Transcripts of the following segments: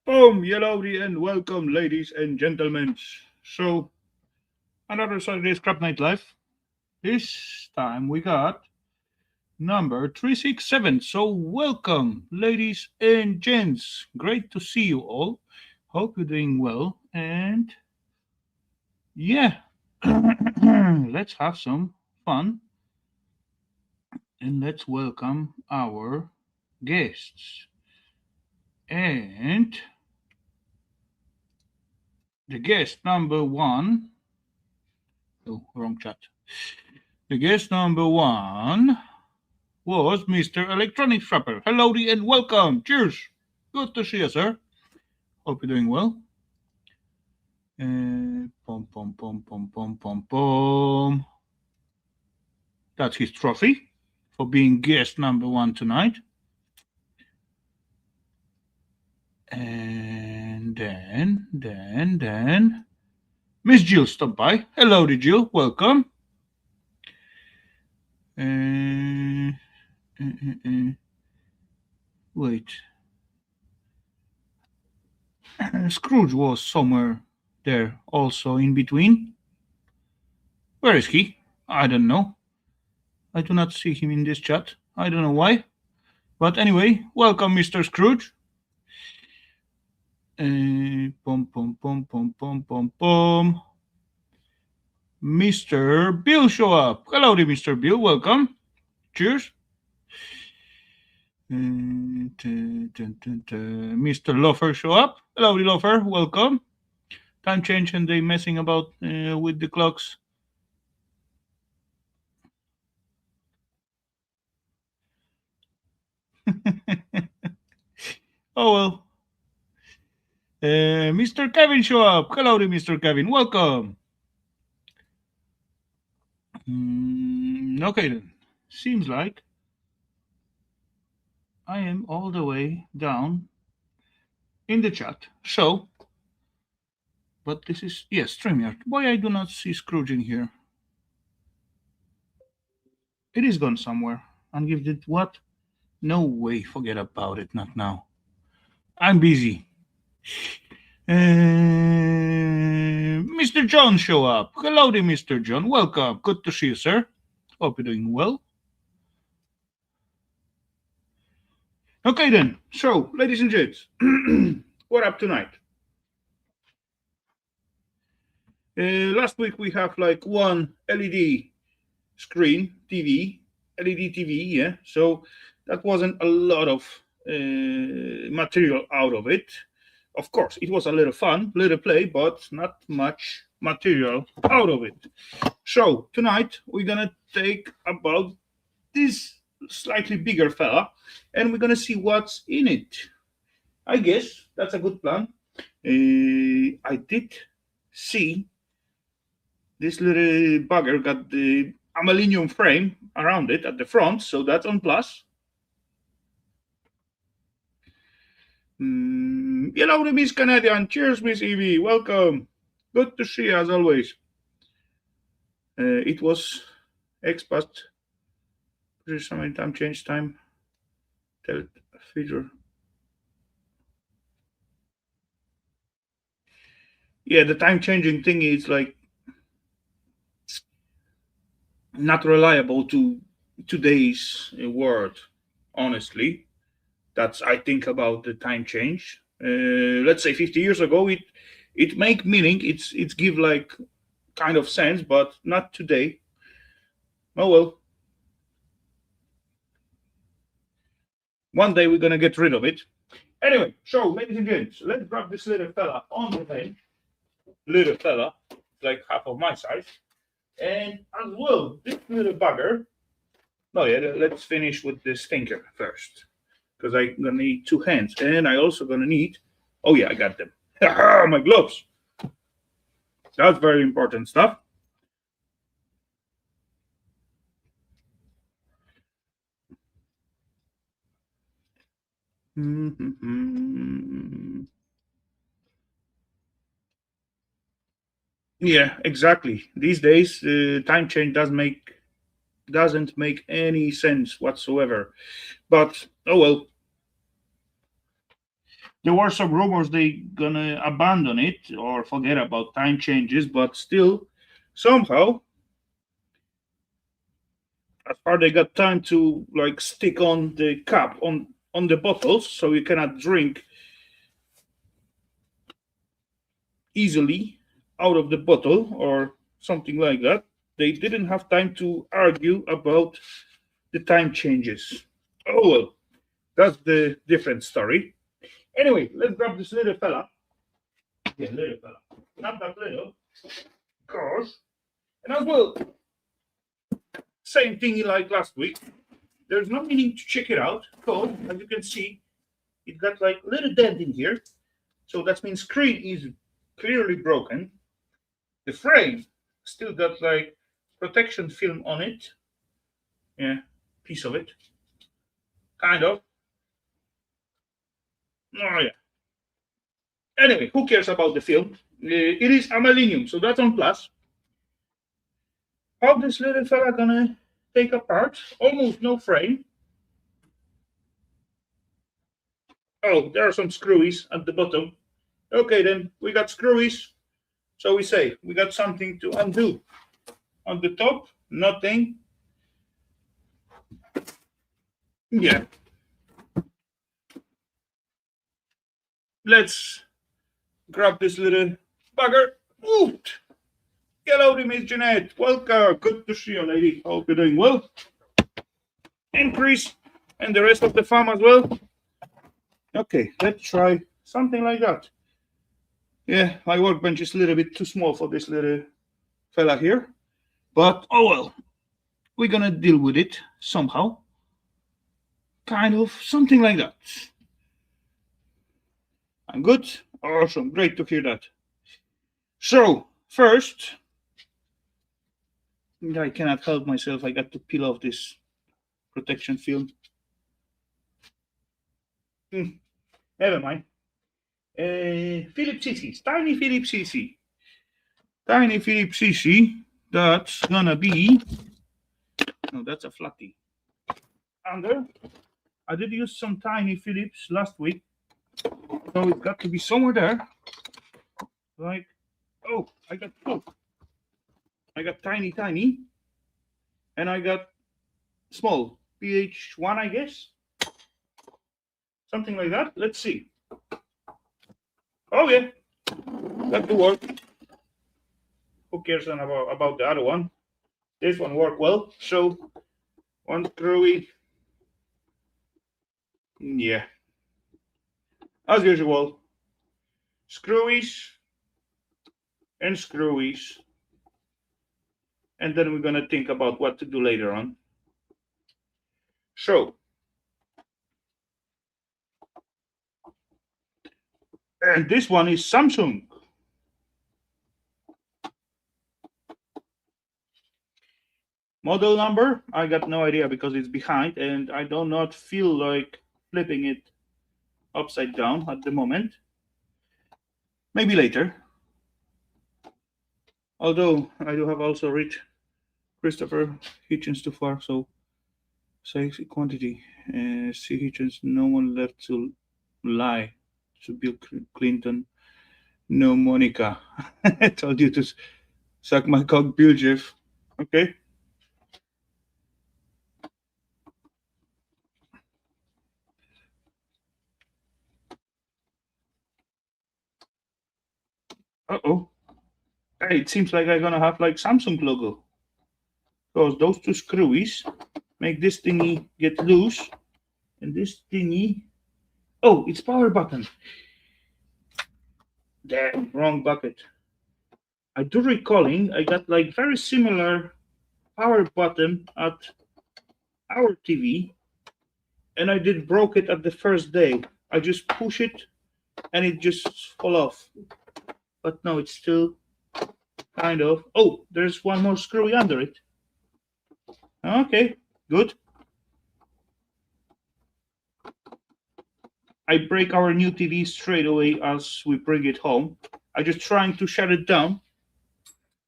Hellowdy, and welcome, ladies and gentlemen. So, another Saturday Scrap Night Live. This time we got number 367. So, welcome, ladies and gents. Great to see you all. Hope you're doing well. And yeah, let's have some fun and let's welcome our guests. And the guest number one. Oh, wrong chat. The guest number one was Mr. Electronic Trapper. Hello and welcome. Cheers. Good to see you, sir. Hope you're doing well. Pom pom pom pom pom pom pom. That's his trophy for being guest number one tonight. And then, Miss Jill stopped by. Hello, Jill. Welcome. Uh, Wait. Scrooge was somewhere there also in between. Where is he? I don't know. I do not see him in this chat. I don't know why. But anyway, welcome, Mr. Scrooge. Pom pom pom pom pom pom pom. Mr. Bill show up. Hello there, Mr. Bill. Welcome. Cheers. Mr. Loafer show up. Hello, Loafer. Welcome. Time change and they messing about with the clocks. Oh well. Mr. Kevin show up. Hello, Mr. Kevin. Welcome. Okay then. Seems like I am all the way down in the chat. So, but this is yes, StreamYard. Why I do not see Scrooge in here? It is gone somewhere. And give it what? No way. Forget about it. Not now. I'm busy. Mr. John show up. Hello there, Mr. John. Welcome. Good to see you, sir. Hope you're doing well. Okay then. So, ladies and gents, what up tonight? Last week we have like one LED screen TV, LED TV, yeah. So that wasn't a lot of material out of it. Of course, it was a little fun, little play, but not much material out of it. So tonight we're gonna take about this slightly bigger fella, and we're gonna see what's in it. I guess that's a good plan. I did see this little bugger got the aluminium frame around it at the front, so that's on plus. Hello, Miss Canadian. Cheers, Miss Evie. Welcome. Good to see you as always. It was expat. Some time change time. Tell feature. Yeah, the time changing thing is like not reliable to today's world. Honestly, that's I think about the time change. Let's say 50 years ago, it make meaning. It's give like kind of sense, but not today. Oh well. One day we're gonna get rid of it. Anyway, so ladies and gents, let's grab this little fella on the bench. Little fella, like half of my size. And as well, this little bugger. No, yeah, let's finish with this thinker first. Because I'm gonna need two hands. And I also gonna need, oh yeah, I got them. My gloves. That's very important stuff. Yeah, exactly. These days, time change doesn't make any sense whatsoever. But oh well. There were some rumors they gonna abandon it or forget about time changes, but still, somehow, as far they got time to like stick on the cap on the bottles, so you cannot drink easily out of the bottle or something like that. They didn't have time to argue about the time changes. Oh well, that's the different story. Anyway, let's grab this little fella. Yeah, little fella. Not that little, of course. And as well, same thing like last week. There's no meaning to check it out because, as you can see, it got like a little dent in here. So that means screen is clearly broken. The frame still got like protection film on it. Yeah, piece of it. Kind of. Oh yeah. Anyway, who cares about the film? It is aluminum, so that's on plus. How this little fella gonna take apart? Almost no frame. Oh, there are some screwies at the bottom. Okay, then we got screwies. So we say we got something to undo. On the top, nothing. Yeah. Let's grab this little bugger. Ooh. Hello, Miss Jeanette. Welcome. Good to see you, lady. Hope you're doing well. Increase. And the rest of the farm as well. Okay, let's try something like that. Yeah, my workbench is a little bit too small for this little fella here. But, oh well. We're gonna deal with it somehow. Kind of something like that. I'm good. Awesome. Great to hear that. So, first, I cannot help myself. I got to peel off this protection film. Never mind. Philip CC. Tiny Philip CC. Tiny Philip CC. That's gonna be. No, that's a flatty. Under. I did use some tiny Philips last week. So it's got to be somewhere there. Like, oh, I got two. I got tiny, and I got small. PH1, I guess. Something like that. Let's see. Oh, yeah. Got to work. Who cares about the other one? This one worked well. So, one screwy. Yeah. As usual. Screwies and screwies. And then we're going to think about what to do later on. So, and this one is Samsung. Model number, I got no idea because it's behind and I do not feel like flipping it upside down at the moment. Maybe later. Although I do have also read Christopher Hitchens too far, so size quantity. See Hitchens, no one left to lie. To Bill Clinton, no Monica. I told you to suck my cock, Bill Jeff. Okay. Uh-oh. Hey, it seems like I'm gonna have like Samsung logo. Because those two screwies make this thingy get loose. And this thingy... Oh, it's power button. Damn, wrong bucket. I do recalling I got like very similar power button at our TV. And I did broke it at the first day. I just push it and it just fall off. But no, it's still kind of... Oh, there's one more screwy under it. Okay, good. I break our new TV straight away as we bring it home. I just trying to shut it down.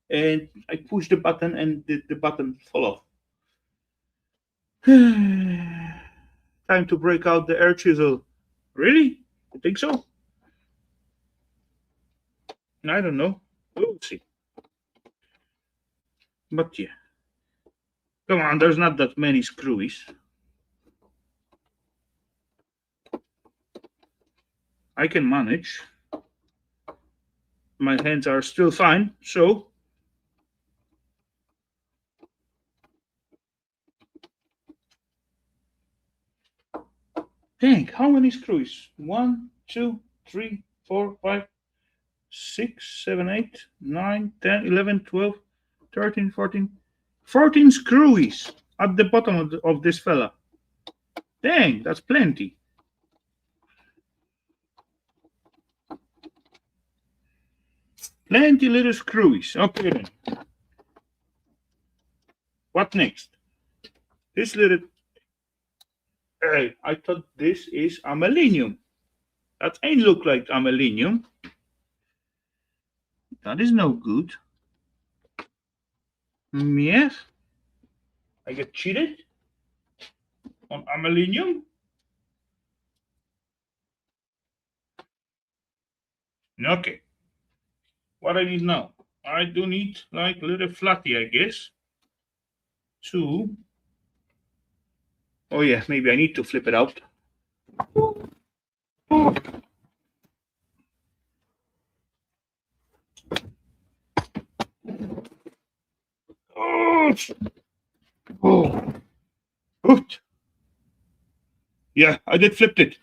And I push the button and the button fall off. Time to break out the air chisel. Really? You think so? I don't know. We'll see. But yeah. Come on, there's not that many screwies. I can manage. My hands are still fine, so dang, how many screws? 1, 2, 3, 4, 5, 6, 7, 8, 9, 10, 11, 12, 13, 14. 14 screwies at the bottom of this fella. Dang, that's plenty. Plenty little screwies. Okay then. What next? This little. Hey, I thought this is amalinium. That ain't look like amalinium. That is no good. Yes. I get cheated on amalinium. Okay. What I need now? I do need like a little flatty, I guess. To. Oh yeah, maybe I need to flip it out. Oh, oh. Oops. Yeah, I did flipped it.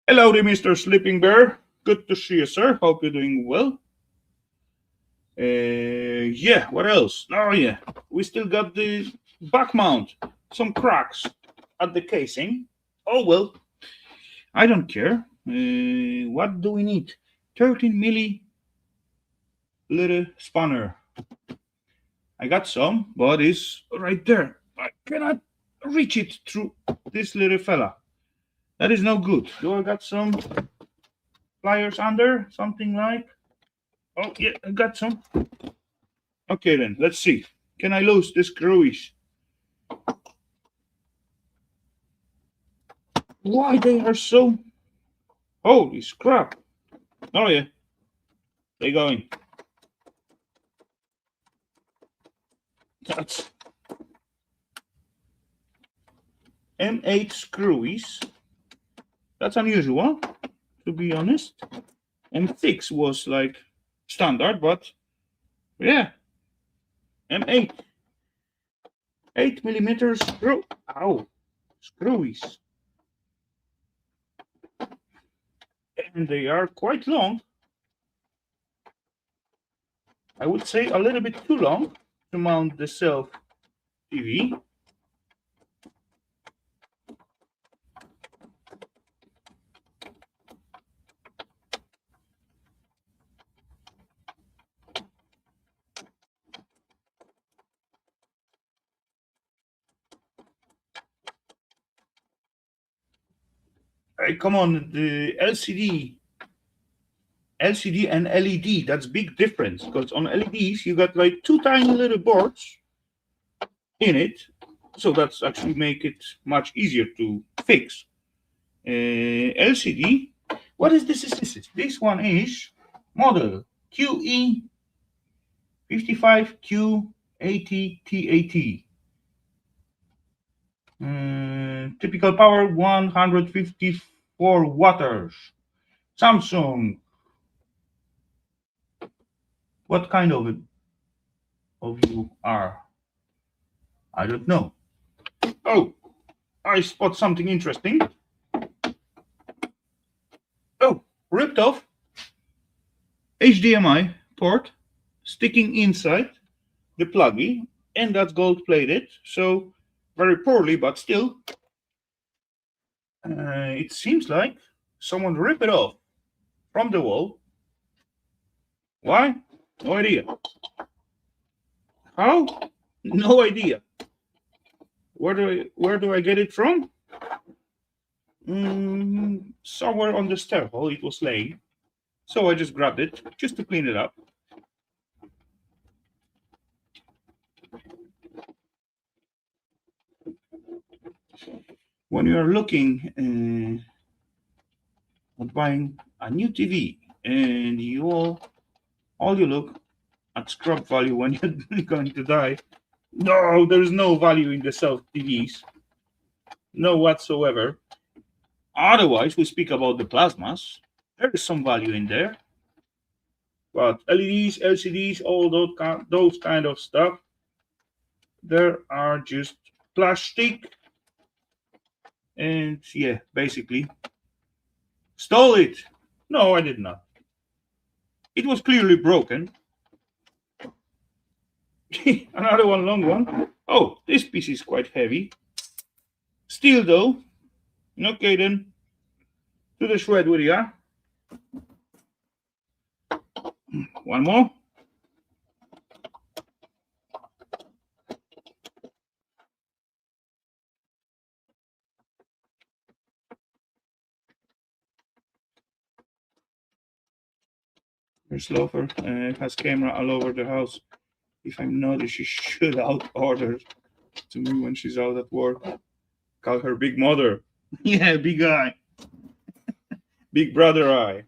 Hello there, Mr. Sleeping Bear. Good to see you, sir. Hope you're doing well. Yeah, what else? Oh yeah, we still got the back mount. Some cracks at the casing. Oh well, I don't care. What do we need? 13 milli little spanner. I got some, but it's right there. I cannot reach it through this little fella. That is no good. Do I got some pliers under? Something like. Oh yeah, I got some. Okay then, let's see. Can I lose this screwies? Why they are so. Holy crap. Oh yeah, they going. That's M8 screwies. That's unusual, to be honest. M6 was like standard, but yeah, M8. 8mm screw. Ow. Screwies. And they are quite long. I would say a little bit too long to mount the self TV. Hey, come on, the LCD and LED, that's big difference because on LEDs you got like two tiny little boards in it, so that's actually make it much easier to fix. LCD, what is this? This one is model QE55Q80TAT. Typical power 154 watts. Samsung. What kind of you are? I don't know. Oh, I spot something interesting. Oh, ripped off HDMI port sticking inside the pluggy, and that's gold plated. So very poorly, but still, it seems like someone ripped it off from the wall. Why? No idea. How? No idea. Where do I get it from? Somewhere on the stair hole it was laying. So I just grabbed it just to clean it up. when you are looking at buying a new TV and all you look at scrap value when you're going to die. No, there's no value in the self TVs, no whatsoever. Otherwise, we speak about the plasmas. There is some value in there, but LEDs, LCDs, all those kind of stuff, there are just plastic, and yeah, basically stole it. No, I did not. It was clearly broken. Another one, long one. Oh, this piece is quite heavy. Steel though. Okay then. To the shred with ya. One more. There's Loafer. Has camera all over the house. If I'm not, she should out order to me when she's out at work. Call her Big Mother. Yeah, big eye. Big brother eye.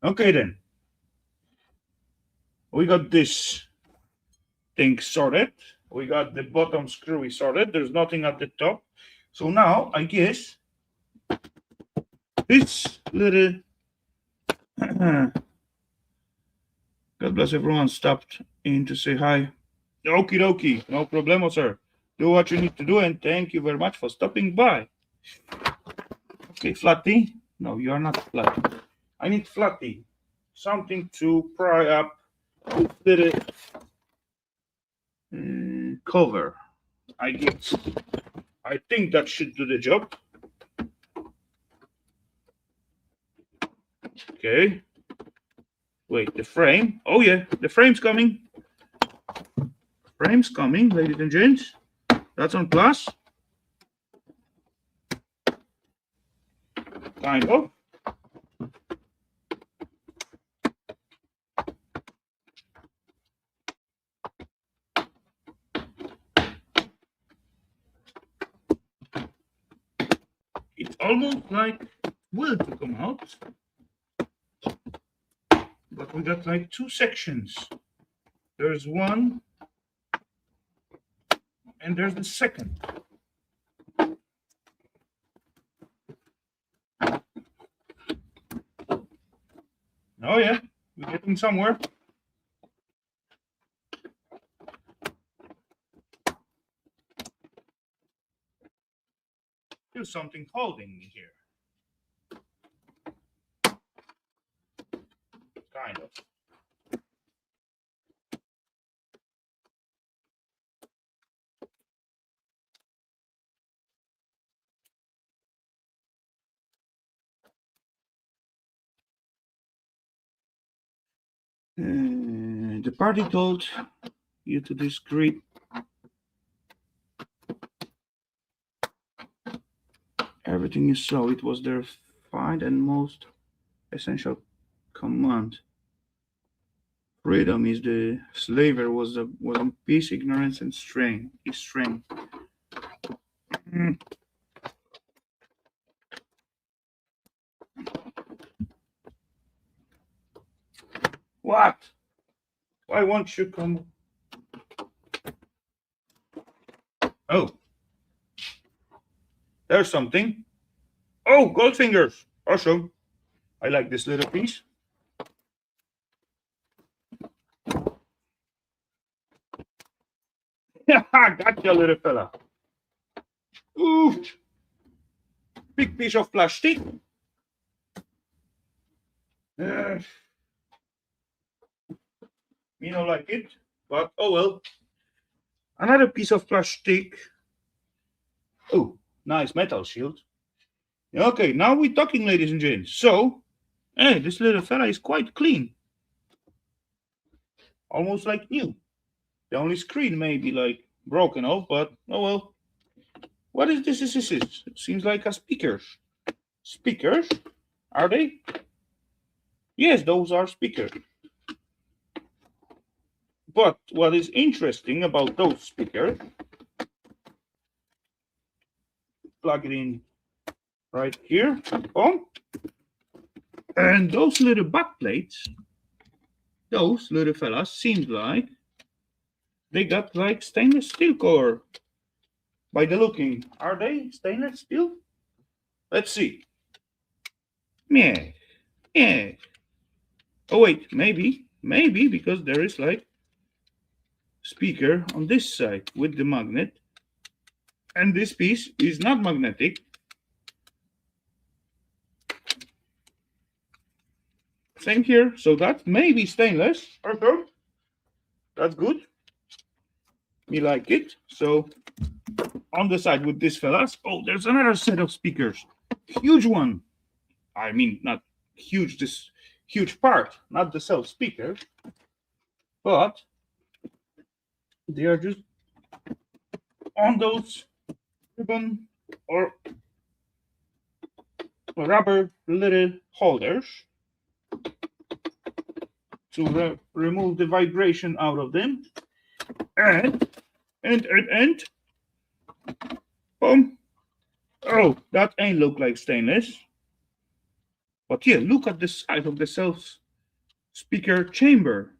Okay then. We got this thing sorted. We got the bottom screw sorted. There's nothing at the top. So now I guess this little God bless everyone stopped in to say hi. Okie dokie, no problemo, sir. Do what you need to do, and thank you very much for stopping by. Okay, flatty. No, you are not flatty. I need flatty. Something to pry up this little cover. I think that should do the job. Okay. Wait, the frame. Oh yeah, the frame's coming. Frame's coming, ladies and gents. That's on plus. Kind of. It's almost like will to come out. But we got like two sections. There's one, and there's the second. Oh yeah, we're getting somewhere. There's something holding me here. Kind of. The party told you to discreet. Everything you saw, it was their find and most essential command. Freedom is the slaver was in peace, ignorance, and strength. Is strength. What? Why won't you come? Oh, there's something. Oh, gold fingers. Awesome. I like this little piece. Gotcha, little fella. Ooh. Big piece of plastic. Me don't like it, but oh well. Another piece of plastic. Oh, nice metal shield. Okay, now we're talking, ladies and gents. So, hey, this little fella is quite clean. Almost like new. The only screen may be like broken off, but oh well. What is this? It seems like a speakers. Speakers? Are they? Yes, those are speakers. But what is interesting about those speakers plug it in right here. Boom. And those little back plates, those little fellas, seemed like they got like stainless steel color. By the looking, are they stainless steel? Let's see. Yeah, yeah. Oh wait, maybe because there is like speaker on this side with the magnet, and this piece is not magnetic. Same here, so that may be stainless. Okay, that's good. We like it. So on the side with this fellas, oh, there's another set of speakers, huge one. I mean, not huge, this huge part, not the self speaker, but they are just on those ribbon or rubber little holders to remove the vibration out of them, and boom. Oh, that ain't look like stainless, but yeah, look at the side of the self speaker chamber,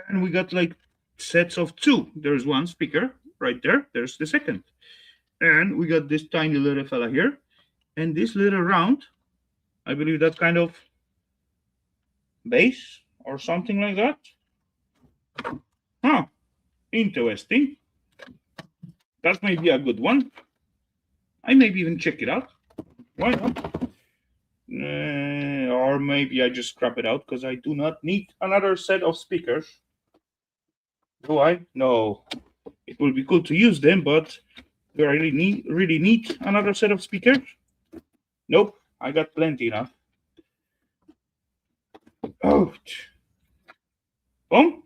and we got like sets of two. There's one speaker right there, there's the second, and we got this tiny little fella here, and this little round, I believe that's kind of base or something like that. Huh, interesting. That may be a good one. I maybe even check it out. Why not? Or maybe I just scrap it out because I do not need another set of speakers. Do I? No. It will be cool to use them, but do I really need another set of speakers? Nope. I got plenty enough. Oh. Boom.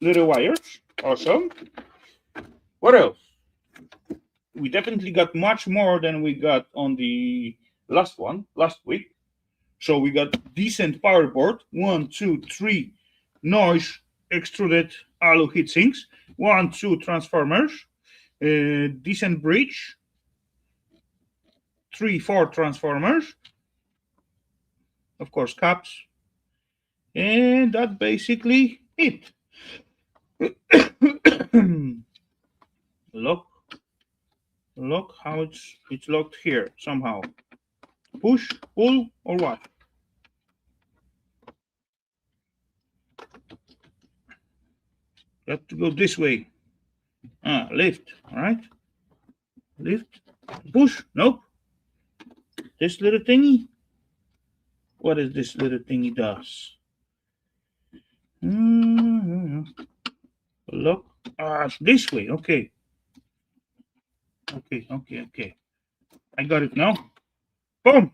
Little wires. Awesome. What else? We definitely got much more than we got on the last week. So we got decent power board, 1, 2, 3 noise extruded alu heat sinks, 1, 2 transformers, decent bridge, 3, 4 transformers, of course caps, and that's basically it. Look how it's locked here somehow. Push, pull, or what? Got to go this way. Lift, all right? Lift, push, nope. This little thingy? What is this little thingy does? Look, this way, okay. Okay. I got it now. Boom.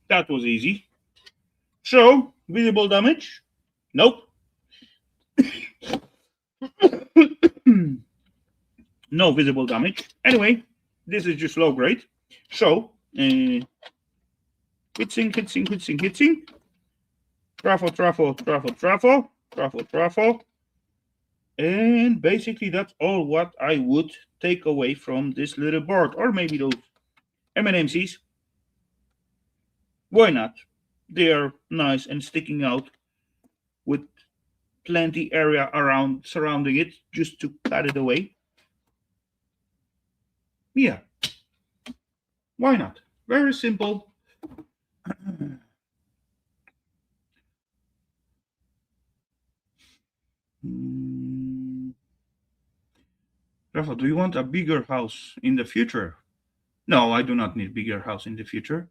That was easy. So, visible damage? Nope. No visible damage. Anyway, this is just low grade. So, hit sink. Rafal. And basically that's all what I would take away from this little board. Or maybe those M&M's. Why not? They are nice and sticking out with plenty area around surrounding it just to cut it away. Yeah. Why not? Very simple. Rafal, do you want a bigger house in the future? No, I do not need bigger house in the future.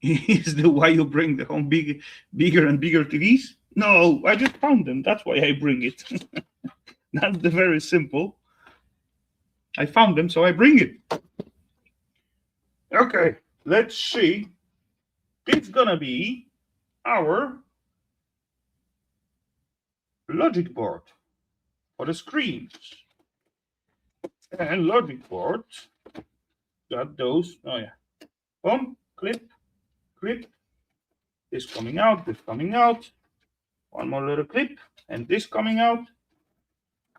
Is the why you bring the home bigger and bigger TVs? No, I just found them. That's why I bring it. That's the very simple. I found them, so I bring it. Okay, let's see. It's gonna be our logic board for the screens. And logic board got those. Oh yeah. Boom, clip. This coming out, this coming out. One more little clip, and this coming out.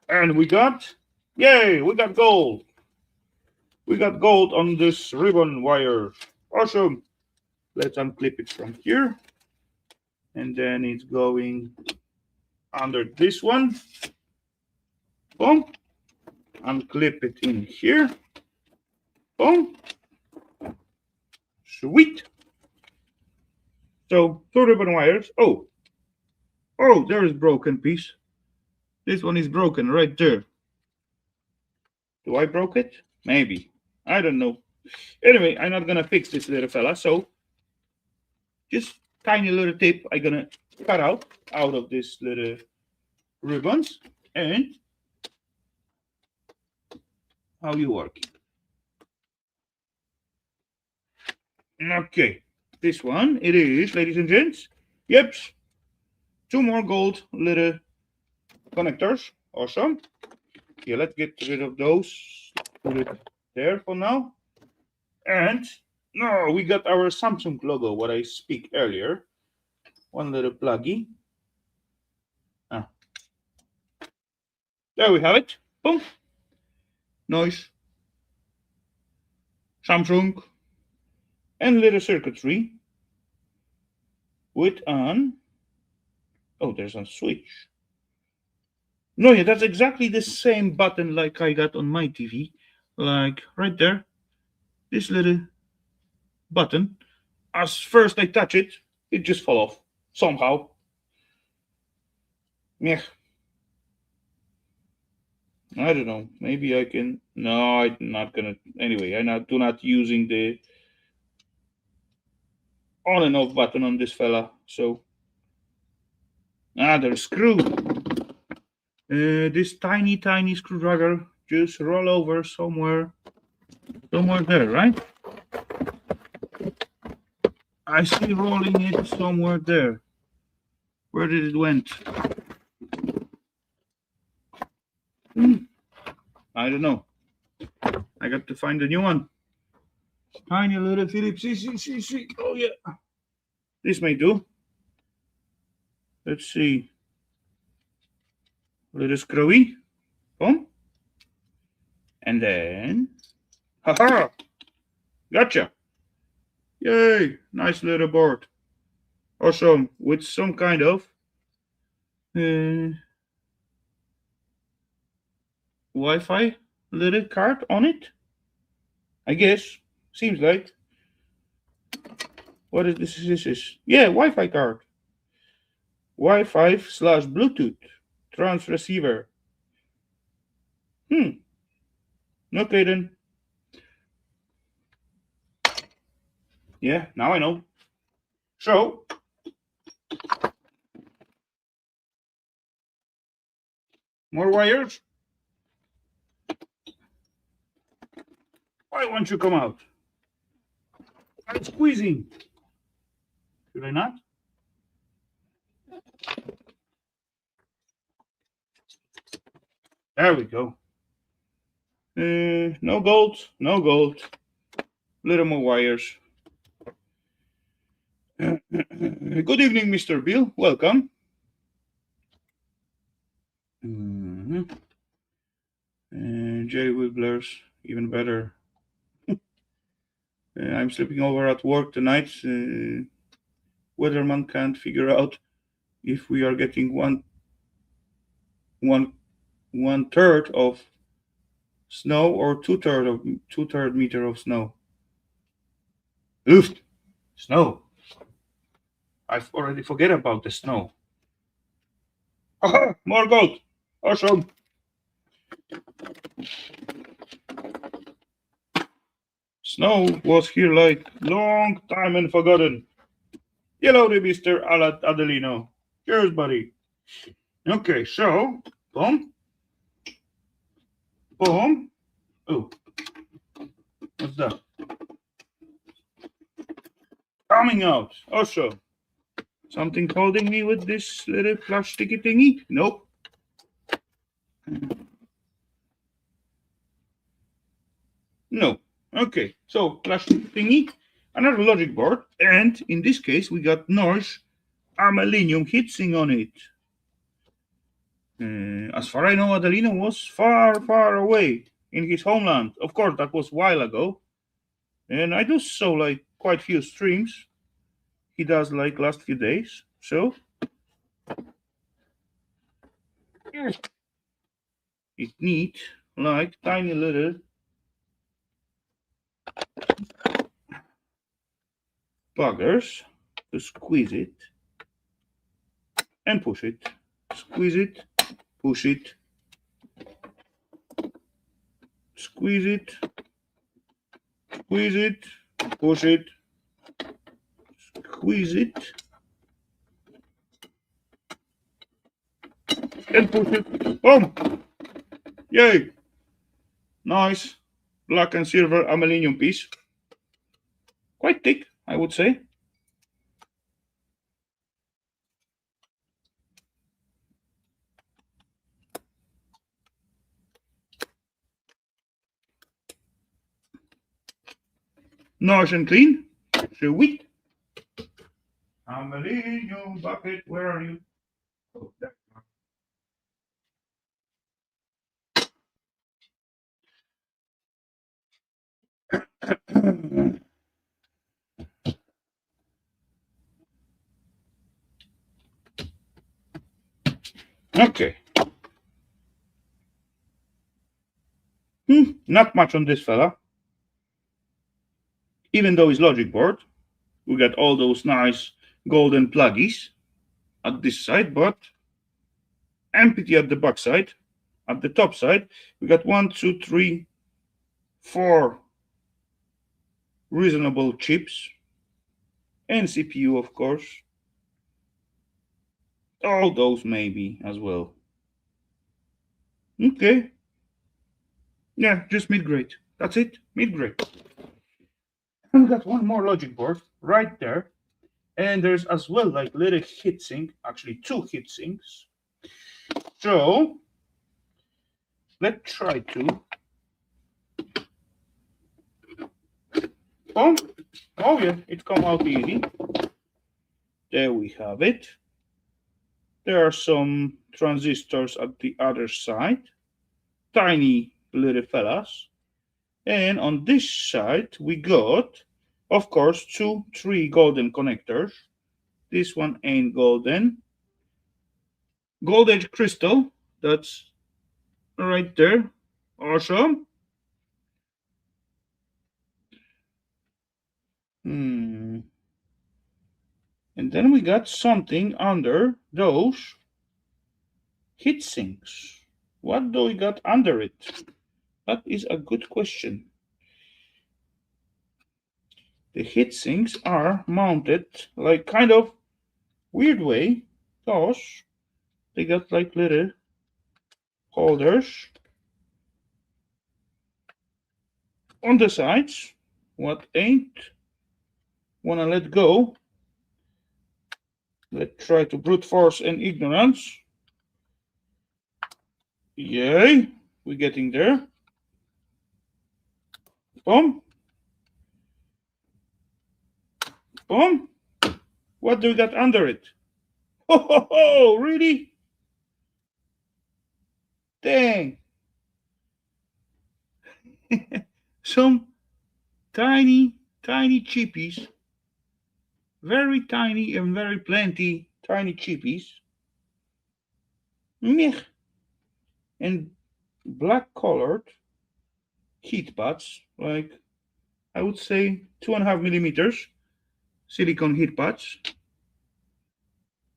And we got Yay, we got gold. We got gold on this ribbon wire. Awesome. Let's unclip it from here. And then it's going under this one. Boom. Unclip it in here. Boom. Sweet. So 2 ribbon wires. Oh, there is broken piece. This one is broken right there. Do I broke it? Maybe. I don't know. Anyway, I'm not gonna fix this little fella. So just tiny little tip I'm gonna cut out of this little ribbons. And how you work it. Okay, this one it is, ladies and gents. Yep, 2 more gold little connectors. Awesome. Yeah, let's get rid of those. Put it there for now. And now we got our Samsung logo, what I speak earlier. One little pluggy. There we have it. Boom. Nice. Samsung. And little circuitry. With an... Oh, there's a switch. No, yeah, that's exactly the same button like I got on my TV. Like right there. This little button. As first I touch it, it just fall off. Somehow. Yeah. I don't know. Maybe I can... No, I'm not gonna... Anyway, I'm do not using the on and off button on this fella. So... there's screw. This tiny screwdriver just roll over somewhere there, right? I see rolling it somewhere there. Where did it went? I don't know. I got to find a new one. Tiny little Phillips. See. Oh yeah. This may do. Let's see. Little screwy. Boom. And then... Haha! Gotcha! Yay! Nice little board. Awesome. With some kind of... Wi-Fi little card on it. I guess. Seems like. What is this? This is... Yeah, Wi-Fi card. Wi-Fi / Bluetooth. Trans receiver. Okay then. Yeah, now I know. So, more wires. Why won't you come out? I'm squeezing. Should I not? There we go. No gold. Little more wires. Good evening, Mr. Bill. Welcome. Jay Wibblers, even better. I'm sleeping over at work tonight. Weatherman can't figure out if we are getting one third of snow or two-third meter of snow. Oof, snow. I've already forget about the snow. Aha, more gold. Awesome. Snow was here like long time and forgotten. Hellowdy, Mr. Adelino. Cheers, buddy. Okay, so, boom. Boom. Oh, what's that? Coming out. Awesome. Something holding me with this little plasticky thingy? Nope. No. Okay, so plastic thingy, another logic board, and in this case we got nice aluminum heatsink on it. As far as I know, Adelino was far, far away in his homeland. Of course, that was a while ago. And I do so like quite few streams. He does like last few days. So it needs like tiny little buggers to squeeze it and push it. Squeeze it, push it, squeeze it, squeeze it, push it, squeeze it, and push it. Boom! Yay! Nice black and silver aluminium piece. Quite thick, I would say. Nice and clean. Sweet. Aluminium bucket, where are you? Oh, there. Okay. Not much on this fella. Even though it's logic board, we got all those nice golden pluggies at this side, but empty at the back side. At the top side, we got 1, 2, 3, 4 reasonable chips and CPU, of course. All those maybe as well. Okay. Yeah, just mid-grade. That's it, mid-grade. And we got one more logic board right there. And there's as well like little heatsink, actually 2 heatsinks. So let's try to. Oh yeah, it come out easy. There we have it. There are some transistors at the other side, tiny little fellas. And on this side we got, of course, 2, 3 golden connectors. This one ain't golden. Gold edge crystal, that's right there. Awesome. And then we got something under those heat sinks. What do we got under it? That is a good question. The heat sinks are mounted like kind of weird way, because they got like little holders on the sides. What ain't wanna let go. Let's try to brute force and ignorance. Yay, we're getting there. Boom. Boom. What do we got under it? Oh, really? Dang. Some tiny chippies. Very tiny and very plenty tiny chippies. Meh. And black colored heat pads, like I would say 2.5 millimeters silicone heat pads.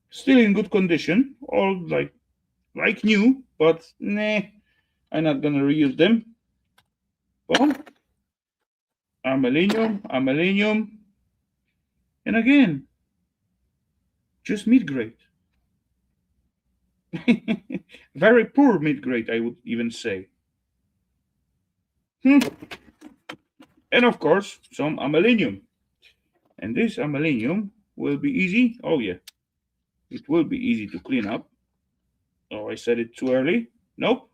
Still in good condition, all like new, but nah, I'm not gonna reuse them. Boom. Aluminium, and again, just mid-grade. Very poor mid-grade, I would even say. And of course, some aluminium. And this aluminium will be easy. Oh yeah, it will be easy to clean up. Oh, I said it too early. Nope.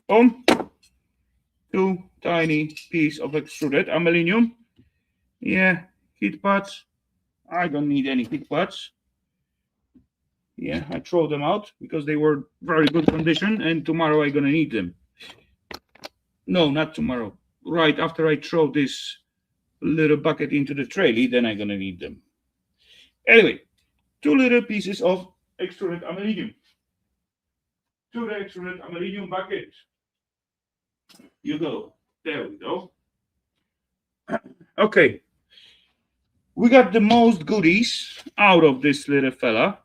Boom. 2 tiny piece of extruded aluminium. Yeah, heat pads. I don't need any heat pads. Yeah, I throw them out because they were very good condition, and tomorrow I'm gonna need them. No, not tomorrow. Right after I throw this little bucket into the trolley, then I'm gonna need them. Anyway, two little pieces of extruded aluminium. To the extruded aluminium bucket. You go. There we go. Okay. We got the most goodies out of this little fella.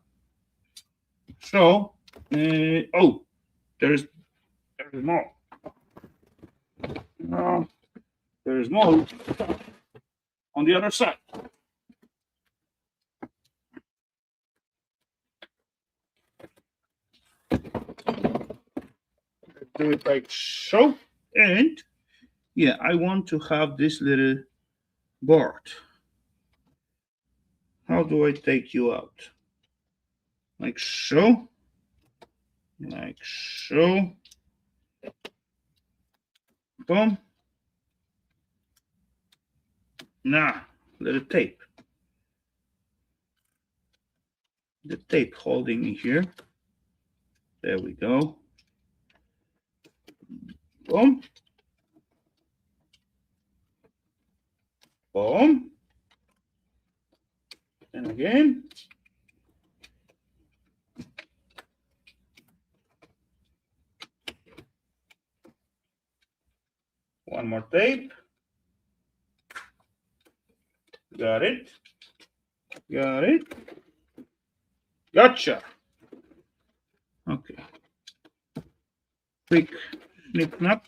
So, oh, there's more. No, there's more on the other side. Do it like so. And yeah, I want to have this little board. How do I take you out? Like so. Like so. Boom. Nah, little tape. The tape holding me here. There we go. Boom. Boom. And again. One more tape. Got it. Got it. Gotcha. Okay. Quick snip snap.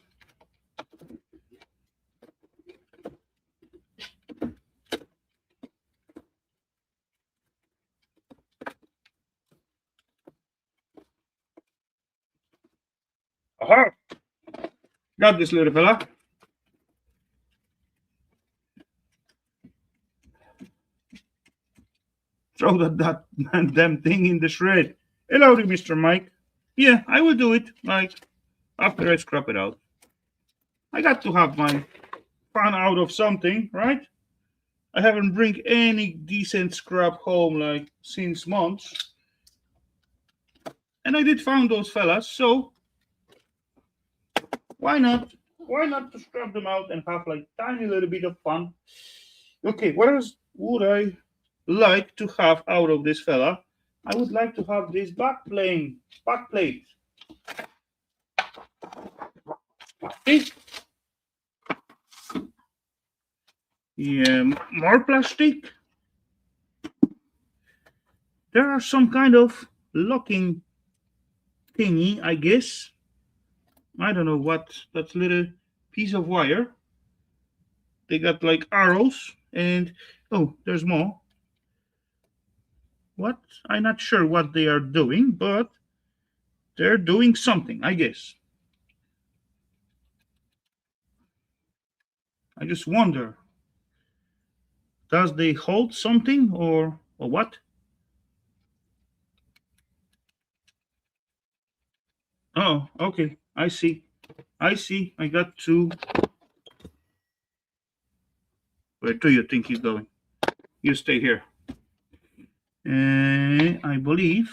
Aha! Got this little fella. Throw that damn thing in the shred. Hello, Mr. Mike. Yeah, I will do it, like, after I scrap it out. I got to have my fun out of something, right? I haven't bring any decent scrap home, like, since months. And I did found those fellas, so why not? Why not to scrap them out and have, like, tiny little bit of fun? Okay, what else would I like to have out of this fella? I would like to have this back plate. Okay. Yeah, more plastic. There are some kind of locking thingy, I guess. I don't know what. That little piece of wire. They got like arrows and oh, there's more. What? I'm not sure what they are doing, but they're doing something, I guess. I just wonder, does they hold something or what? Oh, okay. I see. I see. I got two. Where do you think you're going? You stay here. I believe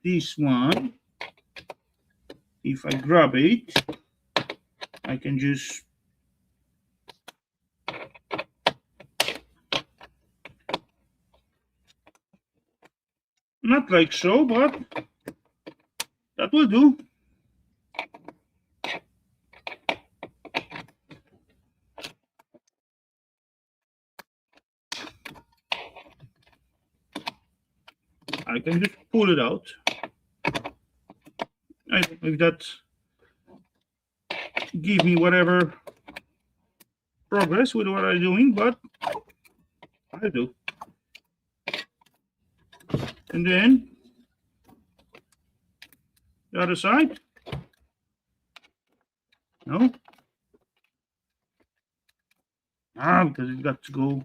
this one, if I grab it, I can just not like so, but that will do. I can just pull it out. I don't know if that give me whatever progress with what I'm doing, but I do. And then the other side. No. Because it got to go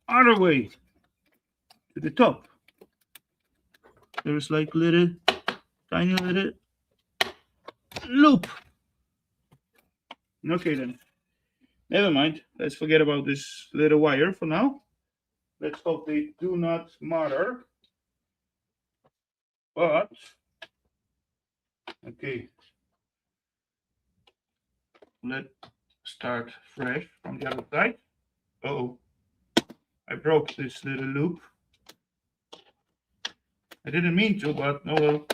other way to the top. There's like little, tiny little loop. Okay then. Never mind. Let's forget about this little wire for now. Let's hope they do not matter. But okay, let's start fresh from the other side. Oh, I broke this little loop. I didn't mean to, but no well.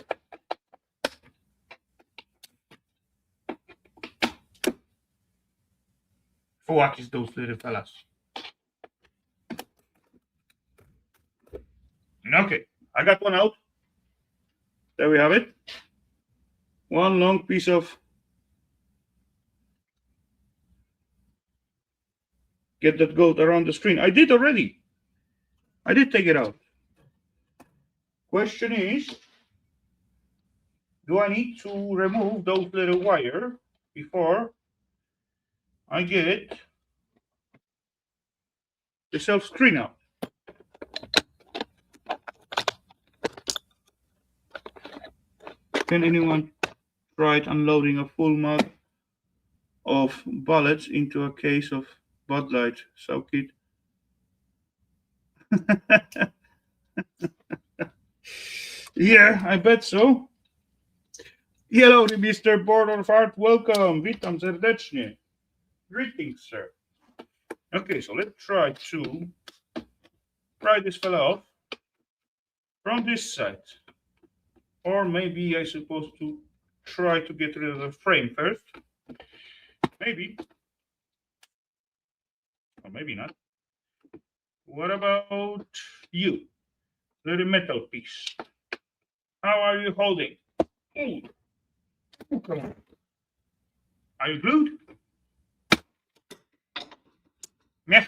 For what is those little fellas? Okay, I got one out. There we have it. One long piece of get that goat around the screen. I did already. I did take it out. Question is, do I need to remove those little wire before I get the self screen out? Can anyone try unloading a full mug of bullets into a case of Bud Light? So kid. Yeah, I bet so. Hello, Mr. Border of Art. Welcome. Witam serdecznie. Greetings, sir. Okay, so let's try to pry this fella off from this side. Or maybe I supposed to try to get rid of the frame first. Maybe. Or maybe not. What about you? Little metal piece. How are you holding? Oh, come on. Are you glued? Yeah.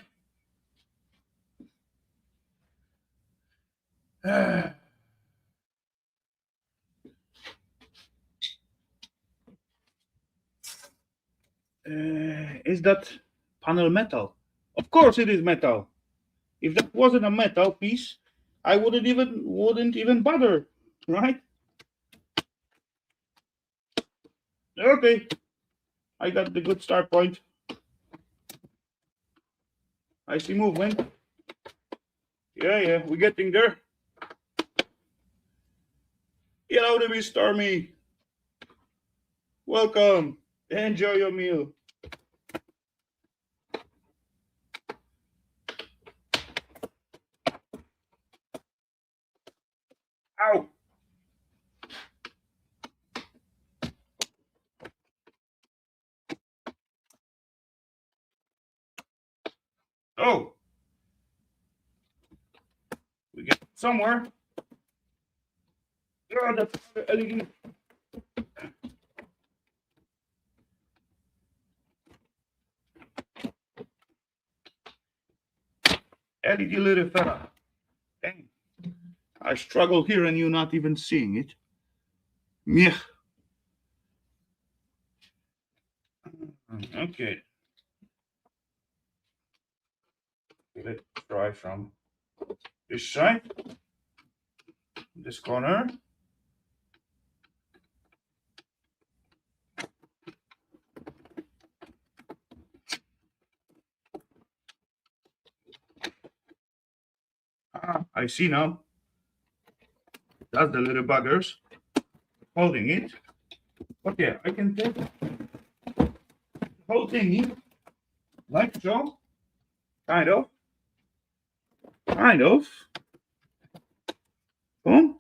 Is that panel metal? Of course it is metal. If that wasn't a metal piece, I wouldn't even bother, right? Okay, I got the good start point. I see movement. Yeah, we're getting there. Hello to me, Stormy. Welcome. Enjoy your meal. Ow. Oh. We get somewhere. Oh, that's the LED. LED little fella. Dang. I struggle here and you not even seeing it. Yeah. Okay. Let's try from this side, this corner. Ah, I see now. That's the little buggers holding it. But yeah, I can take the whole thingy like so. Kind of. Boom.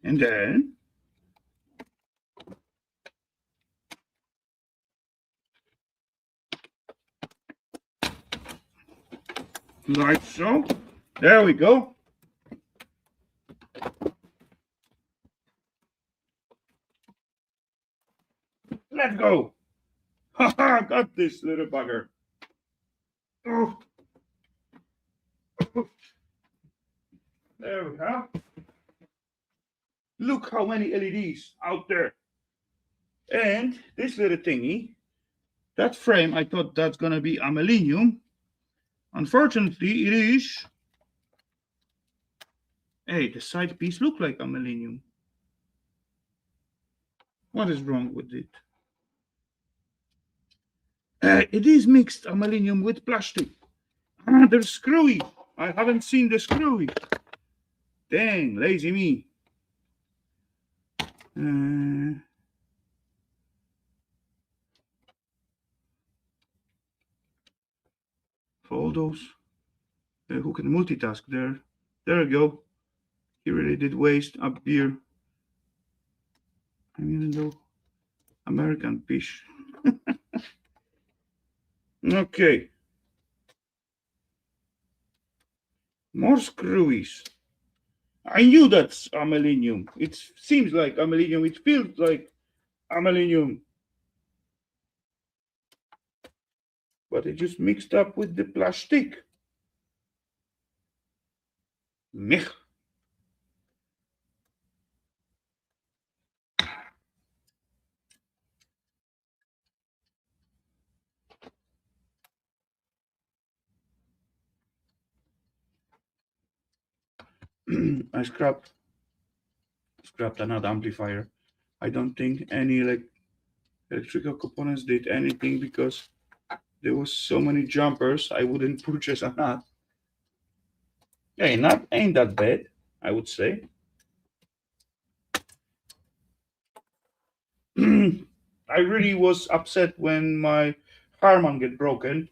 And then like so. There we go. Let's go. Haha, got this little bugger. Oh. There we go. Look how many LEDs out there. And this little thingy, that frame, I thought that's going to be aluminum. Unfortunately, it is. Hey, the side piece look like aluminum. What is wrong with it? It is mixed aluminium with plastic. Ah, there's screwy. I haven't seen the screwy. Dang, lazy me. For all those who can multitask there. There we go. He really did waste up beer. I mean, though, American fish. Okay. More screwies. I knew that's aluminium. It seems like aluminium. It feels like aluminium. But it just mixed up with the plastic. Mech. I scrapped another amplifier. I don't think any electrical components did anything because there was so many jumpers. I wouldn't purchase a nut. Hey, not ain't that bad, I would say. I really was upset when my Harman get broken,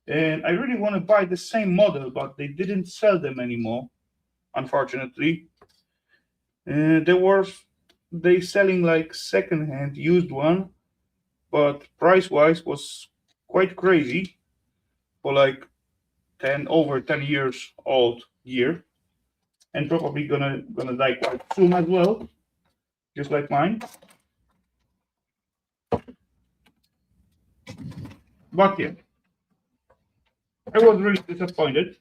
and I really want to buy the same model, but they didn't sell them anymore, unfortunately. They selling like second-hand used one, but price-wise was quite crazy for like 10 years old gear, and probably gonna die quite soon as well, just like mine. But yeah, I was really disappointed.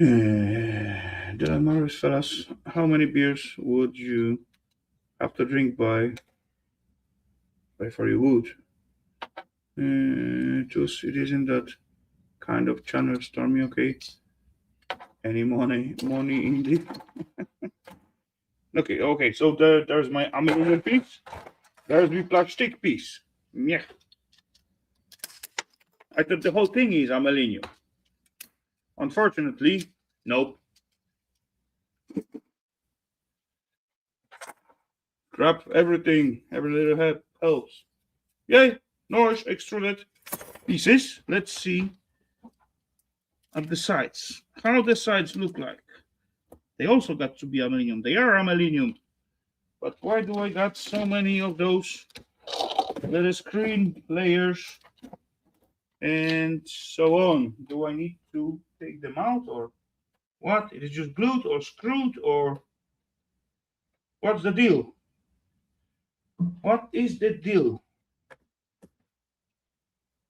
Dylan Morris, fellas, how many beers would you have to drink before you would? It isn't that kind of channel stormy, okay? Any money in the. Okay, so there's my aluminum piece. There's the plastic piece. Yeah. I thought the whole thing is aluminum. Unfortunately, nope. Grab everything. Every little help helps. Yay! Nice extruded pieces. Let's see at the sides. How the sides look like. They also got to be aluminum. They are aluminum. But why do I got so many of those little screen layers and so on? Do I need to take them out or what? It is just glued or screwed or what's the deal? What is the deal?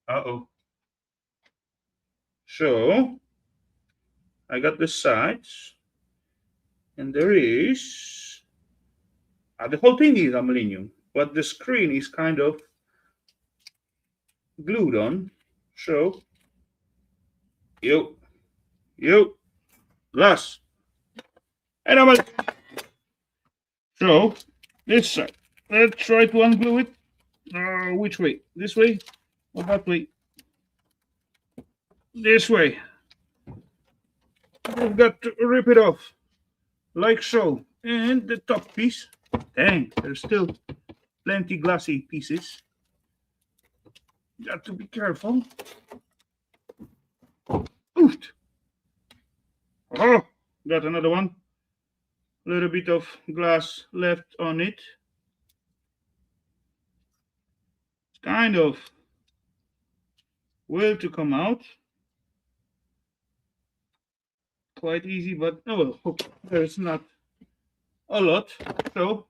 Uh-oh. So I got the sides and there is the whole thing is aluminum, but the screen is kind of glued on. So you glass and I'm so this side. Let's try to unglue it. Which way? This way or that way? This way. We've got to rip it off like so. And the top piece. Dang, there's still plenty glassy pieces. Got to be careful. Oof. Oh, got another one. A little bit of glass left on it. It's kind of will to come out. Quite easy, but oh well, there's not a lot. So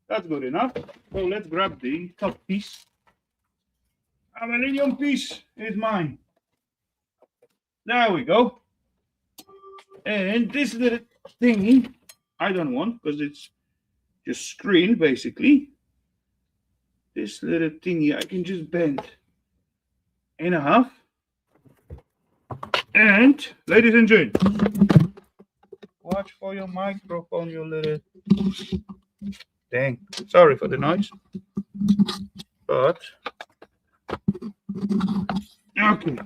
that's good enough. So let's grab the top piece. Aluminium piece is mine. There we go. And this little thingy, I don't want because it's just screen basically. This little thingy I can just bend and a half. And ladies and gentlemen, watch for your microphone, you little dang. Sorry for the noise, but okay.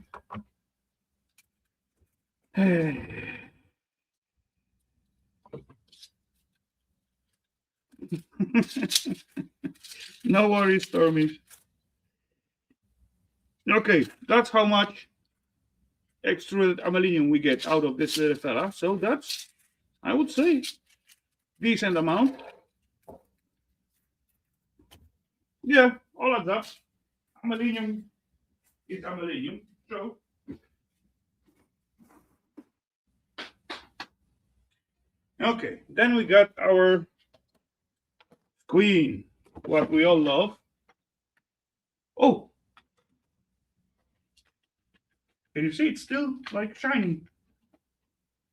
No worries, Stormy. Okay, that's how much extruded aluminum we get out of this little fella. So that's, I would say, decent amount. Yeah, all of that. Aluminum is aluminum. So okay, then we got our queen, what we all love. Oh, can you see it's still like shining?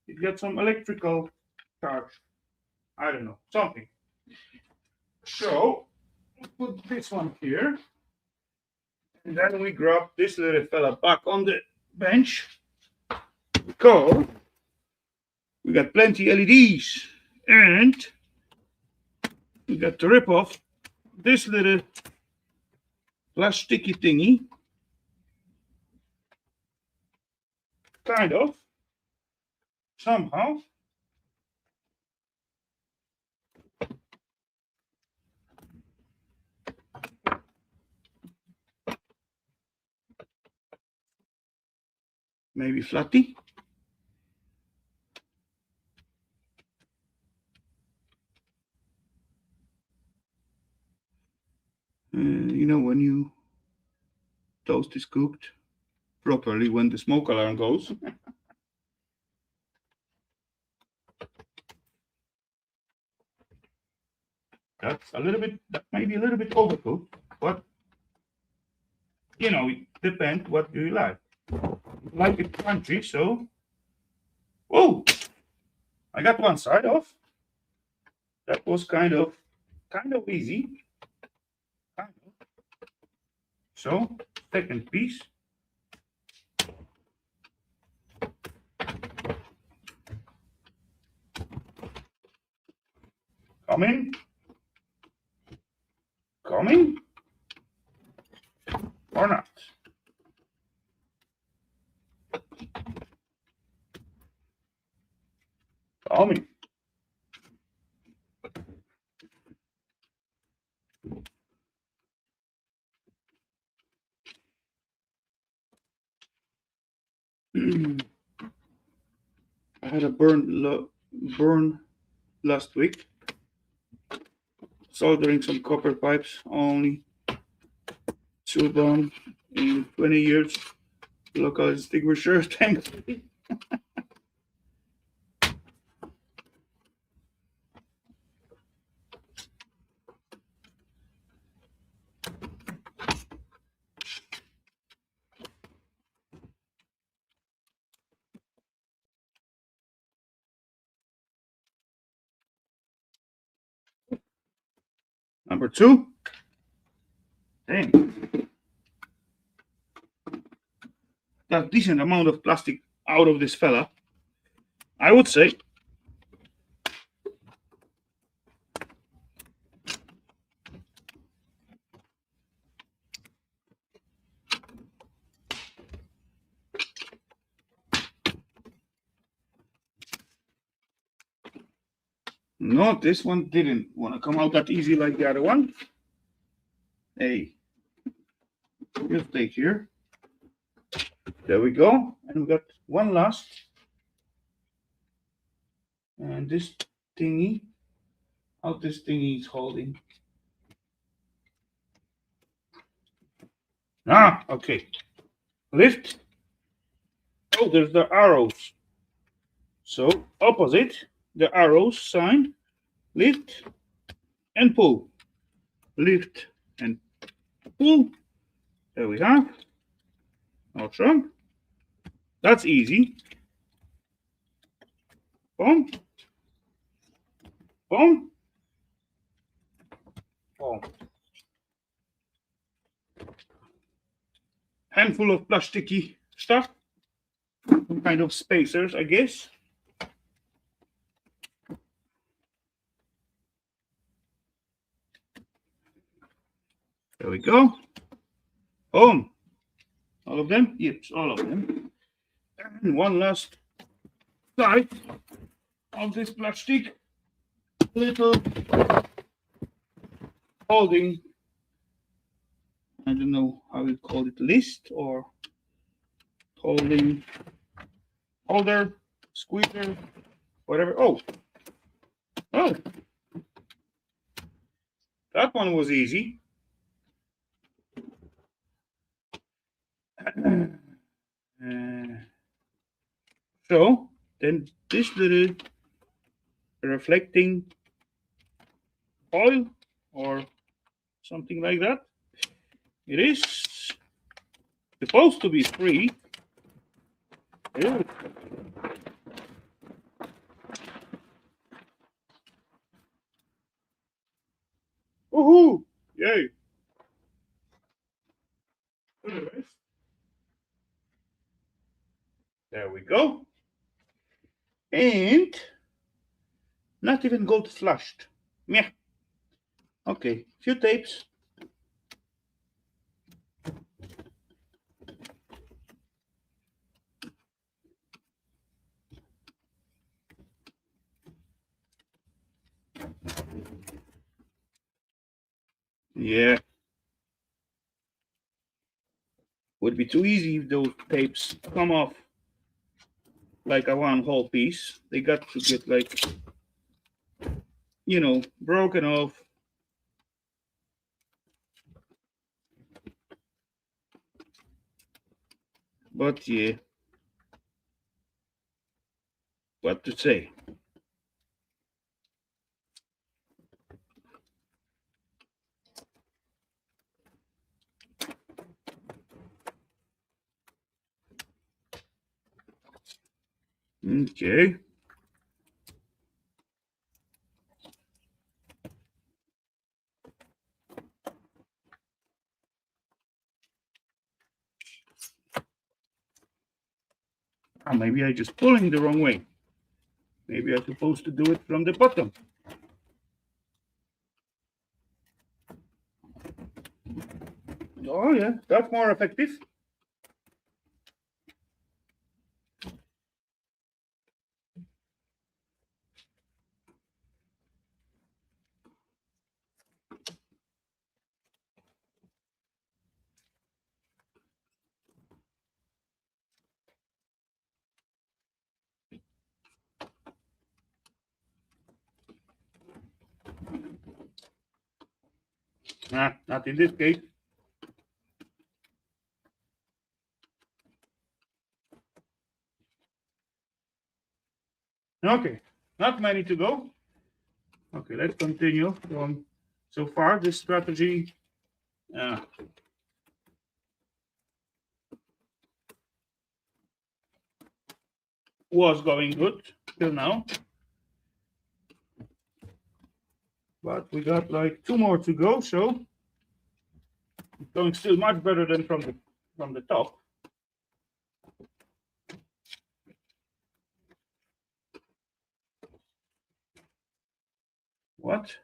It got some electrical charge. I don't know, something. So put this one here, and then we grab this little fella back on the bench because we got plenty LEDs, and we got to rip off this little plasticky thingy, kind of, somehow. Maybe flatty. You know, when you toast is cooked properly, when the smoke alarm goes. That's a little bit, that may be a little bit overcooked, but you know, it depends what do you like. Like it crunchy, so whoa! I got one side off. That was kind of easy. Kind of. So second piece. Coming. Coming. Or not. Coming. I had a burn last week, soldering some copper pipes. Only two done in 20 years. Local extinguisher, thankfully. Number two. Dang. Got a decent amount of plastic out of this fella, I would say. No, this one didn't want to come out that easy like the other one. Hey, you stay here. There we go. And we got one last. And this thingy, how this thingy is holding. Ah, okay. Lift. Oh, there's the arrows. So opposite the arrows sign, lift and pull. Lift and pull. There we have. Awesome. That's easy. Boom. Boom. Boom. handful of plasticky stuff, some kind of spacers, I guess. There we go. Boom. All of them? Yes, all of them. And one last side of this plastic, little holding, I don't know how you call it, list or holding holder, squeezer, whatever. Oh, that one was easy. So then this little reflecting foil or something like that, it is supposed to be free. Woohoo! Yay! There we go. And not even gold flushed. Meh. Okay, few tapes. Yeah. Would be too easy if those tapes come off like a one whole piece. They got to get like, broken off. But yeah, what to say? Okay. Maybe I just pulling the wrong way. Maybe I'm supposed to do it from the bottom. Oh yeah, that's more effective. Nah, not in this case. Okay, not many to go. Okay, let's continue. So far, this strategy was going good till now. But we got like 2 more to go, so it's going still much better than from the top. What?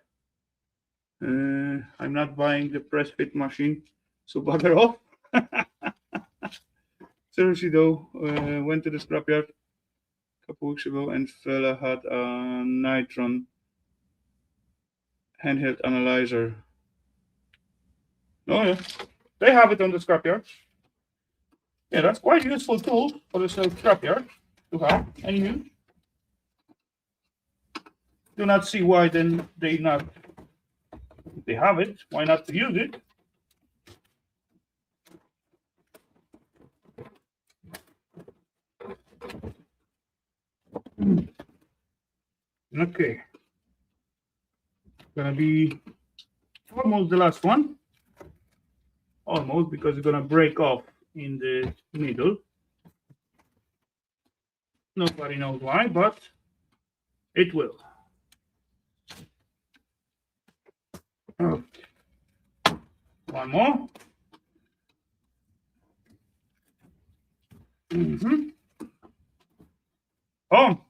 I'm not buying the press fit machine, so bugger off. Seriously though, went to the scrapyard a couple weeks ago and fella had a Nitron handheld analyzer. Oh yeah, they have it on the scrapyard. Yeah, that's quite a useful tool for the scrapyard to have and use. Do not see why then they have it. Why not to use it? Okay, gonna be almost the last one. Almost, because it's gonna break off in the middle. Nobody knows why, but it will. Okay. One more. Mm-hmm. Oh.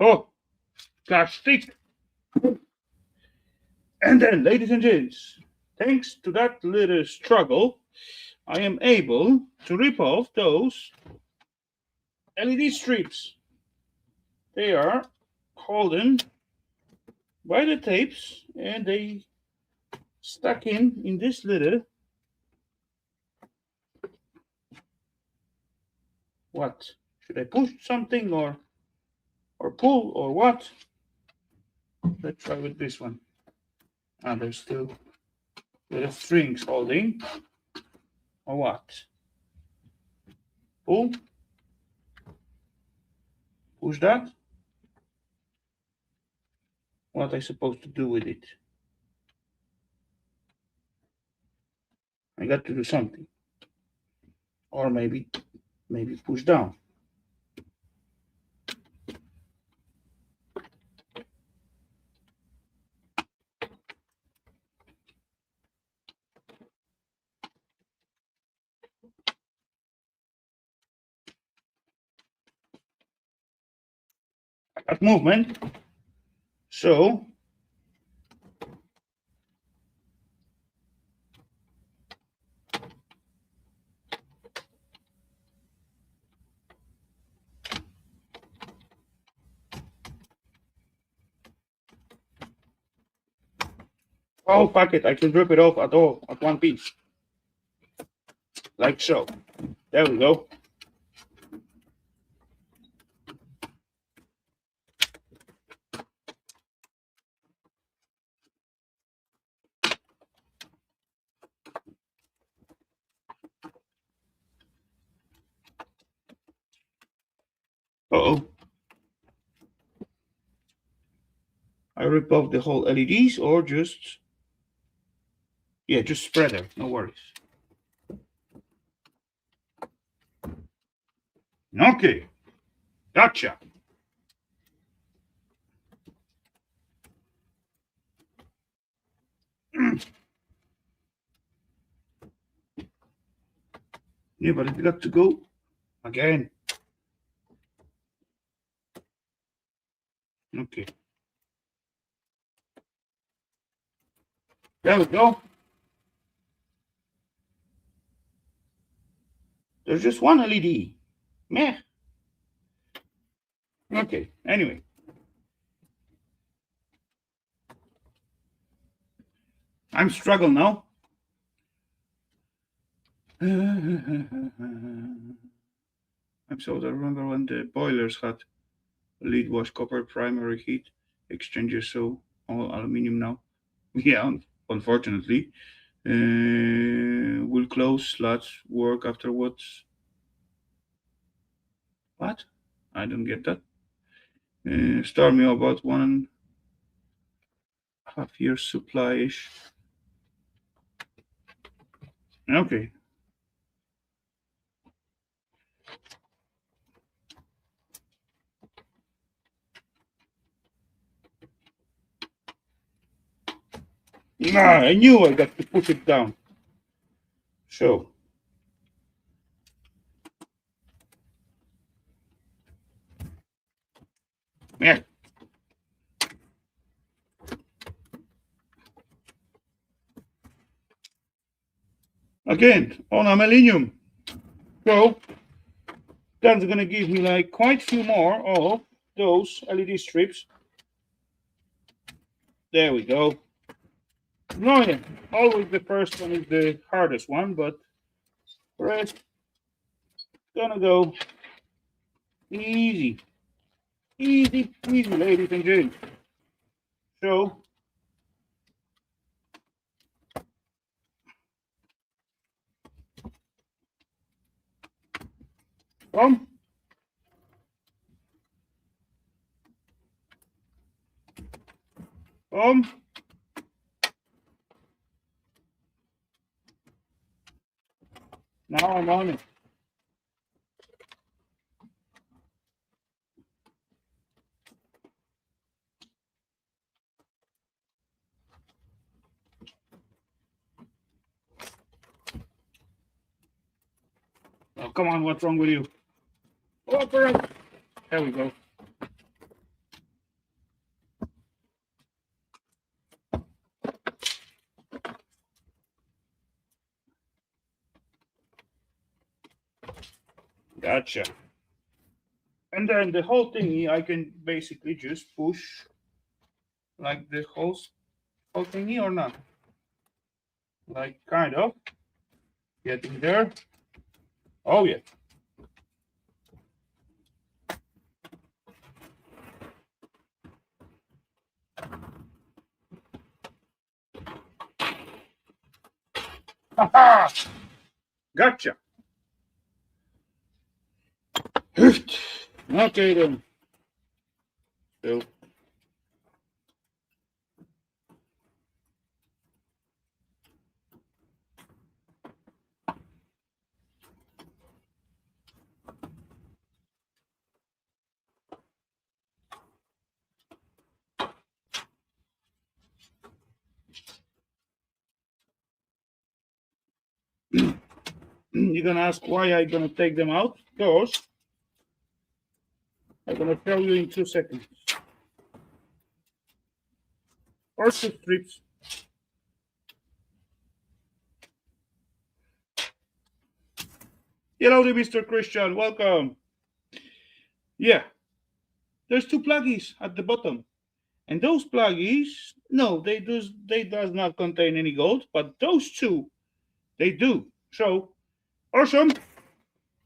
Oh, plastic. And then, ladies and gents, thanks to that little struggle, I am able to rip off those LED strips. They are holding by the tapes and they stuck in this little, what? Should I push something or pull or what? Let's try with this one. Ah, there's still little strings holding or what? Pull, push that. What I supposed to do with it? I got to do something. Or maybe push down. That movement. So oh fuck it, I can rip it off at one piece. Like so. There we go. Uh-oh. I rip off the whole LEDs or just, yeah, just spread them, no worries. Okay, gotcha. Yeah, but it got to go again. Okay. There we go. There's just one LED. Meh. Okay, anyway. I'm struggling now. I'm so I remember when the boilers had lead was copper primary heat exchanger, so all aluminium now. Yeah, unfortunately. Will close slots work afterwards? What? I don't get that. Start me about 1.5 years supply ish. Okay. Nah, I knew I got to push it down. So. Yeah. Again, on aluminium. So that's gonna give me like quite a few more of those LED strips. There we go. No, yeah. Always the first one is the hardest one, but the rest gonna go easy. Easy, easy, ladies and gents. So, come, come. Now I'm on it. Oh, come on, what's wrong with you? Open up. There we go. Gotcha. And then the whole thingy, I can basically just push like the whole thingy or not. Like kind of. Getting there. Oh yeah. Haha! Gotcha. Okay then. So you're gonna ask why I'm gonna take them out? Because I'm gonna tell you in 2 seconds. Or 2 strips. Hello, Mr. Christian. Welcome. Yeah, there's 2 pluggies at the bottom, and those pluggies, no, they does not contain any gold, but those 2 they do. So awesome.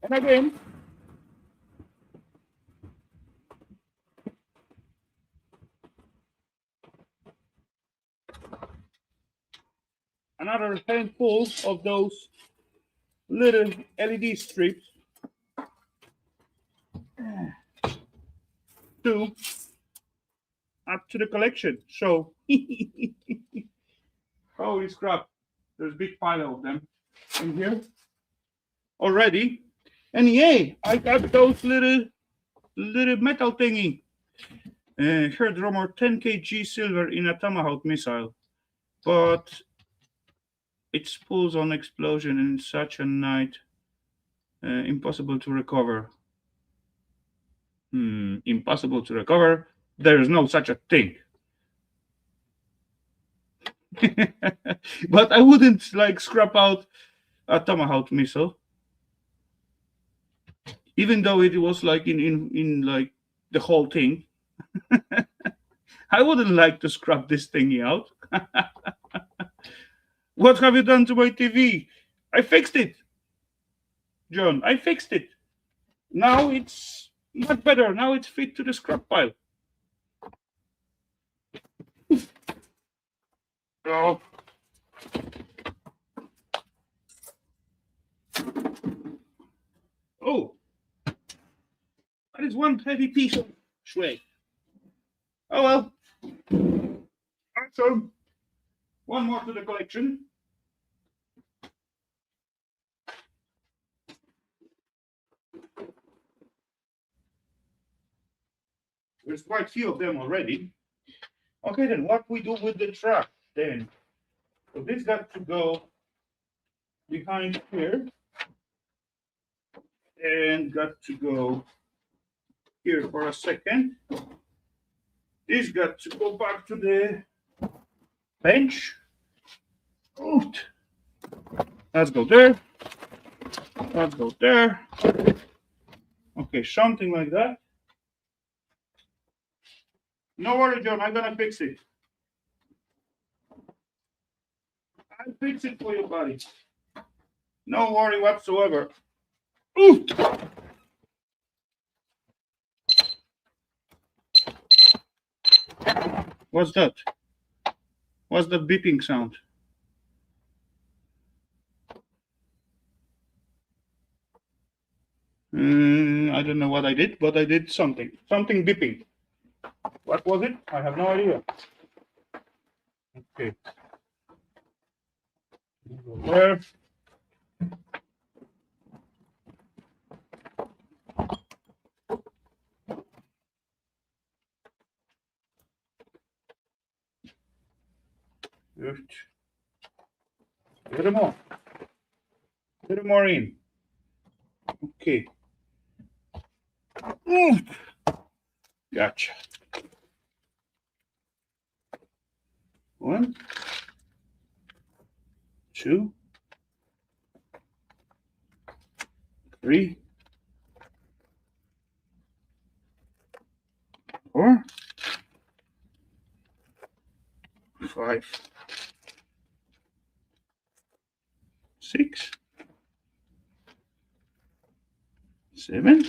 And again, another handful of those little LED strips to add to the collection. So holy crap, there's a big pile of them in here already. And yay, I got those little metal thingy. Here, drummer 10 kg silver in a tomahawk missile, but it spools on explosion in such a night, impossible to recover. Impossible to recover. There is no such a thing. But I wouldn't like scrap out a tomahawk missile, even though it was like in like the whole thing. I wouldn't like to scrap this thingy out. What have you done to my TV? I fixed it, John. I fixed it. Now it's much better. Now it's fit to the scrap pile. Oh. Oh. That is one heavy piece of shred. Oh well. So, one more to the collection. There's quite a few of them already. Okay, then what we do with the track then? So this got to go behind here and got to go here for a second. This got to go back to the bench. Oh, let's go there. Let's go there. Okay, something like that. No worry, John, I'm gonna fix it. I'll fix it for you, buddy. No worry whatsoever. Ooh. What's that? What's that beeping sound? I don't know what I did, but I did something. Something beeping. What was it? I have no idea. Okay. There. Just a little more. A little more in. Okay. Gotcha. 1, 2, 3, 4, 5, 6, 7,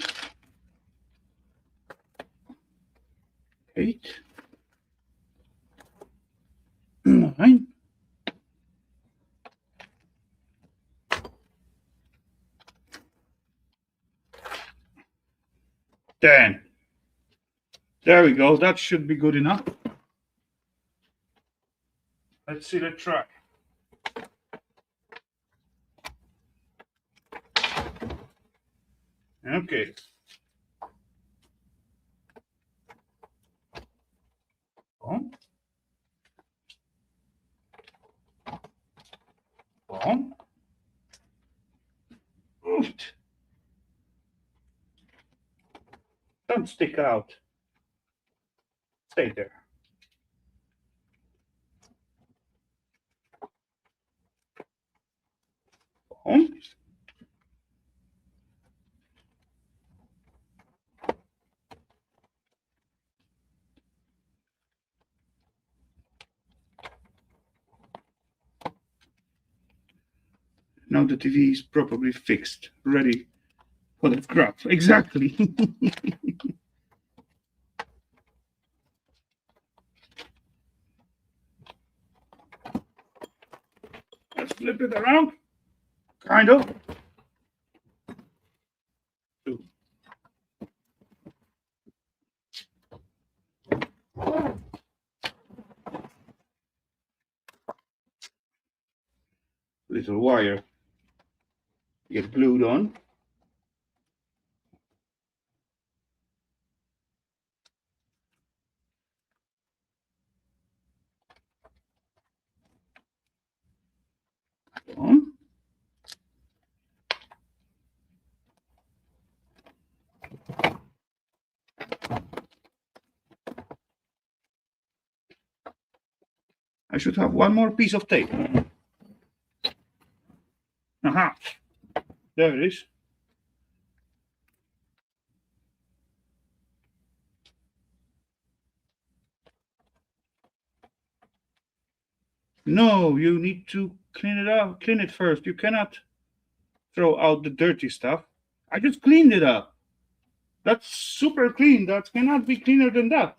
8, 9, 10. There we go. That should be good enough. Let's see the track. Okay. Boom. Boom. Don't stick out. Stay there. Boom. Now the TV is properly fixed, ready for the graph. Exactly. Let's flip it around. Kind of. 2. Little wire get glued on. On. I should have one more piece of tape. Aha. There it is. No, you need to clean it up. Clean it first. You cannot throw out the dirty stuff. I just cleaned it up. That's super clean. That cannot be cleaner than that.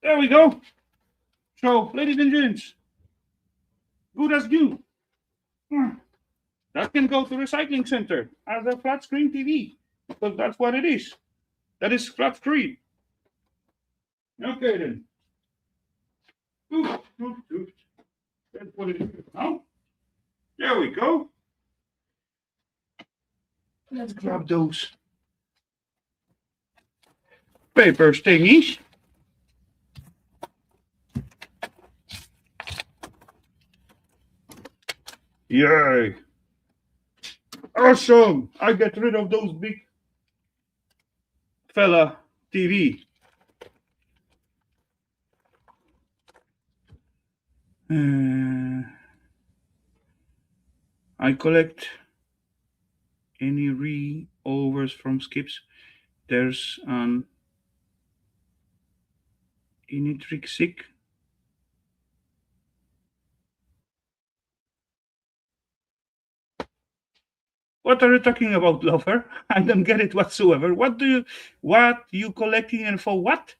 There we go. So, ladies and gents, good as new. That can go to recycling center as a flat screen TV because that's what it is. That is flat screen. Okay then. Oof, oof, oof. That's what it is now. There we go. Let's grab those paper thingies. Yay. Awesome. I get rid of those big fella TV. I collect any re-overs from skips. There's an intrinsic. What are you talking about, lover? I don't get it whatsoever. What you collecting and for what?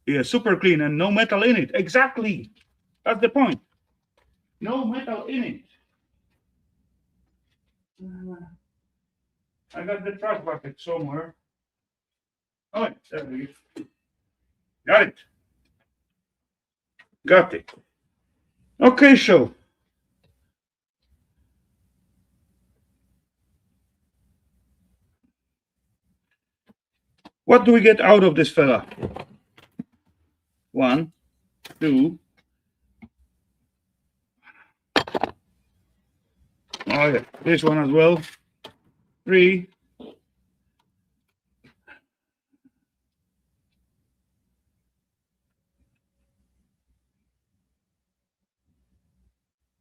Yeah, super clean and no metal in it. Exactly. That's the point. No metal in it. I got the trash bucket somewhere. Oh, there we go. Got it. Got it. Okay, so what do we get out of this fella? 1, 2, Oh yeah, this one as well. 3.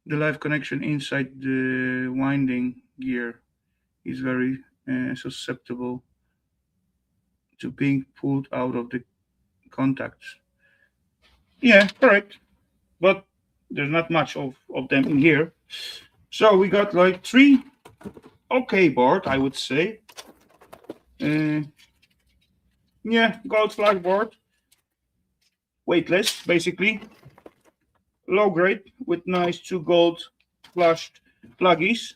The live connection inside the winding gear is very susceptible to being pulled out of the contacts. Yeah, correct. But there's not much of them in here. So we got like 3 okay board, I would say. Yeah, gold flash board. Weightless, basically. Low grade with nice 2 gold flashed pluggies.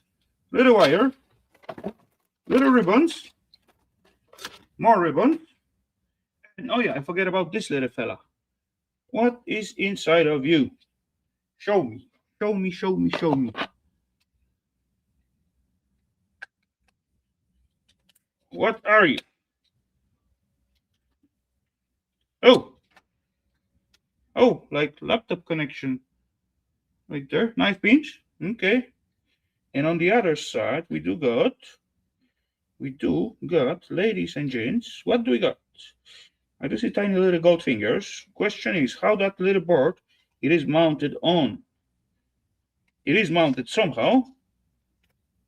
Little wire. Little ribbons. More ribbons. And oh yeah, I forget about this little fella. What is inside of you? Show me. Show me, show me, show me. What are you? Oh. Oh, like laptop connection. Right there. Knife pinch. Okay. And on the other side, we do got, ladies and gents, what do we got? I do see tiny little gold fingers. Question is how that little board it is mounted on. It is mounted somehow.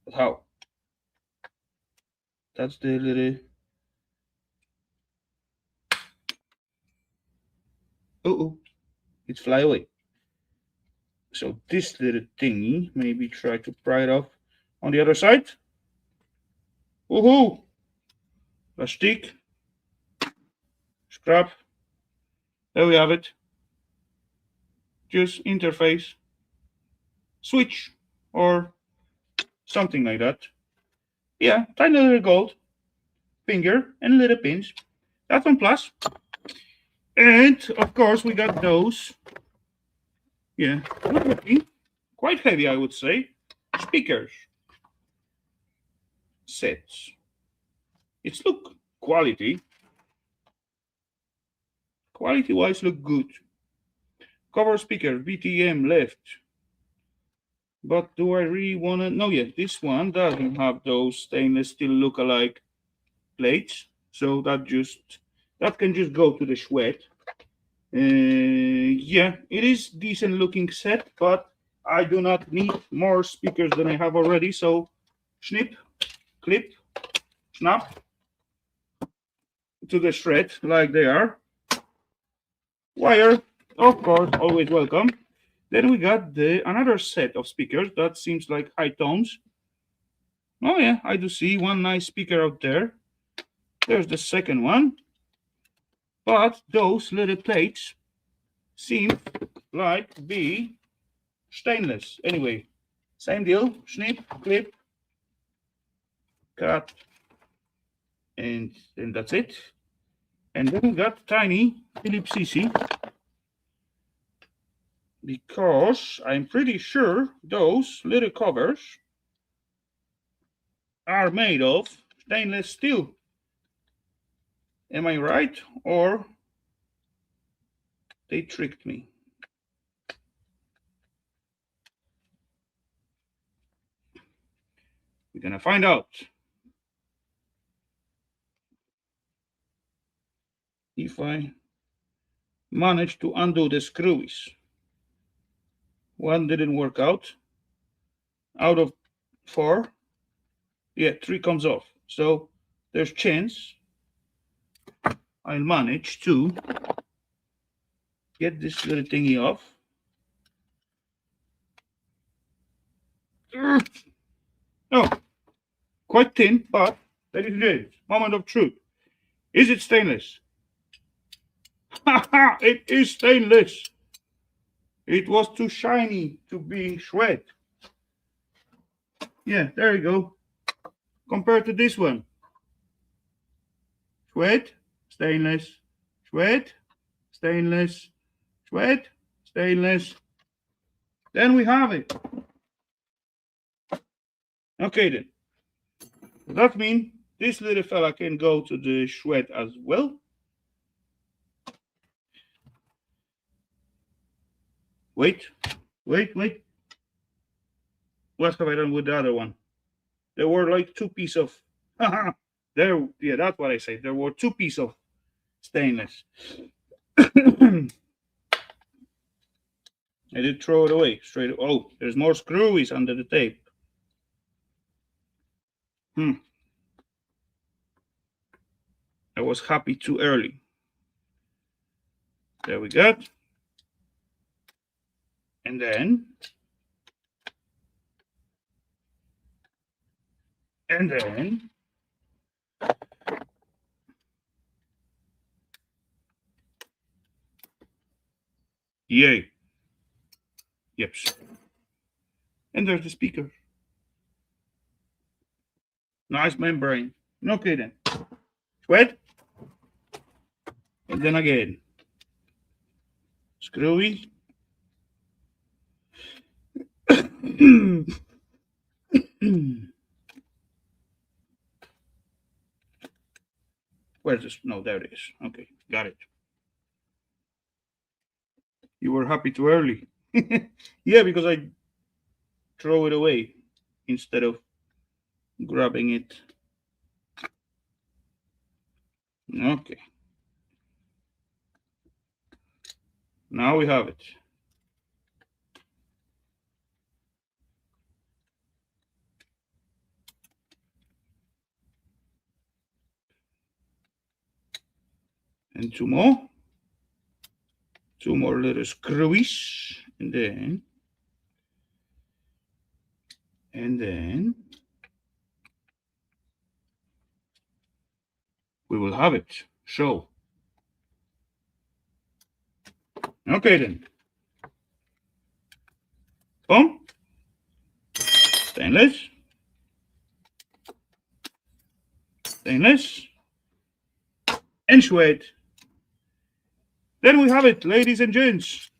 But how? That's the little. Oh, it's fly away. So this little thingy, maybe try to pry it off on the other side. Woohoo! Plastic. Scrap. There we have it. Just interface. Switch. Or something like that. Yeah, tiny little gold finger and little pins. That's on plus. And of course we got those. Yeah, quite heavy, I would say. Speakers. Sets. It's look quality. Quality wise look good. Cover speaker, VTM left. But do I really want to? No, yeah, this one doesn't have those stainless steel look-alike plates. So that can just go to the shred. Yeah, it is decent looking set, but I do not need more speakers than I have already. So snip, clip, snap to the shred like they are. Wire, of course, always welcome. Then we got another set of speakers that seems like high tones. Oh yeah, I do see one nice speaker out there. There's the second one. But those little plates seem like be stainless. Anyway, same deal. Snip, clip, cut, and that's it. And then we got tiny Philips CC. Because I'm pretty sure those little covers are made of stainless steel. Am I right? Or they tricked me? We're gonna find out. If I manage to undo the screws. One didn't work out. Out of 4, yeah, 3 comes off. So there's chance I'll manage to get this little thingy off. Oh, quite thin, but ladies and gentlemen, moment of truth. Is it stainless? Haha, it is stainless. It was too shiny to be shred. Yeah, there you go. Compared to this one. Shred, stainless, shred, stainless, shred, stainless. Then we have it. Okay then. That means this little fella can go to the shred as well. Wait. What have I done with the other one? There were like two pieces of there. Yeah, that's what I say. There were two pieces of stainless. I did throw it away straight. Oh, there's more screwies under the tape. I was happy too early. There we go. And then, and then, yay. Yep. And there's the speaker. Nice membrane. Okay then. Sweat. And then again. Screwy. Where's this? No, there it is. Okay, got it. You were happy too early. Yeah, because I throw it away instead of grabbing it. Okay. Now we have it. And two more. Two more little screwies. And then we will have it. So, okay then. Boom. Stainless. Stainless. And suede. Then we have it, ladies and gents.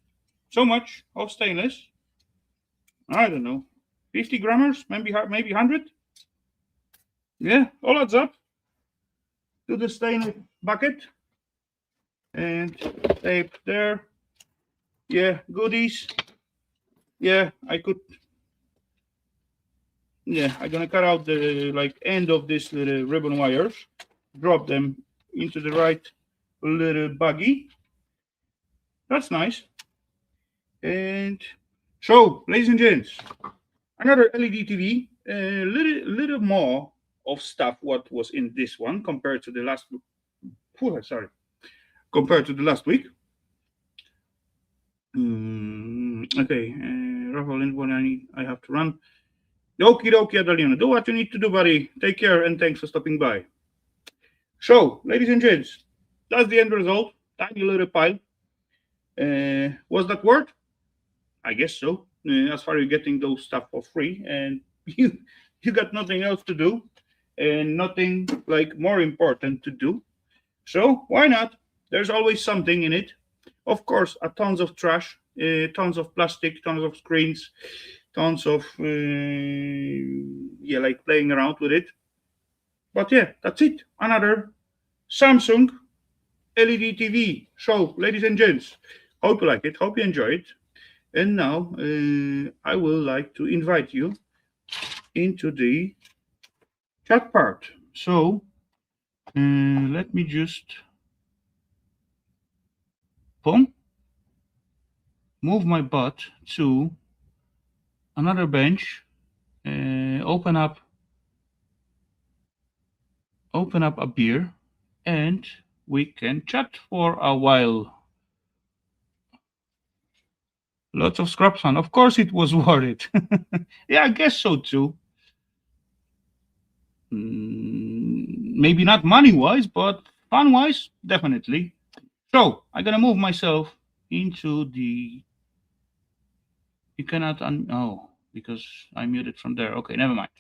So much of stainless. I don't know. 50 grammars, maybe 100. Yeah, all adds up to the stainless bucket. And tape there. Yeah, goodies. Yeah, I could. Yeah, I'm gonna cut out the end of this little ribbon wires, drop them into the right little buggy. That's nice. And so, ladies and gents, another LED TV. A little more of stuff what was in this one compared to the last. Sorry, compared to the last week. Okay, Rafal, when I have to run. Okie dokie, Adalina. Do what you need to do, buddy. Take care and thanks for stopping by. So, ladies and gents, that's the end result. Tiny little pile. Was that worth? I guess so. As far as getting those stuff for free, and you got nothing else to do, and nothing more important to do. So why not? There's always something in it. Of course, a tons of trash, tons of plastic, tons of screens, tons of playing around with it. But yeah, that's it. Another Samsung LED TV. So, ladies and gents, hope you like it. Hope you enjoy it. And now I will like to invite you into the chat part. So let me just boom, move my butt to another bench, open up a beer, and we can chat for a while. Lots of scrap fun. Of course, it was worth it. Yeah, I guess so too. Maybe not money wise, but fun wise, definitely. So I'm gonna move myself into the. You cannot oh, because I muted from there. Okay, never mind.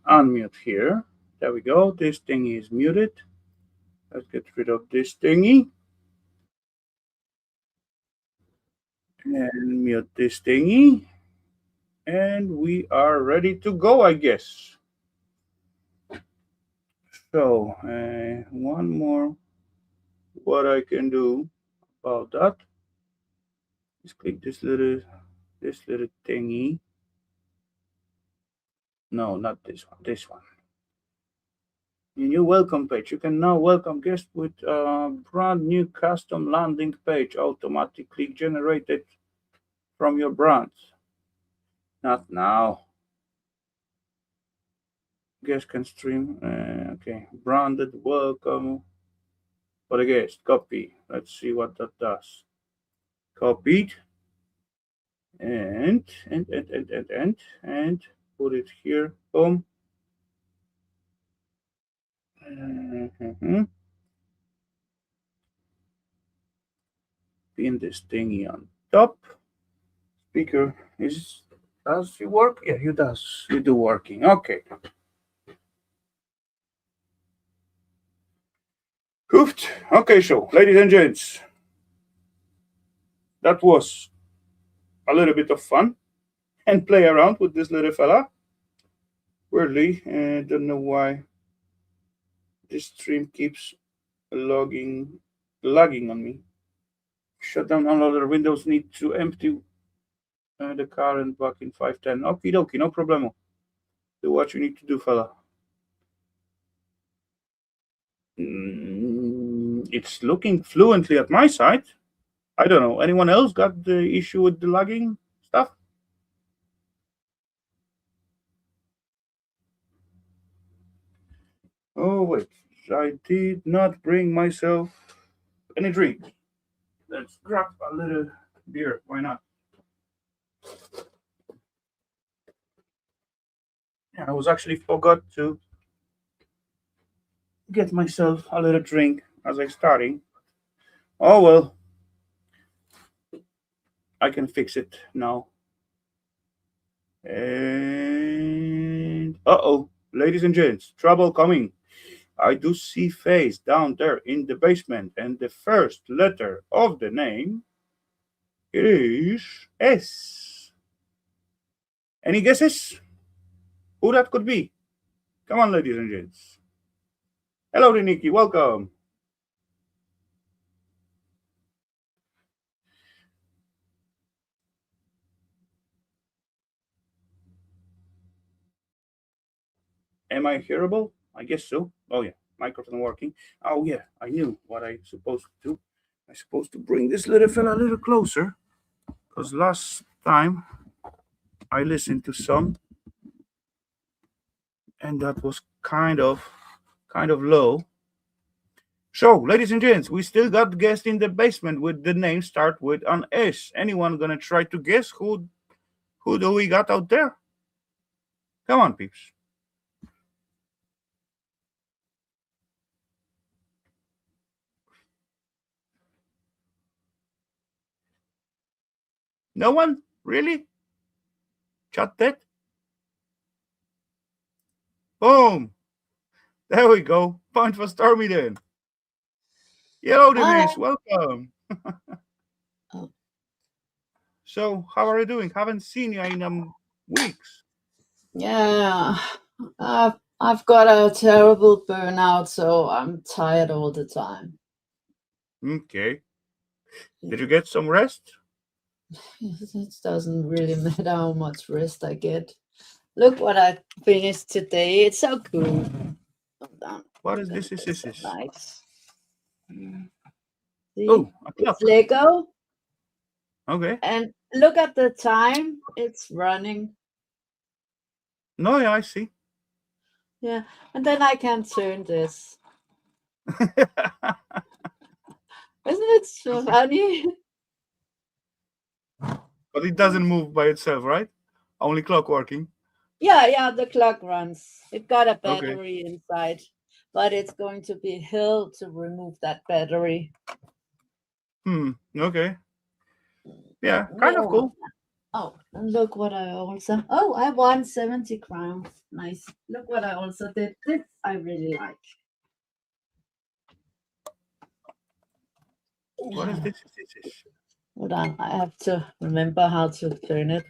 unmute here. There we go. This thingy is muted. Let's get rid of this thingy. And mute this thingy. And we are ready to go, I guess. So, one more. What I can do about that is click this little thingy. No, not this one. This one. In your welcome page, you can now welcome guests with a brand new custom landing page automatically generated from your brand. Not now. Guest can stream. Okay, branded welcome for the guest. Copy. Let's see what that does. Copied. And put it here. Boom. Pin this thingy on top. Speaker does it work? Yeah, it does. It do working. Okay. Hoofed. Okay, so ladies and gents, that was a little bit of fun and play around with this little fella. Weirdly, don't know why this stream keeps lagging on me. Shut down all other windows. Need to empty the car and back in 510. Okie dokie, no problemo. Do what you need to do, fella. It's looking fluently at my side. I don't know. Anyone else got the issue with the lagging stuff? Oh, wait. I did not bring myself any drink. Let's grab a little beer. Why not? Yeah, I was actually forgot to get myself a little drink as I starting. Oh, well. I can fix it now. And uh-oh, ladies and gents, trouble coming. I do see face down there in the basement, and the first letter of the name is S. Any guesses? Who that could be? Come on, ladies and gents. Hello, Nikki. Welcome. Am I hearable? I guess so. Oh, yeah. Microphone working. Oh, yeah. I knew what I supposed to do. I supposed to bring this little fella a little closer, because last time I listened to some, and that was kind of low. So, ladies and gents, we still got guests in the basement with the name start with an S. Anyone gonna try to guess who do we got out there? Come on, peeps. No one? Really? Chat that? Boom! There we go. Point for Stormy then. Hello, Denise. Welcome. Oh. So, how are you doing? Haven't seen you in weeks. Yeah, I've got a terrible burnout, so I'm tired all the time. Okay. Did you get some rest? It doesn't really matter how much rest I get. Look what I finished today. It's so cool. Hold on. What is this? There's some lights. See? Oh, a clock. It's Lego. Okay. And look at the time. It's running. No, yeah, I see. Yeah, and then I can turn this. Isn't it so funny? But it doesn't move by itself, right? Only clock working. Yeah, the clock runs. It got a Okay. battery inside, but it's going to be hell to remove that battery. Okay. Yeah, kind of cool. Oh, and look what I also. Oh, I won 70 crowns. Nice. Look what I also did. This I really like. What is this? Hold on, I have to remember how to turn it.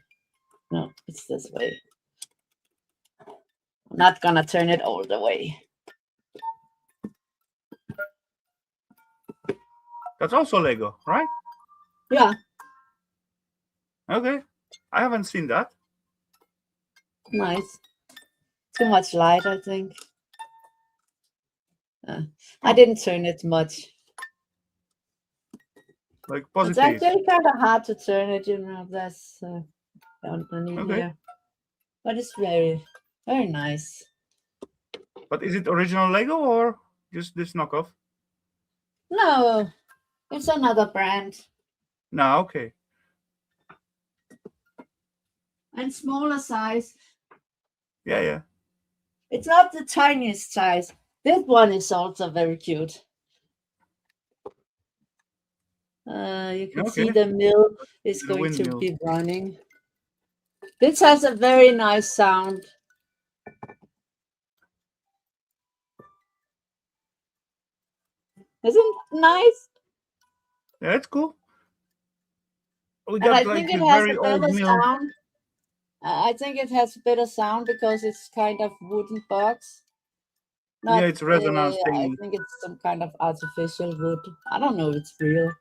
No, it's this way. I'm not gonna turn it all the way. That's also Lego, right? Yeah, Okay. I haven't seen that. nice. Too much light, I think. I didn't turn it much. Like It's positive. actually kind of hard to turn it, you know. That's underneath Okay. here, but it's very, very nice. But is it original Lego or just this knockoff? No, it's another brand No, okay. and smaller size. Yeah. It's not the tiniest size. This one is also very cute. You can see Okay. the mill is The going to windmill. be running. This has a very nice sound. Isn't it nice? Yeah, it's cool. We And got I like think it a has very a old better mill. sound. I think it has better sound because it's kind of wooden box. Yeah, Not, it's resonance I thingy. think it's some kind of artificial wood. I don't know if it's real,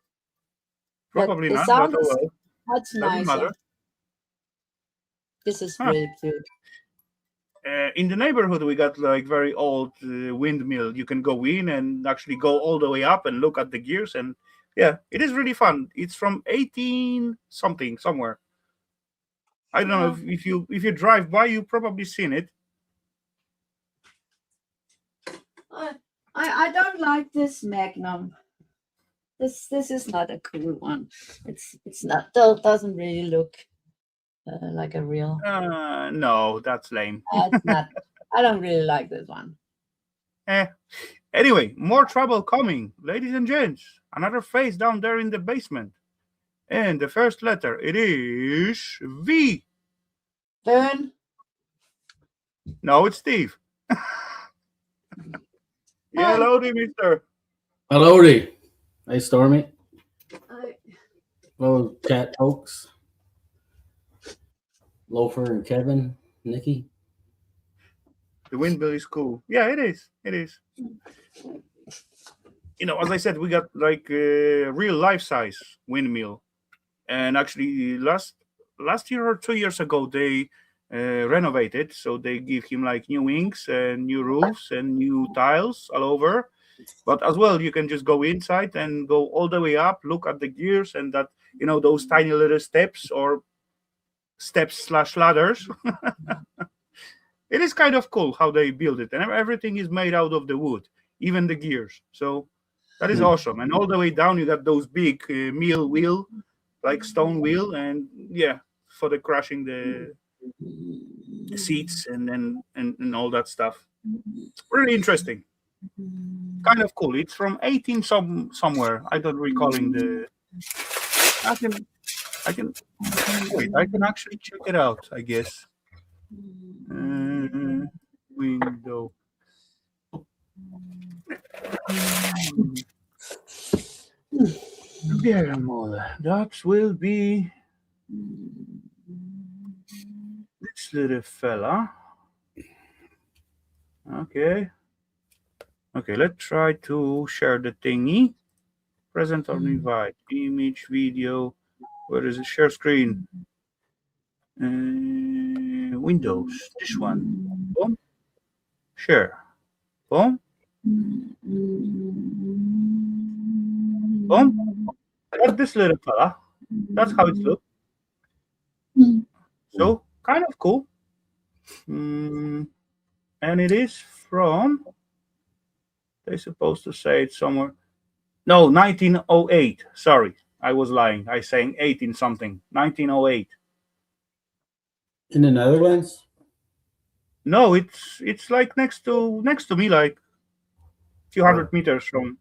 but Probably the not, but sound oh is well. much Doesn't nicer. matter. This is Huh. really cute. In the neighborhood, we got like very old windmill. You can go in and actually go all the way up and look at the gears, and yeah, it is really fun. It's from 18 something somewhere. I don't know Yeah. if you drive by, you probably seen it. I don't like this Magnum. This is not a cool one. It's not doesn't really look like a real. No, that's lame. It's not. I don't really like this one. Eh. Anyway, more trouble coming, ladies and gents. Another face down there in the basement. And the first letter, it is V. Burn. No, it's Steve. Yeah, Hi. hellowdy, mister. Hellowdy. Hey, Stormy. I- Hello, chat folks. Loafer and Kevin. Nikki. The windmill is cool. Yeah, it is. It is. As I said, we got like a real life size windmill. And actually, last year or 2 years ago, they renovated. So they give him like new wings and new roofs and new tiles all over. But as well, you can just go inside and go all the way up, look at the gears and that, those tiny little steps or steps/ladders. It is kind of cool how they build it, and everything is made out of the wood, even the gears. So that is awesome. And all the way down, you got those big mill wheel, like stone wheel, and yeah, for the crushing the seats and all that stuff. Really interesting, kind of cool. It's from 18 somewhere. I don't recalling the. I can I can wait. I can actually check it out. I guess. Window. That will be this little fella. Okay. Okay, let's try to share the thingy. Present or invite. Image, video. Where is it? Share screen. Windows. This one. Boom. Share. Boom. Boom. That's this little fella. That's how it looks. So kind of cool. And it is from. They're supposed to say it somewhere. No, 1908. Sorry, I was lying. I saying 18 something. 1908. In the Netherlands? No, it's like next to me, like a few hundred meters from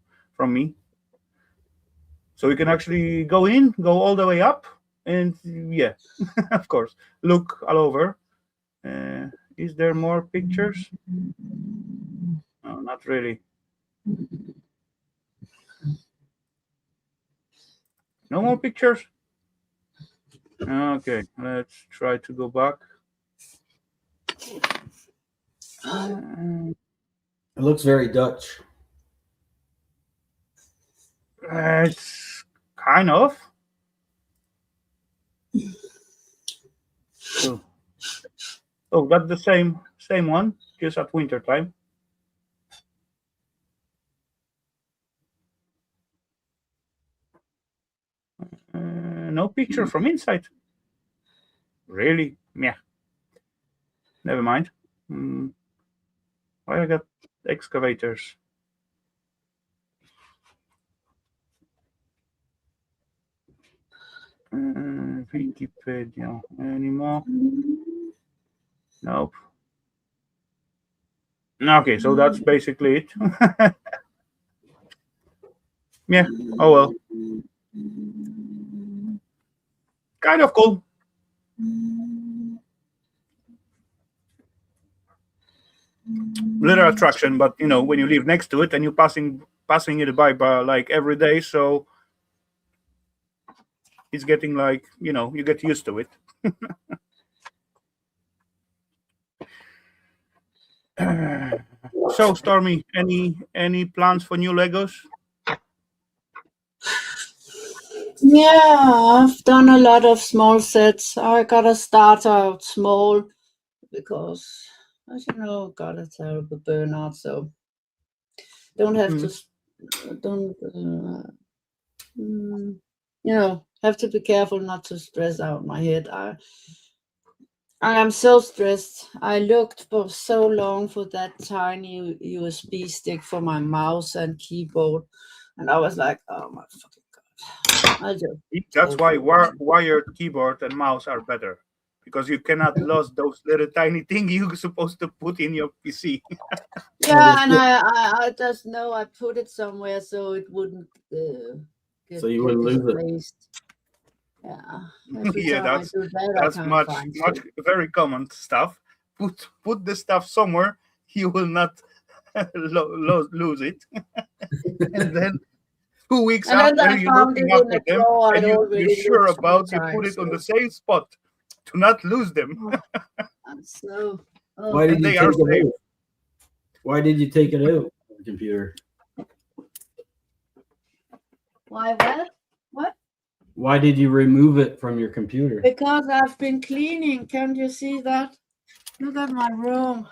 me. So you can actually go in, go all the way up, And yeah, of course, look all over. Is there more pictures? No, not really. No more pictures? Okay, let's try to go back. It looks very Dutch. It's kind of. Oh, that's the same one, just at winter time. No picture from inside. Really? Yeah. Never mind. Why I got excavators? Wikipedia anymore? Nope. Okay, so that's basically it. Yeah. Oh well. Kind of cool. Little attraction, but when you live next to it and you're passing it by like every day, so it's getting like you get used to it. So Stormy, any plans for new Legos? Yeah, I've done a lot of small sets. I gotta start out small because, as you know, got a terrible burnout. So don't have to, don't, have to be careful not to stress out my head. I am so stressed. I looked for so long for that tiny USB stick for my mouse and keyboard, and I was like, oh my fucking god. That's why wired keyboard and mouse are better, because you cannot lose those little tiny thing you're supposed to put in your PC. Yeah, and I just know I put it somewhere so it wouldn't So you wouldn't lose it. displaced. Yeah. Every Yeah, time I do that, I that's can't much find much it. very common stuff. Put the stuff somewhere you will not lose it, and then 2 weeks And then after I you're found looking it in after a them, drawer and I'd you're already sure looked 3 about you put times. it on the same spot to not lose them, I'm so. Why did and you they take are it safe. out? Why did you take it out of the computer? Why what? What? Why did you remove it from your computer? Because I've been cleaning. Can't you see that? Look at my room.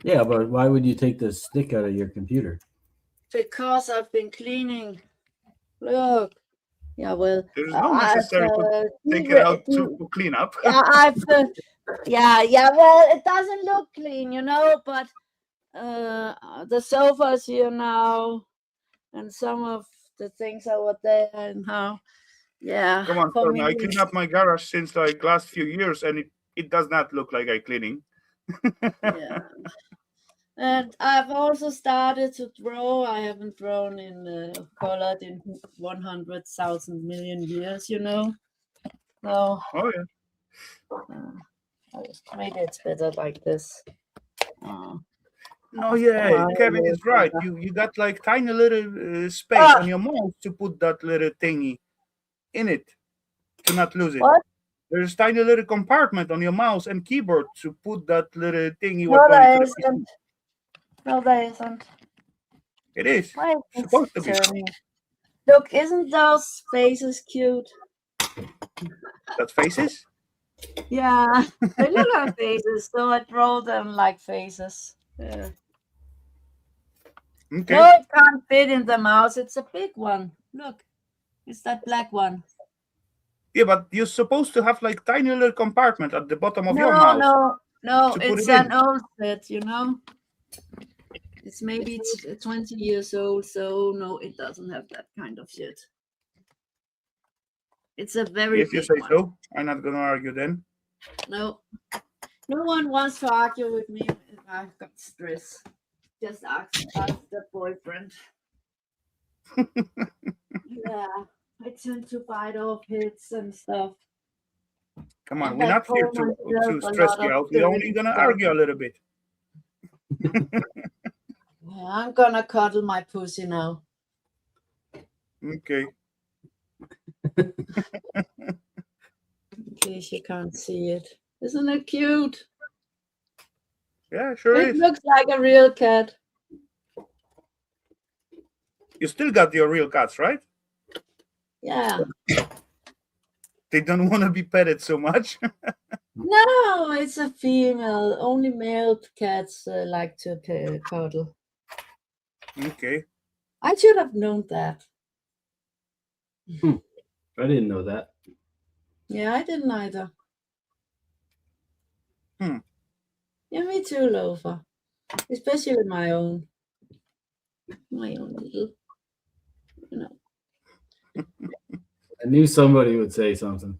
Yeah, but why would you take the stick out of your computer? Because I've been cleaning. Look. Yeah, well, There's no I've necessary to take it out to clean up. yeah. Well, it doesn't look clean, but the sofa's here now, and some of the things over there, and how, yeah. Come on, For Stormy, me, I clean up my garage since like last few years, and it does not look like I cleaning. yeah. And I've also started to draw. I haven't drawn in colored in 100,000 million years, So Oh yeah. maybe it's better like this. No, yeah, Kevin is right. You got like tiny little space on your mouse to put that little thingy in it to not lose it. What? There's tiny little compartment on your mouse and keyboard to put that little thingy. No, there isn't. No, there isn't. It is. Why is It's supposed to be. turning? Look, isn't those faces cute? That's faces? Yeah, they look like faces, so I draw them like faces. Yeah. Okay. No, it can't fit in the mouse. It's a big one. Look, it's that black one. Yeah, but you're supposed to have like tiny little compartment at the bottom of your mouse. No, to put it's it in. an old set, It's maybe 20 years old, so no, it doesn't have that kind of shit. It's a very If you big say one. so, I'm not gonna argue then. No one wants to argue with me if I've got stress. Just ask the boyfriend. Yeah. I tend to bite off hits and stuff. Come on, And we're I not here call myself to a stress lot you of out. We're only dirty gonna stuff. argue a little bit. Yeah, I'm gonna cuddle my pussy now. Okay. In case you can't see it. Isn't it cute? Yeah, sure It is. looks like a real cat. You still got your real cats, right? Yeah. They don't want to be petted so much. No, it's a female. Only male cats like to cuddle. Okay. I should have known that. I didn't know that. Yeah, I didn't either. Hmm. Yeah, me too, Loafer. Especially my own. My own little, you know. I knew somebody would say something.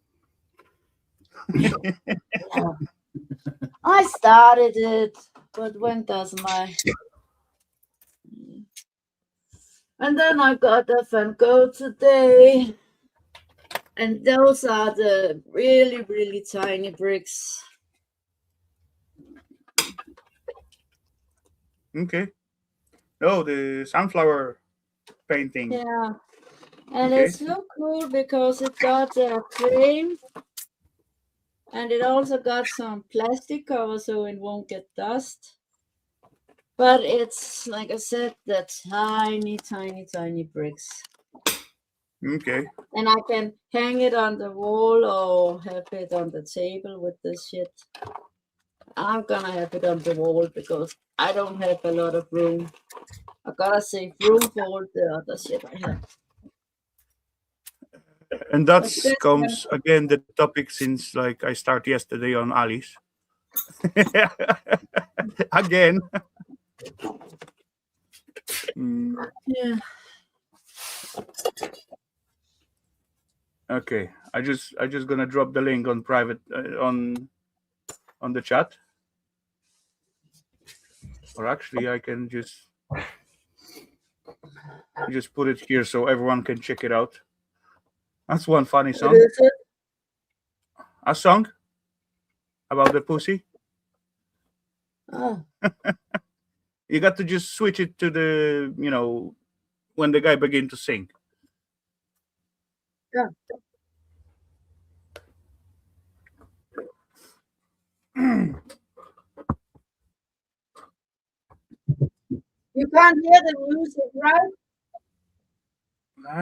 Yeah. I started it, but when doesn't I? And then I got a Van Gogh today. And those are the really, really tiny bricks. Okay. No, the sunflower painting. Yeah. And Okay. it's so cool because it got a frame and it also got some plastic cover so it won't get dust. But it's, like I said, the tiny, tiny, tiny bricks. Okay. And I can hang it on the wall or have it on the table with this shit. I'm gonna have it on the wall because I don't have a lot of room. I gotta save room for all the other shit I have. And But that this one, comes again the topic since like I start yesterday on Alice. Again. Mm, yeah. okay. I just gonna drop the link on private on the chat. Or actually I can just put it here so everyone can check it out. That's one funny What song. is it? A song about the pussy. Oh, You got to just switch it to the, when the guy begin to sing. yeah. You can't hear the music, right?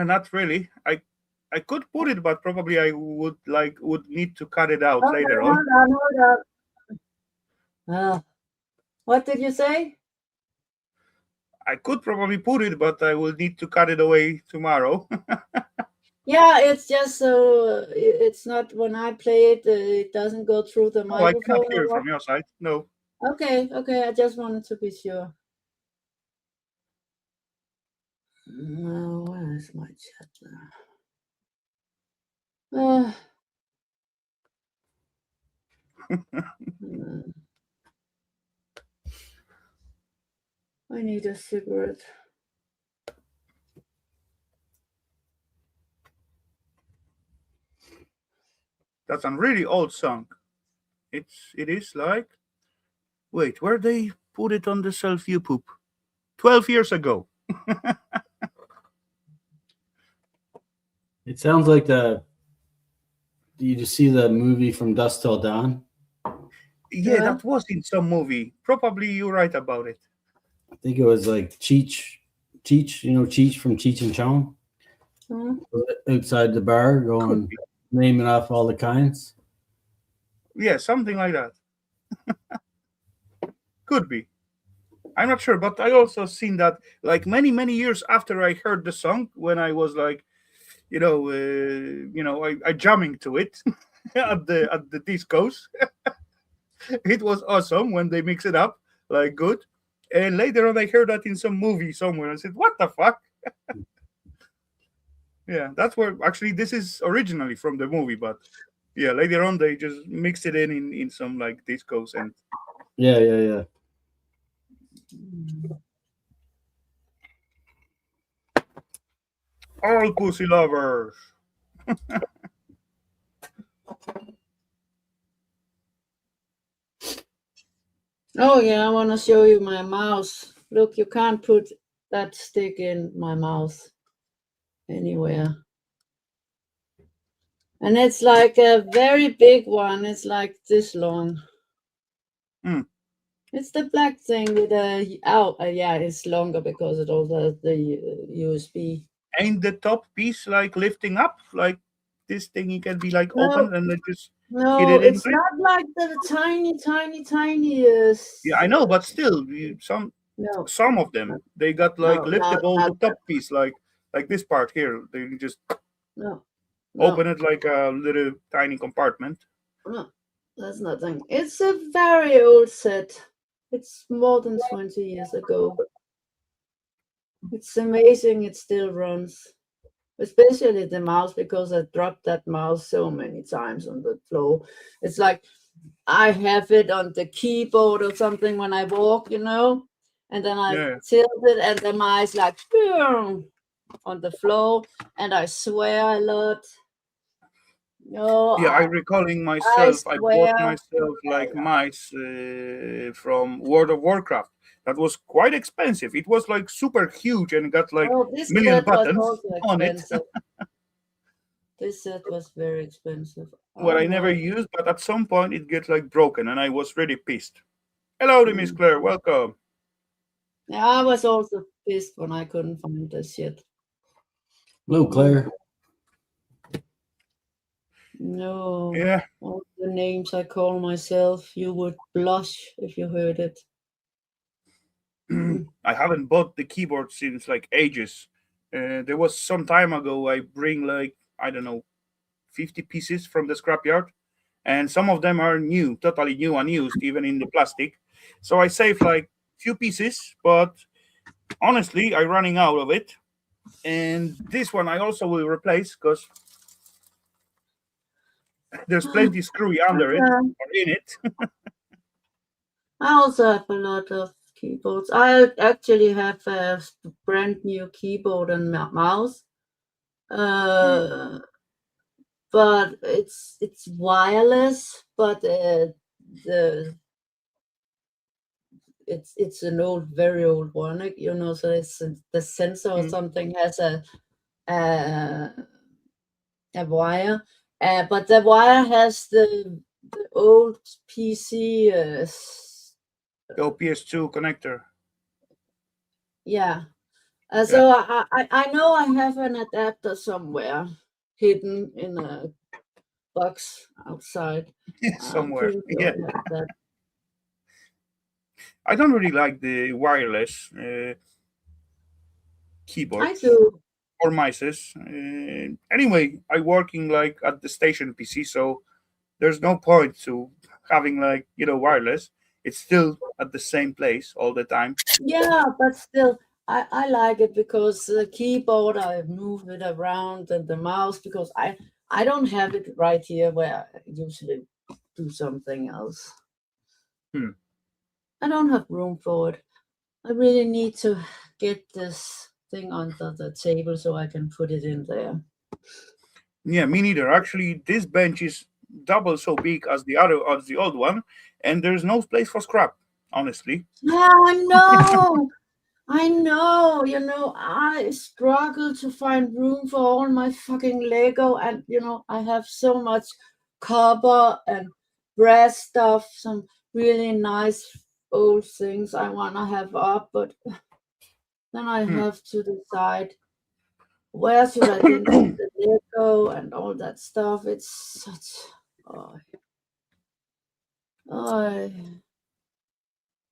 Not really. I could put it, but probably I would need to cut it out Hold later on, on. hold on. What did you say? I could probably put it, but I will need to cut it away tomorrow. Yeah, it's just so it's not when I play it, it doesn't go through the No, I cannot microphone hear or it what? from your side. No. Okay, I just wanted to be sure. No, where is my chat now? I need a cigarette. That's a really old song. It is like, wait, where they put it on the selfie poop? 12 years ago. It sounds like the. Did you see the movie From Dusk Till Dawn? Yeah, Yeah. that was in some movie. Probably you're right about it. I think it was like Cheech, Cheech from Cheech and Chong, outside the bar Could going, be. naming off all the kinds. Yeah, something like that. Could be. I'm not sure, but I also seen that like many many years after I heard the song when I was like, I jamming to it at the discos. It was awesome when they mix it up like good. And later on, I heard that in some movie somewhere. I said, "What the fuck?" Yeah, that's where actually this is originally from the movie, but yeah, later on they just mixed it in some like discos and Yeah. All pussy lovers. Oh yeah, I want to show you my mouse. Look, you can't put that stick in my mouth anywhere. And it's like a very big one. It's like this long. Hmm. It's the black thing with a yeah, it's longer because it also has the USB. Ain't the top piece like lifting up? Like this thingy can be like No, opened and then just fit no, it it's inside? not like the tiny. Yeah, I know, but still, No, some of them they got like not liftable the that. top piece, like this part here. They just No, open no, it like a little tiny compartment. no. That's nothing. It's a very old set. It's more than 20 years ago. It's amazing it still runs. Especially the mouse, because I dropped that mouse so many times on the floor. It's like I have it on the keyboard or something when I walk, and then I Yeah, tilt it and the mouse like boom, on the floor, and I swear a lot. No, yeah. I I, recalling I myself. I bought swear. myself like mice from World of Warcraft. That was quite expensive. It was like super huge and got like Oh, this million set was buttons also on it. expensive. This set was very expensive. What I I never know. used, but at some point it get like broken, and I was really pissed. Hello, Miss Mm. Claire. Welcome. Yeah, I was also pissed when I couldn't find this shit. Hello, Claire. No, Yeah, all the names I call myself, you would blush if you heard it. Mm. I haven't bought the keyboard since like ages. There was some time ago. I bring like I don't know 50 pieces from the scrapyard, and some of them are new, totally new, unused, even in the plastic. So I save like few pieces, but honestly, I'm running out of it. And this one I also will replace because there's plenty screwy under it Yeah, or in it. I also have a lot of keyboards. I actually have a brand new keyboard and mouse, Mm. uh, but it's wireless. But the it's an old, very old one, so it's the sensor or Mm. something has a, a wire, but the wire has the old PC. The PS2 connector. Yeah, Yeah, so I know I have an adapter somewhere hidden in a box outside. I'm somewhere. pretty sure Yeah, I have that. I don't really like the wireless I keyboards do. or mices. Anyway, I working like at the station PC, so there's no point to having like wireless. It's still at the same place all the time. Yeah, but still, I like it because the keyboard, I move it around, and the mouse, because I don't have it right here where I usually do something else. Hmm. I don't have room for it. I really need to get this thing under the table so I can put it in there. Yeah, me neither. Actually, this bench is double so big as the old one, and there's no place for scrap. Honestly. Yeah, I know. I know. I struggle to find room for all my fucking Lego, and I have so much copper and brass stuff, some really nice old things I want to have up, but then I Hmm. have to decide where should I then put the Lego and all that stuff. It's such. Oh, oh,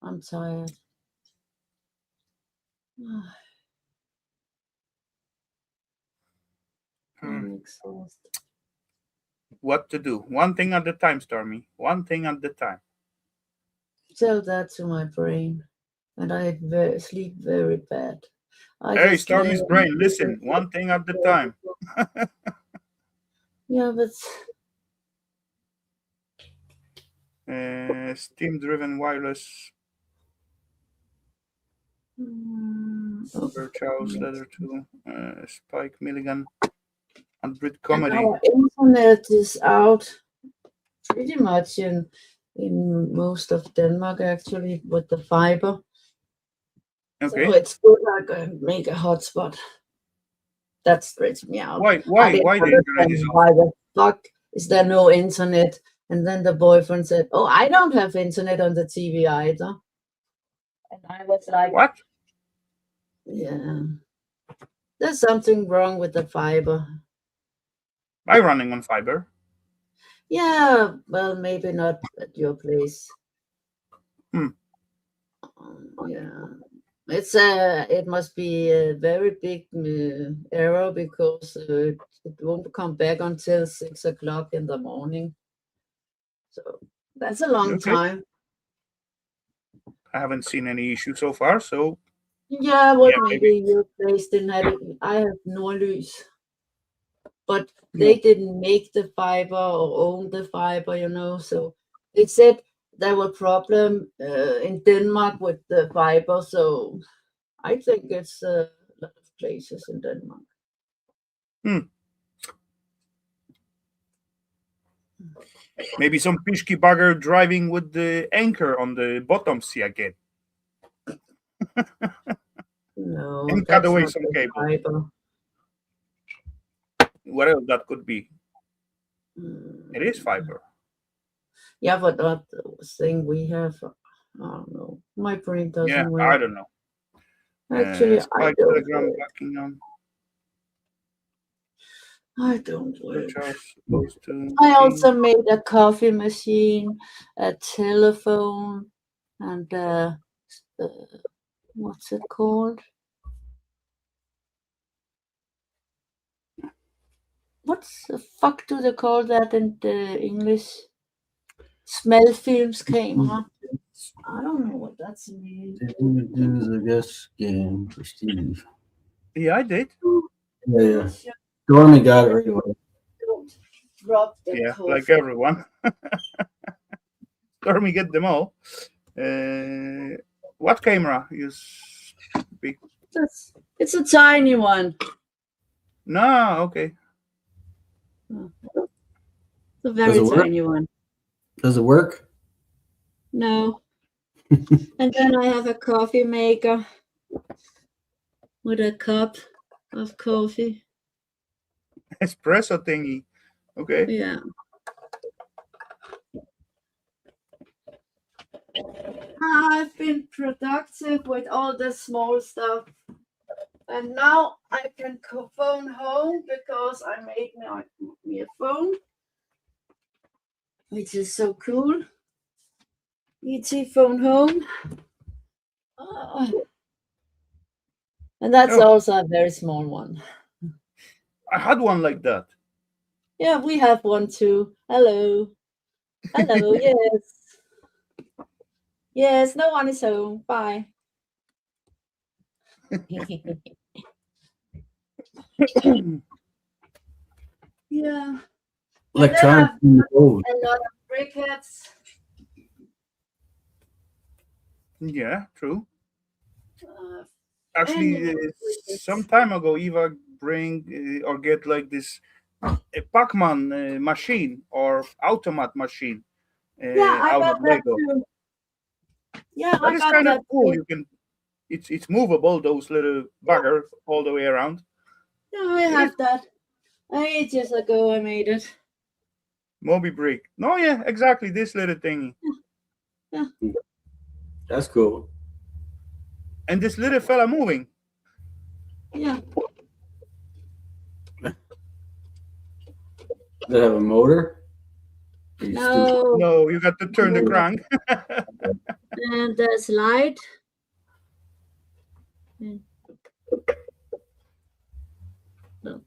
I'm tired. Hmm. I'm exhausted. What to do? One thing at a time, Stormy. One thing at a time. Tell that to my brain, and I sleep very bad. I Hey, just lay Stormy's and brain, listen listen. to One thing at a the time. Yeah, but Steam-driven wireless. mm, Charles letter to Spike Milligan and Brit And Comedy. our internet is out pretty much in most of Denmark, actually, with the fiber. Okay. So it's good I can make a hotspot. That stressed me out. Why the internet is off? Why the fuck is there no internet? And then the boyfriend said, "Oh, I don't have internet on the TV either." And I was like, What? yeah, there's something wrong with the fiber. By running on fiber? Yeah, well, maybe not at your place. Yeah, it must be a very big error because it won't come back until 6 o'clock in the morning. So that's a long time. I haven't seen any issue so far, so Yeah, well, maybe your place didn't have it. I have Nordlys, but they didn't make the fiber or own the fiber, so they said there were problem in Denmark with the fiber, so I think it's a lot of places in Denmark. Maybe some pishki bugger driving with the anchor on the bottom sea again. No, And that's cut away not some the cable. fiber. What else that could be? It is fiber. Yeah, but that thing we have, I don't know. My brain doesn't work. I don't know. Actually, I don't Telegram work. backing on. I don't work. To I also made a coffee machine, a telephone, and what's it called? What the fuck do they call that in the English? Smell films camera. I don't know what that's mean. Do the guest game for Steve. Yeah, I did. Yeah. Dormy got it right away. Don't drop the coffee. Like everyone. Dormy get them all. What camera is big? It's a tiny one. No, okay. It's a very tiny one. Does it work? No. And then I have a coffee maker with a cup of coffee. Espresso thingy. Okay. Yeah. I've been productive with all the small stuff. And now I can phone home because I made me a phone, which is so cool. ET phone home. And that's also a very small one. I had one like that. Yeah, we have one too. Hello. Hello, yes. Yes, no one is home. Bye. Yeah. Electronic. A lot of briquettes. Yeah, true. Actually, some time ago, Eva bring or get like this Pac-Man machine or automat machine out of Lego. Yeah, that is kind of cool. You can, it's movable. Those little buggers all the way around. Yeah, I have that. 8 years ago, I made it. Moby Brick. No, yeah, exactly. This little thingy. Yeah. That's cool. And this little fella moving. Yeah. Does it have a motor? No. No, you got to turn the crank. And the slide. No,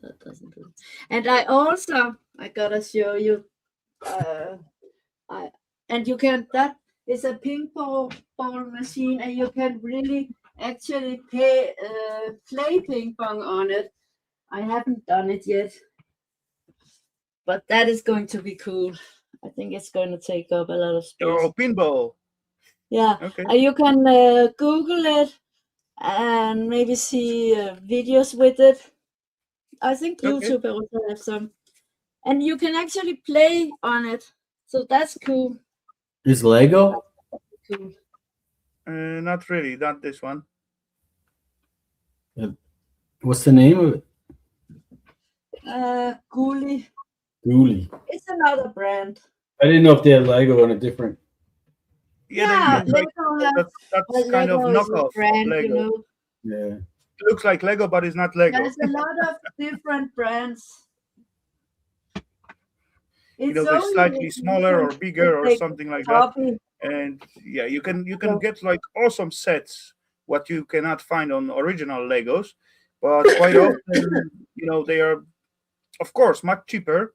that doesn't do it. And I gotta show you. And you can, that is a ping pong ball machine, and you can really actually play ping pong on it. I haven't done it yet, but that is going to be cool. I think it's going to take up a lot of space. Oh, pinball. Yeah. Okay. You can Google it, and maybe see videos with it. I think Okay. YouTube also have some, and you can actually play on it. So that's cool. Is Lego? Cool. Not really, not this one. What's the name of it? Ghoulie. Ghoulie. It's another brand. I didn't know if they had Lego on a different. Yeah, Yeah, like Lego have, that's but kind of Lego is a knockoff brand, you Lego. know. Yeah. It looks like Lego, but it's not Lego. There's a lot of different brands. It's They're only slightly if smaller you or bigger or take something like that. copy. And yeah, you can So, get like awesome sets what you cannot find on original Legos, but quite often they are of course much cheaper,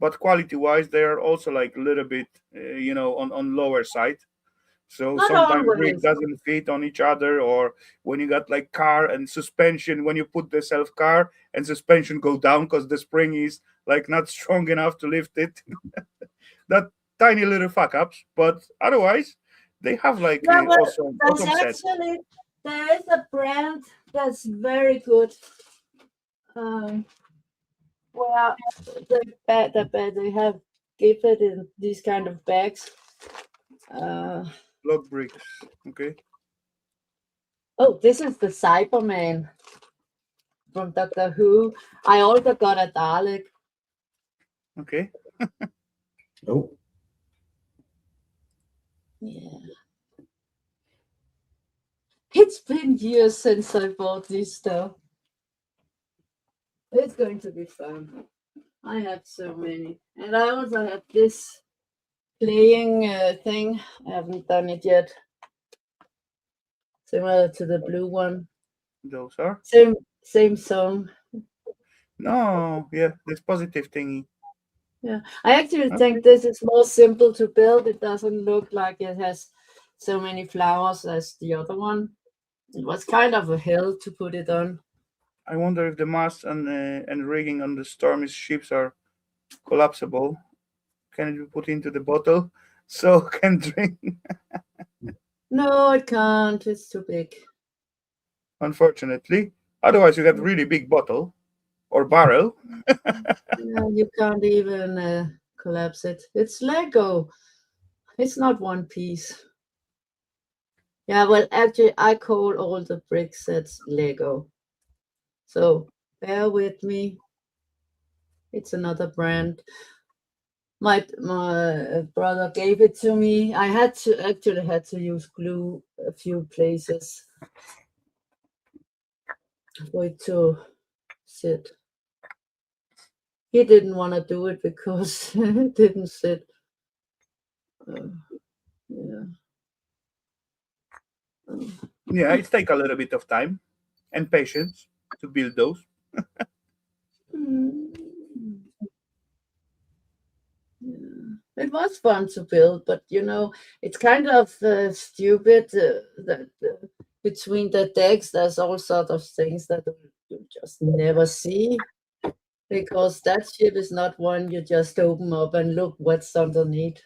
but quality wise they are also like a little bit on lower side. So not sometimes brick always. doesn't fit on each other, or when you got like car and suspension, when you put the self car and suspension go down because the spring is like not strong enough to lift it. That tiny little fuck ups, but otherwise they have like Yeah, well, awesome sets. there is a brand that's very good. Um, where they have given in these kind of bags. Block bricks. Okay. Oh, this is the Cyberman from Doctor Who. I also got a Dalek. Okay. Oh. Yeah. It's been years since I bought this stuff. It's going to be fun. I have so many. And I also have this playing thing. I haven't done it yet. Similar to the blue one. Those are. Same song. No, yeah, this positive thingy. Yeah. I actually Okay. think this is more simple to build. It doesn't look like it has so many flowers as the other one. It was kind of a hill to put it on. I wonder if the mast and rigging on the Stormy's ships are collapsible. Can it be put into the bottle so can drink? No, it can't. It's too big. Unfortunately, otherwise you got really big bottle or barrel. Yeah, you can't even collapse it. It's Lego. It's not one piece. Yeah, well, actually, I call all the brick sets Lego. So bear with me. It's another brand. My brother gave it to me. I had to use glue a few places for it to sit. He didn't want to do it because it didn't sit. Yeah. Yeah, it take a little bit of time and patience to build those. Mm. Yeah. It was fun to build, but it's kind of stupid that between the decks there's all sort of things that you just never see because that ship is not one you just open up and look what's underneath.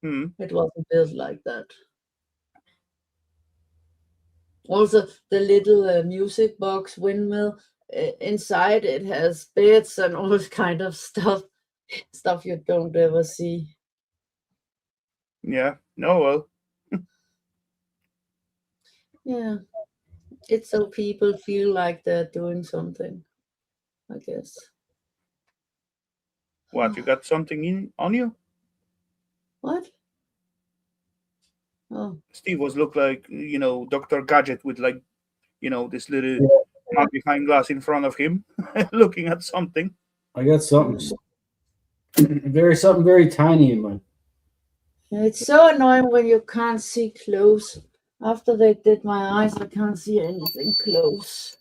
Hmm. It wasn't built like that. Also, the little music box windmill inside it has beds and all kind of stuff you don't ever see. Yeah. No, well, Yeah, it's so people feel like they're doing something, I guess. what you got something in on you? What? Oh, Steve was look like Dr. Gadget with like this little magnifying glass in front of him, looking at something. I got something something very tiny in my. it's so annoying when you can't see close. After they did my eyes, I can't see anything close.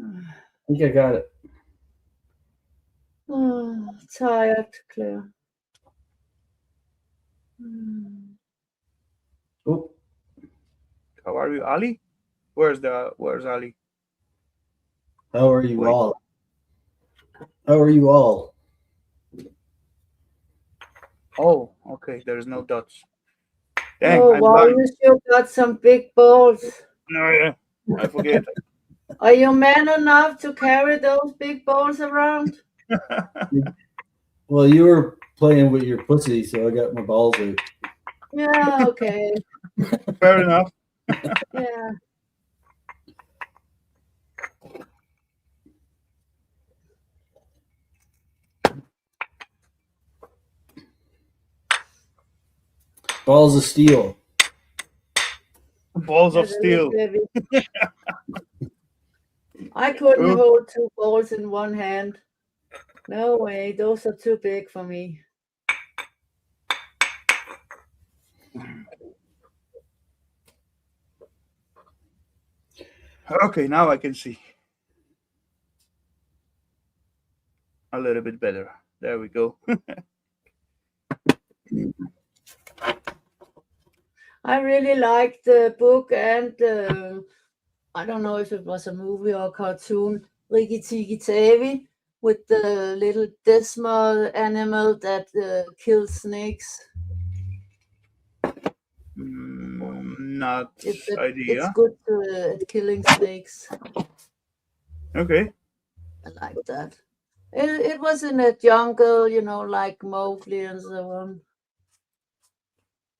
I think I got it. Oh, tired, Claire. Oh, How are you, Ali? Where's Ali? how are you Wait. all? How are you all? Oh, okay. There's no dots. Dang, Oh I'm wow, blind. you sure got some big balls. No, yeah. I forget. Are you man enough to carry those big balls around? Well, you were playing with your pussy, so I got my balls out. Yeah, okay. Fair enough. Yeah. Balls of steel. Balls Yeah, of they look steel. heavy. I couldn't Oh, hold 2 balls in one hand. No way, those are too big for me. okay, now I can see a little bit better. There we go. I really liked the book and I don't know if it was a movie or a cartoon, Rikki Tikki Tavi, with the little dismal animal that kills snakes. Not It's idea. good at killing snakes. Okay. I like that. It was in a jungle, like Mowgli and so on.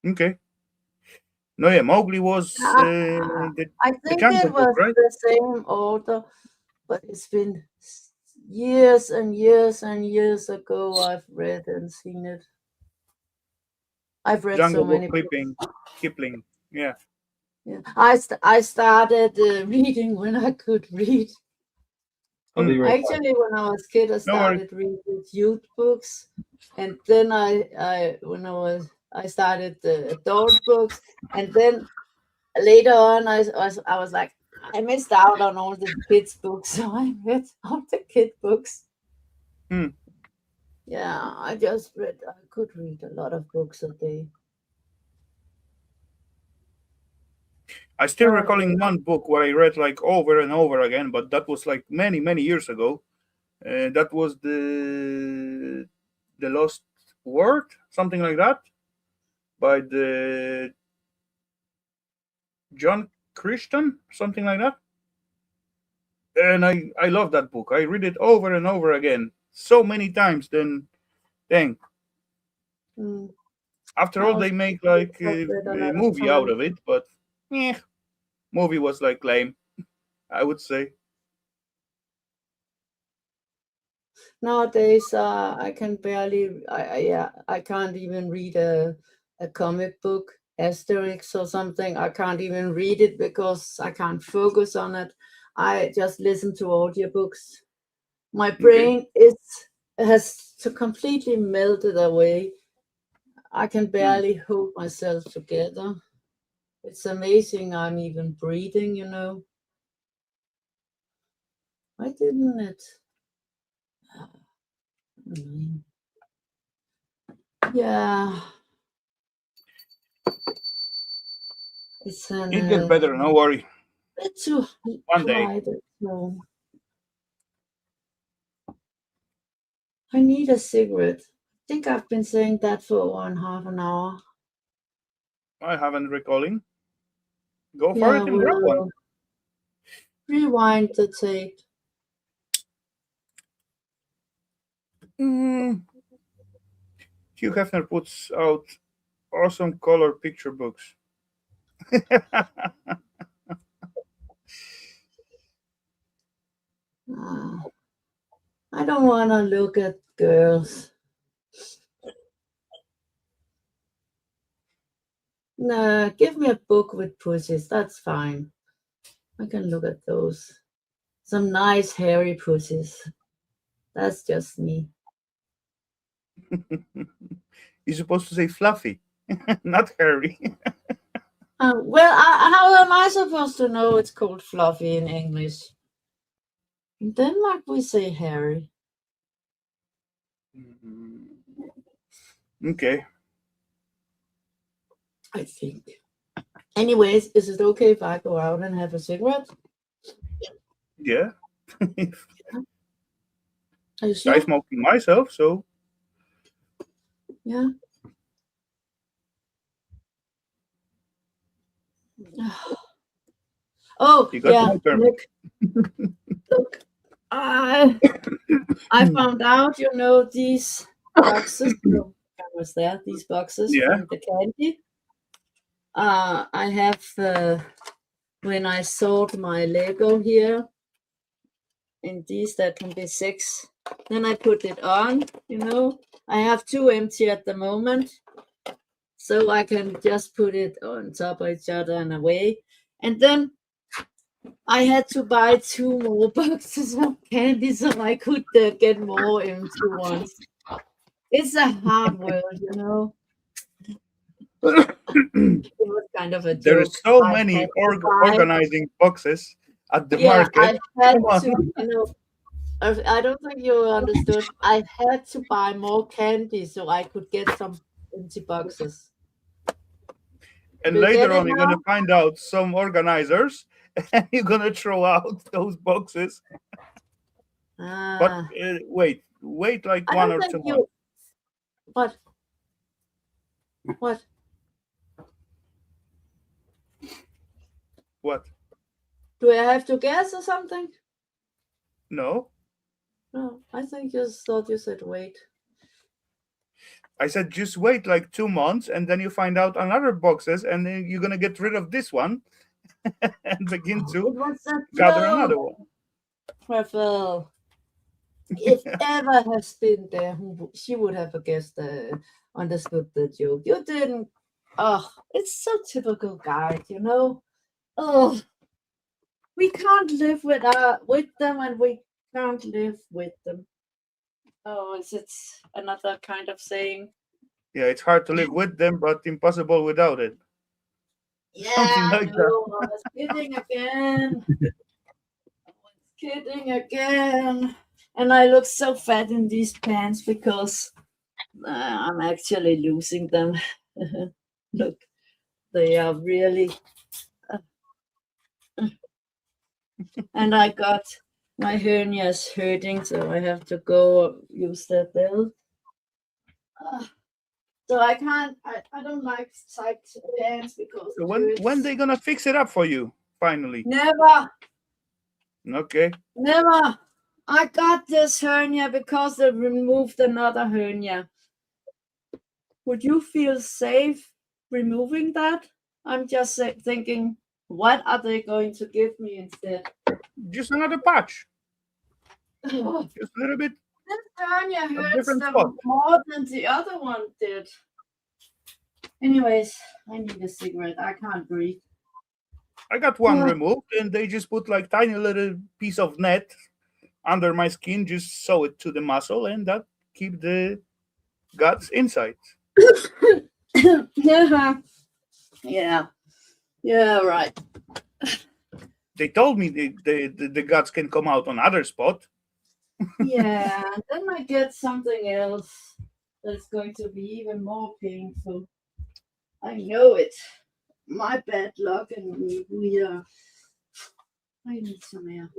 Okay. No, yeah, Mowgli was I the think Jungle it Book, was right? the same author, but it's been years and years and years ago I've read and seen it. I've read so Jungle Book many books. clipping, Kipling. Yeah. Yeah. I started reading when I could read. I'll be right back. Actually, when I was a kid, I No worries. started reading youth books, and then I started the adult books, and then later on, I was like, I missed out on all the kids' books, so I read all the kid books. Hmm. Yeah, I could read a lot of books a day. I still But recalling one book where I read like over and over again, but that was like many, many years ago. That was the Lost Word, something like that, by the John Christian, something like that. And I love that book. I read it over and over again, so many times. Then, dang. mm, After I all, was they make like I've read a a lot of movie out times. of it, but movie was like lame, I would say. Nowadays, I can barely, I can't even read a comic book, Asterix or something. I can't even read it because I can't focus on it. I just listen to audiobooks. My Okay. brain has to completely melted away. I can Hmm. barely hold myself together. It's amazing I'm even breathing. Why didn't it? Mm, Yeah, it's an It gets better. No worry. bit too One day. quiet at home. I need a cigarette. I think I've been saying that for 1.5 hours. I haven't recalling. Go for Yeah, it and grab one. we'll rewind the tape. Mm. Hugh Hefner puts out awesome color picture books. Ah, I don't want to look at girls. Nah, give me a book with pussies. That's fine. I can look at those. Some nice hairy pussies. That's just me. You're supposed to say fluffy, not hairy. Well, how am I supposed to know it's called fluffy in English? In Denmark, we say hairy. Okay. I think. Anyways, is it okay if I go out and have a cigarette? Yeah. Are you I sure? smoking myself, so Yeah. Oh, You got yeah. my permit. Look. I found out, these boxes. Oh, I was there. These boxes Yeah. from the candy. I have when I sold my Lego here, in these that can be 6. Then I put it on. I have 2 empty at the moment, so I can just put it on top of each other and away. And then I had to buy 2 more boxes of candy so I could get more empty ones. It's a hard world. It was kind of a There joke. is so I many had to buy. organizing boxes at the Yeah, market. I had Come on. to. I don't think you understood. I had to buy more candy so I could get some empty boxes. And Do you get later it on, you're now? gonna find out some organizers, and you're gonna throw out those boxes. But Ah, wait like I 1 don't or think 2 you. months. What? What? What? Do I have to guess or something? No, No, I think you thought you said wait. I said just wait like 2 months, and then you find out another boxes, and then you're gonna get rid of this one and begin It to was a gather another joke, one. Rafal. If Eva has been there, she would have guessed, understood the joke. You didn't. Oh, it's so typical, guys. Oh, we can't live with them, and we can't live with them. Oh, is it another kind of saying? Yeah, it's hard to live with them, but impossible without it. Yeah, Something I like that. know. I was kidding again. Kidding again. And I look so fat in these pants because I'm actually losing them. Look, they are really. And I got my hernias hurting, so I have to go use that belt. So I can't. I don't like tight pants because So it when hurts. they gonna fix it up for you finally? Never, Okay. never. I got this hernia because they removed another hernia. Would you feel safe removing that? I'm just thinking, what are they going to give me instead? Just another patch. This Just a little bit hernia of hurts different spot. them more than the other one did. Anyways, I need a cigarette. I can't breathe. I got one removed, and they just put like tiny little piece of net under my skin, just sew it to the muscle, and that keep the guts inside. Yeah. Yeah, right. They told me the guts can come out on other spot. Yeah, then I get something else that's going to be even more painful. I know it. My bad luck, and we are. I need some air.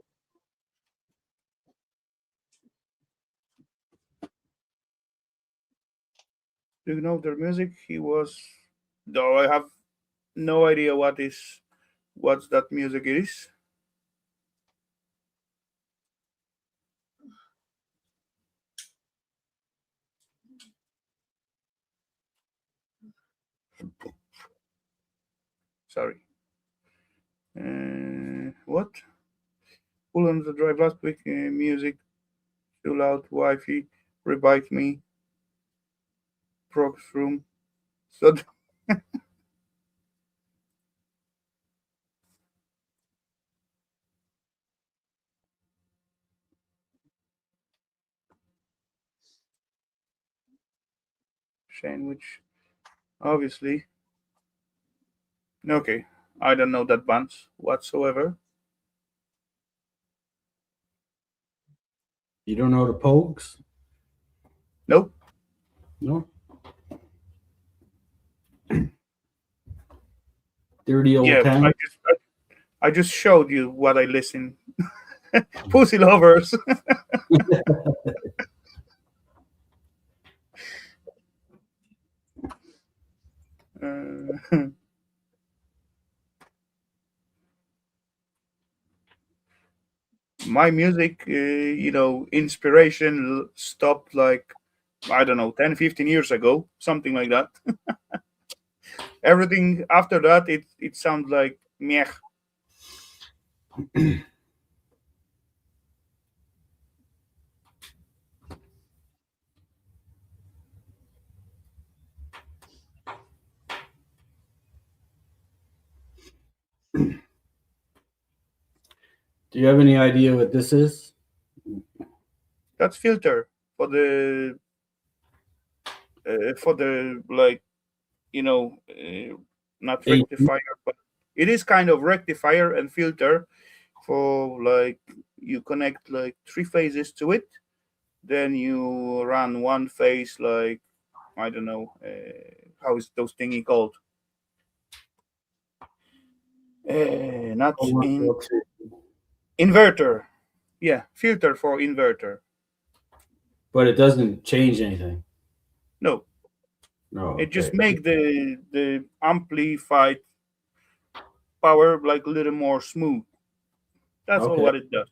Do you know their music? He was, though I have no idea what's that music is. Sorry. What? Pull on the drive last week. Music too loud. Wi-Fi. Revive me. Prox room. So sandwich. Obviously. Okay. I don't know that band whatsoever. You don't know the Pogues? Nope. No. Dirty old Yeah, town. I just showed you what I listen. Pussy lovers. Uh, my music, inspiration stopped like, I don't know, 10, 15 years ago, something like that. Everything after that, it sounds like meh. Do you have any idea what this is? That's filter for the like, not AC? rectifier, but it is kind of rectifier and filter for like you connect like three phases to it, then you run one phase like, I don't know, how is those thingy called? Not in inverter. Yeah, filter for inverter. But it doesn't change anything. No, No. it just Okay. make the amplified power like a little more smooth. That's all Okay. what it does.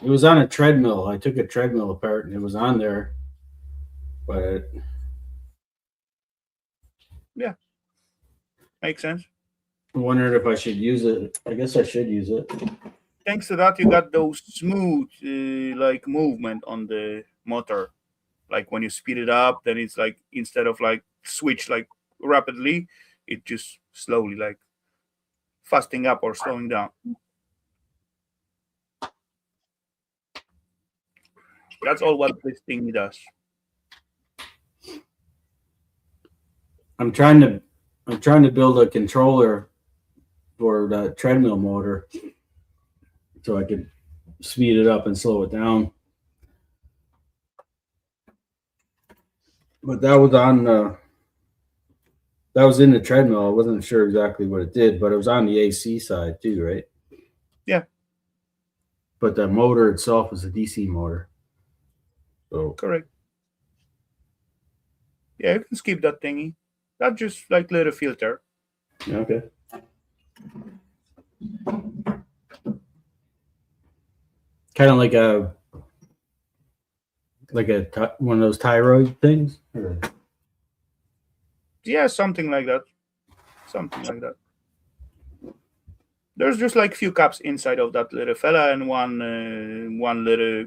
It was on a treadmill. I took a treadmill apart and it was on there, but Yeah, makes sense. I wondered if I should use it. I guess I should use it. Thanks to that, you got those smooth like movement on the motor. Like when you speed it up, then it's like instead of like switch like rapidly, it just slowly like fasting up or slowing down. That's all what this thing does. I'm trying to build a controller for the treadmill motor so I could speed it up and slow it down. But that was on that was in the treadmill. I wasn't sure exactly what it did, but it was on the AC side too, right? Yeah. But the motor itself was a DC motor. So Correct. Yeah, you can skip that thingy. That's just like little filter. okay. Kind of like one of those thyroid things. Or? Yeah, something like that. Something like that. There's just like few caps inside of that little fella and one little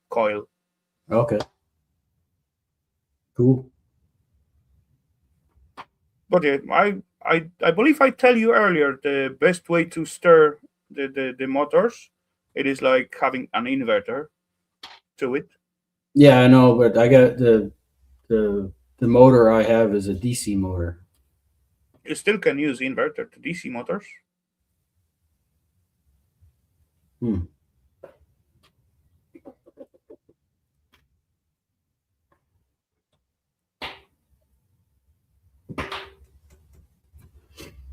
coil. Okay. Cool. But yeah, I believe I tell you earlier the best way to stir the motors, it is like having an inverter to it. Yeah, I know, but I got the motor I have is a DC motor. You still can use inverter to DC motors.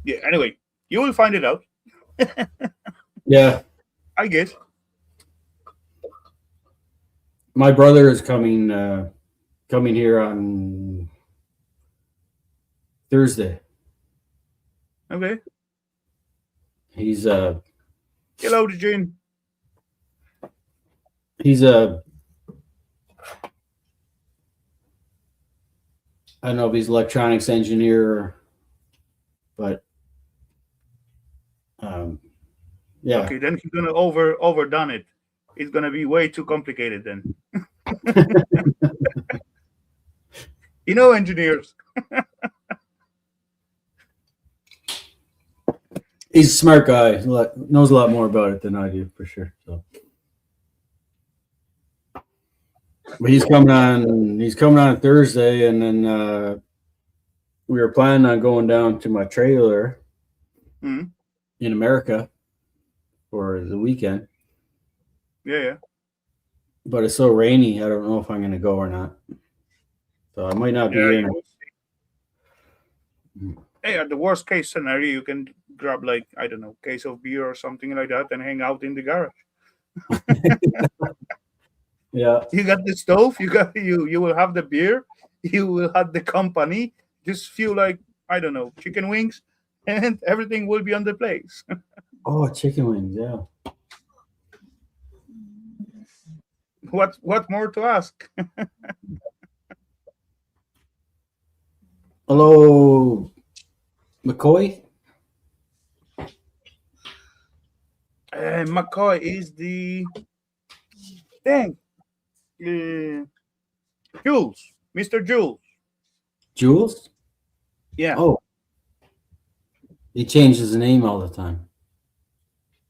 Yeah, anyway, you will find it out. Yeah. I guess. My brother is coming here on Thursday. Okay. He's Hello, June. he's I don't know if he's electronics engineer, but yeah. Okay, then he's gonna overdone it. It's gonna be way too complicated then. Engineers. He's a smart guy. Knows a lot more about it than I do, for sure. So, but he's coming on Thursday, and then we were planning on going down to my trailer in America for the weekend. Yeah. But it's so rainy, I don't know if I'm going to go or not. So I might not be here. Hey, at the worst case scenario, you can grab like, I don't know, case of beer or something like that and hang out in the garage. Yeah. You got the stove, you will have the beer, you will have the company, just feel like, I don't know, chicken wings, and everything will be on the place. Oh, chicken wings. Yeah. What more to ask? Hello, McCoy. McCoy is the thing. Jules, Mr. Jules. Jules. Yeah. Oh, he changes his name all the time.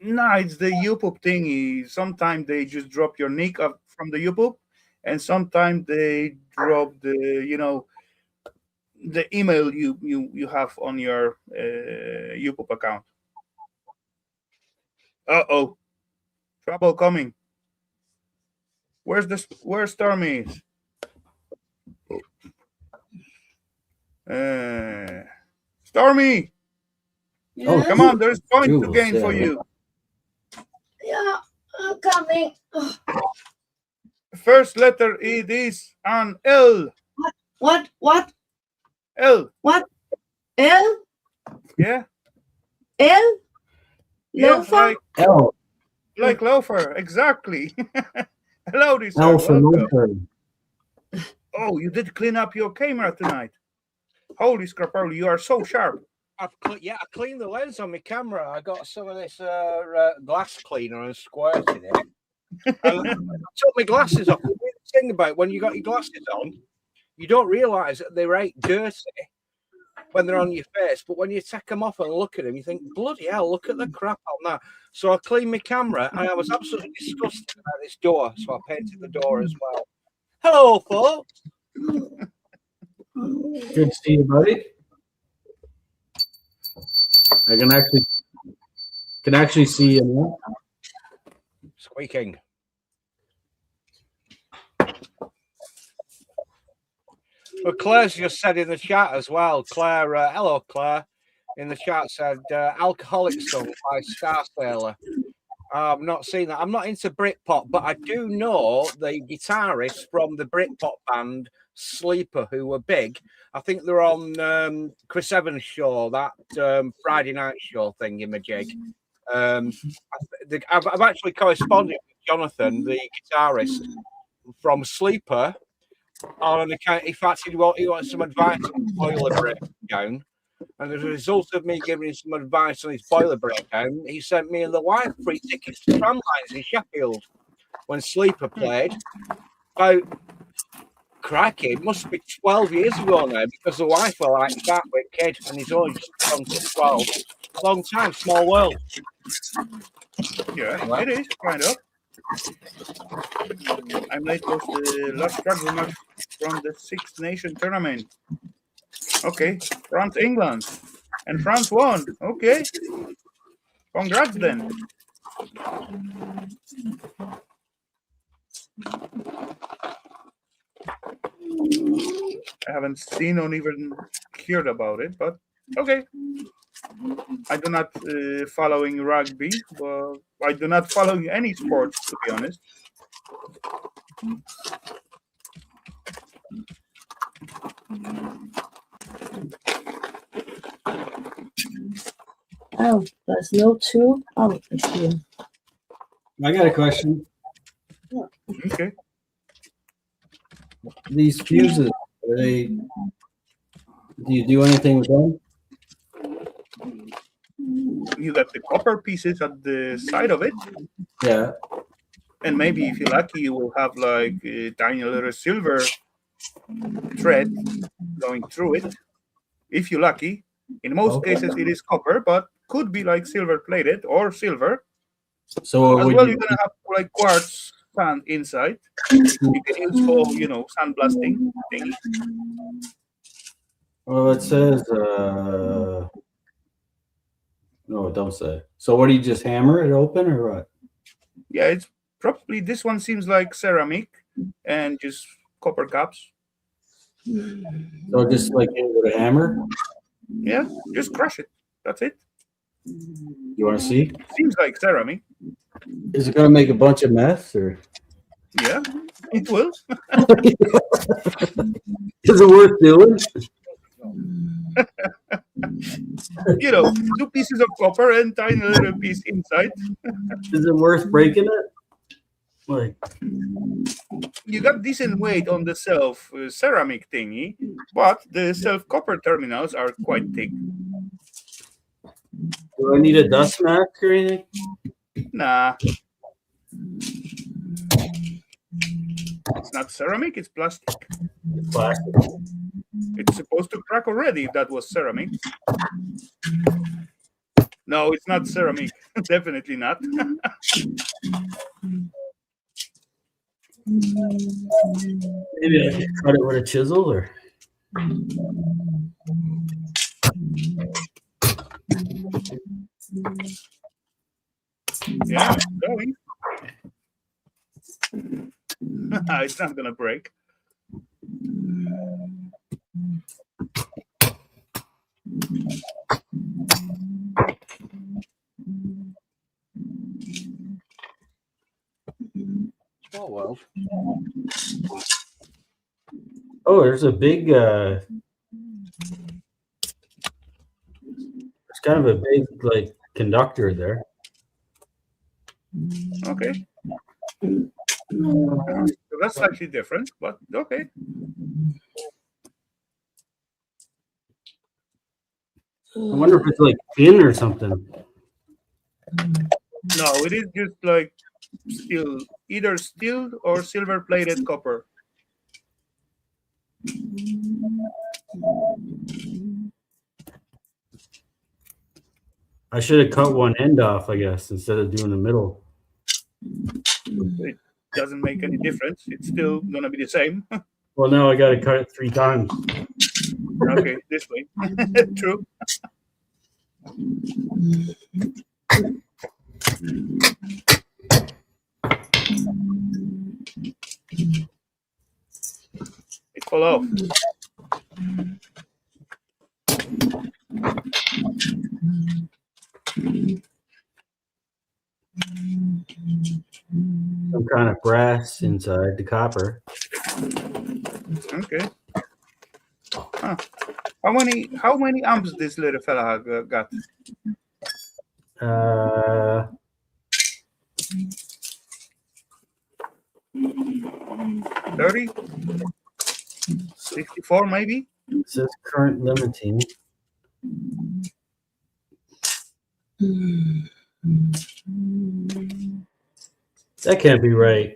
No, it's the YouTube thingy. Sometimes they just drop your nick up from the YouTube, and sometimes they drop the the email you have on your YouTube account. Uh-oh, trouble coming. Where's Stormy? Stormy, Yes? come on, there's points to Jules, gain yeah. for you. Yeah, I'm coming. First letter it is an L. What? L. What? L? Yeah. L? Yeah, Loafer? L. like loafer, exactly. Hello, sir. L for Welcome. loafer. Oh, you did clean up your camera tonight. Holy scrapoli, you are so sharp. I cleaned the lens on my camera. I got some of this glass cleaner and squirted it. And I took my glasses off. The thing about when you got your glasses on, you don't realise that they're right dirty when they're on your face. But when you take them off and look at them, you think, bloody hell, look at the crap on that. So I cleaned my camera and I was absolutely disgusted about this door. So I painted the door as well. Hello, folks. Good to see you, buddy. I can actually see you now. Squeaking. Well, Claire's just said in the chat as well. Claire, hello, Claire. In the chat said "Alcoholic Song" by Star Sailor. I've not seen that. I'm not into Britpop, but I do know the guitarist from the Britpop band Sleeper, who were big. I think they're on Chris Evans' show, that Friday night show thing in Majig. I've actually corresponded with Jonathan, the guitarist from Sleeper, on an account. In fact, he wants some advice on his boiler breakdown. And as a result of me giving him some advice on his boiler breakdown, he sent me and the wife free tickets to Tramlines in Sheffield when Sleeper played. About, crikey, it must be 12 years ago now, because the wife were like that with a kid, and he's only just gone to 12. Long time, small world. Yeah, it is, kind of. I'm late was the last rugby match from the Six Nation tournament. Okay, France, England. And France won. Okay. Congrats then. I haven't seen or even heard about it, but okay. I do not following rugby, but I do not following any sports, to be honest. Oh, there's no two. Oh, it's here. I got a question. Okay. These fuses, are they? Do you do anything with them? You got the copper pieces at the side of it, Yeah. and maybe if you're lucky, you will have like a tiny little silver thread going through it. If you're lucky. In most cases, it is copper, but could be like silver plated or silver. So As would well, you, you're gonna have like quartz sand inside. You can use for sandblasting thingy. well, it says. No, don't say. So what do you just hammer it open or what? Yeah, it's probably this one seems like ceramic and just copper caps. So just like with a hammer? Yeah, just crush it. That's it. You want to see? Seems like ceramic. Is it going to make a bunch of mess or? Yeah, it will. Is it worth doing? You know, 2 pieces of copper and tiny little piece inside. Is it worth breaking it? Like, You got decent weight on the self ceramic thingy, but the self copper terminals are quite thick. do I need a dust mask or anything? Nah. It's not ceramic, it's plastic. It's plastic. It's supposed to crack already if that was ceramic. No, it's not ceramic. Definitely not. Maybe I could cut it with a chisel or. Yeah, it's going. It's not gonna break. Small world. Oh, there's a big. It's kind of a big like conductor there. Okay. So that's slightly different, but okay. I wonder if it's like tin or something. No, it is just like steel, either steel or silver plated copper. I should have cut one end off, I guess, instead of doing the middle. It doesn't make any difference. It's still gonna be the same. Well, now I got to cut it 3 times. Okay, this way. True. It fell off. Some kind of brass inside the copper. Okay. Huh. How many amps this little fella got? 30? 64 maybe? It says current limiting. That can't be right.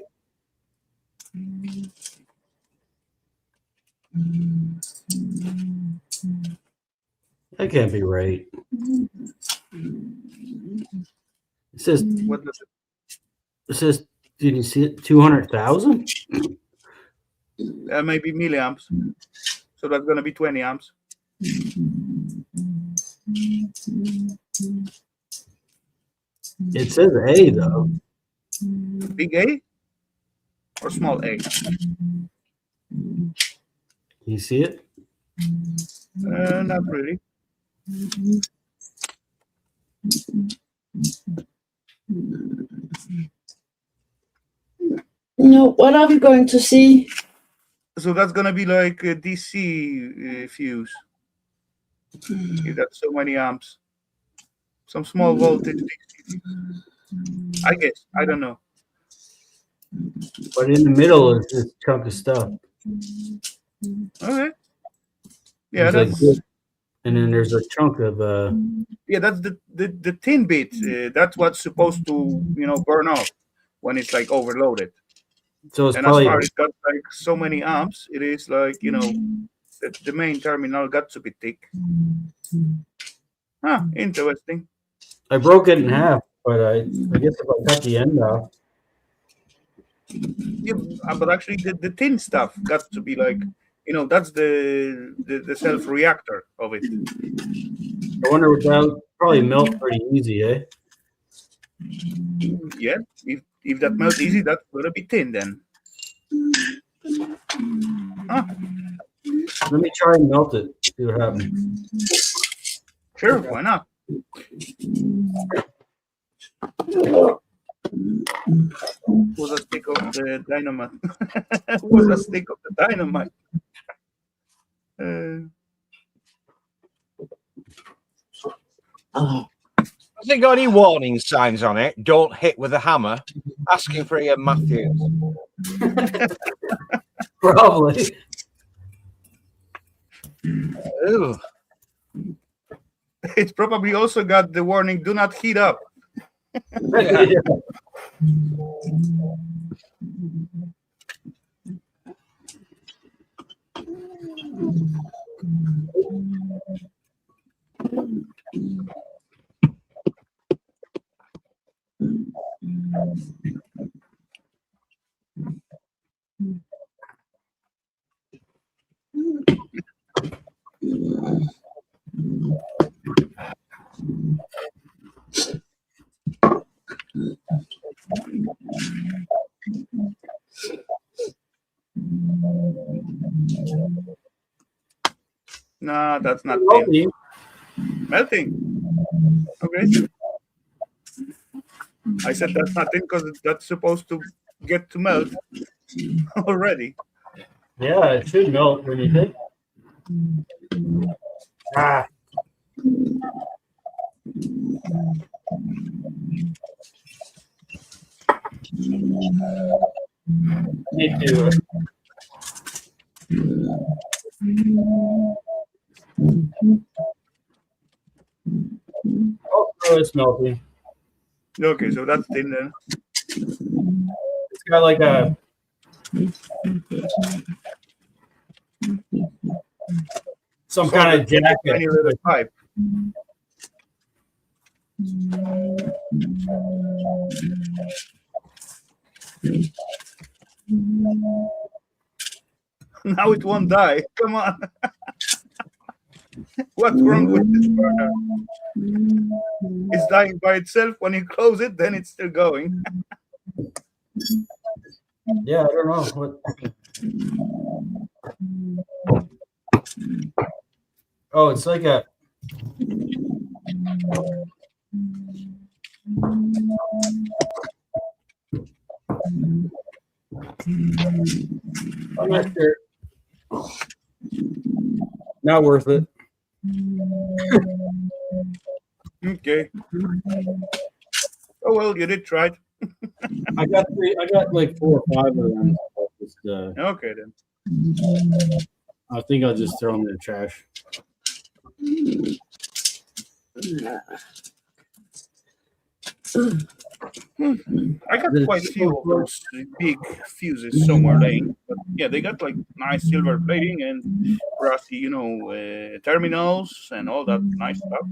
That can't be right. It says. What does It says. Did you see it? 200,000. maybe milliamps. So that's gonna be 20 amps. It says A though. Big A or small A? You see it? Not really. No, what are we going to see? So that's gonna be like a DC fuse. If that's so many amps. Some small voltage DC. I guess. I don't know. But in the middle is this chunk of stuff. Okay. Yeah, There's that's like, and then there's a chunk of yeah, that's the tin bit. That's what's supposed to burn off when it's like overloaded. so it's And probably as far as it's got like so many amps, it is like the main terminal got to be thick. Huh, interesting. I broke it in half, but I guess if I cut the end off. Yeah, but actually the tin stuff got to be like that's the self reactor of it. I wonder what that probably melt pretty easy, eh? Yeah, if that melts easy, that's gonna be tin then. Huh. Let me try and melt it. See what happens. Sure, why not? Was a stick of the dynamite. Was a stick of the dynamite. Oh. Has it got any warning signs on it? Don't hit with a hammer. Asking for Ian Matthews. Probably. Ooh. It's probably also got the warning, do not heat up. Yeah. No, that's not Melting. melting. Okay. I said that's not thin because that's supposed to get to melt already. Yeah, it should melt when you hit. Ah. Need to. Oh, it's melting. Okay, so that's thin then. It's got like a some kind of jacket. Tiny little pipe. Now it won't die. Come on. What's wrong with this burner? It's dying by itself. When you close it, then it's still going. Yeah, I don't know what. Oh, it's like a. I'm not sure. Not worth it. Okay. Oh well, you did try it. I got like 4 or 5 of them. Just, Okay then. I think I'll just throw them in the trash. I got quite a few of those big fuses somewhere laying. But yeah, they got like nice silver plating and brassy, terminals and all that nice stuff.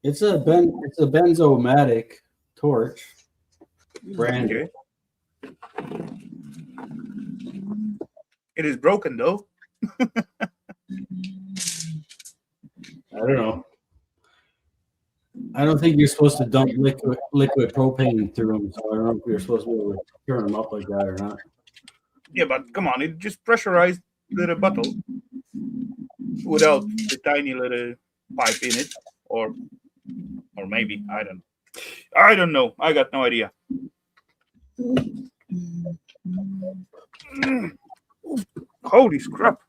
It's a benzomatic torch brand. Okay. It is broken though. I don't know. I don't think you're supposed to dump liquid propane through them, so I don't know if you're supposed to be able to turn them up like that or not. Yeah, but come on, it just pressurized little bottle without the tiny little pipe in it, or maybe I don't know. I got no idea. Holy crap!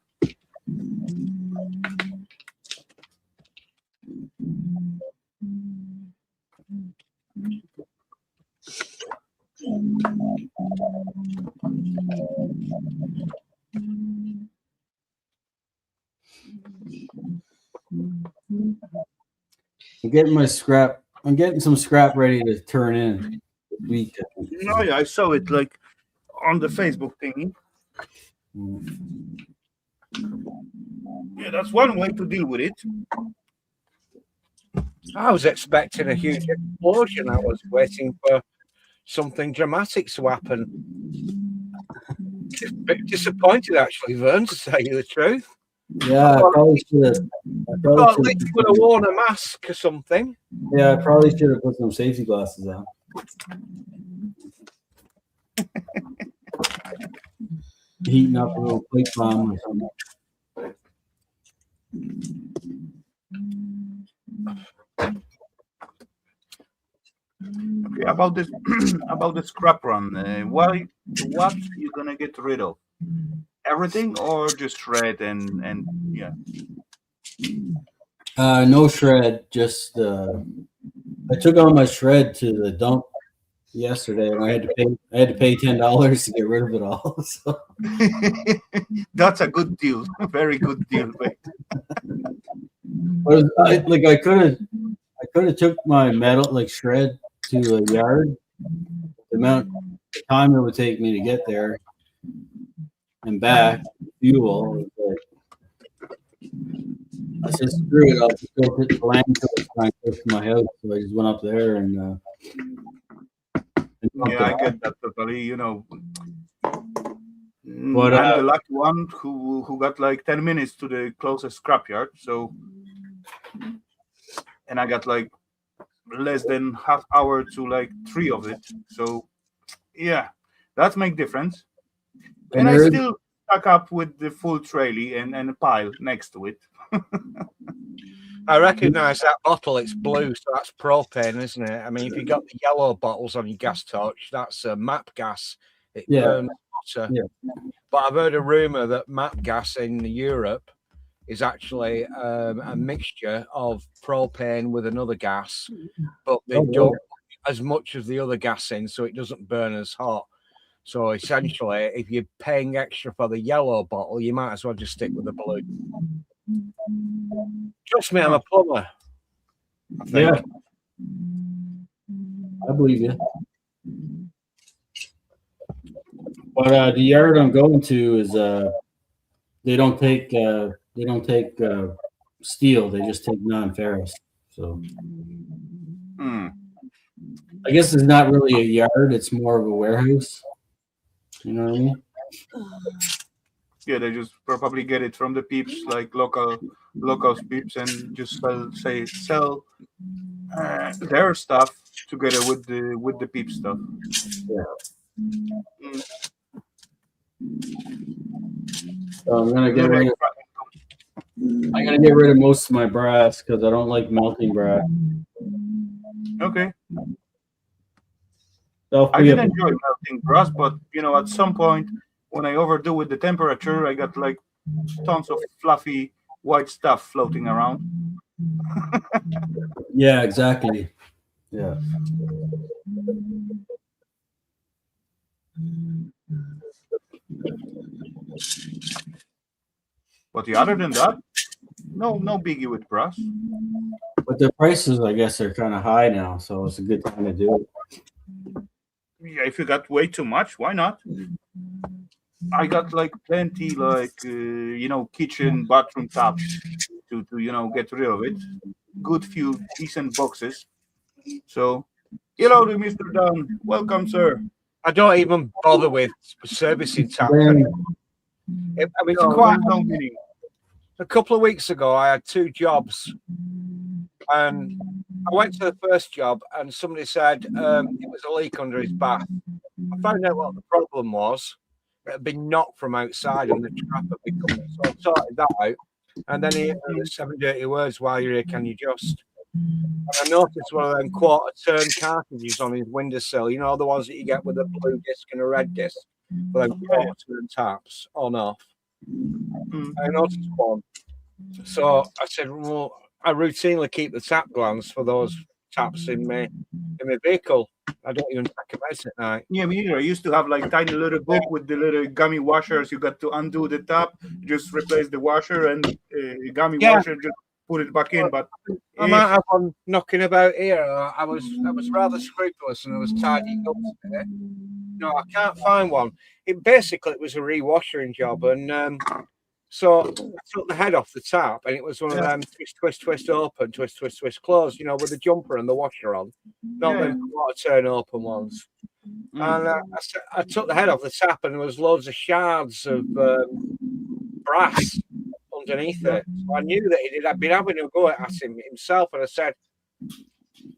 I'm getting some scrap ready to turn in this week. No, yeah, I saw it like on the Facebook thingy. Yeah, that's one way to deal with it. I was expecting a huge explosion. I was waiting for something dramatic to happen. A bit disappointed, actually, Vern, to tell you the truth. Yeah, I probably should have. At least you would have worn a mask or something. Yeah, I probably should have put some safety glasses on. Heating up a little plate bomb or something. Okay, about this about the scrap run. What you gonna get rid of? Everything or just shred and yeah? No shred, just I took all my shred to the dump yesterday, and I had to pay $10 to get rid of it all. So That's a good deal, very good deal, mate. I could have took my metal like shred to a yard. The time it would take me to get there and back, fuel. I said, screw it, I'll just go hit the land until it's time close to my house. So I just went up there and Yeah, I get that totally. But, I'm the lucky one who got like 10 minutes to the closest scrapyard. So, and I got like less than half hour to like 3 of it. So, yeah, that make difference. And I still stuck up with the full trailer and a pile next to it. I recognise that bottle. It's blue, so that's propane, isn't it? I mean, if you got the yellow bottles on your gas torch, that's MAP gas. It burns hotter. Yeah. But I've heard a rumour that MAP gas in Europe is actually a mixture of propane with another gas, but they don't put as much of the other gas in, so it doesn't burn as hot. So essentially, if you're paying extra for the yellow bottle, you might as well just stick with the blue. Trust me, I'm a plumber. I think. Yeah, I believe you. But the yard I'm going to is they don't take steel. They just take non-ferrous. So I guess it's not really a yard. It's more of a warehouse. You know what I mean? Yeah, they just probably get it from the peeps, like local peeps, and just sell their stuff together with the peep stuff. Yeah. So I'm gonna get rid of most of my brass because I don't like melting brass. Okay. I did enjoy melting brass, but at some point when I overdo with the temperature, I got like tons of fluffy white stuff floating around. Yeah, exactly. Yeah. But other than that, no biggie with brass. But the prices, I guess, are kind of high now, so it's a good time to do it. Yeah, if you got way too much, why not? I got like plenty, like kitchen, bathroom taps to get rid of it. Good few decent boxes. So, hello to Mr. Dunn. Welcome, sir. I don't even bother with servicing taps. I mean, a couple of weeks ago, I had 2 jobs, and I went to the first job, and somebody said it was a leak under his bath. I found out what the problem was. It had been knocked from outside, and the trap had been cut. So I sorted that out, and then he hit me with 7 dirty words. While you're here, can you just? And I noticed one of them quarter-turn cartridges on his windowsill. You know, the ones that you get with a blue disc and a red disc, for them quarter-turn taps on off. I noticed one. So I said, well, I routinely keep the tap glands for those taps in my vehicle. I don't even think about it at night. Yeah, me either. I used to have like tiny little book with the little gummy washers. You got to undo the tap, just replace the washer, and gummy washer, just put it back in. But I might have one knocking about here. I was rather scrupulous, and I was tidying up today. No, I can't find one. It was a rewashing job, and so I took the head off the tap, and it was one of them twist open, twist close, with the jumper and the washer on, not them turn open ones. And I took the head off the tap, and there was loads of shards of brass underneath it. So I knew that he had been having a go at him himself, and I said,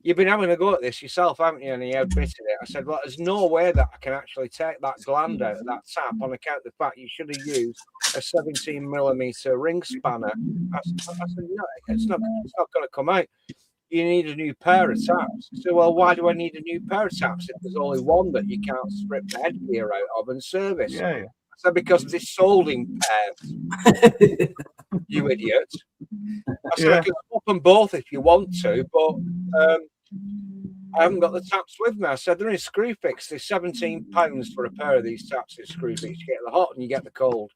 "You've been having a go at this yourself, haven't you?" And he admitted it. I said, "Well, there's no way that I can actually take that gland out of that tap on account of the fact you should have used a 17mm ring spanner." I said, "No, it's not going to come out." you need a new pair of taps. I said, well, why do I need a new pair of taps if there's only one that you can't strip the headgear out of and service? Yeah. I said, because they're sold in pairs, you idiot. I said, I can swap them both if you want to, but I haven't got the taps with me. I said, they're in Screwfix. They're £17 for a pair of these taps in Screwfix. You get the hot and you get the cold.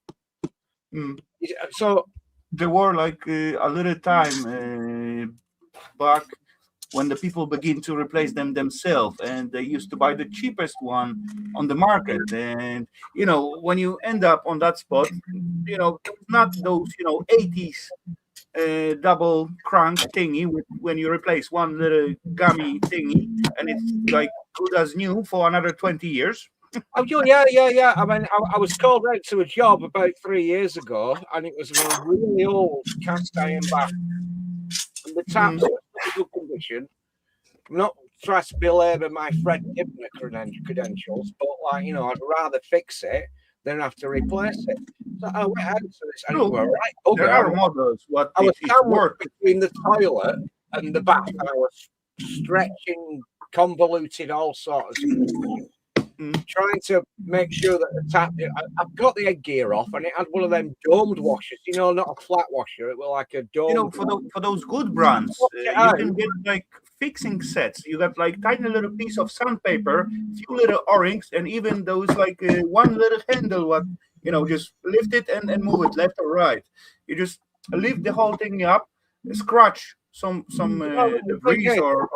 So there were like a little time back when the people begin to replace them themselves, and they used to buy the cheapest one on the market. And when you end up on that spot, not those 80s double crank thingy when you replace one little gummy thingy and it's like good as new for another 20 years. Oh, yeah. I mean, I was called out to a job about 3 years ago, and it was a really old cast iron bath. And the taps were in good condition. I'm not trying to belabor my Fred Gibner credentials, but I'd rather fix it than have to replace it. So I went out to this, and there are models. I was sandwiched between the toilet and the bath, and I was stretching, convoluted, all sorts of trying to make sure that the tap. I've got the headgear off, and it had one of them domed washers. Not a flat washer. It was like a domed. For those good brands, you can get like fixing sets. You got like tiny little piece of sandpaper, few little O-rings, and even those like one little handle. Just lift it and move it left or right. You just lift the whole thing up, scratch some debris or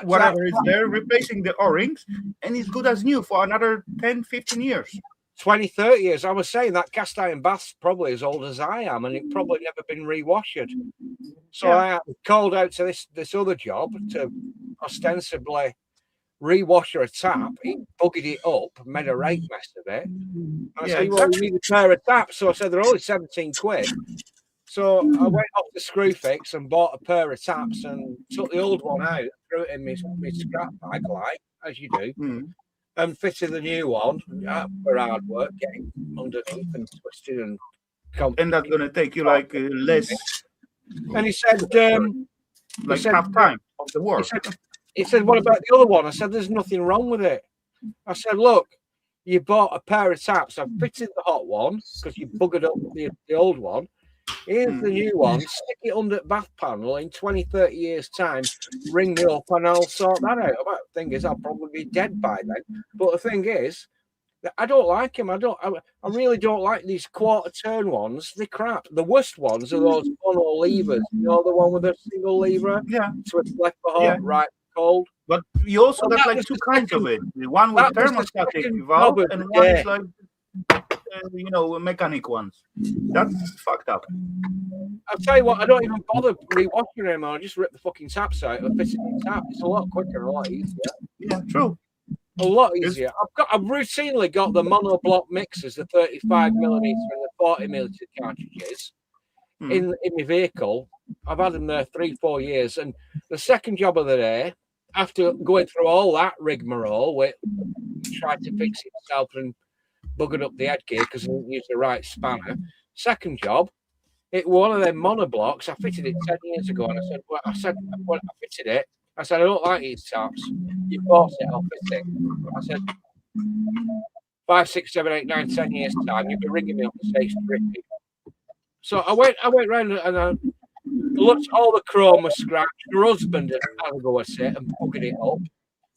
whatever is there, replacing the O-rings, and it's good as new for another 10, 15 years. 20, 30 years. I was saying that cast iron bath's probably as old as I am, and it probably never been rewashed. So I called out to this other job to ostensibly rewash a tap. He buggered it up, made a right mess of it. And I said, well, you need a pair of taps. So I said, they're only 17 quid. So I went off to Screwfix and bought a pair of taps and took the old one out, threw it in my scrap bag, like, as you do, and fitted the new one for hard work, getting underneath and twisted and that's going to take you like less. And he said, half time of the work. He said, what about the other one? I said, there's nothing wrong with it. I said, look, you bought a pair of taps. I fitted the hot one because you buggered up the old one. Here's the new one. Stick it under the bath panel in 20, 30 years' time. Ring me up and I'll sort that out. The thing is, I'll probably be dead by then. But the thing is, I don't like them. I really don't like these quarter turn ones. They're crap. The worst ones are those mono levers. The one with a single lever. Yeah. Switch left for hot, right for cold. But you also got like two kinds of it. The one with thermostatic valve and one is like mechanic ones. That's fucked up. I'll tell you what, I don't even bother rewashing them. I just rip the fucking taps out and fit it in the tap. It's a lot quicker and a lot easier. Yeah, true. A lot easier. I've routinely got the monoblock mixers, the 35mm and the 40mm cartridges in my vehicle. I've had them there 3-4 years, and the second job of the day, after going through all that rigmarole, with tried to fix it myself and buggered up the headgear because I didn't use the right spanner. Second job, it was one of them monoblocks. I fitted it 10 years ago, and I said when I fitted it, I said, I don't like these taps. You bought it, I'll fit it. I said, 5, 6, 7, 8, 9, 10 years time, you'll be ringing me up and say stripping. So I went round and I looked, all the chrome was scratched. Her husband had to go and sit and buggered it up.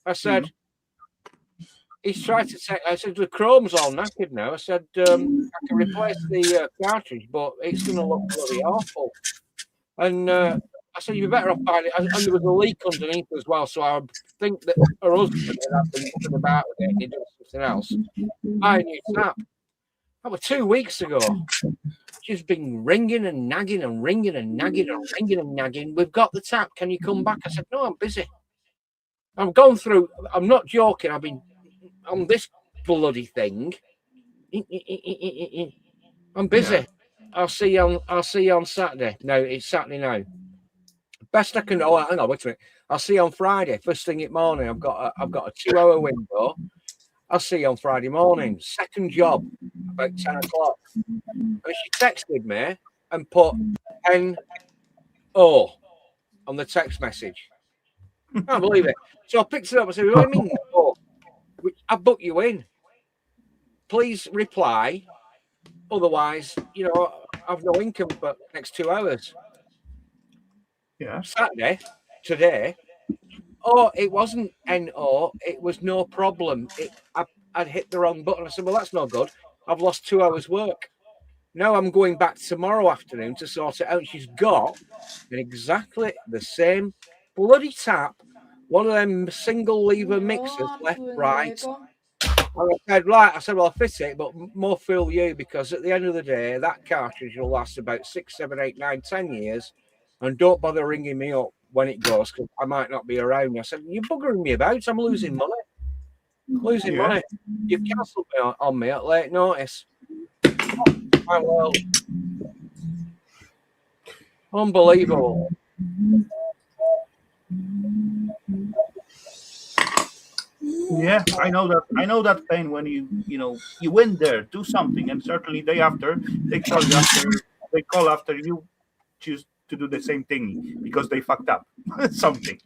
I said, he's tried to say, I said, the chrome's all knackered now. I said, I can replace the cartridge, but it's going to look bloody awful. And I said, you'd be better off buying it. And there was a leak underneath as well, so I think that her husband had been looking about with it and he'd done something else. Buy a new tap. That was 2 weeks ago. She's been ringing and nagging and ringing and nagging and ringing and nagging. We've got the tap. Can you come back? I said, no, I'm busy. I've gone through, I'm not joking, I've been on this bloody thing. I'm busy. Yeah. I'll see you on Saturday. No, it's Saturday now. Best I can. Oh, hang on, wait a minute. I'll see you on Friday. First thing in the morning. I've got a 2-hour window. I'll see you on Friday morning. Second job about 10 o'clock. And she texted me and put N-O on the text message. I can't believe it. So I picked it up. I said, "What do you mean? No, I booked you in. Please reply. Otherwise, I've no income for the next 2 hours." Yeah. Saturday, today. Oh, it wasn't NO. It was no problem. I'd hit the wrong button. I said, "Well, that's no good. I've lost 2 hours work. Now I'm going back tomorrow afternoon to sort it out." She's got exactly the same bloody tap. One of them single lever mixers, left, right. And I said, "Well, I'll fit it, but more fool you, because at the end of the day, that cartridge will last about 6, 7, 8, 9, 10 years. And don't bother ringing me up when it goes, because I might not be around." I said, "You're buggering me about. I'm losing money. Money. You've cancelled me on me at late notice." My world. Unbelievable. Yeah, I know that pain when you went there, do something, and certainly day after they call after you choose to do the same thing because they fucked up something.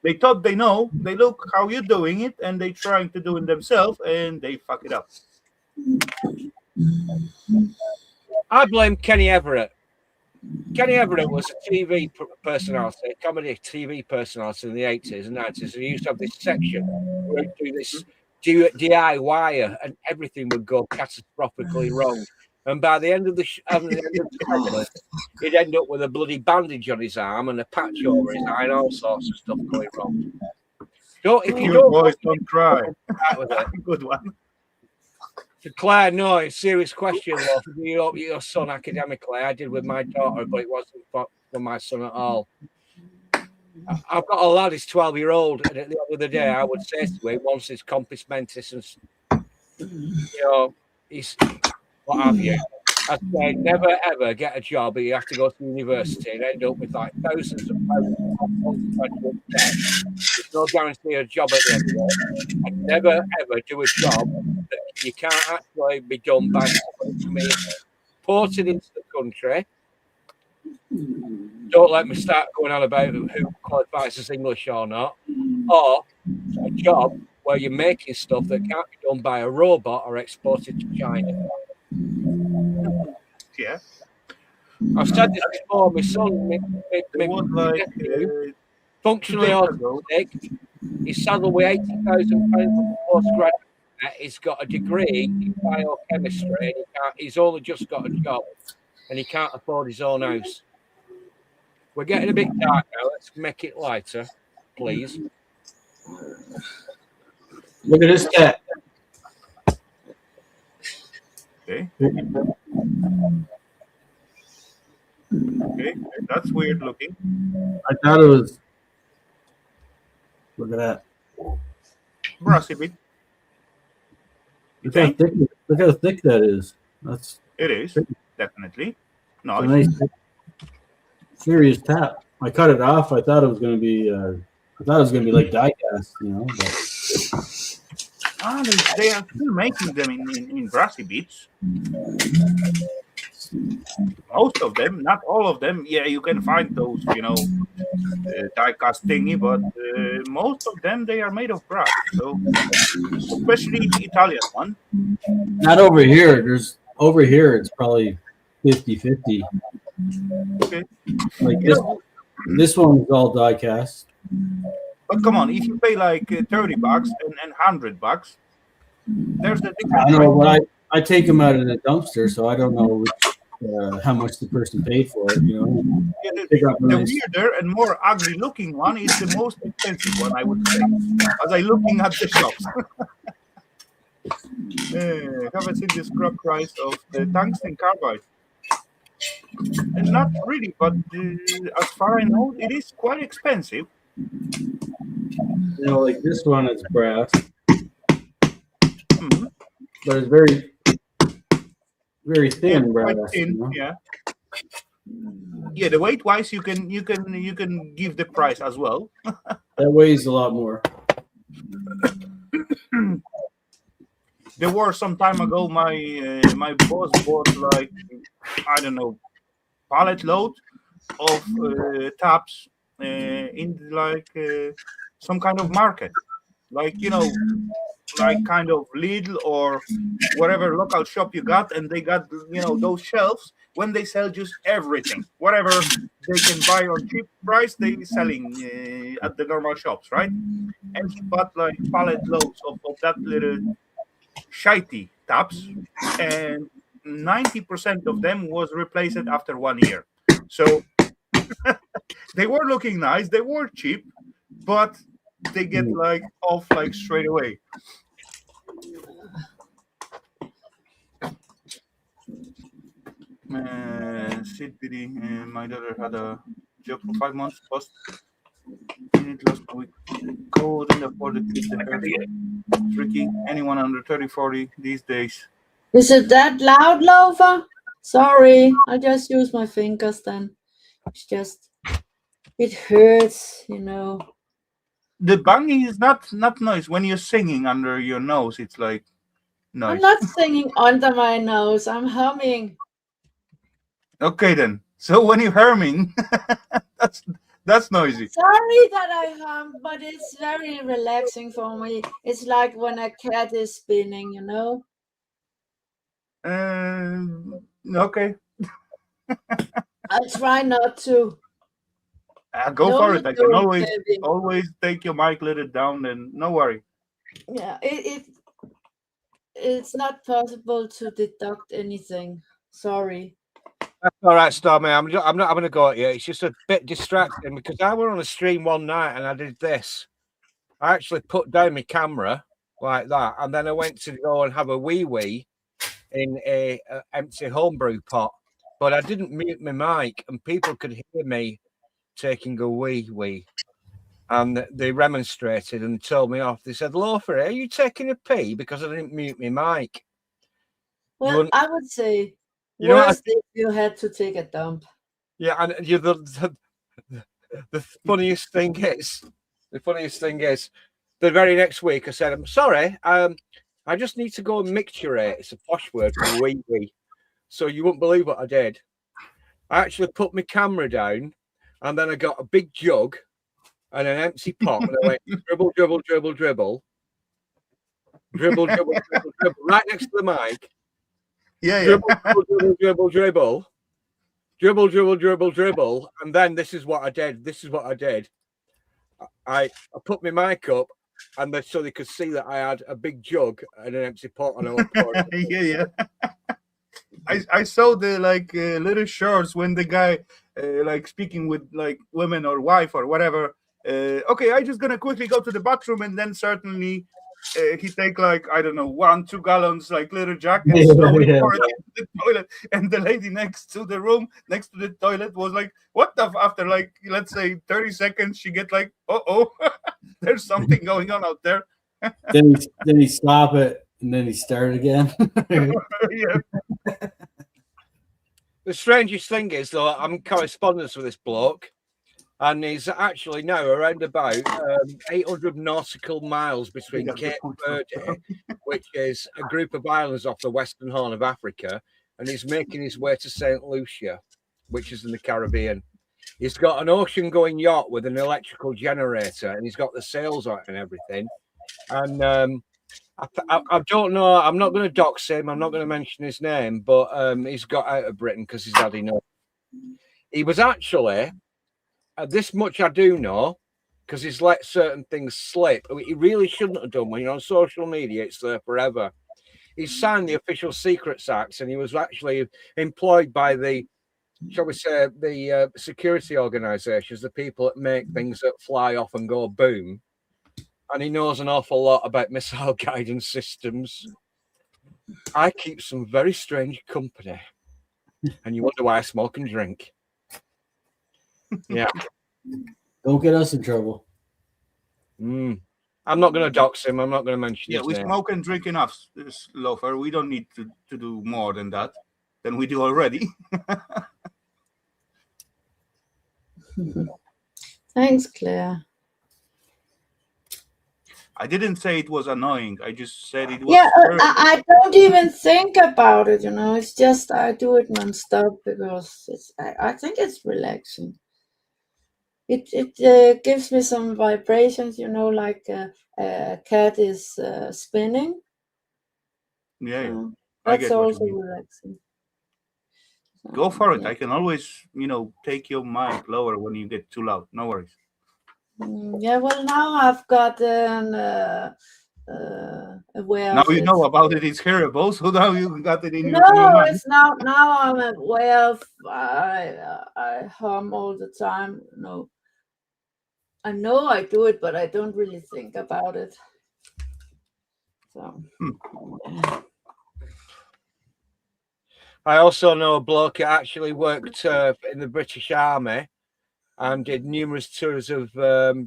They thought they know, they look how you're doing it, and they trying to do it themselves, and they fuck it up. I blame Kenny Everett. Kenny Everett was a TV personality, comedy TV personality in the 80s and 90s. And he used to have this section where he'd do this DIY, and everything would go catastrophically wrong. And by the end of the segment, he'd end up with a bloody bandage on his arm and a patch over his eye and all sorts of stuff going wrong. Boys, don't cry. Good one. To Claire, no, it's a serious question, love. Your son academically, I did with my daughter, but it wasn't for my son at all. I've got a lad, he's 12-year-old, and at the end of the day, I would say to him, once his compos mentis and he's what have you, I'd say never ever get a job, but you have to go to university and end up with like thousands of pounds of graduate debt. There's no guarantee of a job at the end of the day. And never ever do a job that you can't actually be done by somebody coming imported into the country. Don't let me start going on about who qualifies as English or not. Or a job where you're making stuff that can't be done by a robot or exported to China. Yeah. I've said this before. My son, functionally autistic. He's saddled with £80,000 postgraduate. He's got a degree in biochemistry. And he's only just got a job, and he can't afford his own house. We're getting a bit dark now. Let's make it lighter, please. Look at this cat. Okay. Okay, that's weird looking. I thought it was. Look at that. Brassy bit. Look how thick that is. It is definitely. No, a nice, serious tap. I cut it off. I thought it was going to be. Like die cast, But they are still making them in brassy bits. Most of them, not all of them. Yeah, you can find those, die cast thingy, but most of them, they are made of brass. So, especially the Italian one. Not over here. Over here, it's probably 50-50. Okay. Like this one is all die cast. But come on, if you pay like $30 and $100, there's the difference. I know, but I take them out of the dumpster, so I don't know how much the person paid for it. Yeah, the weirder and more ugly looking one is the most expensive one, I would say, as I looking at the shops. Haven't seen the scrap price of the tungsten carbide. And not really, but as far as I know, it is quite expensive. Like this one is brass, but it's very, very thin brass. Thin, Yeah. Yeah, the weight wise, you can give the price as well. That weighs a lot more. There was some time ago, my boss bought like, I don't know, pallet load of taps in like some kind of market, like like kind of Lidl or whatever local shop you got, and they got those shelves when they sell just everything, whatever they can buy on cheap price, they selling at the normal shops, right? And he bought like pallet loads of that little shitey taps, and 90% of them was replaced after 1 year. So they were looking nice, they were cheap, but they get like off like straight away. City, my daughter had a job for 5 months, lost it last week. Couldn't afford to keep the hair. Tricky. Anyone under 30, 40 these days. Is it that loud, Loafer? Sorry, I just use my fingers then. It's just, it hurts, The banging is not noise. When you're singing under your nose, it's like noise. I'm not singing under my nose. I'm humming. Okay then. So when you're humming, that's noisy. Sorry that I hum, but it's very relaxing for me. It's like when a cat is spinning, Okay. I try not to. Go No, for it. I can don't, always Kevin. take your mic, let it down, then no worry. Yeah, it's not possible to deduct anything. Sorry. That's all right, Stormy. I'm not having a go at you. It's just a bit distracting because I were on a stream one night and I did this. I actually put down my camera like that, and then I went to go and have a wee in a empty homebrew pot, but I didn't mute my mic, and people could hear me taking a wee, and they remonstrated and told me off. They said, "Loafer, are you taking a pee?" Because I didn't mute my mic. Well, I would say You worse if you had to take a dump. Yeah, and the funniest thing is, the very next week I said, "I'm sorry, I just need to go and micturate." It's a posh word for wee. So you wouldn't believe what I did. I actually put my camera down, and then I got a big jug and an empty pot, and I went dribble, right next to the mic. Yeah. Dribble, and then this is what I did. I put my mic up, and so they could see that I had a big jug and an empty pot, and I was pouring. Yeah. I saw the like little shorts when the guy like speaking with like women or wife or whatever. Okay, I just gonna quickly go to the bathroom, and then certainly he take like, I don't know, 1-2 gallons like little jug and slowly pour it into the toilet. And the lady next to the toilet was like, "What the?" After like, let's say 30 seconds, she get like, "Oh, there's something going on out there." then he stop it and then he start again. Yeah. The strangest thing is, though, I'm in correspondence with this bloke, and he's actually now around about 800 nautical miles between Cape Verde, which is a group of islands off the western horn of Africa, and he's making his way to St. Lucia, which is in the Caribbean. He's got an ocean-going yacht with an electrical generator, and he's got the sails on it and everything. And I don't know. I'm not going to dox him. I'm not going to mention his name, but he's got out of Britain because he's had enough. He was actually, this much I do know, because he's let certain things slip. He really shouldn't have done. When you're on social media, it's there forever. He's signed the Official Secrets Act, and he was actually employed by the, shall we say, the security organisations, the people that make things that fly off and go boom. And he knows an awful lot about missile guidance systems. I keep some very strange company, and you wonder why I smoke and drink. Yeah. Don't get us in trouble. I'm not going to dox him. I'm not going to mention his we name. smoke and drink enough, Loafer. We don't need to do more than that, than we do already. Thanks, Claire. I didn't say it was annoying. I just said it was Yeah, terrible. I don't even think about it. It's just I do it nonstop because I think it's relaxing. It gives me some vibrations. Like a cat is spinning. Yeah, So I that's get what you also mean. relaxing. Go So, for it. yeah. I can always, take your mic lower when you get too loud. No worries. Yeah, well, now I've got an aware Now of you it. know about it. It's hearable, so now you got it in your No, mind. it's now I'm aware of. I hum all the time. No, I know I do it, but I don't really think about it. So. Yeah. I also know a bloke who actually worked in the British Army and did numerous tours of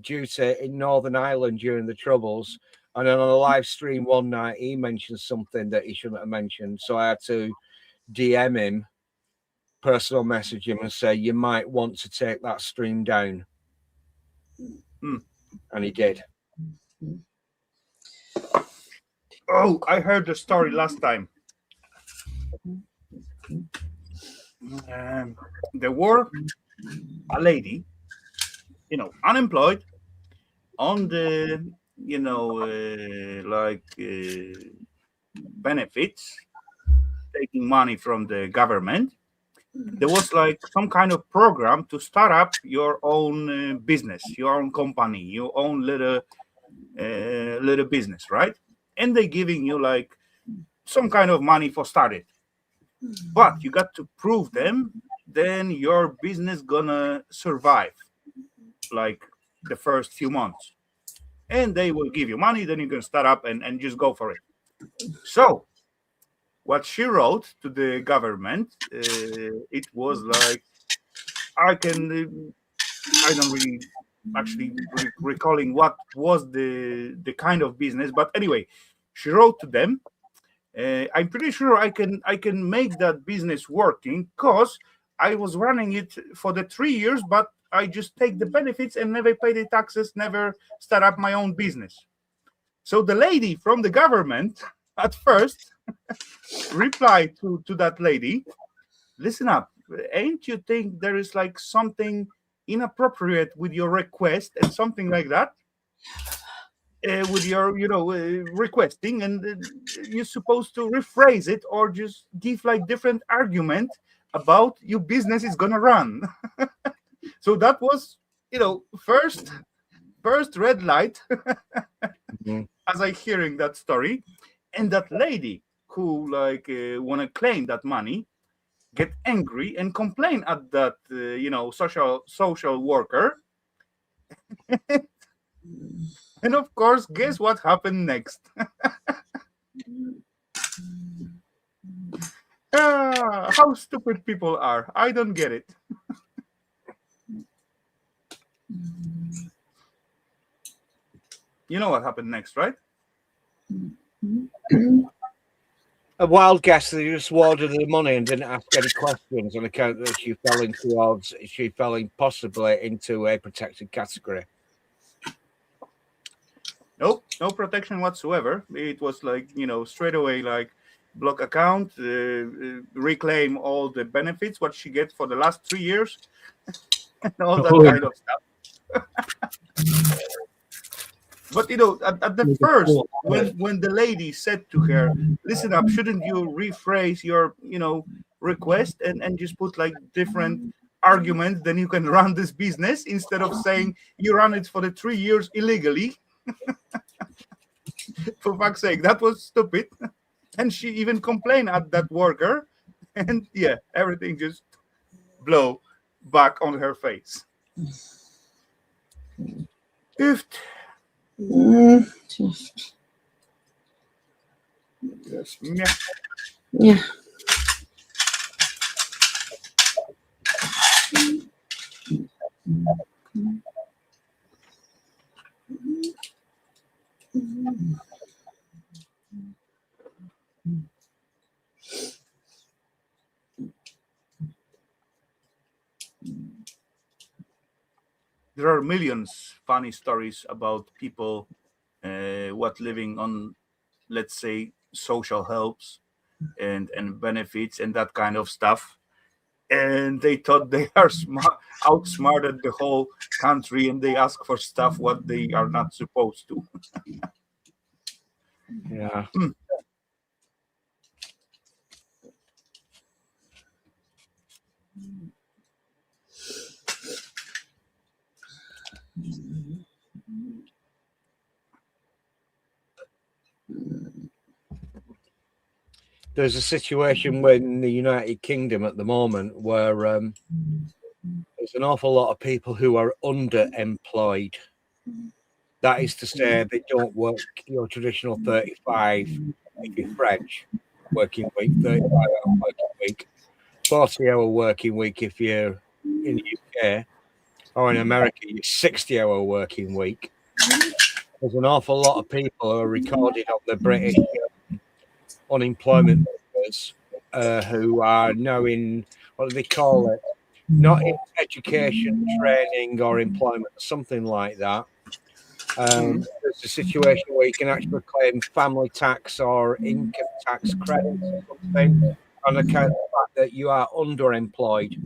duty in Northern Ireland during the Troubles. And then on a live stream one night, he mentioned something that he shouldn't have mentioned. So I had to DM him, personal message him, and say, you might want to take that stream down. And he did. Oh, I heard the story last time. There were a lady, unemployed, on the, benefits, taking money from the government. There was like some kind of program to start up your own business, your own company, your own little business, right? And they giving you like some kind of money for starting. But you got to prove them, then your business gonna survive like the first few months. And they will give you money, then you can start up and just go for it. So what she wrote to the government, it was like, I don't really actually recalling what was the kind of business, but anyway, she wrote to them. I'm pretty sure I can make that business working because I was running it for the 3 years, but I just take the benefits and never pay the taxes, never start up my own business. So the lady from the government at first replied to that lady, listen up, ain't you think there is like something inappropriate with your request and something like that? With your requesting, and you're supposed to rephrase it or just give like different argument about your business is gonna run. So that was first red light as I hearing that story. And that lady who like want to claim that money get angry and complain at that social worker. And of course, guess what happened next? How stupid people are. I don't get it. You know what happened next, right? A wild guess that he just warded the money and didn't ask any questions on account that she fell in possibly into a protected category. Nope, no protection whatsoever. It was like, straight away, like block account, reclaim all the benefits, what she gets for the last 3 years, and all that kind of stuff. But at the first, when the lady said to her, "Listen up, shouldn't you rephrase your request and just put like different arguments? Then you can run this business instead of saying you run it for the 3 years illegally." For fuck's sake, that was stupid. And she even complained at that worker, and yeah, everything just blow back on her face. If yeah. Yeah. There are millions funny stories about people what living on, let's say, social helps and benefits and that kind of stuff. And they thought they are outsmarted the whole country, and they ask for stuff what they are not supposed to. Yeah. There's a situation in the United Kingdom at the moment where there's an awful lot of people who are underemployed. That is to say, they don't work your traditional 35, if you're French, working week, 35-hour working week, 40-hour working week if you're in the UK, or in America, your 60-hour working week. There's an awful lot of people who are recorded on the British unemployment numbers who are now in, what do they call it? Not in education, training, or employment, something like that. There's a situation where you can actually claim family tax or income tax credits or something on account of the fact that you are underemployed.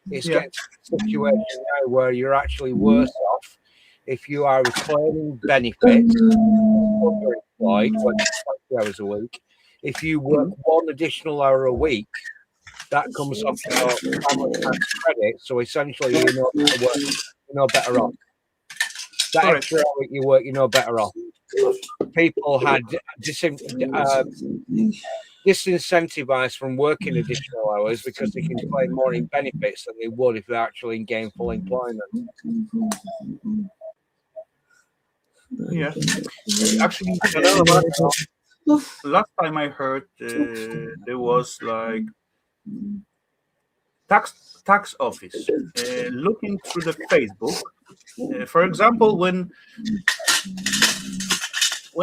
It's getting to a situation now where you're actually worse off if you are claiming benefits, underemployed, working 20 hours a week. If you work one additional hour a week, that comes off your family tax credit. So essentially, you're no better off. That extra hour you work, you're no better off. People had disincentivized from working additional hours because they can claim more in benefits than they would if they're actually in gainful employment. Yeah, actually, last time I heard there was like tax office looking through the Facebook. For example, when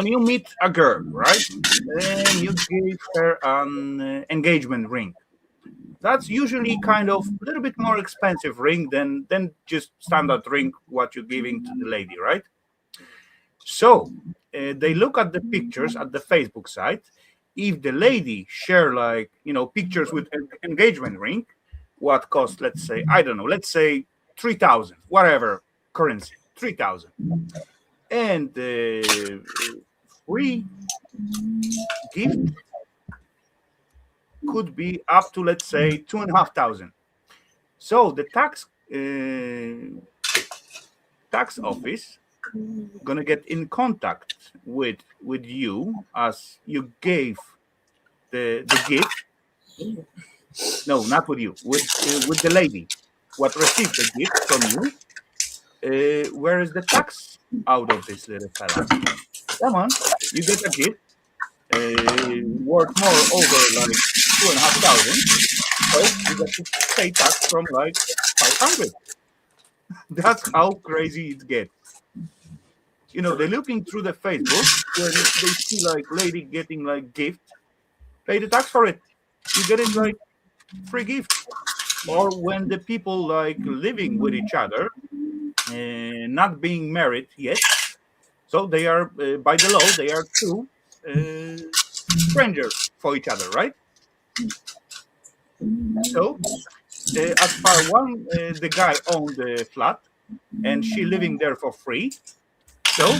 you meet a girl, right, and you give her an engagement ring, that's usually kind of a little bit more expensive ring than just standard ring what you're giving to the lady, right? So they look at the pictures at the Facebook site. If the lady share like pictures with engagement ring, what cost? Let's say, I don't know. Let's say 3,000, whatever currency, 3,000, and the free gift could be up to, let's say, 2,500. So the tax office gonna get in contact with you as you gave the gift. No, not with you, with the lady what received the gift from you. Where is the tax out of this little fella? Come on, you get a gift worth more over like 2,500, so you get to pay tax from like 500. That's how crazy it gets. They're looking through the Facebook when they see like lady getting like gift, pay the tax for it. You get it like free gift. Or when the people like living with each other, not being married yet, so they are by the law they are two strangers for each other, right? So as far one, the guy owned the flat and she living there for free. So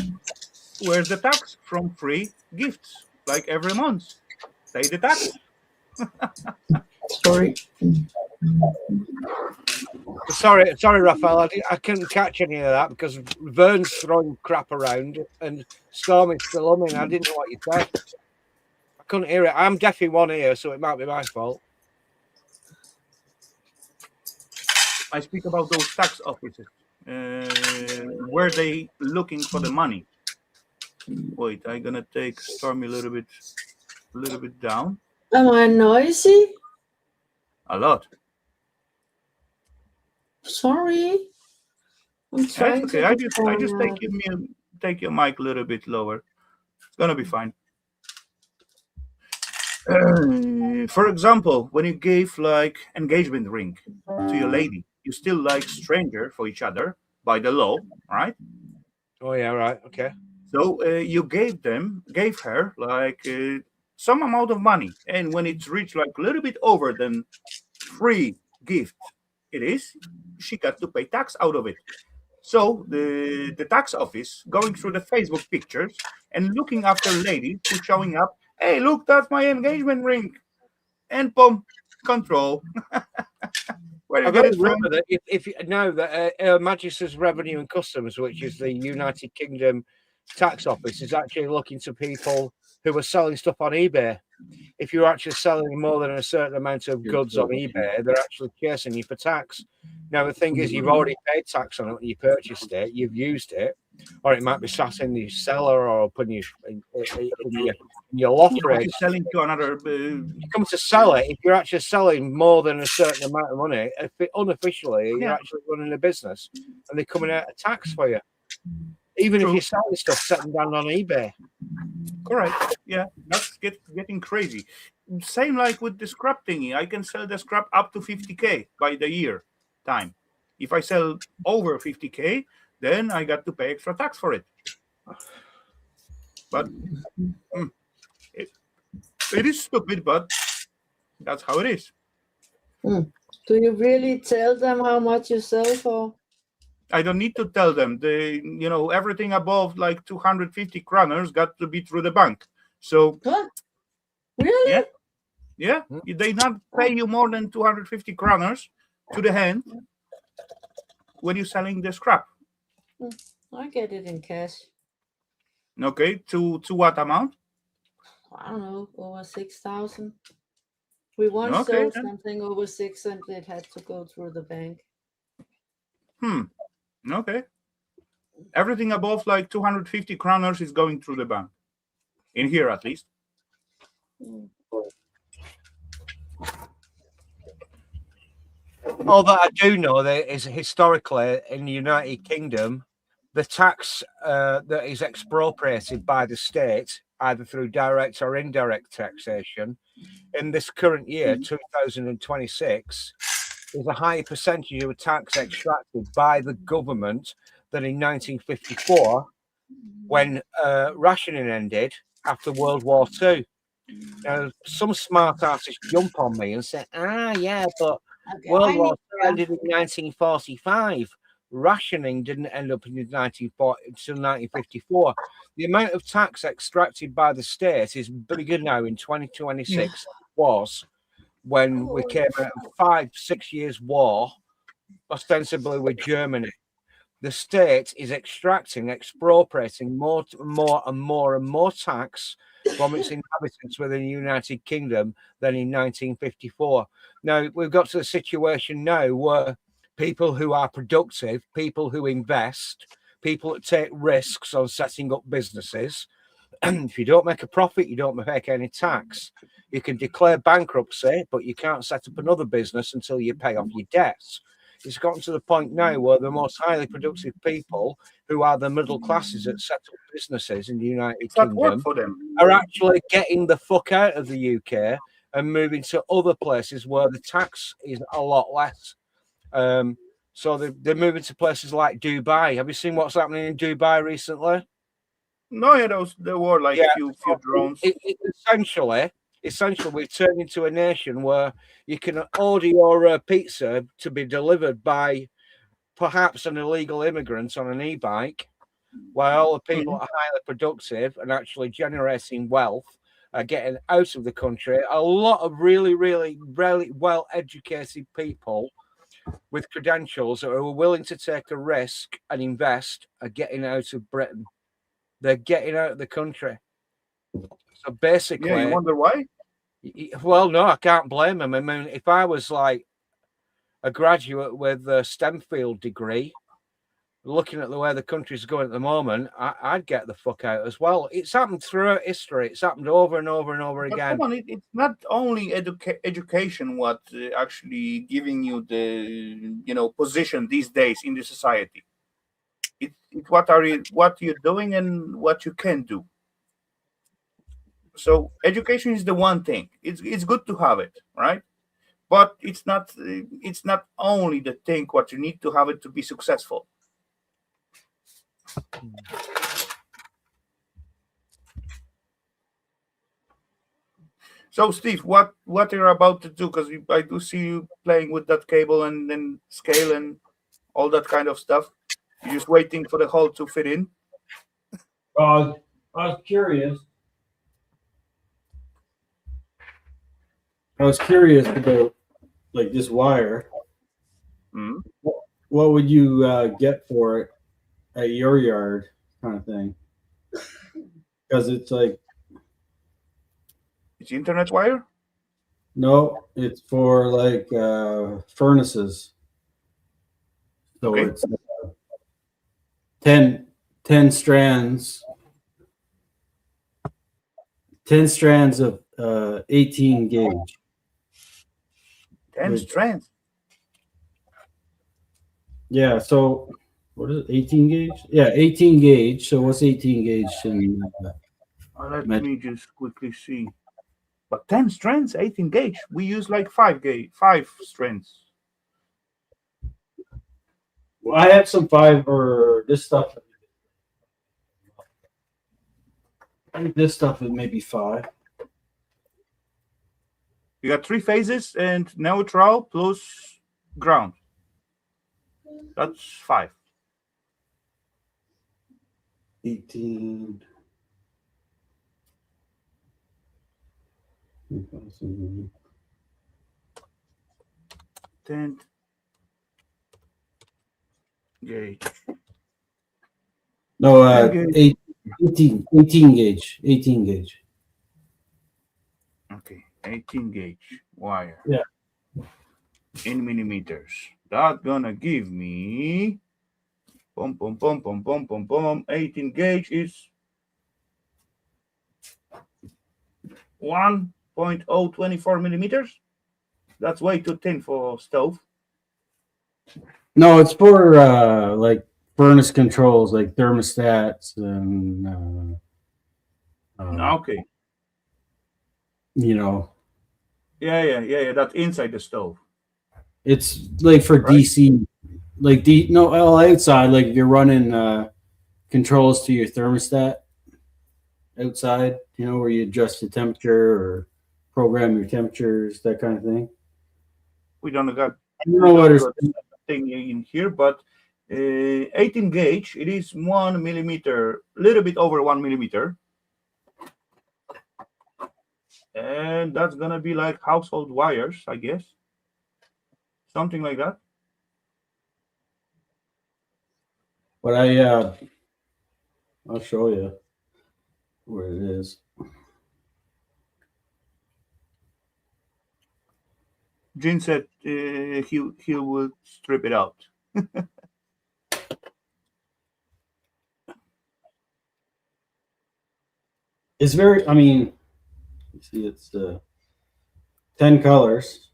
where's the tax from free gifts? Like every month, pay the tax. Sorry, Rafal. I couldn't catch any of that because Vern's throwing crap around and Stormy's still humming. I didn't know what you said. I couldn't hear it. I'm deaf in one ear, so it might be my fault. I speak about those tax offices where they looking for the money. Wait, I'm gonna take Stormy a little bit down. Am I noisy? A lot. Sorry. I'm trying. That's okay. I just take your mic a little bit lower. It's gonna be fine. For example, when you gave like engagement ring to your lady, you still like stranger for each other by the law, right? Oh yeah, right. Okay. So you gave her like some amount of money, and when it's reached like a little bit over than free gift it is, she got to pay tax out of it. So the tax office going through the Facebook pictures and looking after ladies who showing up, hey, look, that's my engagement ring, and boom, control. Where you I've get got it to from? remember that if you know that Her Majesty's Revenue and Customs, which is the United Kingdom tax office, is actually looking to people who are selling stuff on eBay. If you're actually selling more than a certain amount of goods on eBay, they're actually chasing you for tax. Now, the thing is, you've already paid tax on it when you purchased it, you've used it, or it might be sat in the cellar or up in your loft Like range. you're selling to another. You come to sell it, if you're actually selling more than a certain amount of money, unofficially, you're actually running a business and they're coming out of tax for you. Even if you're selling stuff setting down on eBay. Correct. Yeah, that's getting crazy. Same like with the scrap thingy. I can sell the scrap up to 50K by the year time. If I sell over 50K, then I got to pay extra tax for it. But it is stupid, but that's how it is. Do you really tell them how much you sell for? I don't need to tell them. Everything above like 250 kroners got to be through the bank. So What? Really? yeah, they not pay you more than 250 kroners to the hand when you're selling the scrap. I get it in cash. Okay, to what amount? I don't know, over 6,000. We once Okay, sold then. something over 6 and it had to go through the bank. Okay. Everything above like 250 kroners is going through the bank. In here, at least. All that I do know that is historically in the United Kingdom, the tax that is expropriated by the state, either through direct or indirect taxation, in this current year, 2026, is a higher percentage of tax extracted by the government than in 1954, when rationing ended after World War II. Now, some smart artists jump on me and say, yeah, but World War II ended in 1945. Rationing didn't end up in 1954. The amount of tax extracted by the state is bigger now in 2026 was when we came out of 5-6 years war, ostensibly with Germany. The state is expropriating more and more tax from its inhabitants within the United Kingdom than in 1954. Now, we've got to a situation now where people who are productive, people who invest, people that take risks on setting up businesses, if you don't make a profit, you don't make any tax. You can declare bankruptcy, but you can't set up another business until you pay off your debts. It's gotten to the point now where the most highly productive people, who are the middle classes that set up businesses in the United Kingdom, for them. are actually getting the fuck out of the UK and moving to other places where the tax is a lot less. So they're moving to places like Dubai. Have you seen what's happening in Dubai recently? No, yeah, there were like few drones. Essentially, we've turned into a nation where you can order your pizza to be delivered by perhaps an illegal immigrant on an e-bike, while all the people that are highly productive and actually generating wealth are getting out of the country. A lot of really, really, really well-educated people with credentials who are willing to take a risk and invest are getting out of Britain. They're getting out of the country. So basically, you wonder why? Well, no, I can't blame them. I mean, if I was like a graduate with a STEM field degree, looking at the way the country's going at the moment, I'd get the fuck out as well. It's happened throughout history. It's happened over and over and over again. Come on, it's not only education what actually giving you the position these days in the society. It's what you're doing and what you can do. So education is the one thing. It's good to have it, right? But it's not only the thing what you need to have it to be successful. So, Steve, what you're about to do? Because I do see you playing with that cable and then scale and all that kind of stuff. You're just waiting for the hole to fit in. I was curious. I was curious about like this wire. Mm. What would you get for it at your yard, kind of thing? Because it's like It's internet wire. no, it's for like furnaces. So Okay. it's 10 strands. 10 strands of 18 gauge. 10 Wait. strands. Yeah, so what is it? 18 gauge? Yeah, 18 gauge. So what's 18 gauge in Let Met- me just quickly see. But 10 strands, 18 gauge. We use like 5 strands. Well, I have some 5 or this stuff. I think this stuff is maybe 5. You got 3 phases and neutral plus ground. That's 5. 18. Ten gauge. No, 10 gauge. 18 gauge. 18 gauge. Okay, 18 gauge wire. Yeah. In millimeters. That's gonna give me 18 gauge is 1.024 millimeters. That's way too thin for stove. No, it's for like furnace controls, like thermostats and Okay. you know, Yeah. That's inside the stove. it's like for Right. DC, like outside, like if you're running controls to your thermostat outside, you know, where you adjust the temperature or program your temperatures, that kind of thing. We don't got You know what? thing in here, but 18 gauge, it is 1 millimeter, a little bit over 1 millimeter. And that's gonna be like household wires, I guess. Something like that. But I'll show you where it is. Jin said he will strip it out. It's very, I mean, you see, it's 10 colors,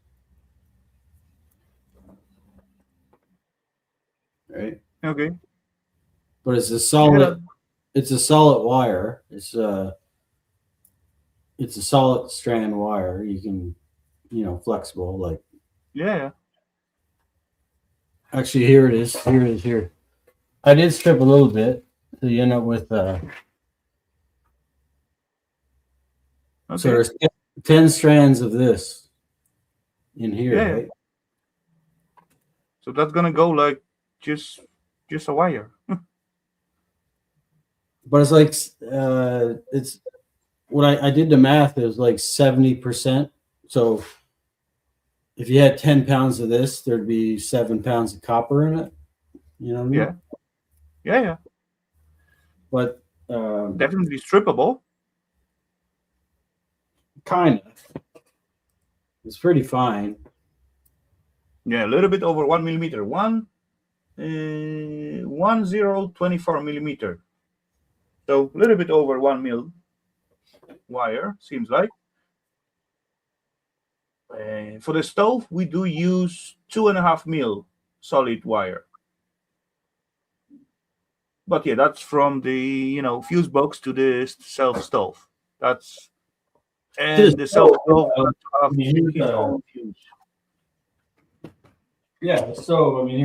right? Okay. But it's a solid, it's a solid wire. It's a solid strand wire. You can, you know, flexible. Like, Yeah. actually, here it is. Here it is. Here, I did strip a little bit, so you end up with. Okay. So there's 10 strands of this in here, Yeah. right? So that's gonna go like just a wire. But it's like it's what I did the math. It was like 70%. So if you had 10 pounds of this, there'd be 7 pounds of copper in it. You know what I mean? Yeah. But Definitely strippable. kind of. It's pretty fine. Yeah, a little bit over 1 millimeter. 1024 millimeter. So a little bit over 1 mil wire, seems like. For the stove, we do use 2.5 mil solid wire. But yeah, that's from the fuse box to the self stove. That's and the self stove have his own fuse. Yeah, so I mean,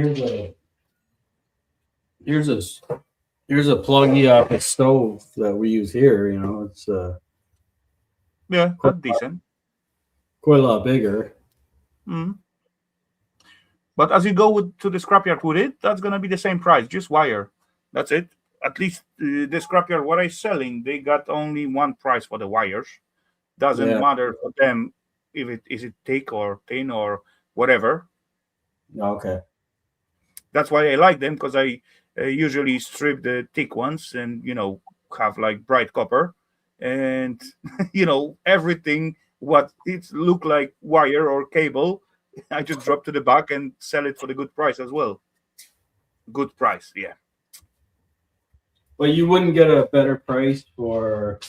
here's a pluggy off a stove that we use here. You know, it's Yeah, that's decent. quite a lot bigger. But as you go to the scrapyard with it, that's gonna be the same price, just wire. That's it. At least the scrapyard what I selling, they got only one price for the wires. Doesn't matter for them if it is thick or thin or whatever. Okay. That's why I like them, because I usually strip the thick ones and have like bright copper, and everything what it look like wire or cable, I just drop to the back and sell it for the good price as well. Good price, yeah. But you wouldn't get a better price for.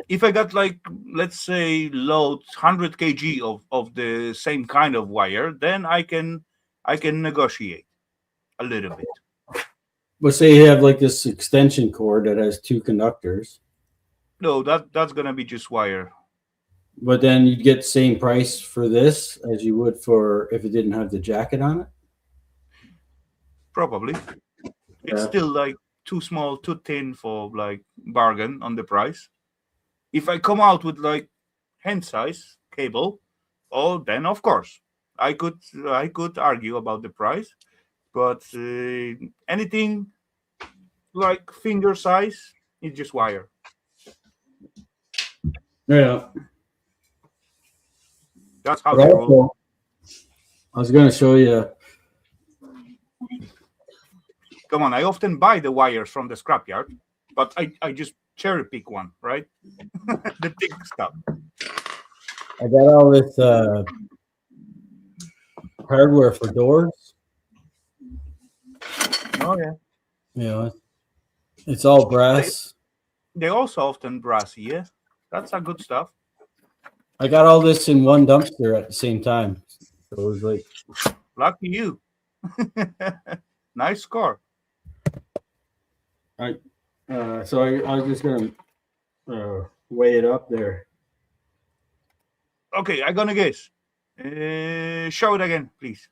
If I got like, let's say, load 100 kg of the same kind of wire, then I can negotiate a little bit. But say you have like this extension cord that has 2 conductors. No, that's gonna be just wire. But then you'd get the same price for this as you would for if it didn't have the jacket on it? Probably. It's still like too small, too thin for like bargain on the price. If I come out with like hand size cable, then of course I could argue about the price. But anything like finger size, it's just wire. Yeah. That's how they roll. I was going to show you. Come on, I often buy the wires from the scrapyard, but I just cherry pick one, right? The thick stuff. I got all this hardware for doors. Oh yeah. Yeah. It's all brass. They also often brassy, yeah. That's a good stuff. I got all this in one dumpster at the same time. So it was like, lucky you. Nice score. So I was just gonna weigh it up there. Okay, I'm gonna guess. Show it again, please.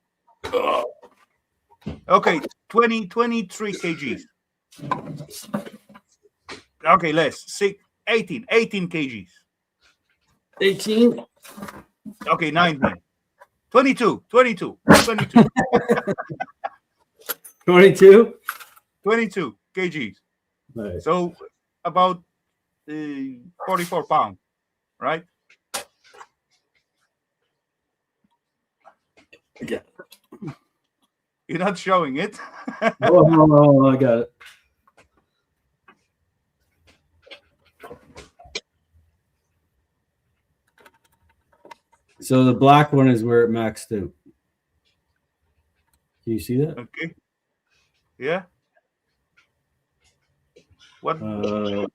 Okay, 23 kgs. Okay, less. 18 kgs. 18. Okay, 19. 22. 22 kgs. Nice. So about 44 pounds, right? Yeah. You're not showing it. Oh, I got it. So the black one is where it maxed out. Can you see that? Okay. Yeah. What? 27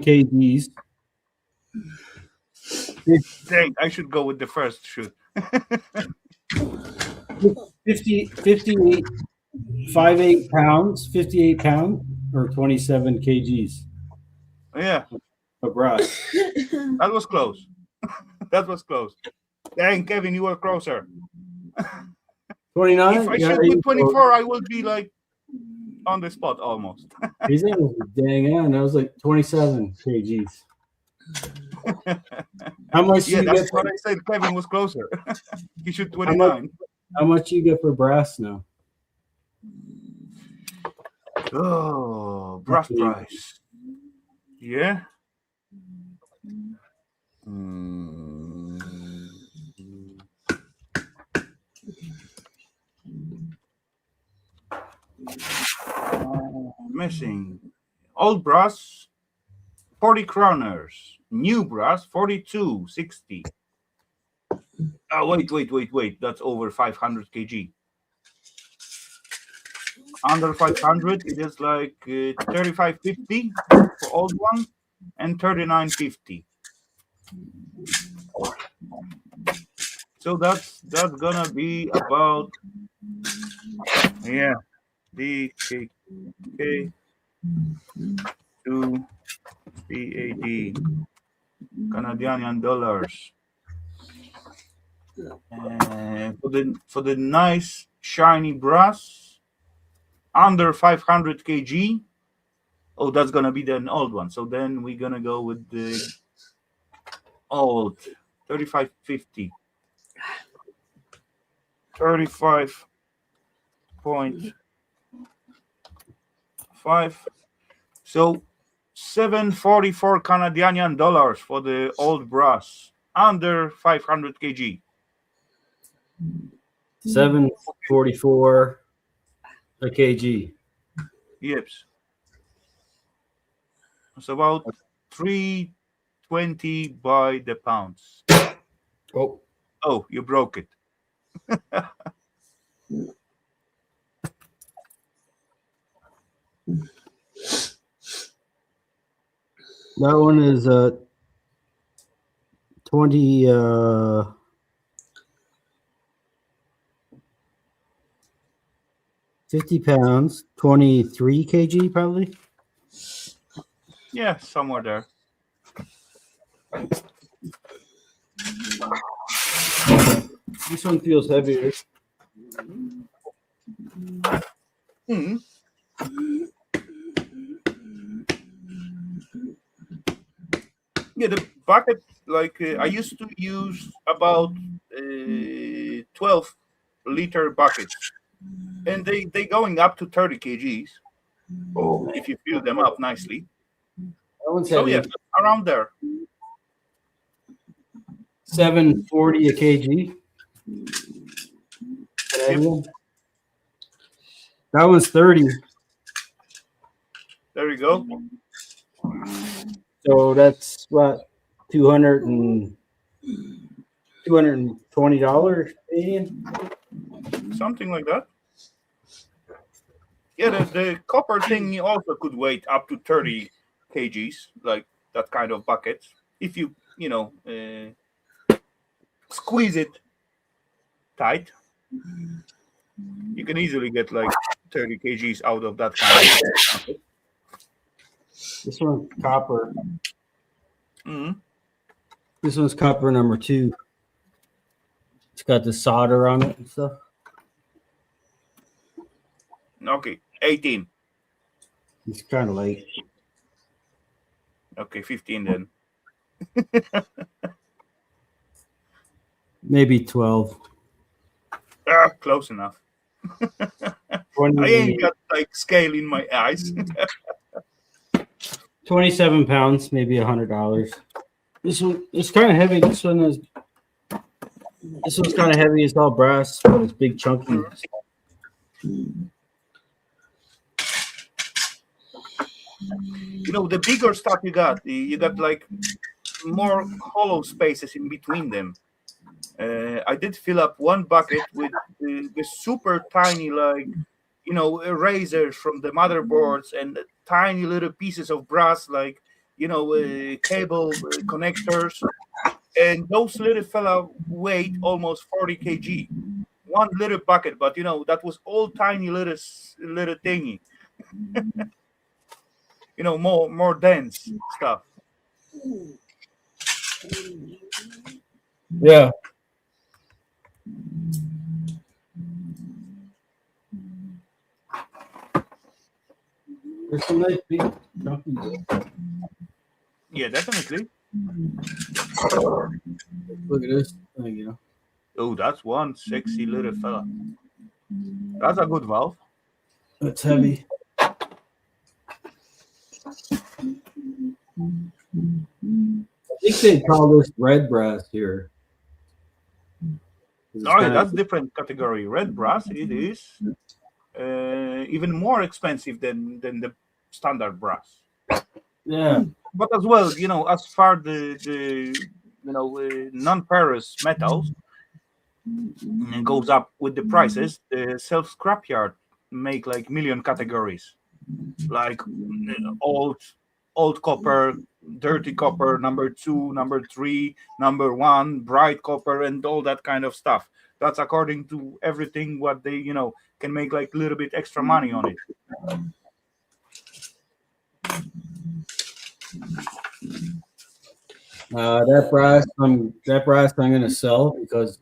kgs. Dang, I should go with the first shoot. 58 pounds, 58 pounds, or 27 kgs. Yeah. Of brass. That was close. That was close. Dang, Kevin, you were closer. 29? If I shoot with 24, I will be like on the spot almost. He's in dang on. That was like 27 kgs. How much? Yeah, you that's get what I said. Kevin was closer. He shoot 29. How much you get for brass now? Oh, brass price. Yeah. Missing. Old brass, 40 kroners. New brass, 42.60. Oh, wait. That's over 500 kg. Under 500, it is like 35.50 for old one and 39.50. So that's gonna be about, yeah, DKK to CAD Canadian dollars. For the nice shiny brass, under 500 kg. Oh, that's gonna be the old one. So then we're gonna go with the old 3550. 35.5. So 744 Canadian dollars for the old brass under 500 kg. 744 a kg. Yep. It's about 320 by the pounds. Oh, you broke it. that one is 20 50 pounds, 23 kg probably. Yeah, somewhere there. This one feels heavier. Hmm. Yeah, the bucket, like I used to use about 12-liter buckets, and they going up to 30 kgs if you fill them up nicely. That one's So heavy. yeah, around there. 740 a kg. Canadian. That one's 30. There you go. So that's what, $220 Canadian. Something like that. Yeah, the copper thing also could weigh up to 30 kgs, like that kind of bucket. If you squeeze it tight, you can easily get like 30 kgs out of that kind of bucket. This one's copper. Mm-hmm. This one's copper number 2. It's got the solder on it and stuff. Okay, 18. It's kind of light. Okay, 15 then. Maybe 12. Close enough. 20, I ain't got like scale in my eyes. 27 pounds, maybe $100. This one, it's kind of heavy. This one's kind of heavy. It's all brass, but it's big, chunky. The bigger stuff you got like more hollow spaces in between them. I did fill up one bucket with the super tiny, like, erasers from the motherboards and tiny little pieces of brass, like, cable connectors. And those little fella weighed almost 40 kg. One little bucket, but, that was all tiny little thingy. More dense stuff. Yeah. There's some nice big chunky. Yeah, definitely. Look at this thing, Oh, that's one sexy little fella. That's a good valve. It's heavy. I think they call this red brass here. Oh, yeah, that's different category. Red brass, it is even more expensive than the standard brass. Yeah. But as well, as far the non-ferrous metals goes up with the prices, the self scrapyard make like million categories, like old copper, dirty copper, number 2, number 3, number 1, bright copper, and all that kind of stuff. That's according to everything what they can make like a little bit extra money on it. That brass I'm gonna sell because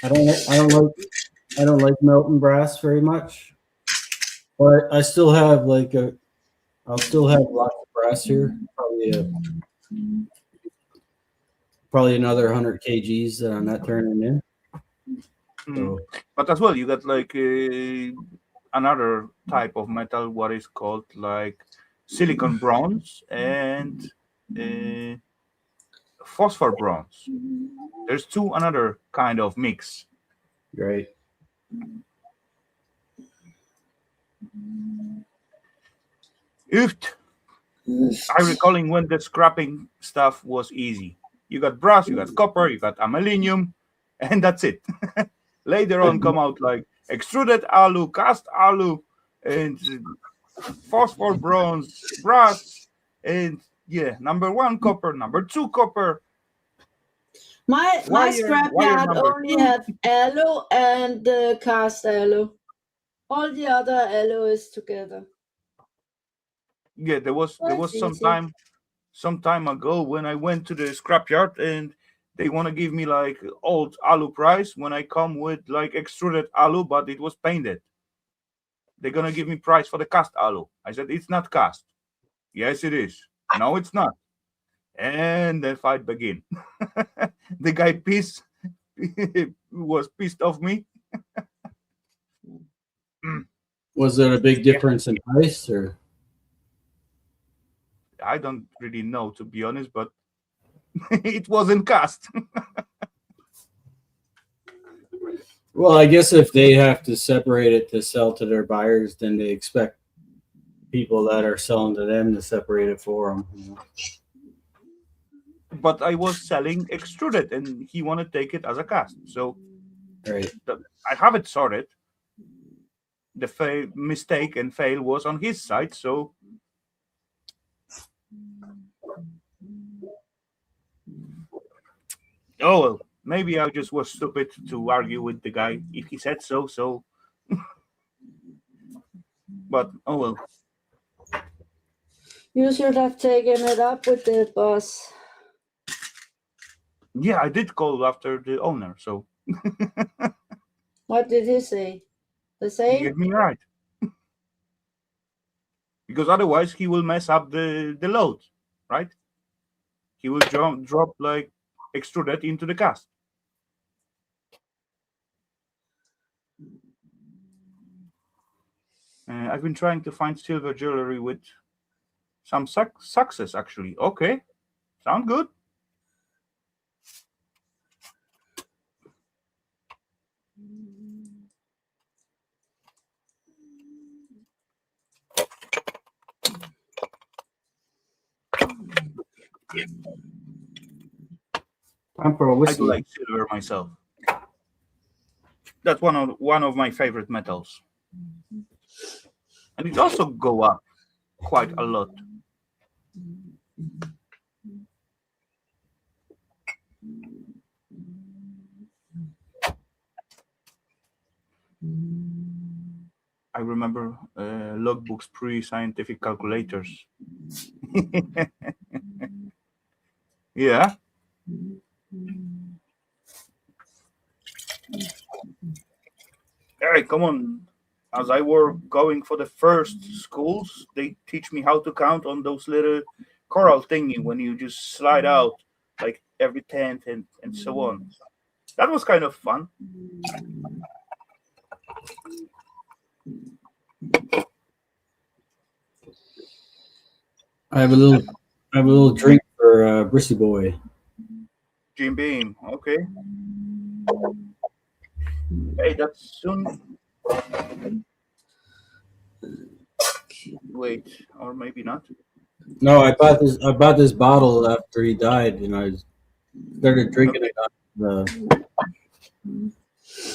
I don't like melting brass very much. But I still have I'll still have lots of brass here. Probably another 100 kgs that I'm not turning in. So, But as well, you got like another type of metal, what is called like silicon bronze and phosphor bronze. There's two another kind of mix. right. I recalling when the scrapping stuff was easy. You got brass, you got copper, you got aluminium, and that's it. Later on, come out like extruded alu, cast alu, and phosphor bronze, brass, and yeah, number 1 copper, number 2 copper. My Wire scrapyard number only 2. had alu and cast alu. All the other alu is together. Yeah, there was That's some time ago when I went to the scrapyard and they want to give me like old alu price when I come with like extruded alu, but it was painted. They're gonna give me price for the cast alu. I said it's not cast. Yes, it is. No, it's not. And the fight begin. The guy was pissed off me. Was there a big difference in price, or? I don't really know, to be honest, but it wasn't cast. Well, I guess if they have to separate it to sell to their buyers, then they expect people that are selling to them to separate it for them. You know? But I was selling extruded, and he wanted to take it as a cast. So Right. I have it sorted. The mistake and fail was on his side, so oh well, maybe I just was stupid to argue with the guy if he said so. So, but oh well. You should have taken it up with the boss. Yeah, I did call after the owner, so What did he say? The he same? gave me right. Because otherwise he will mess up the load, right? He will drop like extruded into the cast. I've been trying to find silver jewelry with some success, actually. Okay, sound good. I'm for a I whiskey. do like silver myself. That's one of my favorite metals, and it also go up quite a lot. I remember logbooks pre-scientific calculators. Yeah. Hey, come on. As I were going for the first schools, they teach me how to count on those little coral thingy when you just slide out like every tenth and so on. That was kind of fun. I have a little drink for Brissy Boy. Jim Beam, okay. Hey, that's soon. Wait, or maybe not. No, I bought this bottle after he died, and I started drinking it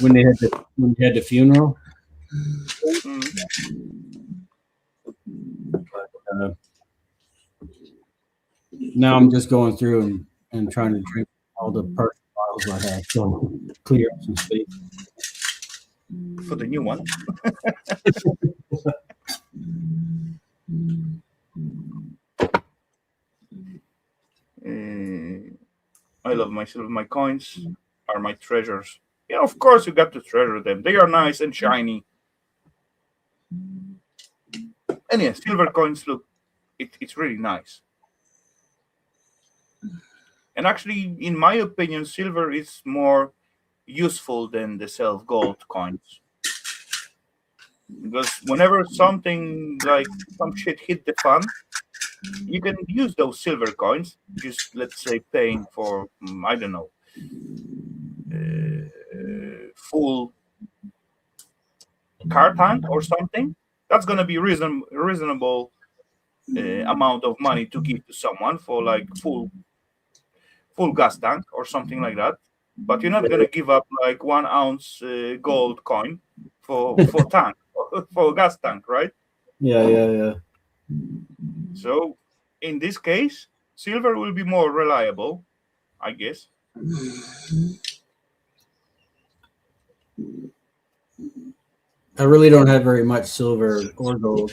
when they had the funeral. But, now I'm just going through and trying to drink all the perfect bottles I have, so clear up some space for the new one. I love my silver. My coins are my treasures. Yeah, of course you got to treasure them. They are nice and shiny. anyway, silver coins look, it's really nice. And actually, in my opinion, silver is more useful than the self-gold coins. Because whenever something like some shit hit the fan, you can use those silver coins, just let's say paying for, I don't know, full car tank or something. That's going to be reasonable amount of money to give to someone for like full gas tank or something like that. But you're not going to give up like 1 ounce gold coin for tank for a gas tank, right? Yeah. So in this case, silver will be more reliable, I guess. I really don't have very much silver or gold.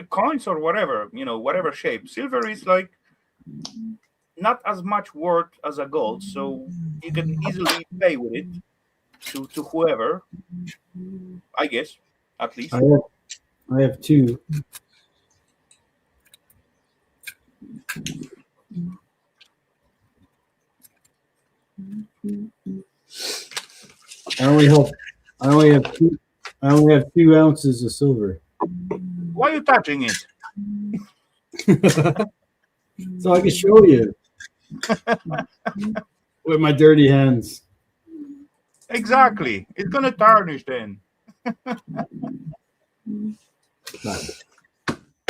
Coins or whatever, whatever shape. Silver is like not as much worth as a gold, so you can easily pay with it to whoever, I guess, at least. I have two. I only have 2 ounces of silver. Why are you touching it? So I can show you with my dirty hands. Exactly. It's gonna tarnish then.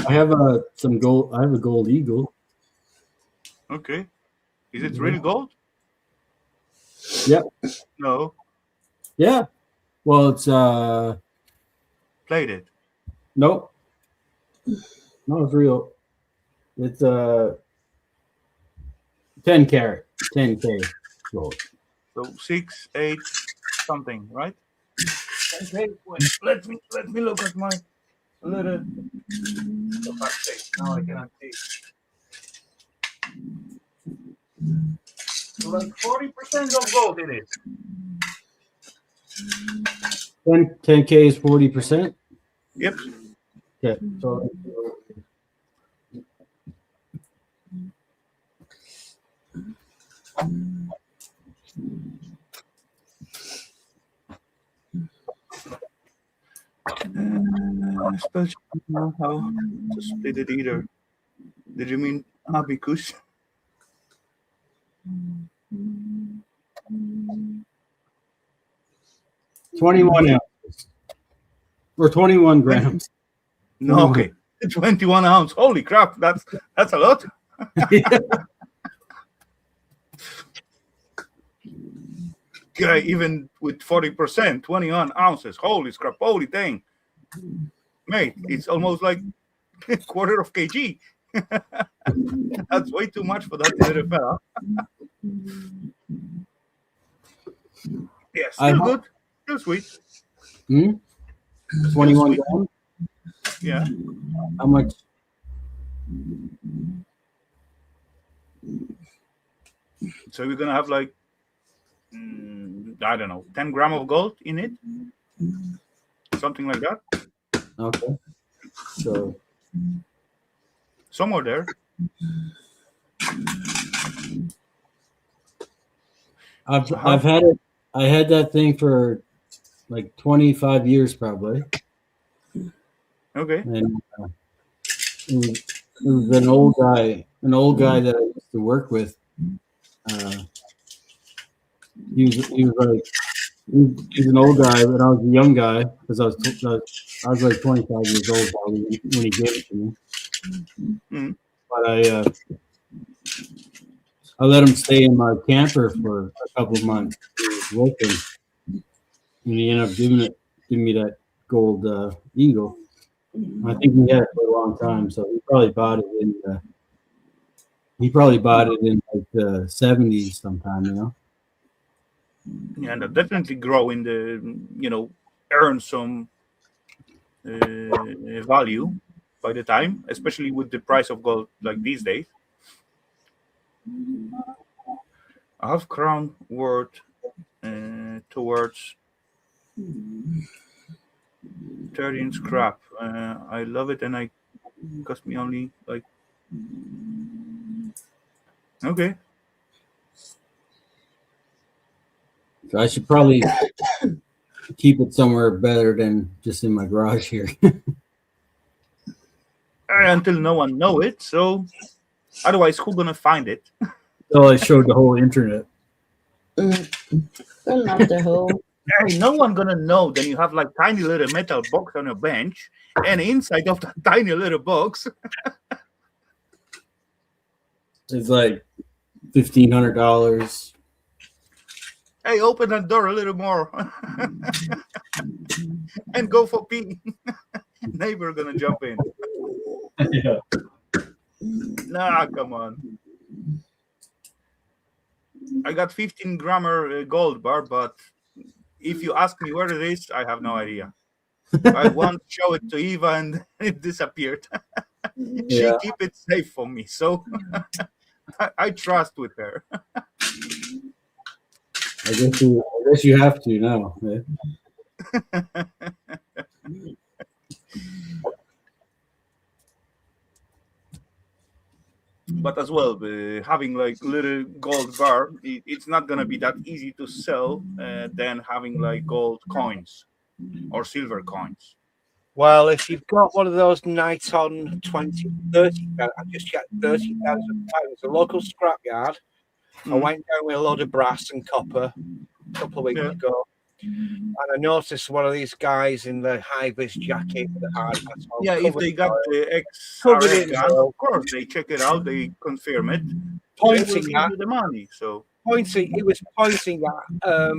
I have some gold. I have a gold eagle. Okay. Is it real gold? Yep. No. Yeah. Well, it's Plated. nope. No, it's real. It's 10 karat, 10K gold. So 6, 8, something, right? Okay. Wait, let me look at my little. For fuck's sake, now I cannot see. So like 40% of gold in it. 10K is 40%. Yep. Okay. So I suppose you don't know how to split it either. Did you mean abacus? $21 ounces or 21 grams. No, okay. 21 ounce. Holy crap, that's a lot. Yeah, even with 40%, 21 ounces. Holy crap, holy thing. Mate, it's almost like a quarter of kg. That's way too much for that little fella. Yeah, still good. Still sweet. 21 grams? Yeah. How much? So we're gonna have like I don't know, 10 gram of gold in it, something like that. Okay. So somewhere there. I've had it. I had that thing for like 25 years probably. Okay. And it was an old guy that I used to work with. He was an old guy, but I was a young guy because I was like 25 years old probably when he gave it to me. Mm. But I let him stay in my camper for a couple of months. He was working, and he ended up giving me that gold eagle. I think he had it for a long time, so he probably bought it in like the 70s sometime, you know. Yeah, and that definitely grow in the earn some value by the time, especially with the price of gold like these days. A half crown worth towards 10 30 scrap. I love it, and I cost me only like. Okay. So I should probably keep it somewhere better than just in my garage here. Until no one know it, so otherwise, who gonna find it? So I showed the whole internet. Well, not the whole. Hey, no one gonna know. Then you have like tiny little metal box on your bench, and inside of that tiny little box, It's like $1,500. hey, open that door a little more, and go for pee. Neighbor gonna jump in. Yeah. Nah, come on. I got 15-grammer gold bar, but if you ask me where it is, I have no idea. I once showed it to Eva and it disappeared. She Yeah. keep it safe for me, so I trust with her. I guess you have to now. Yeah. But as well, having like little gold bar, it's not gonna be that easy to sell than having like gold coins or silver coins. Well, if you've got one of those night on 20, 30, I just checked 30,000 pounds, a local scrapyard. I went down with a load of brass and copper a couple of weeks ago, and I noticed one of these guys in the high-vis jacket with the hard hat on. Yeah, if they got the Covered XRF in gun, oil. of course they check it out, they confirm it. They Pointing will give at you the money. So he was pointing at a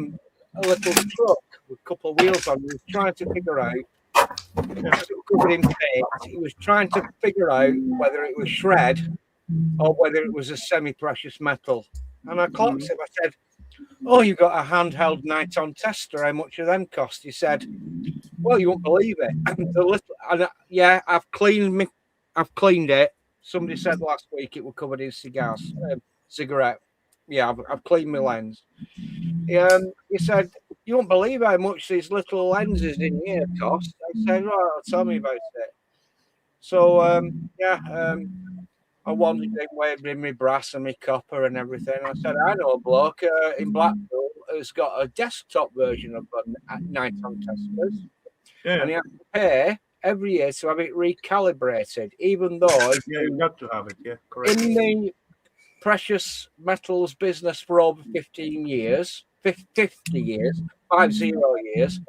little truck with a couple of wheels on. He was trying to figure out. Covered in paint. He was trying to figure out whether it was shred or whether it was a semi-precious metal. And I clocked him. I said, "Oh, you got a handheld night-on tester. How much of them cost?" He said, "Well, you won't believe it. Yeah, I've cleaned it. Somebody said last week it was covered in cigarette. Yeah, I've cleaned my lens." He said, "You won't believe how much these little lenses in here cost." I said, "Well, tell me about it." So, I wanted him wearing my brass and my copper and everything. I said, "I know a bloke in Blackpool who's got a desktop version of night-on testers, and he has to pay every year to have it recalibrated, even though you got to have it. Yeah, correct. in the precious metals business for over 15 years, 50 years, 50 years,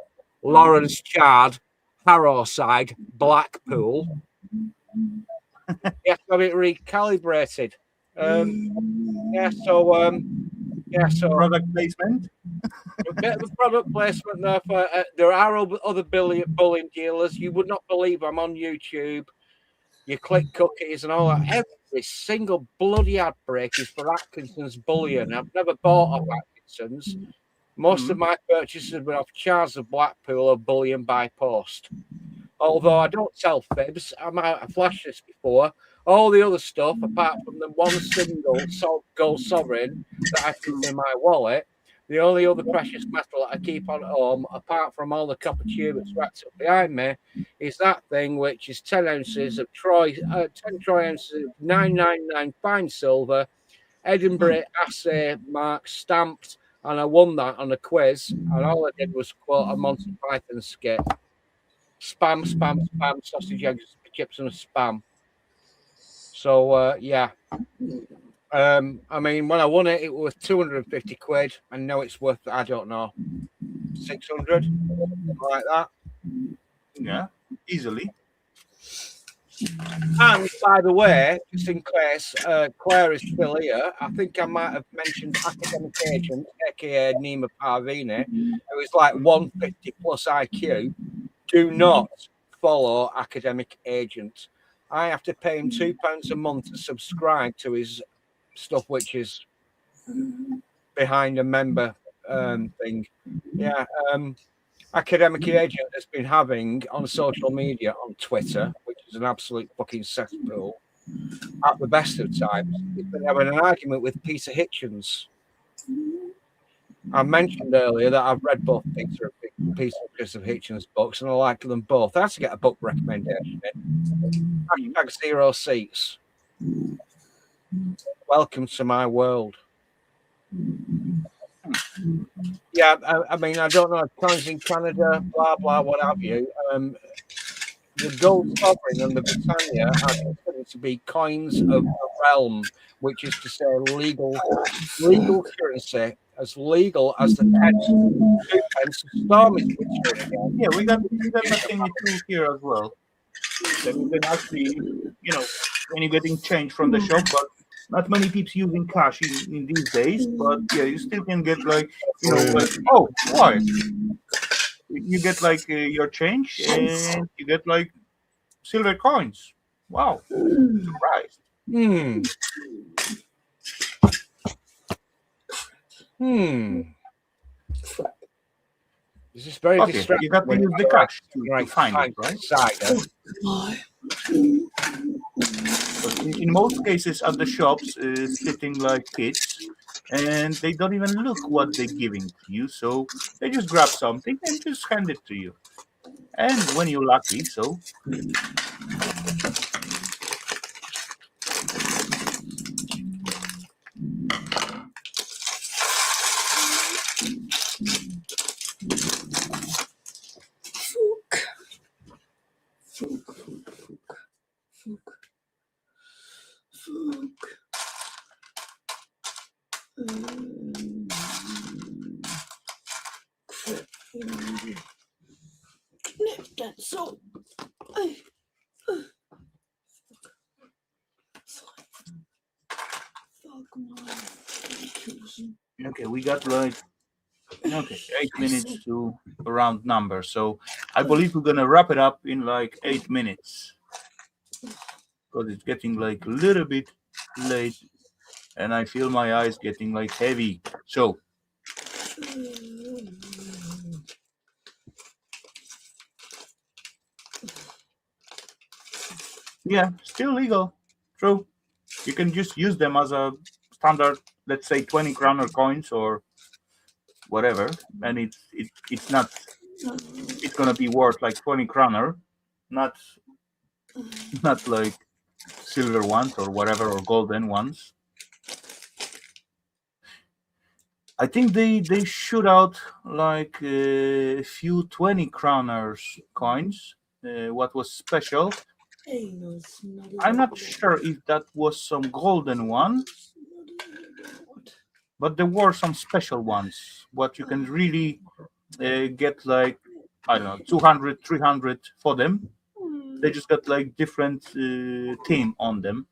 Lawrence Chard, Harrowside, Blackpool. You have to have it recalibrated. So product placement. a bit of product placement there. There are other bullion dealers. You would not believe I'm on YouTube. You click cookies and all that. Every single bloody ad break is for Atkinson's bullion. I've never bought off Atkinson's. Most of my purchases have been off Charles of Blackpool or bullion by post. Although I don't sell fibs, I might have flashed this before. All the other stuff, apart from the one single gold sovereign that I keep in my wallet, the only other precious metal that I keep on home, apart from all the copper tube that's racked up behind me, is that thing which is 10 ounces of 10 troy ounces of 999 fine silver, Edinburgh assay mark stamped, and I won that on a quiz. And all I did was quote a Monty Python skit: spam, spam, spam, sausage, eggs, chips, and spam. So I mean, when I won it, it was 250 quid, and now it's worth, I don't know, 600, something like that. Yeah, easily. And by the way, just in case Claire is still here, I think I might have mentioned academic agent, aka Nima Parvini, who is like 150 plus IQ. Do not follow academic agent. I have to pay him £2 a month to subscribe to his stuff, which is behind a member thing. Yeah. Academic agent has been having on social media, on Twitter, which is an absolute fucking cesspool, at the best of times. He's been having an argument with Peter Hitchens. I mentioned earlier that I've read both Peter and Big piece of Christopher Hitchens books, and I like them both. I have to get a book recommendation in. Hashtag 0 seats. Welcome to my world. Yeah, I mean, I don't know. Coins in Canada, blah, blah, what have you. The gold sovereign and the Britannia are considered to be coins of the realm, which is to say legal currency, as legal as the 2 pence storm is picturing again. Yeah, we got that thing too here as well. Then you can actually, when you're getting change from the shop, but not many people using cash in these days. But yeah, you still can get like, oh, why? You get like your change, and you get like silver coins. Wow, surprised. This is very distracting. You got to use the cash to find it, right? But in most cases at the shops, sitting like kids, and they don't even look what they're giving to you, so they just grab something and just hand it to you. And when you're lucky, so So okay, we got like 8 minutes to a round number. So I believe we're gonna wrap it up in like 8 minutes because it's getting like a little bit late, and I feel my eyes getting like heavy. So yeah, still legal. True. You can just use them as a standard, let's say 20 kroner coins or whatever, and it's not. It's gonna be worth like 20 kroner, not like silver ones or whatever or golden ones. I think they shoot out like a few 20 kroners coins. What was special? I'm not sure if that was some golden one, but there were some special ones. What you can really get like, I don't know, 200, 300 for them. They just got like different theme on them.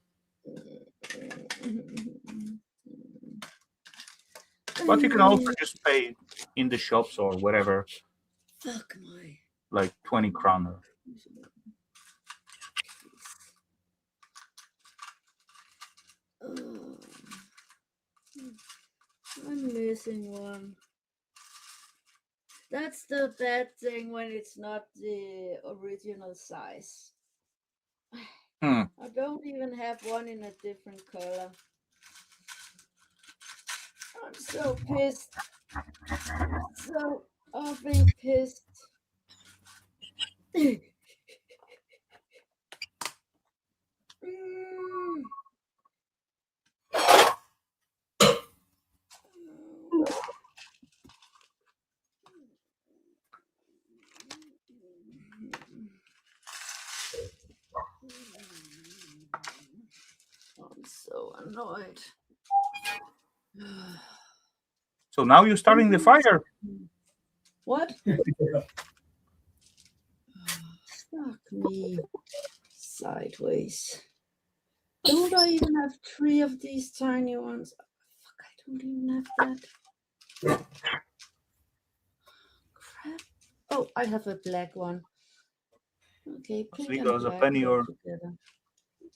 But you can also just pay in the shops or whatever, like 20 kroner. I'm missing one. That's the bad thing when it's not the original size. I don't even have one in a different color. I'm so pissed. So effing pissed. I'm so annoyed. So now you're starting the fire. What? Fuck me. Sideways. Don't I even have 3 of these tiny ones? Fuck, I don't even have that. Crap. Oh, I have a black one. Okay, pink and Because a black penny go or together.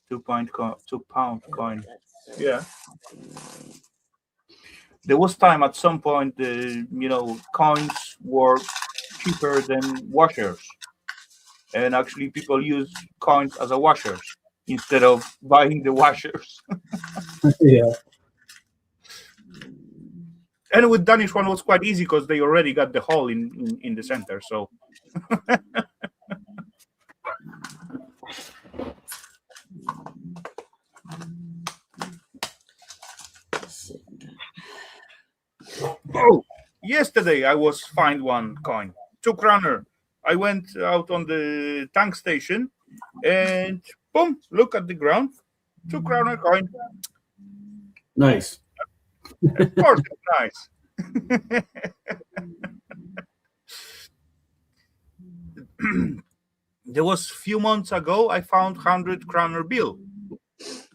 2 pound coin. Yeah. There was time at some point, coins were cheaper than washers, and actually people use coins as a washers instead of buying the washers. Yeah. And with Danish one was quite easy because they already got the hole in the center. So oh, yesterday I was fined one coin, 2 kroner. I went out on the tank station and boom, look at the ground, 2 kroner coin. Nice. Of course, it's nice. There was a few months ago, I found 100 kroner bill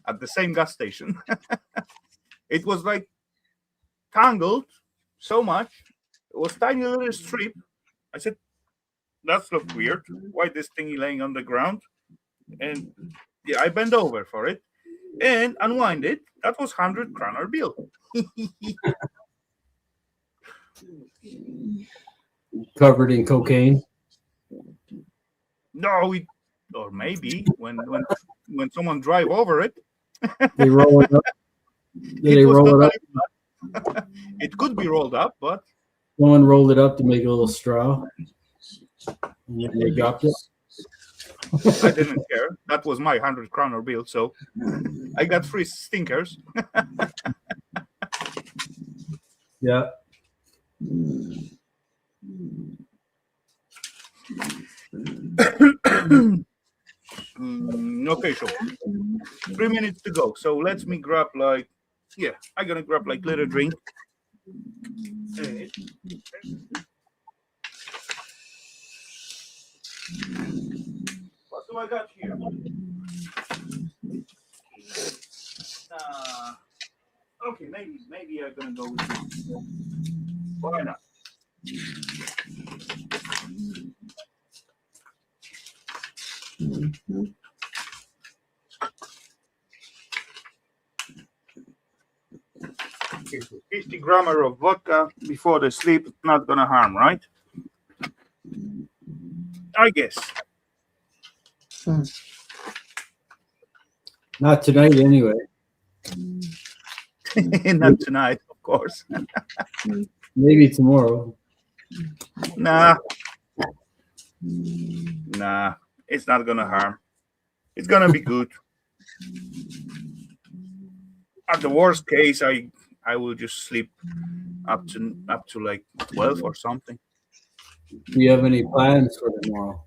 at the same gas station. It was like tangled so much. It was tiny little strip. I said, "That's look weird. Why this thingy laying on the ground?" And yeah, I bent over for it and unwind it. That was 100 kroner bill. Covered in cocaine. No, or maybe when someone drive over it, They roll it up. They was roll it up. totally it could be rolled up, but Someone rolled it up to make a little straw. And then they dropped it. I didn't care. That was my 100 kroner bill, so I got 3 stinkers. Yeah. Okay, so 3 minutes to go. So let me grab I'm gonna grab little drink. What do I got here? Okay, maybe I'm gonna go with this. Why not? Okay, so 50 grams of vodka before the sleep, not gonna harm, right? I guess. Not tonight, anyway. Not tonight, of course. Maybe tomorrow. Nah, it's not gonna harm. It's gonna be good. At the worst case, I will just sleep up to like 12 or something. Do you have any plans for tomorrow?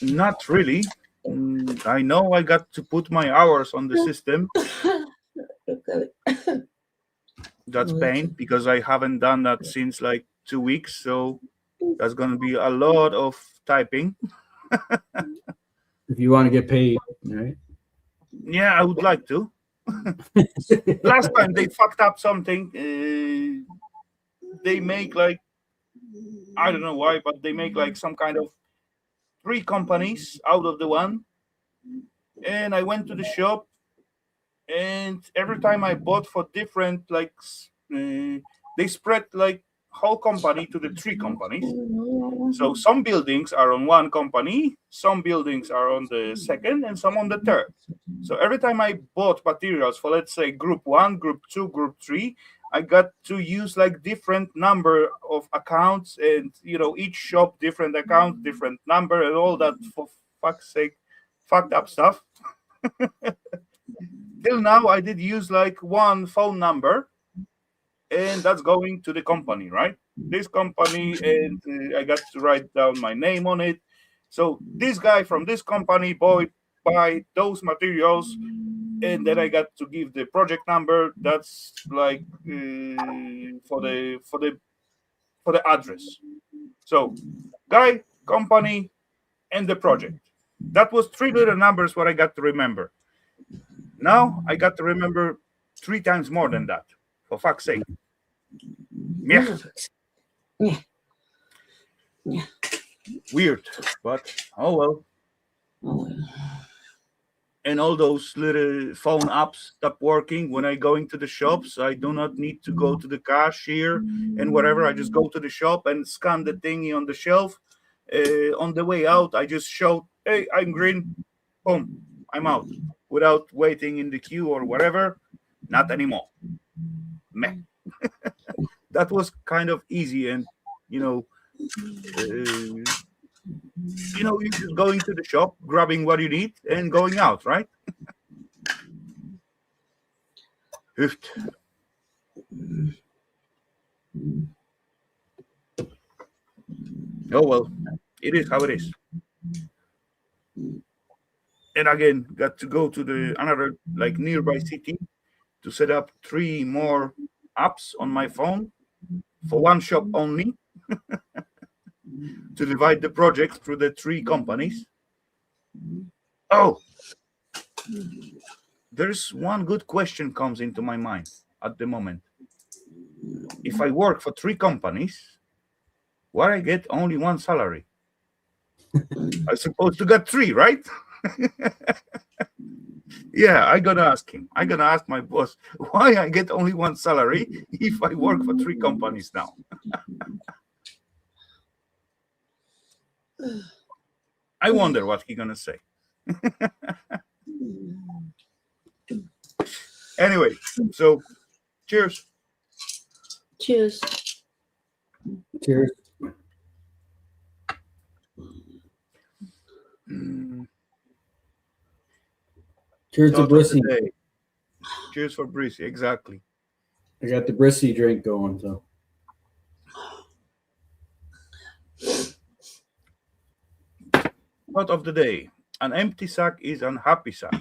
Not really. I know I got to put my hours on the system. That's pain because I haven't done that since like 2 weeks. So that's gonna be a lot of typing. If you want to get paid, right? Yeah, I would like to. Last time they fucked up something. They make I don't know why, but they make some kind of 3 companies out of the one. And I went to the shop, and every time I bought for different they spread whole company to the 3 companies. So some buildings are on one company, some buildings are on the second, and some on the third. So every time I bought materials for, let's say, group 1, group 2, group 3, I got to use different number of accounts, and each shop different account, different number, and all that, for fuck's sake, fucked up stuff. Till now I did use one phone number, and that's going to the company, right? This company, and I got to write down my name on it. So this guy from this company buy those materials, and then I got to give the project number. That's for the address. So guy, company, and the project. That was 3 little numbers what I got to remember. Now I got to remember 3 times more than that. For fuck's sake. Yeah. Weird, but oh well. And all those little phone apps stop working when I go into the shops. I do not need to go to the cashier and whatever. I just go to the shop and scan the thingy on the shelf. On the way out, I just shout, "Hey, I'm green." Boom, I'm out. without waiting in the queue or whatever. Not anymore. Meh. That was kind of easy, and you just going to the shop, grabbing what you need, and going out, right? Hoofd. Oh well, it is how it is. And again, got to go to the another like nearby city to set up 3 more apps on my phone for one shop only to divide the project through the 3 companies. Oh, there's one good question comes into my mind at the moment. If I work for 3 companies, why I get only 1 salary? I'm supposed to get 3, right? Yeah, I'm gonna ask him. I'm gonna ask my boss why I get only 1 salary if I work for 3 companies now. I wonder what he's gonna say. Anyway, so cheers. Cheers. Cheers. Cheers to Thought of Brissy. the day. Cheers for Brissy, exactly. I got the Brissy drink going, so. Thought of the day. An empty sack is an happy sack.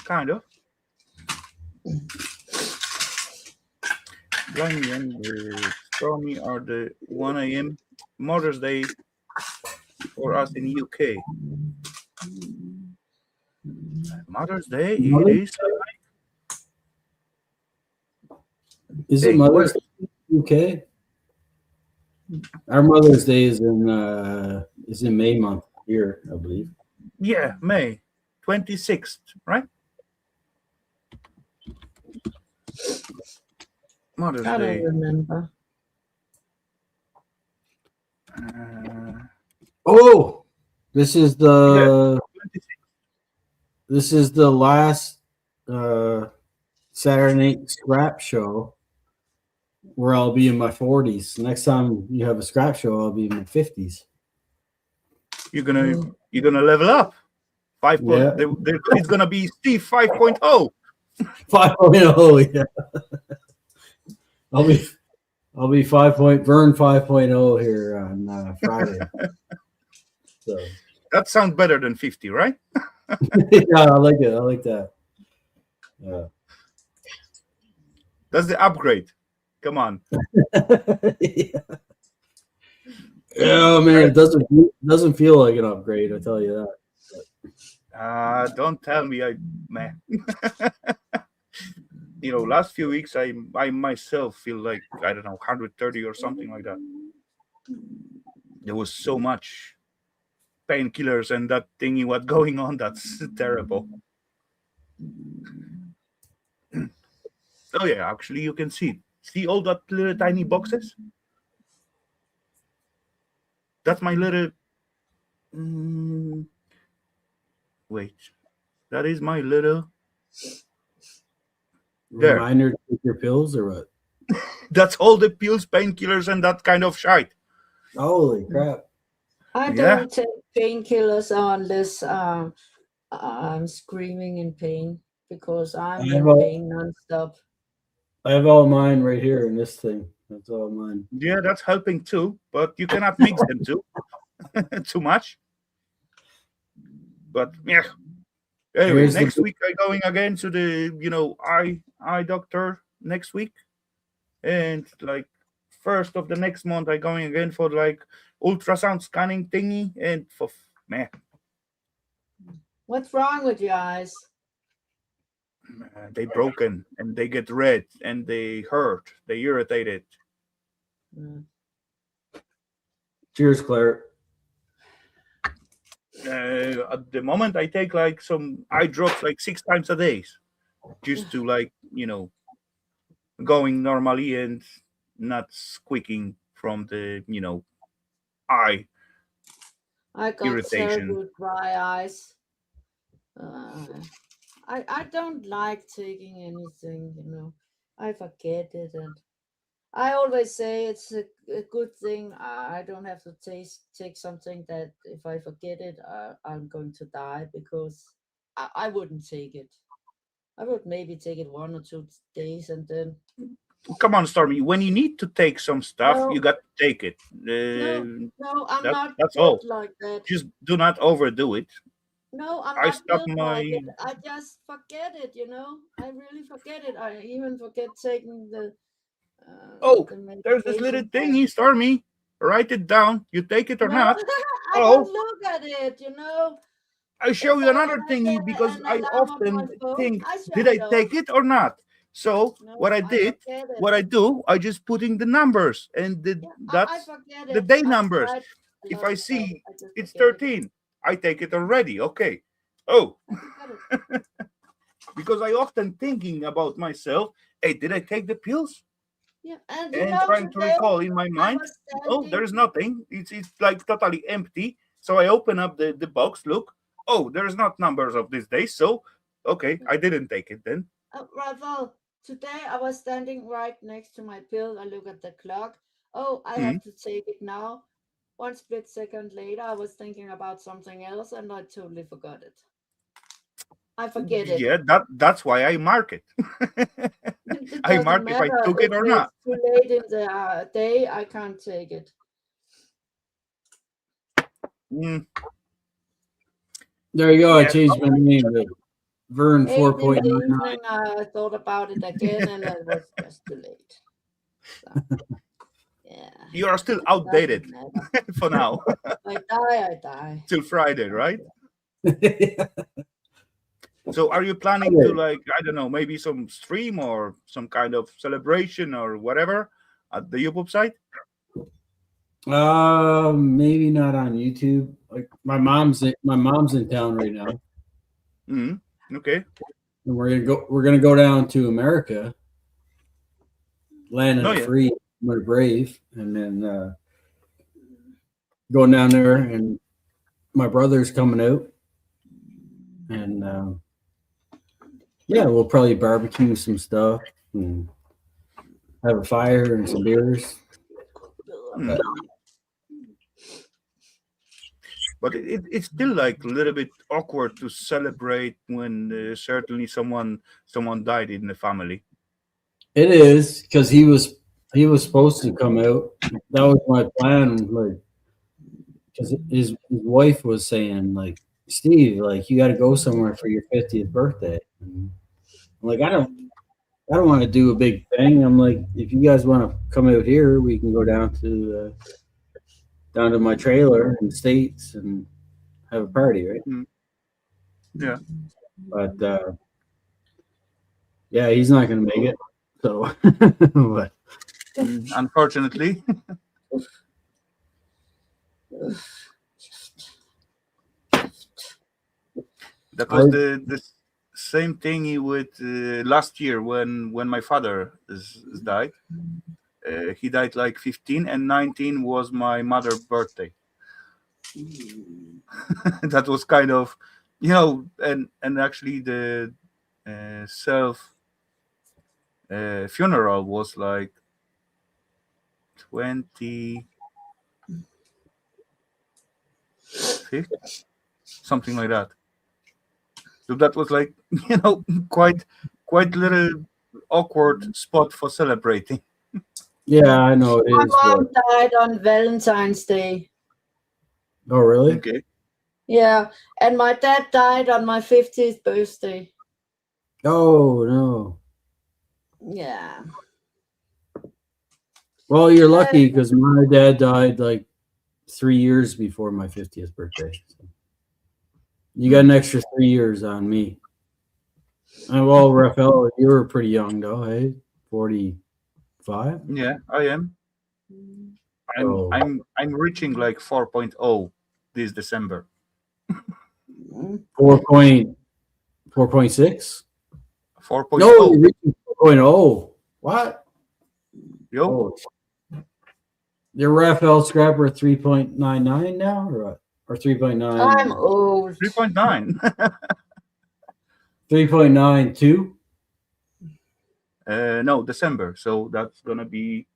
Kind of. Blimey and Stormy are the 1 a.m. Mother's Day for us in UK. Mother's Day, it is. Is Hey, it Mother's Day in UK? Our Mother's Day is in May month here, I believe. Yeah, May 26th, right? Mother's I Day. don't remember. Oh, this is the 26th. this is the last Saturday night scrap show where I'll be in my 40s. Next time you have a scrap show, I'll be in my 50s. You're gonna level up. 5. Yeah. It's gonna be Steve 5.0. 5.0, yeah. I'll be 5.0 here on Friday. So That sounds better than 50, right? yeah, I like it. I like that. Yeah. That's the upgrade. Come on. Yeah. Yeah, man, it doesn't feel like an upgrade. I tell you that. Don't tell me, man. Last few weeks I myself feel like, I don't know, 130 or something like that. There was so much painkillers and that thingy what going on. That's terrible. Oh yeah, actually you can see all that little tiny boxes. That's my little. Wait, that is my little. There. Reminder to take your pills or what? That's all the pills, painkillers, and that kind of shite. Holy crap! I Yeah. don't take painkillers unless I'm screaming in pain because I'm in pain nonstop. I have all mine right here in this thing. That's all mine. Yeah, that's helping too, but you cannot mix them too. Too much. But yeah. Anyway, next week I'm going again to the eye doctor next week, and like 1st of the next month I'm going again for like ultrasound scanning thingy, and for man. What's wrong with your eyes? They broken and they get red and they hurt. They irritated. Cheers, Claire. At the moment, I take like some eye drops like 6 times a day, just to going normally and not squeaking from the eye I got irritation. terrible dry eyes. I don't like taking anything, you know. I forget it, and I always say it's a good thing. I don't have to take something that if I forget it, I'm going to die, because I wouldn't take it. I would maybe take it 1 or 2 days and then Come on, Stormy. When you need to take some stuff, you no, got to take it. no, no. I'm not That's built all. like that. Just do not overdo it. No, I'm I not stuck built like my it. I just forget it, you know. I really forget it. I even forget taking oh, the there's this little medication back. thingy, Stormy. Write it down. You take it or No, not. I don't Oh, look at it, you know. I show If you I another set thingy because an I alarm on my often phone, think, I did shut I it off. take it or not? So No, I forget it. what I do, I just putting the numbers and Yeah, I that's forget the it. day I've numbers. tried a If lot I of stuff. see I just it's forget it. 13, I take it already. Okay. Oh, I forget it. because I often thinking about myself. Hey, did I take the pills? Yeah, and you And know, trying to today recall in my I mind. was Oh, standing. there's nothing. It's like totally empty. So I open up the box. Look. Oh, there's not numbers of this day. So okay, I didn't take it then. Rafal, today I was standing right next to my pill. I look at the clock. Oh, I Hmm. have to take it now. 1 split second later, I was thinking about something else and I totally forgot it. I forget it. Yeah, that's why I mark it. It I doesn't mark if I matter took it if or it's not. too late in the day, I can't take it. Mm, There you go. I yeah. changed my name to Vern 8 in the 4.99. evening, I thought about it again and it was just too late. So, yeah, You are still it outdated doesn't matter. for now I die. till Friday, right? Yeah. So are you planning to Okay. like I don't know maybe some stream or some kind of celebration or whatever at the YouTube site? Maybe not on YouTube. Like my mom's in town right now, Hmm. Okay. and we're gonna go down to America, land of Oh the yeah. free, I'm gonna brave, and then going down there, and my brother's coming out, and yeah, we'll probably barbecue some stuff and have a fire and some beers. Hmm. But it's still like a little bit awkward to celebrate when certainly someone died in the family. It is because he was supposed to come out. That was my plan. Like, because his wife was saying, like, Steve, like, you got to go somewhere for your 50th birthday. And I'm like, I don't want to do a big thing. I'm like, if you guys want to come out here, we can go down to my trailer in the States and have a party, right? Mm, yeah. But yeah, he's not going to make it. So, but Unfortunately, that was the same thing with last year when my father is died. He died like 15 and 19 was my mother's birthday. That was kind of, and actually the self funeral was like 25th, something like that. So that was like quite little awkward spot for celebrating. yeah, I know it My is. mom died on Valentine's Day. Oh, really? Okay. Yeah, and my dad died on my 50th birthday. Oh, no. Yeah. Well, you're lucky because my dad died like 3 years before my 50th birthday. So you got an extra 3 years on me. Well, Rafael, you were pretty young though, hey? 45? Yeah, I am. I'm So I'm I'm reaching like 4.0 this December. 4.6? 4.0. No, you're reaching 4.0. What? Yo, Oh, your Rafael Scrapper 3.99 now or what? Or 3.9? I'm old. 3.9. 3.92. No, December. So that's gonna be.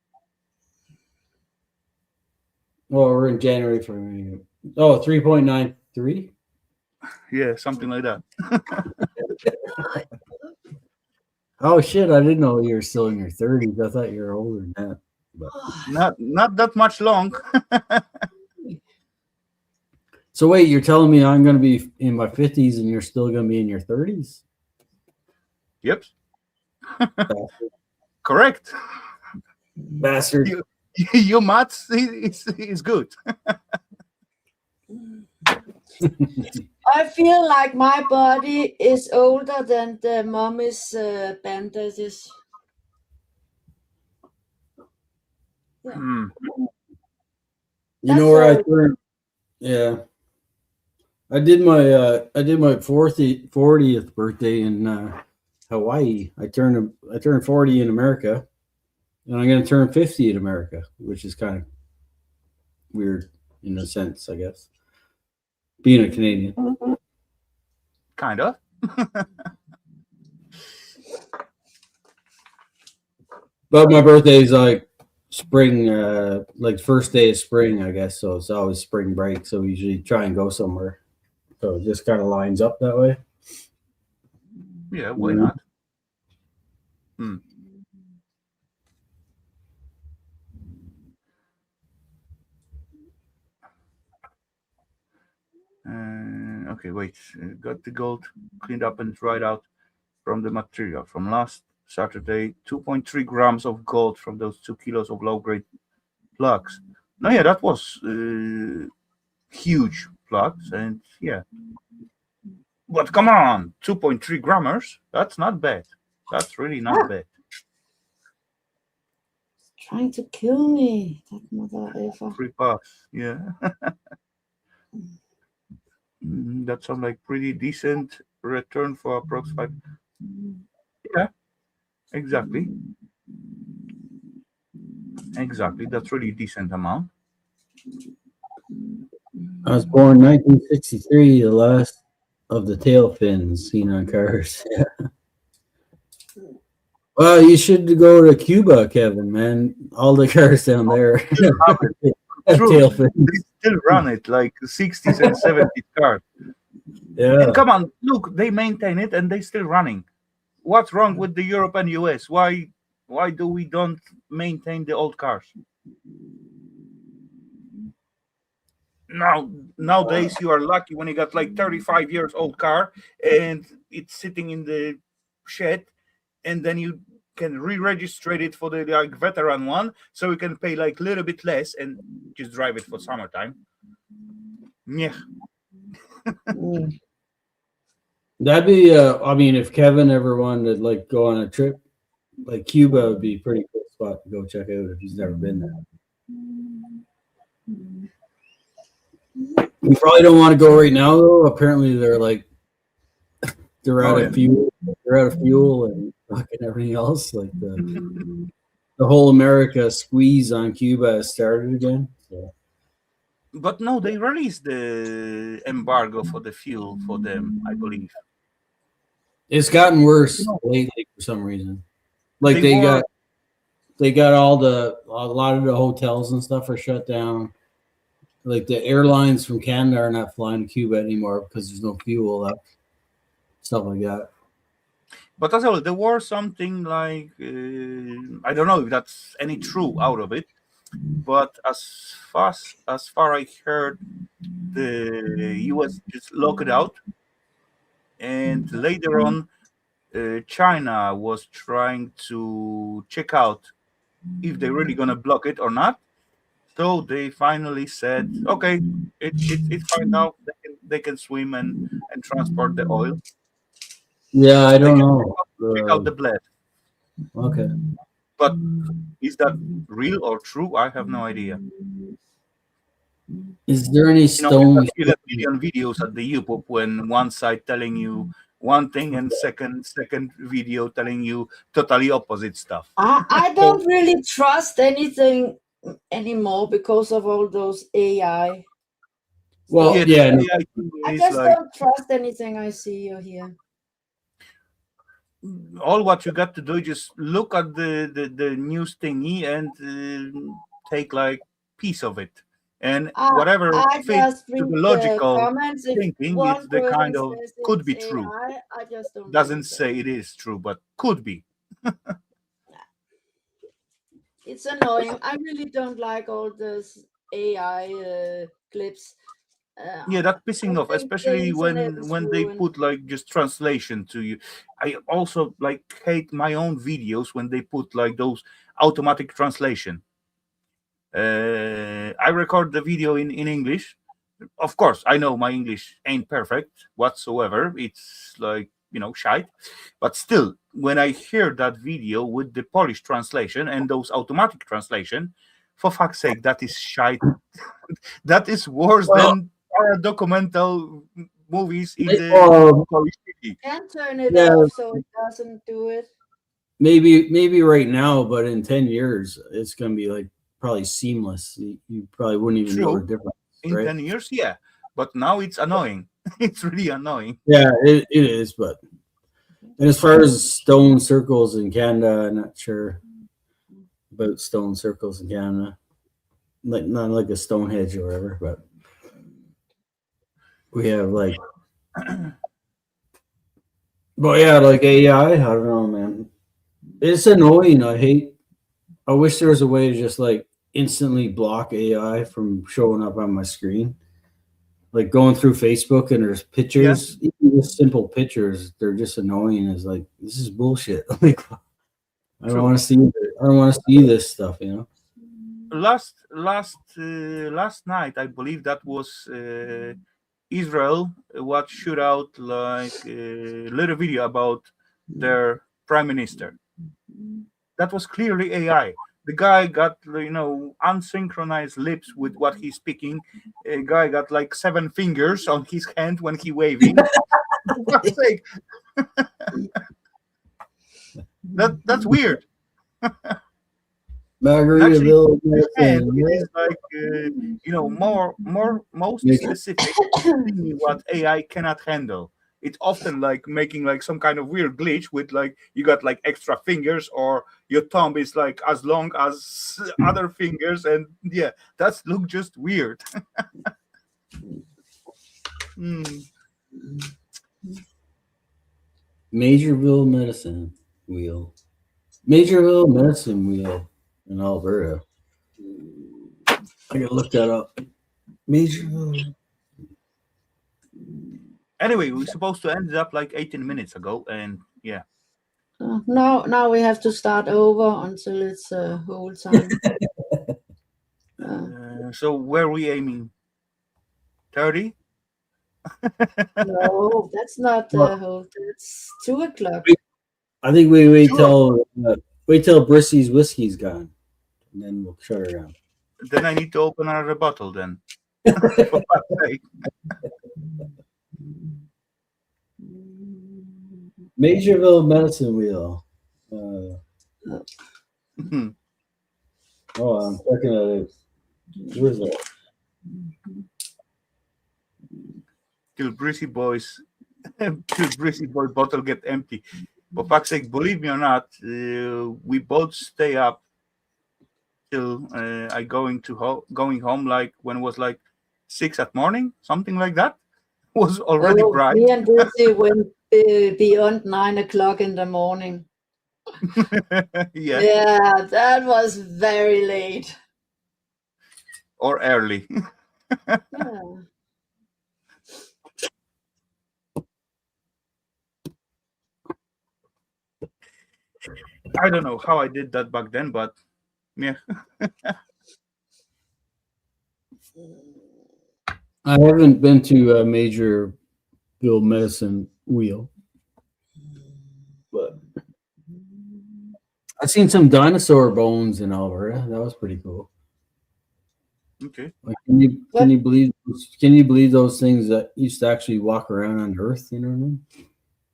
Well, we're in January for 3.93. Yeah, something like that. Oh shit! I didn't know you were still in your 30s. I thought you were older than that. But. Not that much long. So wait, you're telling me I'm going to be in my 50s and you're still going to be in your 30s? Yep. Correct. Bastard. Your maths is good. I feel like my body is older than the mommy's bandages. Hmm. You know where I turned? Yeah, I did my 40th birthday in Hawaii. I turned 40 in America, and I'm going to turn 50 in America, which is kind of weird in a sense, I guess. Being a Canadian, Kind of. but my birthday is like spring, like first day of spring, I guess. So it's always spring break. So we usually try and go somewhere. So it just kind of lines up that way. Yeah, why not? Hmm. Okay, wait. Got the gold cleaned up and dried out from the material from last Saturday. 2.3 grams of gold from those 2 kilos of low-grade plugs. No, yeah, that was huge plugs, and yeah. But come on, 2.3 grammars. That's not bad. That's really not bad. Trying to kill me, that mother ever. 3 bucks, yeah. That sounds like pretty decent return for approx 5. Yeah, exactly. Exactly. That's really decent amount. I was born 1963, the last of the tail fins seen on cars. Well, you should go to Cuba, Kevin, man. All the cars down there. True. They still run it like 60s and 70s cars. Yeah. And come on, look, they maintain it and they still running. What's wrong with the Europe and US? Why do we don't maintain the old cars? Nowadays you are lucky when you got like 35 years old car and it's sitting in the shed, and then you can re-register it for the like veteran one, so you can pay like a little bit less and just drive it for summertime. Yeah. That'd be I mean, if Kevin ever wanted to like go on a trip, like Cuba would be a pretty cool spot to go check out if he's never been there. You probably don't want to go right now though. Apparently they're out of fuel. They're out of fuel and fucking everything else. Like the whole America squeeze on Cuba has started again. So. But no, they released the embargo for the fuel for them, I believe. It's gotten worse lately for some reason. Like they got a lot of the hotels and stuff are shut down. Like the airlines from Canada are not flying to Cuba anymore because there's no fuel left. Stuff like that. But as well, there was something like I don't know if that's any true out of it, but as far I heard, the US just locked it out, and later on, China was trying to check out if they're really gonna block it or not. So they finally said, okay, it's fine now. They can swim and transport the oil. Yeah, I don't know. Check out the blast. Okay. But is that real or true? I have no idea. Is there any stones? You get a million videos at the YouTube when one side telling you one thing and second video telling you totally opposite stuff. I don't really trust anything anymore because of all those AI. Well, yeah. I just don't trust anything I see or hear. all what you got to do is just look at the news thingy and take like piece of it, and whatever I fits just to read the the logical comments. If thinking, it's one the person kind of says could it's be true. AI, I just don't Doesn't believe say them. it is true, but could be. It's annoying. I really don't like all those AI clips. Yeah, that's I pissing off, think the especially internet is when they ruined. put like just translation to you. I also like hate my own videos when they put like those automatic translation. I record the video in English. Of course, I know my English ain't perfect whatsoever. It's like, shite. But still, when I hear that video with the Polish translation and those automatic translation, for fuck's sake, that is shite. That is worse Well, than documental movies in the um, Polish TV. Can turn it yeah, off so it doesn't do it. maybe right now, but in 10 years, it's gonna be like probably seamless. You probably wouldn't even know the True, difference, in right? 10 years, yeah. But now it's annoying. It's really annoying. Yeah, it is. But and as far as stone circles in Canada, I'm not sure about stone circles in Canada. Like not like a Stonehenge or whatever, but we have like, but yeah, like AI. I don't know, man. It's annoying. I wish there was a way to just like instantly block AI from showing up on my screen. Like going through Facebook and there's Yeah, pictures, even just simple pictures, they're just annoying. It's like this is bullshit. Like I don't true. want to see. I don't want to see this stuff. Last night, I believe that was Israel what shoot out like a little video about their prime minister. That was clearly AI. The guy got unsynchronized lips with what he's speaking. A guy got like 7 fingers on his hand when he waving. For fuck's sake, that's weird. And actually, Margaritaville, his hand medicine. it Yeah. is like most Make it- specific what AI cannot handle. It's often like making like some kind of weird glitch with like you got like extra fingers or your thumb is like as long as other fingers, and yeah, that's look just weird. Hmm. Majorville medicine wheel. Majorville medicine wheel in Alberta. I gotta look that up. Majorville. Anyway, we're supposed to end it up like 18 minutes ago, and yeah. Now we have to start over until it's whole time. So where are we aiming? 30? No, that's not Well, whole. It's 2 o'clock. I think we wait 2 o'clock. till Brissy's whiskey's gone, and then we'll shut her down. Then I need to open another bottle then. For fuck's sake. Majorville medicine wheel. Hmm. Oh, I'm checking it. Where's that? Till Breezy Boys, till Breezy Boy bottle get empty. For fuck's sake, believe me or not, we both stay up till I going home like when it was like 6 at morning, something like that. Was already Oh, bright. me and Lucy went beyond 9 o'clock in the morning. Yeah, Yeah, that was very late. or early. Yeah. I don't know how I did that back then, but yeah. I haven't been to a Majorville medicine wheel, but I've seen some dinosaur bones in Alberta. That was pretty cool. Okay. Like, can you believe those things that used to actually walk around on Earth? You know what I mean?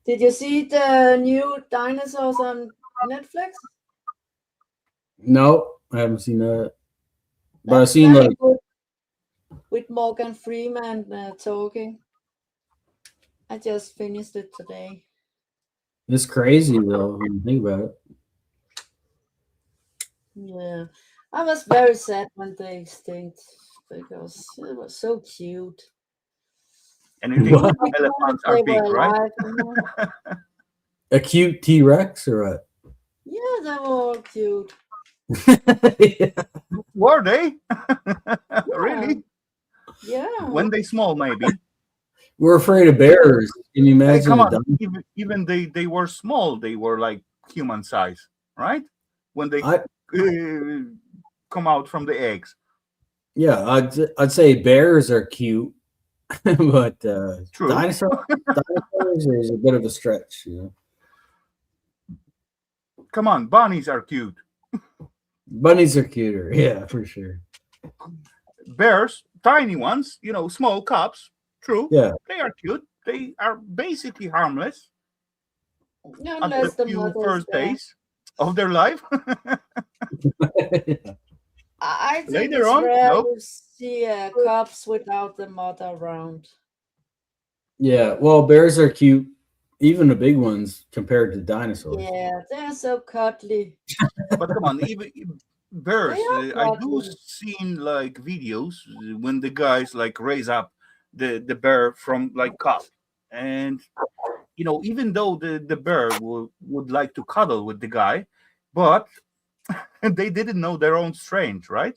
Did you see the new dinosaurs on Netflix? No, I haven't seen that. But I've That's seen very like good with Morgan Freeman talking. I just finished it today. It's crazy though when you think about it. Yeah, I was very sad when they extinct because it was so cute. And you think What? elephants They are were big, right? alive. A cute T-Rex or what? Yeah, they were all cute. Yeah. Were they? Yeah, Really? yeah. When they small, maybe. We're afraid of bears. Can you Hey, imagine come a on. dinosaur? Even they were small. They were like human size, right? When they I come out from the eggs. yeah, I'd say bears are cute, but True. dinosaurs is a bit of a stretch, you know. Come on, bunnies are cute. Bunnies are cuter, yeah, for sure. Bears, tiny ones, small cubs. True, Yeah. they are cute. They are basically harmless Yeah, at the unless the few mother is first there. days of their life. I think Later it's on, rare nope. to see cubs without the mother around. Yeah, well, bears are cute, even the big ones compared to dinosaurs. Yeah, they're so cuddly. But come on, even They bears. are I do cuddly. seen like videos when the guys like raise up the bear from like cub, and even though the bear would like to cuddle with the guy, but they didn't know their own strength, right?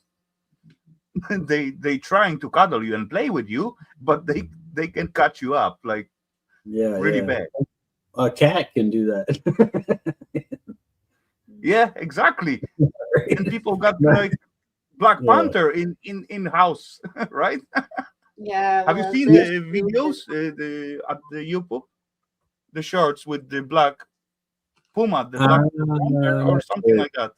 They trying to cuddle you and play with you, but they can cut you up like Yeah, really yeah. bad. A cat can do that. Yeah, exactly. And people got like Black Yeah. Panther in house, right? Yeah, Have you well, seen they're Yeah. the stupid. videos at the YouTube? The shorts with the black puma, the black panther, or Not something sure. like that.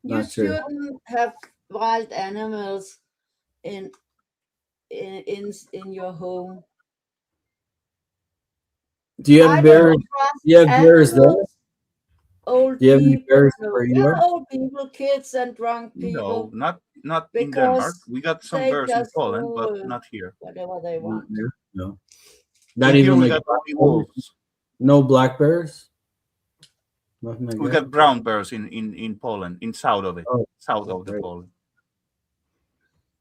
You Not sure. shouldn't have wild animals in in your home. Do you I have don't bears? trust Do you have bears there? animals. Old Do you have any people, bears no, where you yeah, are? old people, kids, and drunk No, people not in Denmark. because We got some they bears in just Poland, do but not here. whatever they Not want. there? No. Not In here even we like got black only bears? wolves. No black bears? Nothing like We that? got brown bears in Poland, in south of it, Oh, south of the right. Poland,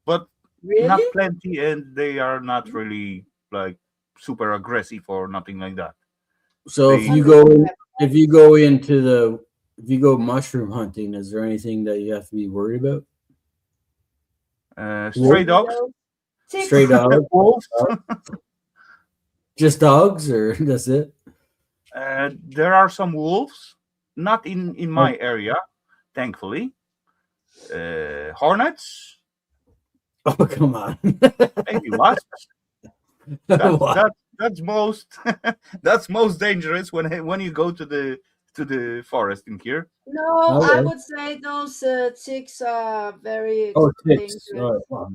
but Really? not plenty, and they are not really like super aggressive or nothing like that. So if They you Unless go you have if you go into the if you go mushroom hunting, is there anything that you have to be worried about? stray Wolf, dogs, mosquitoes, stray ticks. dogs, wolves. just dogs, or that's it? There are some wolves, not in Oh, my area, thankfully. Hornets, oh, come on! maybe wasps. That's What? that that's most that's most dangerous when you go to the forest in here. No, I Okay. would say those ticks are very Oh, ticks. dangerous, Oh,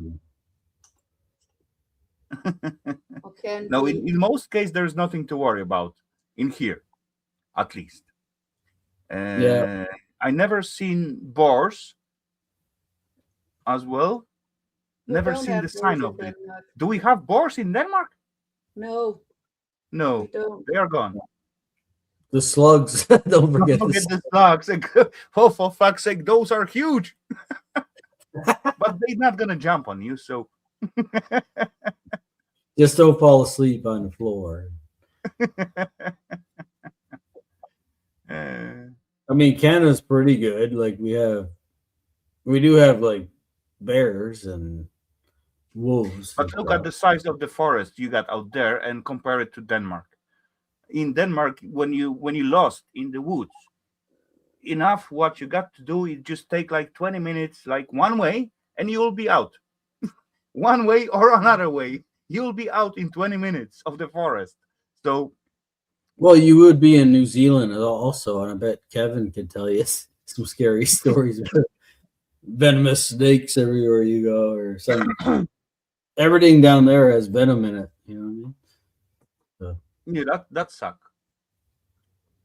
or can No, be. in most cases there's nothing to worry about in here, at least. yeah. Uh, I never seen boars as well. We Never don't seen have the those sign in of it. Denmark. Do we have boars in Denmark? No, we No, don't. they are gone. The slugs. Don't Don't forget the forget the slugs. Oh, for fuck's sake, those are huge. But they're not gonna jump on you, so Just don't fall asleep on the floor. uh, I mean, Canada's pretty good. Like we do have like bears and wolves but and look at stuff. the size of the forest you got out there and compare it to Denmark. In Denmark, when you lost in the woods, enough what you got to do is just take like 20 minutes, like one way, and you'll be out. One way or another way, you'll be out in 20 minutes of the forest. So Well, you would be in New Zealand also, and I bet Kevin could tell you some scary stories about venomous snakes everywhere you go, or some everything down there has venom in it. You know what I mean? So, yeah, that suck.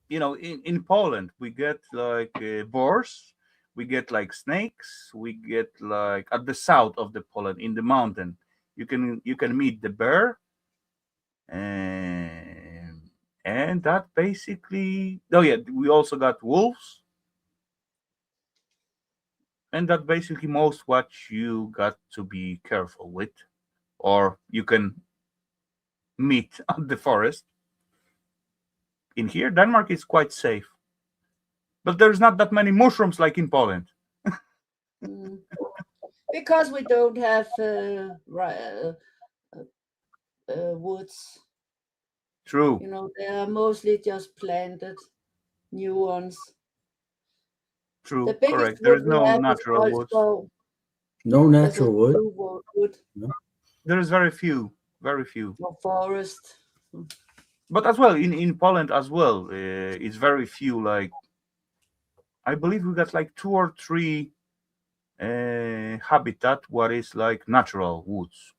In Poland we get like boars, we get like snakes, we get like at the south of the Poland in the mountain. You can meet the bear, and And that basically, oh yeah, we also got wolves. And that basically most what you got to be careful with, or you can meet at the forest. In here, Denmark is quite safe, but there's not that many mushrooms like in Poland. Because we don't have woods. True. You know, they are mostly just planted new ones. True. The biggest Correct. There is wood we no have is natural woods. also No natural wood. wood. There is very few. No forest. But as well, in Poland as well, it's very few. Like, I believe we got like 2 or 3 habitat what is like natural woods.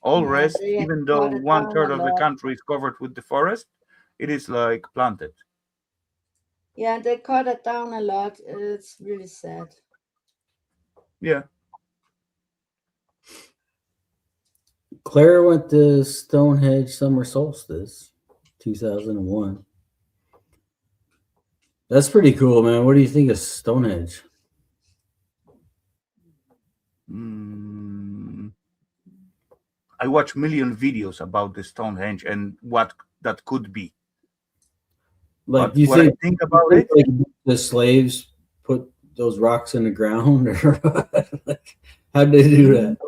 All Yeah, rest, they even though cut it 1/3 down a of the lot. country is covered with the forest, it is like planted. Yeah, they cut it down a lot. It's really sad. Yeah. Claire went to Stonehenge summer solstice, 2001. That's pretty cool, man. What do you think of Stonehenge? I watch million videos about the Stonehenge and what that could be. Like, But do you what I think about it, like the slaves put those rocks in the ground, or like, how did they do that?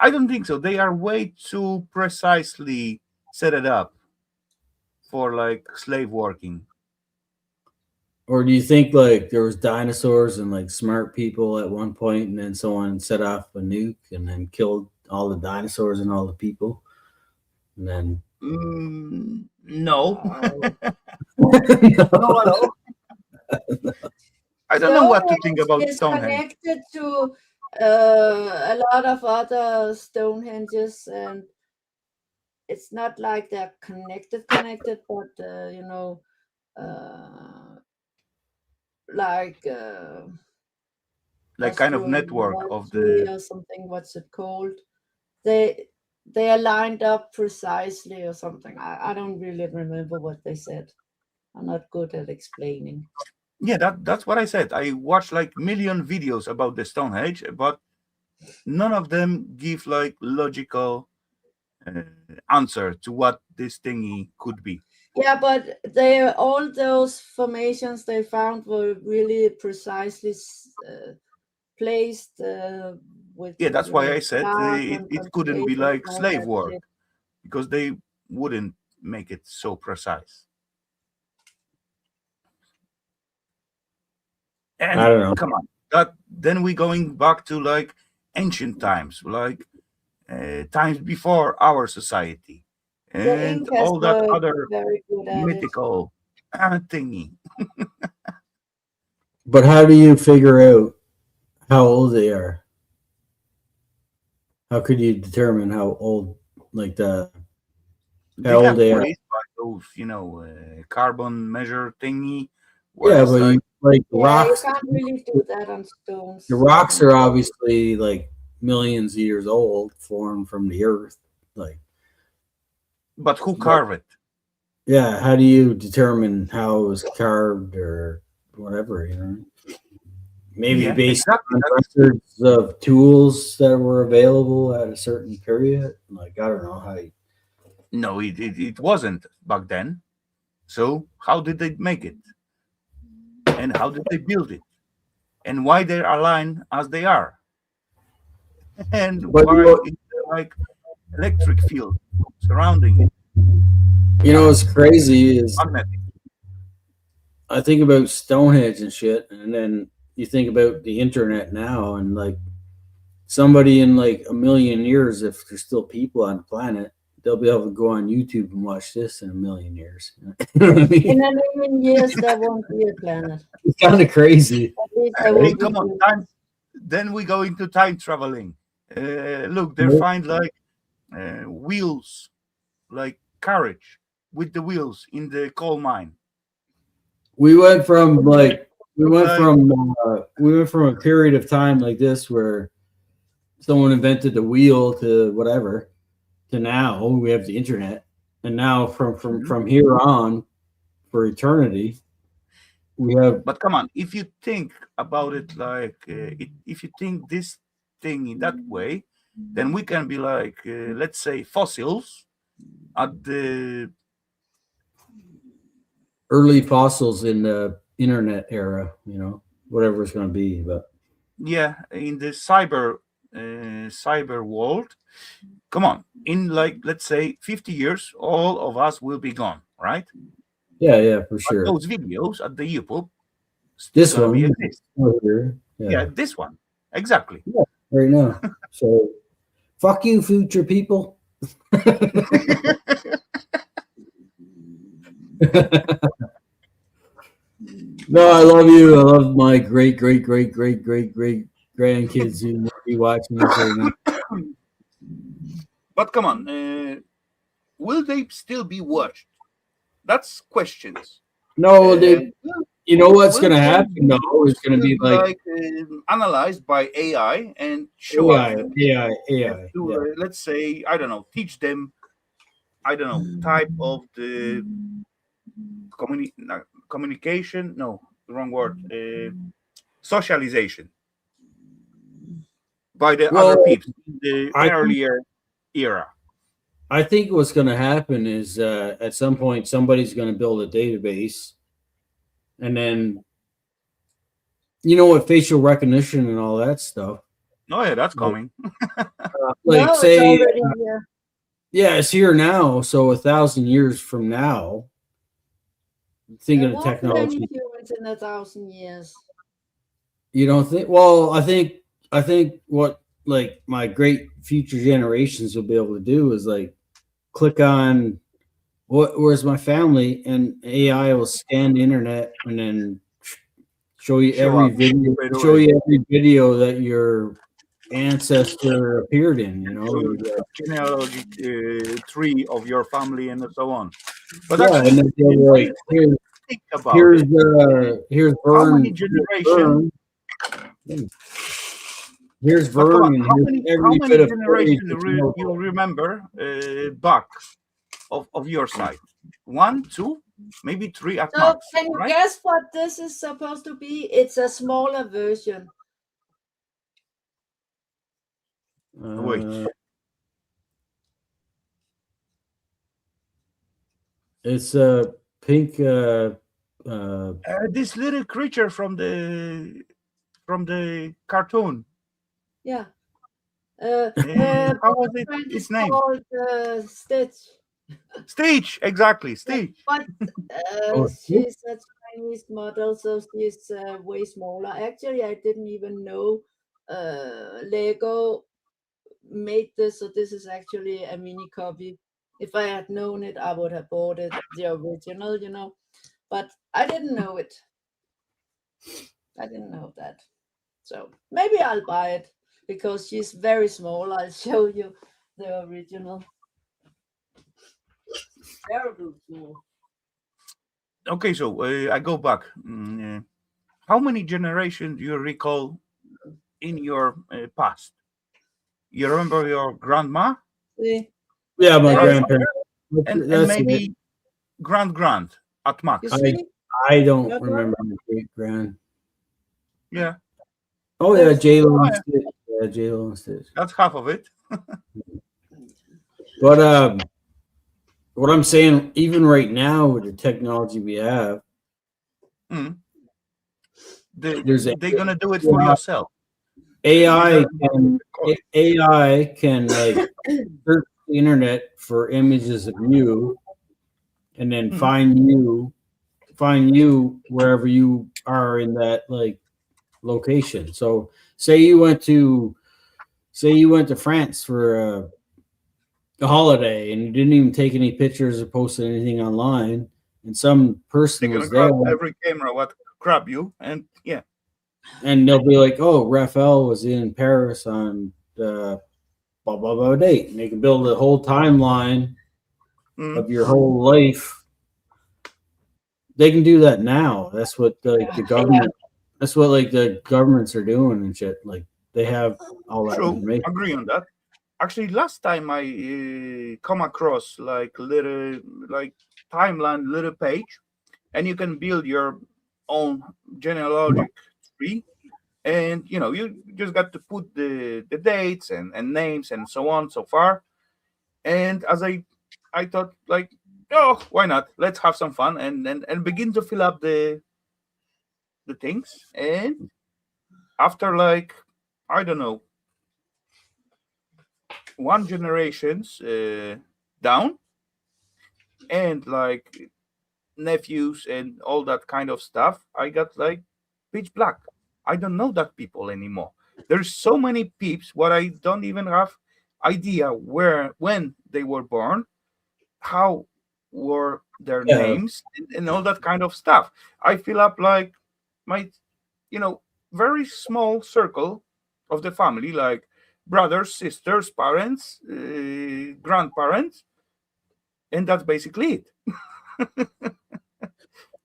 I don't think so. They are way too precisely set it up for like slave working. Or do you think like there was dinosaurs and like smart people at one point, and then someone set off a nuke and then killed all the dinosaurs and all the people, and then No. No. I don't know what to think about It's Stonehenge. connected to a lot of other Stonehenges, and it's not like they're connected, but you know, like Like kind of network of the. or something. What's it called? They are lined up precisely or something. I don't really remember what they said. I'm not good at explaining. Yeah, that's what I said. I watched like million videos about the Stonehenge, but none of them give like logical answer to what this thingy could be. Yeah, but all those formations they found were really precisely placed with. Yeah, that's why I said glass it, and it couldn't be concentration like and all slave that work shit. because they wouldn't make it so precise. And I don't know. come on, then we going back to like ancient times, like times before our society, The and Incas all that were other very good at it. mythical thingy. But how do you figure out how old they are? How could you determine how old, like how old they are? By those, carbon measure thingy. Yeah, but like Yeah, rocks. you can't really do that on stones. The rocks are obviously like millions of years old, formed from the earth. Like, but who carved it? Yeah, how do you determine how it was carved or whatever? Maybe based on records of tools that were available at a certain period. Like, I don't know how. No, it wasn't back then. So how did they make it? And how did they build it? And why they're aligned as they are? And why is there like electric field surrounding it? What's crazy is I think about Stonehenge and shit, and then you think about the internet now, and like somebody in like a million years, if there's still people on the planet, they'll be able to go on YouTube and watch this in a million years. You know what I mean? In a million years, there won't be a planet. It's kind of crazy. Hey, come on, time. Then we go into time traveling. Look, they find like wheels, like carriage with the wheels in the coal mine. We went from a period of time like this where someone invented the wheel to whatever, to now we have the internet. and now from here on, for eternity, we have. But come on, if you think about it like, if you think this thing in that way, then we can be like, let's say, fossils at the Early fossils in the internet era, whatever it's going to be. But in the cyber world. Come on, in like, let's say, 50 years, all of us will be gone, right? yeah, for But sure. those videos at the YouTube, This gonna one, be exist. yeah, This one, exactly. yeah, right now. So, fuck you, future people. No, I love you. I love my great grandkids who will be watching this right now. But come on, will they still be watched? That's questions. No, you know what's going to Will happen though? It's going to be like analyzed by AI and show AI. to, Yeah. let's say, I don't know, teach them, I don't know, type of the communication. No, the wrong word. Socialization by the other people in the earlier era. I think what's going to happen is at some point somebody's going to build a database, and then with facial recognition and all that stuff. Oh yeah, that's coming. No, say, it's already here. Yeah, it's here now. So 1,000 years from now, think of the technology. Many humans in 1,000 years. You don't think? Well, I think what like my great future generations will be able to do is like click on where's my family, and AI will scan the internet and then show you every video that your ancestor appeared in. Genealogy tree of your family and so on. But yeah, and then like here's Vern. How many generations? Here's Vern. How many generations you remember back of your side? 1, 2, maybe 3 at max. So can you guess what this is supposed to be? It's a smaller version. Wait. It's a pink. This little creature from the cartoon. Yeah. How was it? Its name? Called Stitch. Stitch, exactly. Stitch. But she's a Chinese model, so she's way smaller. Actually, I didn't even know Lego made this, so this is actually a mini copy. If I had known it, I would have bought it, the original, but I didn't know it. I didn't know that. So maybe I'll buy it because she's very small. I'll show you the original. Terrible small. Okay, so I go back. How many generations do you recall in your past? You remember your grandma? Yeah, my grandparents. And maybe grand at max. I don't remember my great grand. Yeah. Oh yeah, J-Lo and Stitch. Yeah, J-Lo and Stitch. That's half of it. But what I'm saying, even right now with the technology we have, they're gonna do it for yourself. AI can like search the internet for images of you, and then find you wherever you are in that like location. So say you went to France for a holiday and you didn't even take any pictures or posted anything online, and some person was there. Every camera what grab you, and yeah. And they'll be like, "Oh, Rafal was in Paris on the blah blah blah date," and they can build a whole timeline of your whole life. They can do that now. That's what the government. That's what like the governments are doing and shit. Like they have all that information. Agree on that. actually last time I come across like little like timeline little page, and you can build your own genealogic tree, and you just got to put the dates and names and so on so far. And as I thought, like, oh, why not, let's have some fun and begin to fill up the things. And after, like, I don't know, one generations down, and like nephews and all that kind of stuff, I got like pitch black. I don't know that people anymore. There's so many peeps what I don't even have idea where, when they were born, how were their Yeah. names, and all that kind of stuff. I fill up like my, very small circle of the family, like brothers, sisters, parents, grandparents, and that's basically it.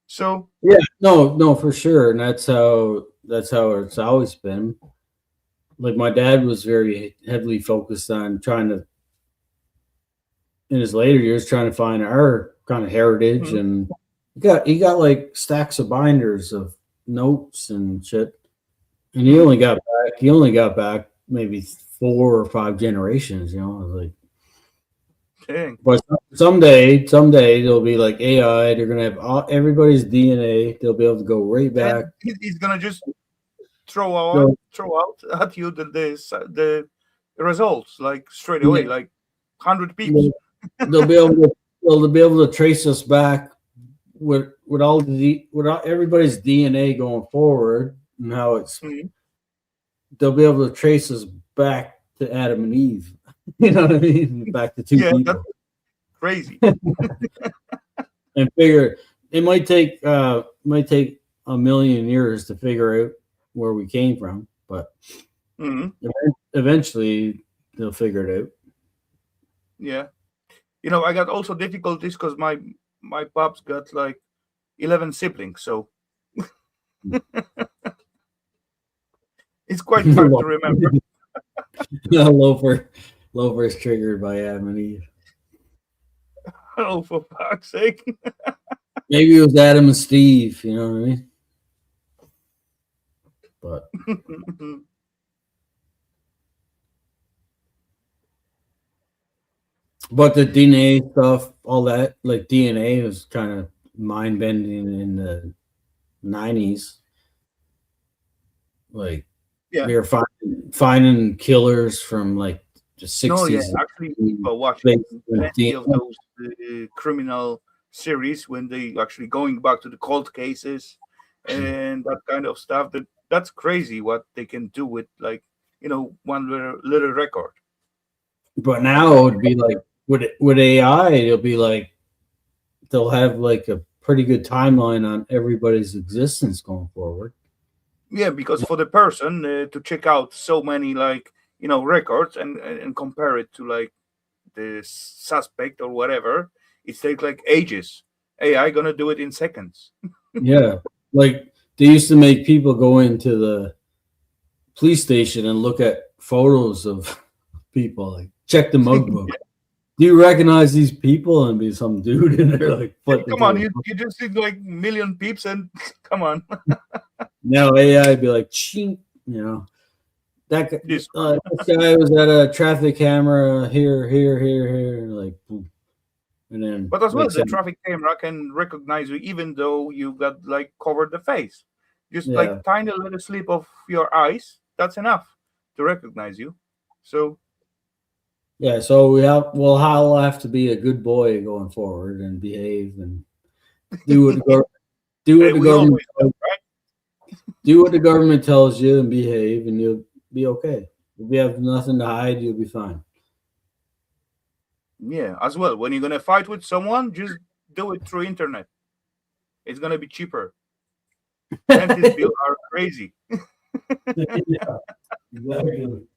So Yeah. No, for sure. And that's how it's always been. Like my dad was very heavily focused on trying to, in his later years, trying to find our kind of heritage, mhm, and he got like stacks of binders of notes and shit. And he mhm, only got back maybe 4 or 5 generations, like. dang. But someday they'll be like AI. They're gonna have everybody's DNA. They'll be able to go right back. And he's gonna just throw out So, throw out at you the results like straight away, yeah, like 100 peeps. they'll, they'll be able to trace us back with everybody's DNA going forward, and how it's Mhm. they'll be able to trace us back to Adam and Eve. You know what I mean? Back to two Yeah, that's people, crazy. and figure it might take a million years to figure out where we came from, but Hmm. eventually they'll figure it out. Yeah, I got also difficulties because my pops got like 11 siblings, so it's quite hard to remember. Loafer, Loafer is triggered by Adam and Eve. Oh, for fuck's sake. Maybe it was Adam and Steve. You know what I mean? But the DNA stuff, all that, like DNA was kind of mind bending in the '90s. Like Yeah. they were finding killers from like the No, yeah, '60s. actually, watching Based on plenty of DNA. those criminal series when they actually going back to the cold cases and that kind of stuff. That's crazy what they can do with, like, one little record. But now it would be like with AI, it'll be like they'll have like a pretty good timeline on everybody's existence going forward. Yeah, because for the person to check out so many, like, records and compare it to like the suspect or whatever, it takes like ages. AI gonna do it in seconds. Yeah, like they used to make people go into the police station and look at photos of people, like check the mug book. Do you recognize these people? And be some dude in there like flipping Come on, through. you just see like million peeps and come on. Now AI would be like, ching, that This this guy was at a traffic camera here, like, boom. And then But as well, like the said, traffic camera can recognize you even though you got like covered the face. Just yeah, like tiny little slip of your eyes, that's enough to recognize you. So yeah. So I'll have to be a good boy going forward and behave and do what the gov- do what the we government always do, right? do what the government tells you and behave, and you'll be okay. If you have nothing to hide, you'll be fine. Yeah, as well. When you're gonna fight with someone, just do it through internet. It's gonna be cheaper. Dentist bills are crazy. Yeah, exactly.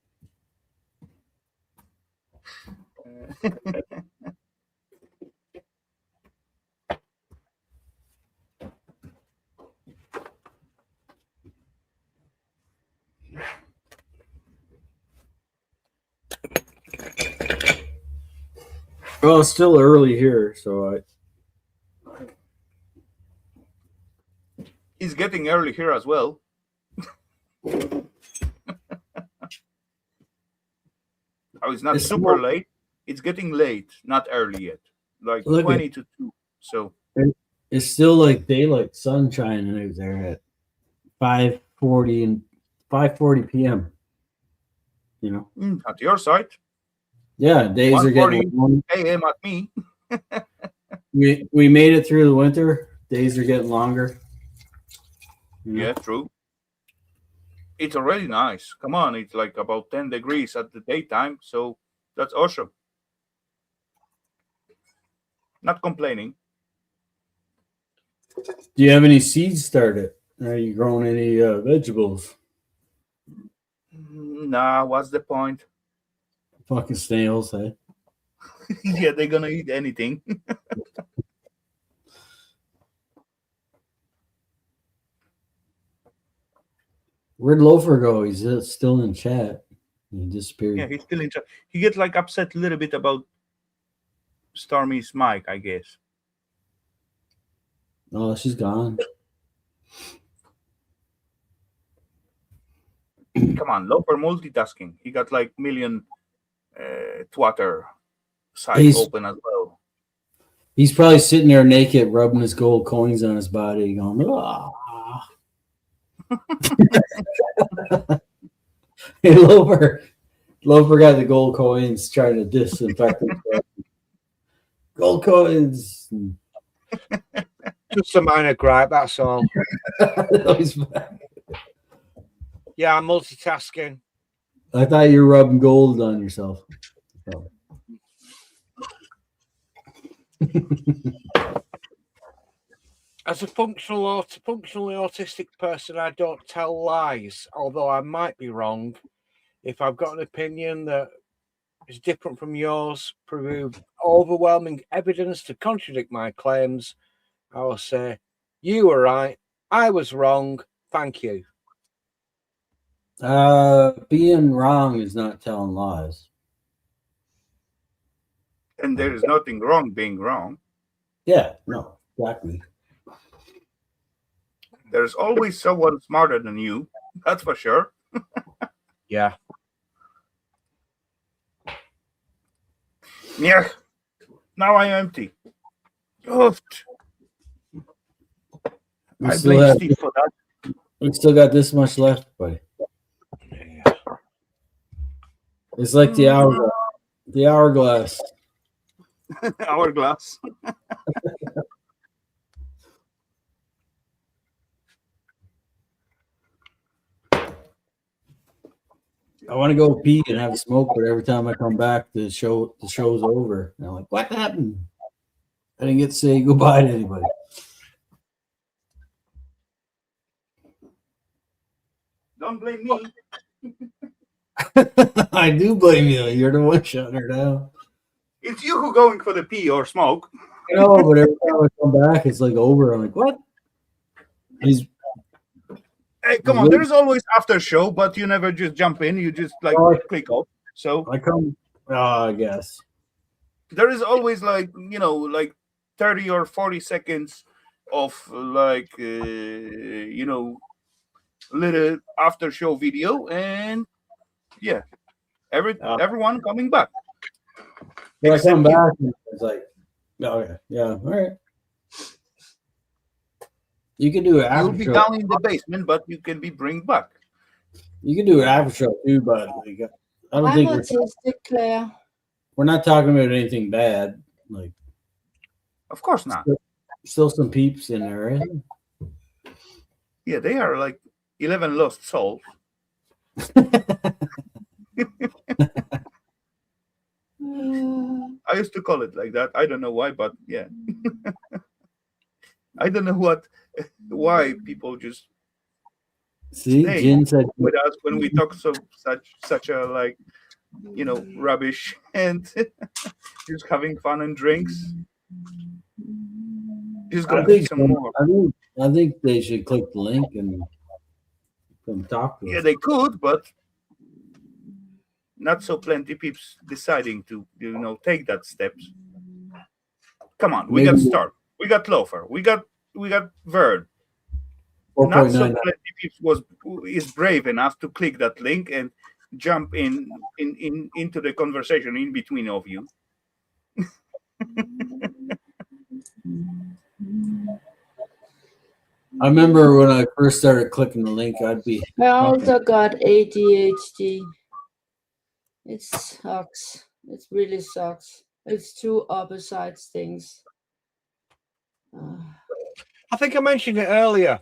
Well, it's still early here, so It's getting early here as well. Oh, it's not It's super not- late. It's getting late, not early yet. Like Look 20 to 2. So it's still like daylight sunshine out there at 5:40 and 5:40 p.m. You know, at your side, yeah, days are 1:40 getting long. a.m. at me. We made it through the winter. Days are getting longer. You know? Yeah, true. It's already nice. Come on, it's like about 10 degrees at the daytime, so that's awesome. Not complaining. Do you have any seeds started? Are you growing any vegetables? Nah, what's the point? Fucking snails, eh? Yeah, they're gonna eat anything. Where'd Loafer go? He's still in chat. He disappeared. Yeah, he's still in charge. He gets like upset a little bit about Stormy's mic, I guess. Oh, she's gone. Come on, Loper multitasking. He got like million Twitter sites open as well. He's probably sitting there naked, rubbing his gold coins on his body, going, ah. Hey, Loper got the gold coins, trying to disinfect himself. Gold coins. Just a minor gripe, that's all. Yeah, I'm multitasking. I thought you were rubbing gold on yourself. As a functionally autistic person, I don't tell lies, although I might be wrong. If I've got an opinion that is different from yours, prove overwhelming evidence to contradict my claims, I will say, you were right, I was wrong, thank you. Being wrong is not telling lies. And there is nothing wrong being wrong. Yeah, no, exactly. There's always someone smarter than you. That's for sure. Yeah. Yeah. Now I'm empty. Oofed. I blame Steve for that. We still got this much left, buddy. Yeah. It's like the hourglass. Hourglass. I want to go pee and have a smoke, but every time I come back, the show's over. And I'm like, what happened? I didn't get to say goodbye to anybody. Don't blame me. I do blame you. You're the one shutting her down. It's you who going for the pee or smoke. I know, but every time I come back, it's like over. I'm like, what? Hey, come on. There's always after show, but you never just jump in. You just like click off. So I come. I guess there is always like 30 or 40 seconds of like little after show video, and yeah, everyone coming back. when I come back, it's like, okay, yeah, all right. You can do it after You'll be show. down in the basement, but you can be bring back. You can do it after show too, but like, I don't I'm think autistic, Claire. we're not talking about anything bad. Like, Of course not. still some peeps in there, right? Yeah, they are like 11 lost souls. I used to call it like that. I don't know why, but yeah. I don't know why people just See, stay Jin said with us when we talk such a like rubbish and just having fun and drinks. Just gonna be some more. I think they should click the link and come talk to us. Yeah, they could, but not so plenty peeps deciding to take that steps. Come on, we got Stark, we got Loafer, we got Verd. Not so plenty people is brave enough to click that link and jump into the conversation in between of you. I remember when I first started clicking the link, I'd be. I also got ADHD. It sucks. It really sucks. It's two opposite things. I think I mentioned it earlier.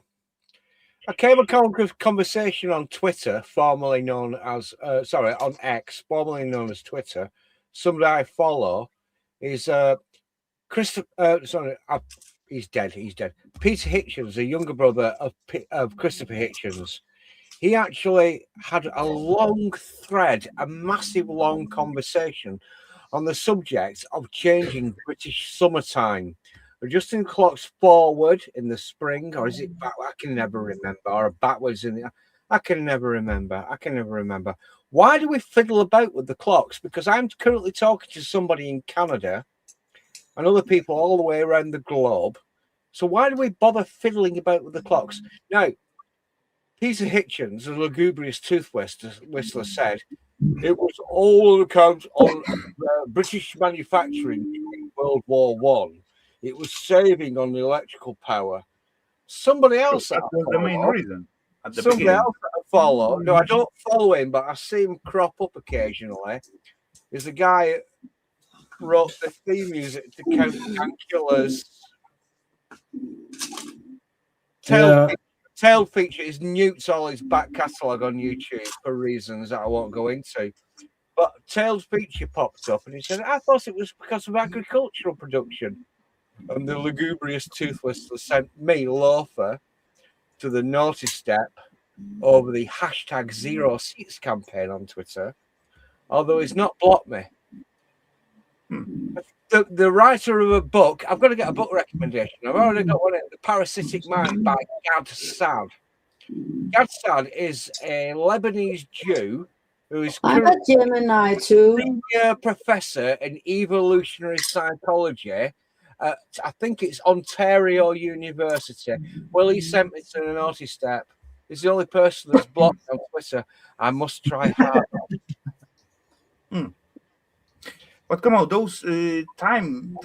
I came across a conversation on Twitter, formerly known as, on X, formerly known as Twitter. Somebody I follow is Christopher. He's dead. He's dead. Peter Hitchens, the younger brother of Christopher Hitchens. He actually had a long thread, a massive long conversation on the subject of changing British summertime. Adjusting clocks forward in the spring, or is it back? I can never remember. Or backwards in the. I can never remember. Why do we fiddle about with the clocks? Because I'm currently talking to somebody in Canada and other people all the way around the globe. So why do we bother fiddling about with the clocks? Now, Peter Hitchens, the lugubrious tooth whistler, said it was all on account on British manufacturing during World War One. It was saving on the electrical power. Somebody else that was the main reason. Somebody else that I follow. No, I don't follow him, but I see him crop up occasionally. Is the guy who wrote the theme music to Count Dankula's Tail feature. Is newts all his back catalogue on YouTube for reasons that I won't go into. But Tail's feature popped up and he said, I thought it was because of agricultural production. And the lugubrious tooth whistler sent me, Loafer, to the naughty step over the hashtag Zero Seats campaign on Twitter, although he's not blocked me. The writer of a book, I've got to get a book recommendation. I've already got one, The Parasitic Mind by Gad Saad. Gad Saad is a Lebanese Jew who is I'm a Gemini too. Senior professor in evolutionary psychology. I think it's Ontario University. Well, he sent me to the naughty step. He's the only person that's blocked on Twitter. I must try hard. But come on, those time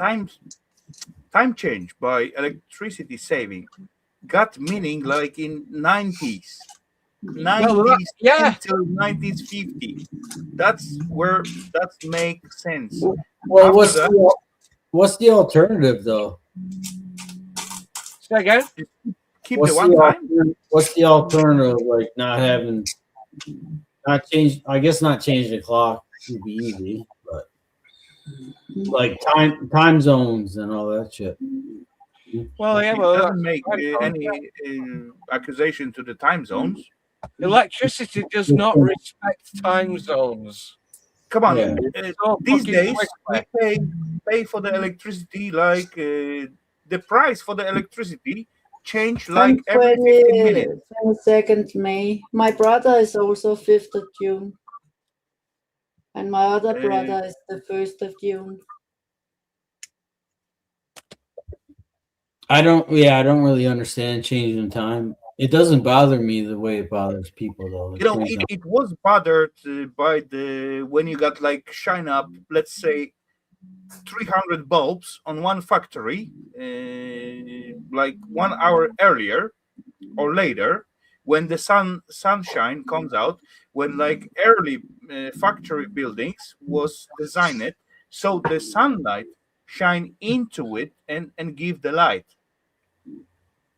change by electricity saving got meaning like in 90s. 90s until 1950. That's where that makes sense. Well, what's the alternative though? Say again? Keep the one time. What's the alternative? Like not change. I guess not changing the clock would be easy, but like time zones and all that shit. Well, yeah, it doesn't make any accusation to the time zones. Electricity does not respect time zones. Come on, these days we pay for the electricity like the price for the electricity change like every 15 minutes. 22nd May. My brother is also 5th of June. And my other brother is the 1st of June. I don't really understand changing time. It doesn't bother me the way it bothers people, though. You know, it was bothered by when you got like shine up, let's say 300 bulbs on one factory, like 1 hour earlier or later, when the sunshine comes out, when like early factory buildings was designed so the sunlight shine into it and give the light.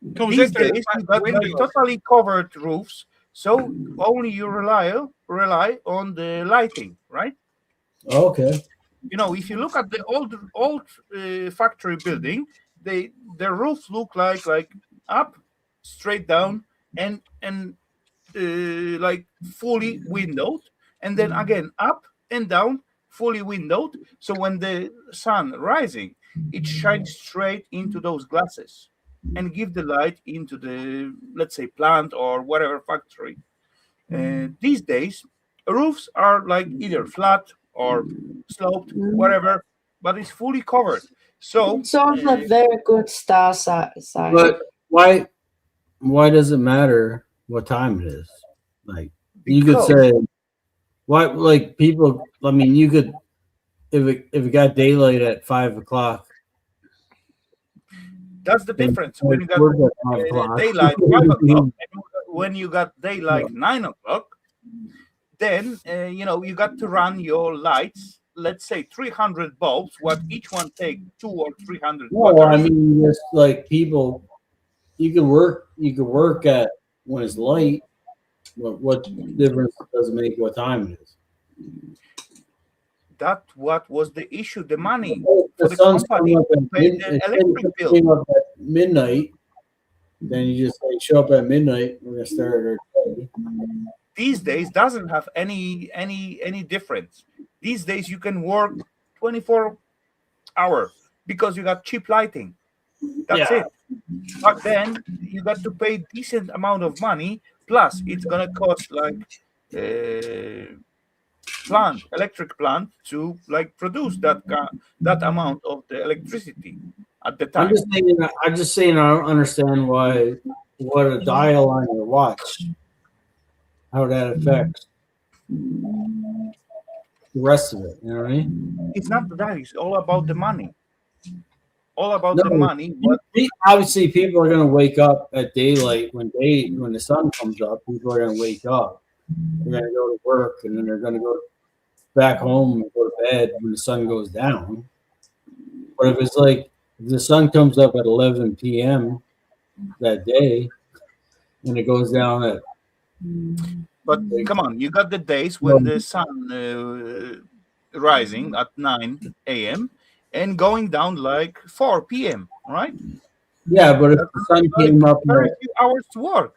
These days you got like totally covered roofs, so only you rely on the lighting, right? Okay. You know, if you look at the old factory building, the roof look like up, straight down, and like fully windowed, and then again up and down, fully windowed. So when the sun rising, it shines straight into those glasses and give the light into the, let's say, plant or whatever factory. These days, roofs are like either flat or sloped, whatever. but it's fully covered. So It's also a very good star sign. But why does it matter what time it is? Like you could because say why like people I mean you could if it got daylight at 5 o'clock, that's the then difference. When you got work at 5 o'clock. daylight 5 o'clock, and when you got daylight 9 o'clock, then you got to run your lights. Let's say 300 bulbs, what each one take 2 or 300 No, I watts. mean just like people you could work at when it's light. What difference does it make what time it is? That what was the issue, the money If for the the sun's company coming up to at pay mid, the if electric it bill. came up at midnight, then you just say show up at midnight. We're gonna start our day. These days doesn't have any difference. These days you can work 24 hours because you got cheap lighting. That's Yeah. it. But then you got to pay decent amount of money. Plus, it's gonna cost like electric plant to like produce that amount of the electricity at the I'm time. just saying I don't understand what a dial on your watch, how that affects the rest of it. You know what I mean? It's not that. It's all about the money. All about the No, money. What obviously people are gonna wake up at daylight when the sun comes up. People are gonna wake up. They're gonna go to work and then they're gonna go back home and go to bed when the sun goes down. But if it's like if the sun comes up at 11 p.m. that day and it goes down at But come on, you got the days when the sun rising at 9 a.m. and going down like 4 p.m. Right? yeah, but if That's the sun like came up very at, few hours to work.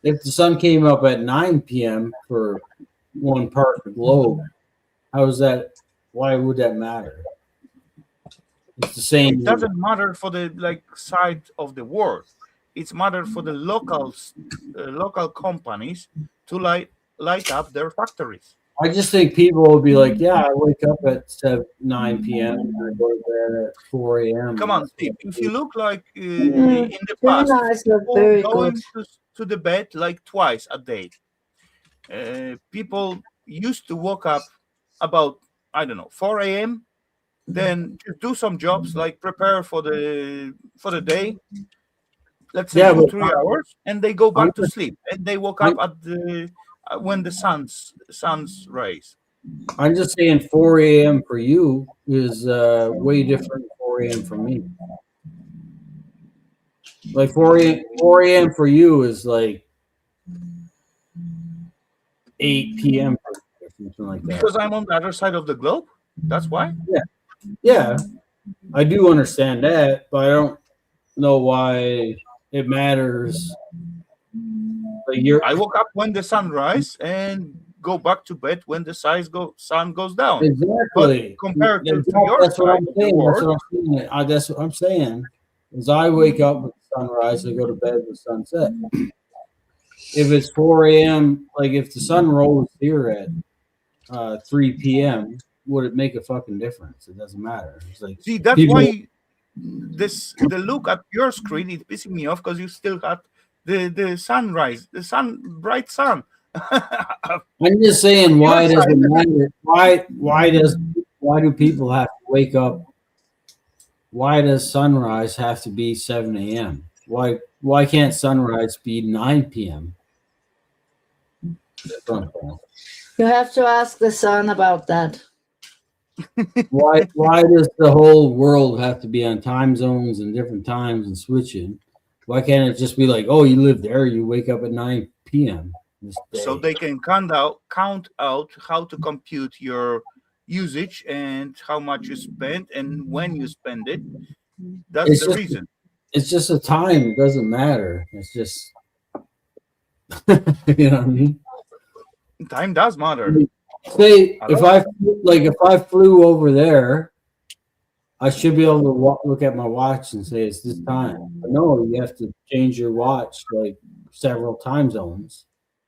if the sun came up at 9 p.m. for one part of the globe, how is that? Why would that matter? It's the same. It doesn't matter for the like side of the world. It's matter for the local companies to light up their factories. I just think people will be like, yeah, I wake up at 9 p.m. and I go to bed at 4 a.m. Come on, Steve. If you look like Mm, in the past, Gemini's are people very going good. to the bed like twice a day. People used to wake up about, I don't know, 4 a.m. Then just do some jobs like prepare for the day. Let's say Yeah, 2-3 hours, and they go I'm back to sleep. And they woke I'm- up at the when the sun's rays. I'm just saying 4 a.m. for you is way different than 4 a.m. for me. Like 4 a.m. for you is like 8 p.m. or something like that. Because I'm on the other side of the globe. That's why. Yeah, I do understand that, but I don't know why it matters. Like I woke up when the sun rise and go back to bed when the sun goes down. exactly. Compared to your That's what side I'm of the saying. world, That's what I'm saying. Is I wake up with the sunrise, I go to bed with sunset. If it's 4 a.m., like if the sun rose here at 3 p.m., would it make a fucking difference? It doesn't matter. It's like see, that's people, why the look at your screen is pissing me off because you still got the sunrise, bright sun. I'm just saying, why does it matter? Why do people have to wake up? Why does sunrise have to be 7 a.m.? Why can't sunrise be 9 p.m.? That's what I'm saying. You have to ask the sun about that. Why does the whole world have to be on time zones and different times and switching? Why can't it just be like, oh, you live there, you wake up at 9 p.m. this So day? they can count out how to compute your usage and how much you spend and when you spend it. That's It's the just- reason. It's just a time. It doesn't matter. It's just, you know what I mean? Time does matter. Say Hello? if I flew over there, I should be able to look at my watch and say it's this time. But no, you have to change your watch like several time zones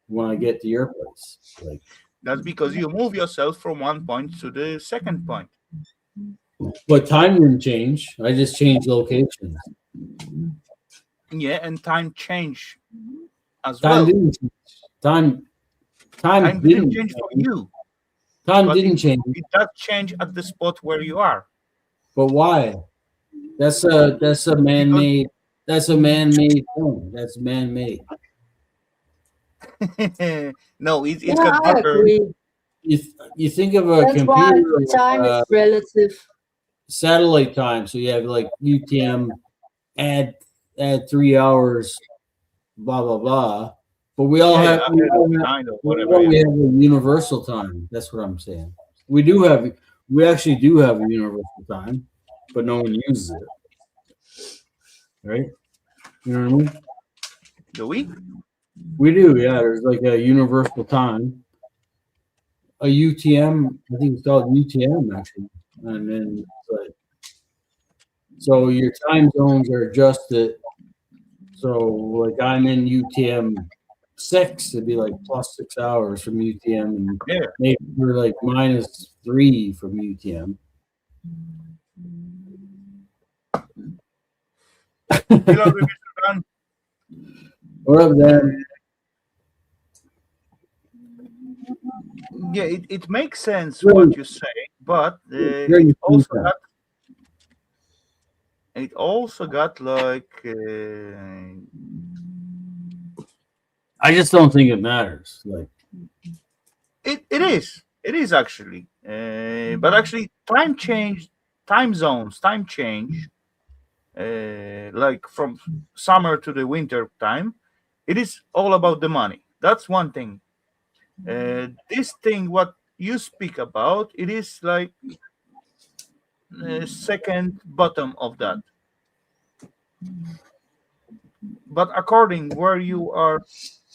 when I get to your place. Like, That's because you move yourself from one point to the second point. But time didn't change. I just changed locations. Yeah, and time change as Time well. didn't change. Time Time didn't change for change. you, Time but didn't change. it does change at the spot where you are. But why? That's a man-made thing. That's man-made. No, it's Yeah, got I different. agree. You think of a That's why computer time is relative. satellite time, so you have like UTM add 3 hours, blah blah blah. But we all Yeah, have yeah, ahead of behind or whatever. we Yeah. have a universal time. That's what I'm saying. We actually do have a universal time, but no one uses it. Right? You know what I mean? Do we? We do, yeah. There's like a universal time. A UTM, I think it's called UTM actually. And then it's like, so your time zones are adjusted. So like I'm in UTM 6, it'd be like plus 6 hours from UTM, and Yeah. maybe we're like -3 from UTM. Hello, Mr. Dan. What up there? Yeah, it makes sense Really? what you say, but Very true. it also got like I just don't think it matters. Like it is actually, but actually time zones, time change, like from summer to the winter time, it is all about the money. That's one thing. This thing, what you speak about, it is like second bottom of that. But according where you are,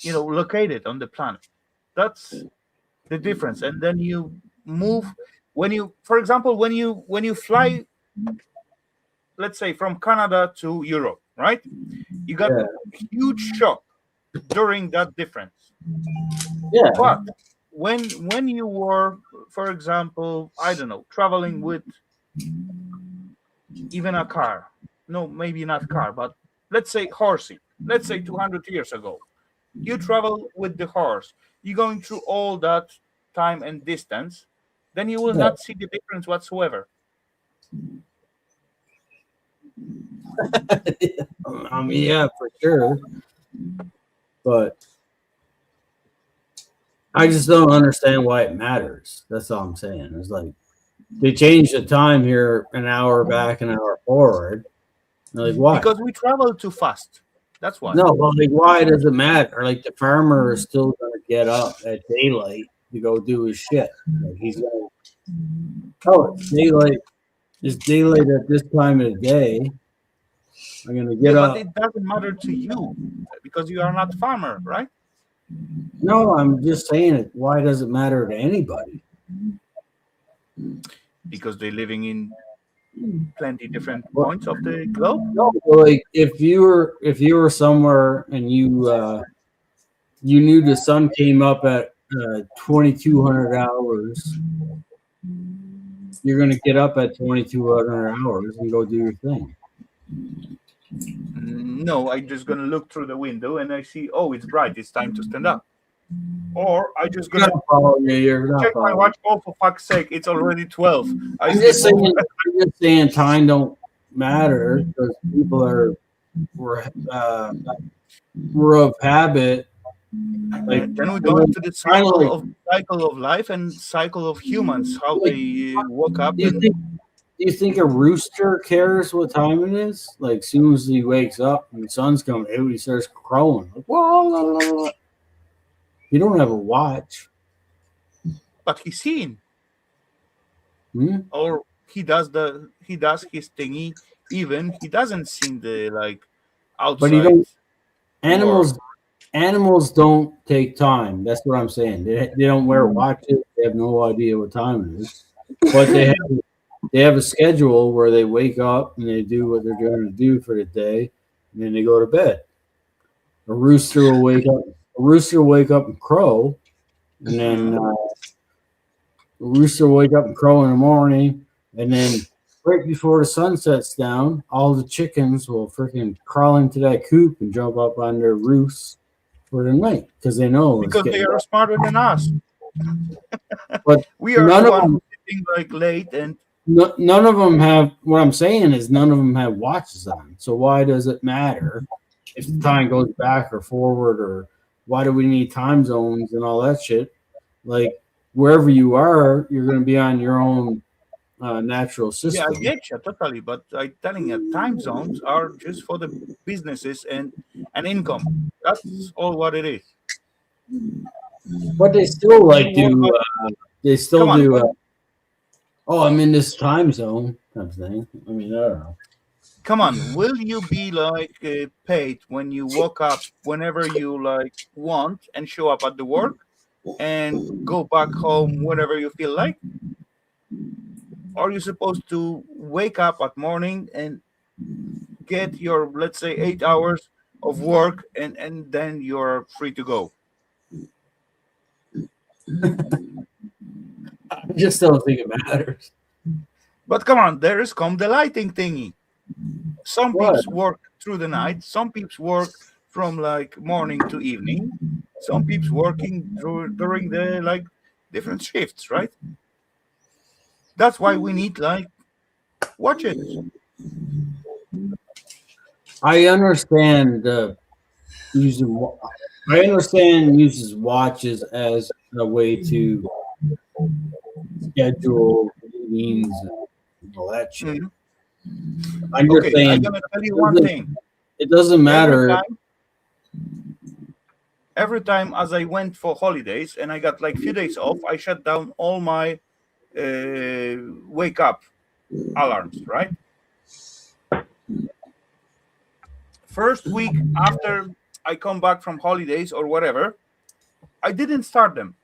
located on the planet, that's the difference. And then you move when you, for example, when you fly, let's say from Canada to Europe, right? You got Yeah. huge shock during that difference. Yeah. But when you were, for example, I don't know, traveling with even a car, no, maybe not car, but let's say horsey, let's say 200 years ago, you travel with the horse, you're going through all that time and distance, then you will Yeah. not see the difference whatsoever. I mean, yeah, for sure. But I just don't understand why it matters. That's all I'm saying. It's like they changed the time here an hour back, an hour forward. Like why? Because we travel too fast. That's why. No, well, like why does it matter? Like the farmer is still gonna get up at daylight to go do his shit. Like he's gonna it's daylight. It's daylight at this time of the day. I'm gonna get But up. it doesn't matter to you because you are not farmer, right? No, I'm just saying it. Why does it matter to anybody? Because they're living in plenty different points of the globe. No, like if you were somewhere and you knew the sun came up at 2200 hours, you're gonna get up at 2200 hours and go do your thing. No, I'm just gonna look through the window and I see, oh, it's bright, it's time to stand up. Or I just gonna check my watch. Oh, for fuck's sake, it's already 12. I'm just saying time don't matter because people we're of habit. Like then we go into the cycle of life and cycle of humans, how they woke up. Do you think a rooster cares what time it is? Like, as soon as he wakes up and the sun's coming out, he starts crowing. Like, whoa. You don't have a watch. But he's seen. Hmm? Or he does his thingy, even he doesn't see the outside. But you don't. Animals don't take time. That's what I'm saying. They don't wear watches. They have no idea what time it is. But they have a schedule where they wake up and they do what they're going to do for the day, and then they go to bed. A rooster will wake up. A rooster will wake up and crow, and then a rooster will wake up and crow in the morning, and then right before the sun sets down, all the chickens will freaking crawl into that coop and jump up on their roofs for the night because they know it's Because they getting are dark. smarter than us. But We are none the of one them, who's sitting like late and none of them have. What I'm saying is, none of them have watches on. So why does it matter if the time goes back or forward, or why do we need time zones and all that shit? Like wherever you are, you're going to be on your own natural yeah, I system. get you totally. But I'm telling you, time zones are just for the businesses and income. That's all what it is. But they still You like woke do. up. They still Come on, do. Oh, I'm in this time zone kind of thing. I mean, I don't know. come on. Will you be like paid when you woke up whenever you like want and show up at the work and go back home whenever you feel like? Are you supposed to wake up at morning and get your, let's say, 8 hours of work and then you're free to go? I just don't think it matters. But come on, there is come the lighting thingy. Some What? peeps work through the night. Some peeps work from like morning to evening. Some peeps working during the like different shifts, right? That's why we need like watches. I understand using. I understand uses watches as a way to schedule meetings and all that shit. Mhm. I'm just Okay, I'm saying gonna tell you one thing. it doesn't matter. Every time as I went for holidays and I got like few days off, I shut down all my wake up alarms, right? First week after I come back from holidays or whatever, I didn't start them.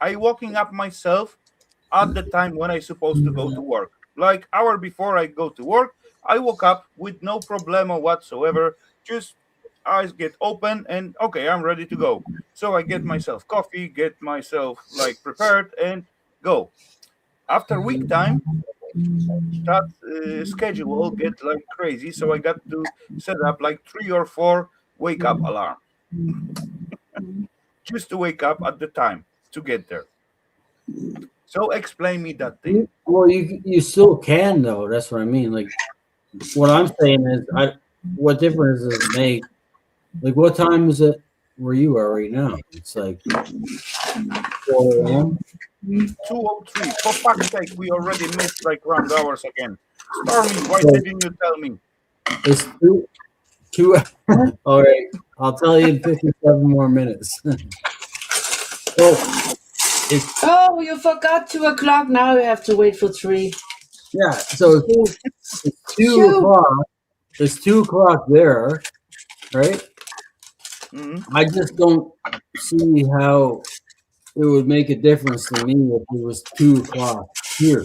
I waking up myself at the time when I supposed to go to work. Like hour before I go to work, I woke up with no problema whatsoever. Just eyes get open and okay, I'm ready to go. So I get myself coffee, get myself like prepared and go. After week time, that schedule get like crazy. So I got to set up like 3 or 4 wake up alarm just to wake up at the time to get there. So explain me that thing. Well, you still can though. That's what I mean. Like what I'm saying is, what difference does it make? Like what time is it where you are right now? It's like 4 a.m. 2:03. For fuck's sake, we already missed like round hours again. Stormy, why So didn't you tell me? it's two. All right, I'll tell you in 57 more minutes. So it's Oh, you forgot 2 o'clock. Now you have to wait for 3. yeah. So it's 2 Shoot. o'clock. It's 2 o'clock there, right? Mhm. I just don't see how it would make a difference to me if it was 2 o'clock here.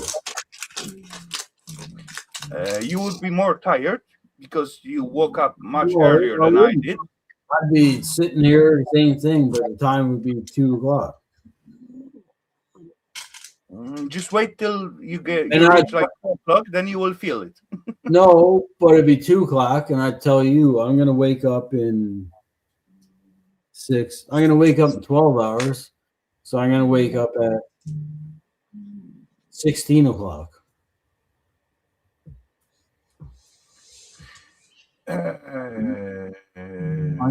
You would be more tired because you woke up much No, earlier I than I wouldn't. did. I'd be sitting here, the same thing, but the time would be 2 o'clock. Just wait till you And I reach like 4 o'clock, then you will feel it. no, but it'd be 2 o'clock, and I'd tell you I'm gonna wake up in 6. I'm gonna wake up in 12 hours, so I'm gonna wake up at 16 o'clock. I'm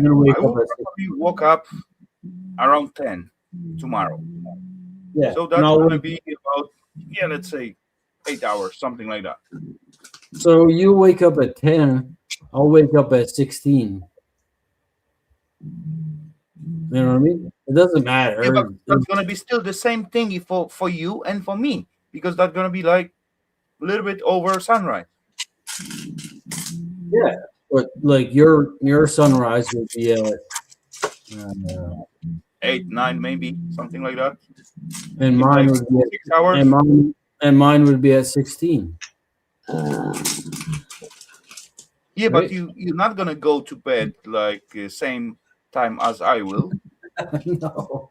gonna wake I up will at 6. probably woke up around 10 tomorrow. Yeah, So and that's I'll gonna wake, be about, yeah, let's say 8 hours, something like that. so you wake up at 10. I'll wake up at 16. You know what I mean? It doesn't Yeah, but matter. that's gonna be still the same thing for you and for me because that's gonna be like a little bit over sunrise. Yeah, but like your sunrise would be at uh, 8, 9, maybe something like that. and In mine like would be at, 6 hours. and mine would be at 16. Yeah, but Right? you're not gonna go to bed like same time as I will. No.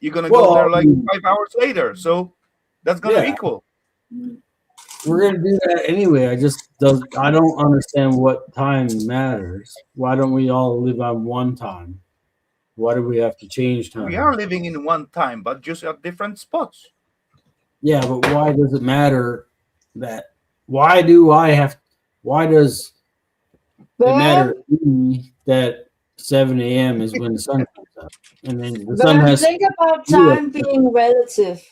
You're gonna go Well, there I like mean, 5 hours later, so that's gonna yeah, equal. We're gonna do that anyway. I don't understand what time matters. Why don't we all live on one time? Why do we have to change time? We are living in one time, but just at different spots. Yeah, but why does it matter that? Why does it matter to me that 7 a.m. is when the sun comes up, and then the sun has? Think about time being relative.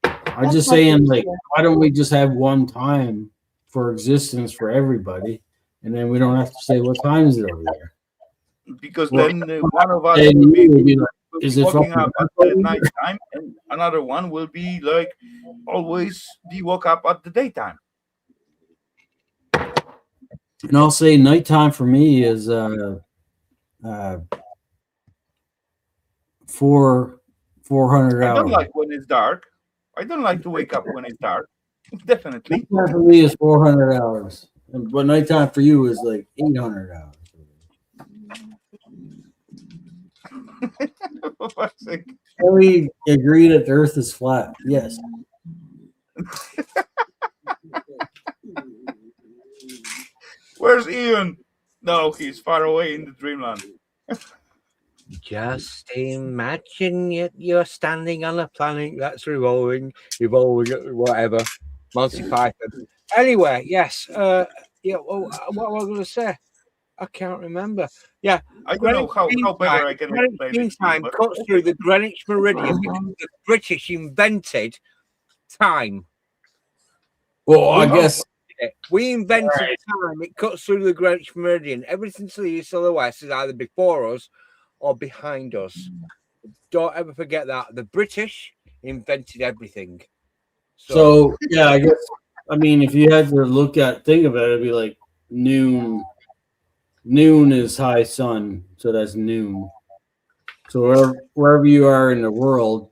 I'm just saying, like, why don't we just have one time for existence for everybody, and then we don't have to say what time is it over there? Because then one of us will be like, is it waking up at the night time, and another one will be like always be woke up at the daytime. And I'll say nighttime for me is 400 hours. I don't like when it's dark. I don't like to wake up when it's dark. Definitely. Nighttime for me is 400 hours. But nighttime for you is like 800 hours. Can we agree that the earth is flat? Yes. Where's Ian? No, he's far away in the dreamland. Just imagine you're standing on a planet that's evolving, whatever. Monty Python. Anyway, yes. What was I going to say? I can't remember. Yeah, I don't know how better I can explain Greenwich time cuts through the Greenwich Meridian because the British invented time. Well, I guess we invented time. It cuts through the Greenwich Meridian. Everything to the east or the west is either before us or behind us. Don't ever forget that. The British invented everything. So yeah, I guess. I mean, if you had to think of it, it'd be like noon. Noon is high sun, so that's noon. So wherever you are in the world,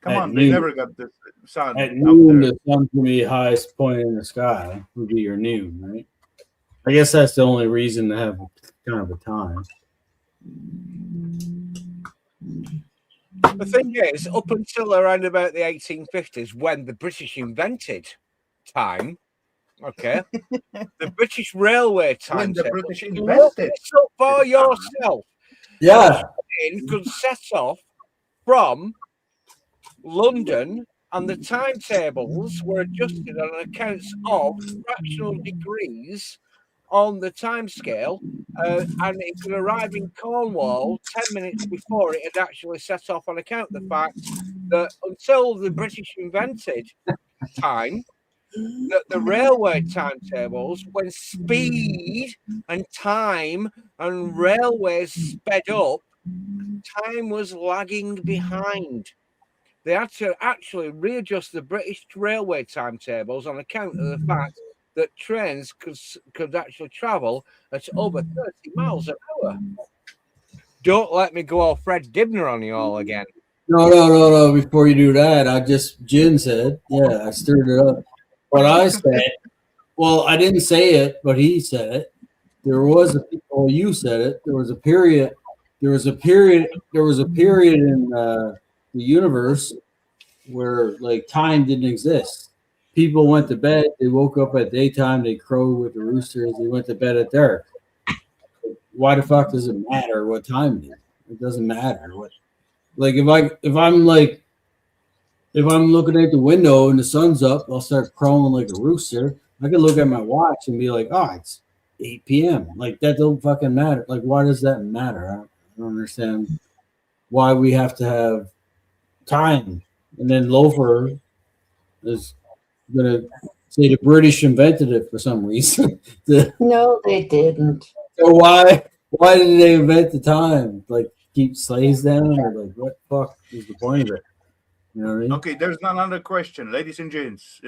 come on, they never got the sun. At noon, the sun can be highest point in the sky. Would be your noon, right? I guess that's the only reason to have kind of a time. The thing is, up until around about the 1850s, when the British invented time, okay, the British Railway time. When the British invented for yourself, yeah, could set off from London, and the timetables were adjusted on accounts of fractional degrees on the time scale, and it could arrive in Cornwall 10 minutes before it had actually set off on account of the fact that until the British invented time, that the railway timetables, when speed and time and railways sped up, time was lagging behind. They had to actually readjust the British railway timetables on account of the fact that trains could actually travel at over 30 miles an hour. Don't let me go all Fred Dibner on you all again. No. Before you do that, Jin said, yeah, I stirred it up. What I said, well, I didn't say it, but he said it. You said it. There was a period in the universe where like time didn't exist. People went to bed, they woke up at daytime, they crowed with the roosters, they went to bed at dark. Why the fuck does it matter what time it is? It doesn't matter. If I'm looking at the window and the sun's up, I'll start crowing like a rooster. I can look at my watch and be like, oh, it's 8 p.m. Like that don't fucking matter. Like, why does that matter? I don't understand why we have to have time. And then Loafer is gonna say the British invented it for some reason. No, they didn't. So why did they invent the time? Like keep slaves down, or like what the fuck is the point of it? You know what I mean? Okay, there's another question, ladies and gents.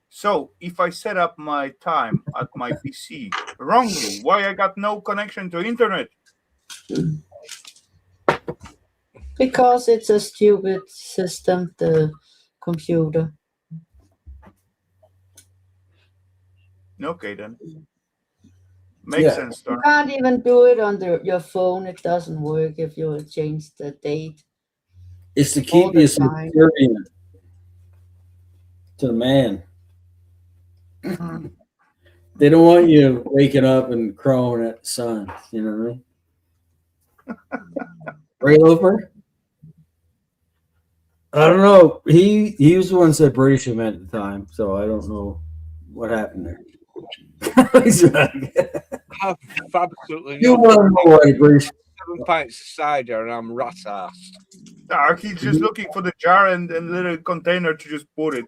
So if I set up my time at my PC wrongly, why I got no connection to internet? Because it's a stupid system, the computer. Okay, then. Makes sense. You can't even do it on your phone. It doesn't work if you change the date. It's to keep you subservient to the man. They don't want you waking up and crowing at the sun. You know what I mean? Right, Loper? I don't know. He was the one that said British him at the time, so I don't know what happened there. He's like, I've absolutely you no want to know why British? 7 pints of cider and I'm rat-assed. He's just looking for the jar and little container to just put it.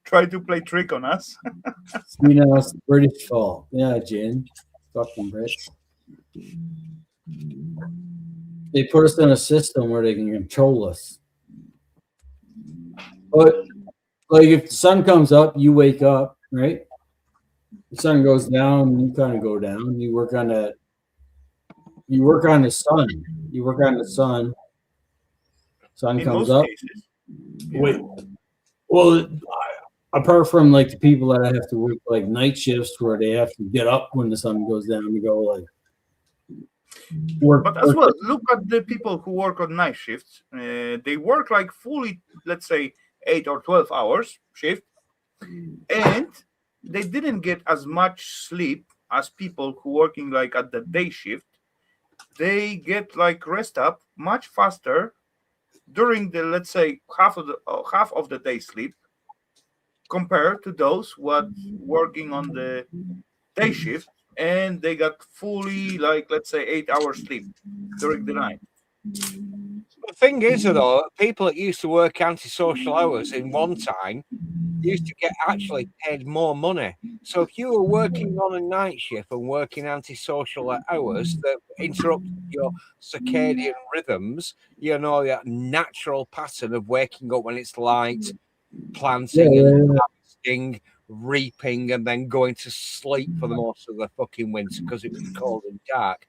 Try to play trick on us. You know, it's the British fault. Yeah, Jen. Fucking Brits. They put us in a system where they can control us. But like if the sun comes up, you wake up, right? The sun goes down, you kind of go down. You work on that. You work on the sun. You work on the sun. Sun In comes most up. cases. Wait. Well, apart from like the people that have to work like night shifts where they have to get up when the sun goes down and go like work. But as well, look at the people who work on night shifts. They work like fully, let's say, 8 or 12 hours shift, and they didn't get as much sleep as people who working like at the day shift. They get like rest up much faster during the, let's say, half of the day sleep compared to those what working on the day shift, and they got fully like, let's say, 8 hours sleep during the night. The thing is, though, people that used to work antisocial hours in one time used to get actually paid more money. So if you were working on a night shift and working antisocial hours that interrupted your circadian rhythms, you know, that natural pattern of waking up when it's light, planting and harvesting, reaping, and then going to sleep for the most of the fucking winter because it was cold and dark.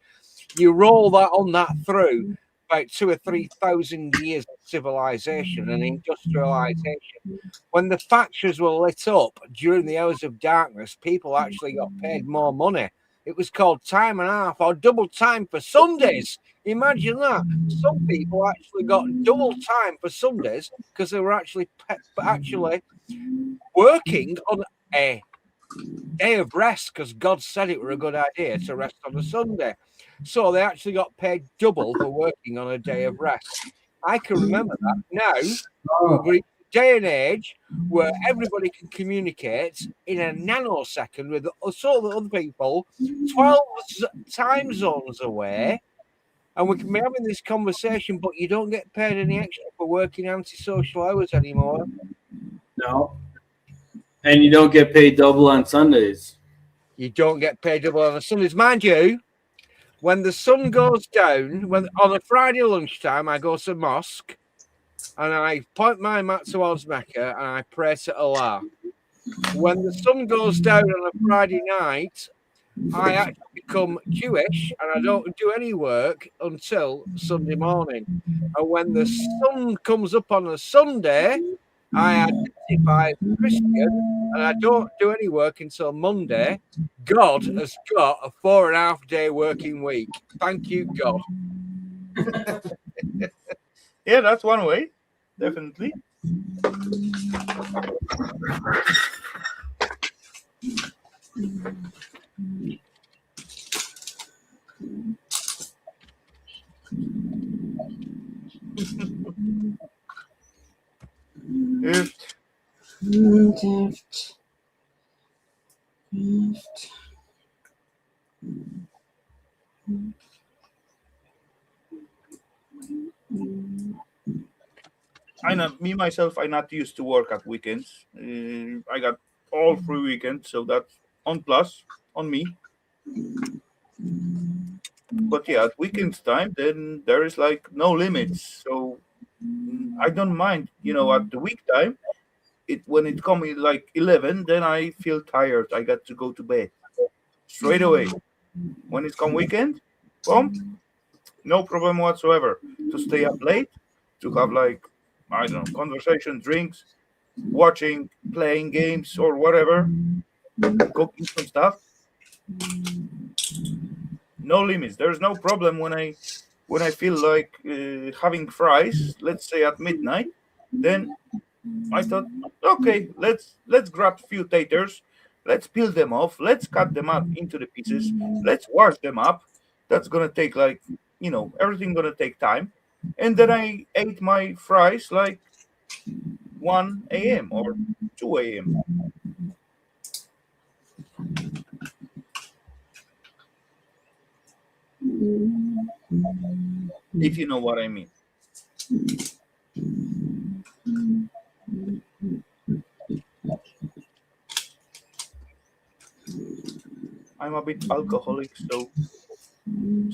You roll that on that through about 2,000 or 3,000 years of civilization and industrialization. When the factories were lit up during the hours of darkness, people actually got paid more money. It was called time and a half or double time for Sundays. Imagine that. Some people actually got double time for Sundays because they were actually working on a day of rest because God said it were a good idea to rest on a Sunday. So they actually got paid double for working on a day of rest. I can remember that. Now, we're in a day and age where everybody can communicate in a nanosecond with other people 12 time zones away. And we can be having this conversation, but you don't get paid any extra for working antisocial hours anymore. No. And you don't get paid double on Sundays. You don't get paid double on Sundays. Mind you, when the sun goes down, on a Friday lunchtime, I go to mosque and I point my mat towards Mecca and I pray to Allah. When the sun goes down on a Friday night, I actually become Jewish and I don't do any work until Sunday morning. And when the sun comes up on a Sunday, I identify as Christian and I don't do any work until Monday. God has got a 4.5 day working week. Thank you, God. Yeah, that's one way, definitely. Me myself, I'm not used to work at weekends. I got all free weekends, so that's on plus on me. But yeah, at weekends time, then there is like no limits. So I don't mind, at the week time. When it comes like 11, then I feel tired. I got to go to bed straight away. When it's come weekend, boom, no problem whatsoever to stay up late, to have like, I don't know, conversation, drinks, watching, playing games or whatever, cooking some stuff. No limits. There's no problem when I feel like having fries, let's say at midnight. Then I thought, okay, let's grab a few taters, Let's peel them off. Let's cut them up into the pieces. Let's wash them up. That's gonna take like, everything gonna take time. And then I ate my fries like 1 a.m. or 2 a.m. If you know what I mean. I'm a bit alcoholic, so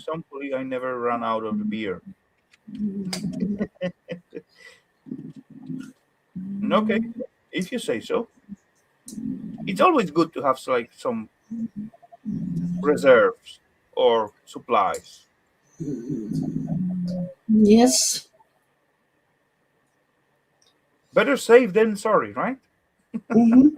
thankfully I never run out of the beer. Okay, if you say so. It's always good to have like some reserves or supplies. Yes. Better safe than sorry, right? Mhm.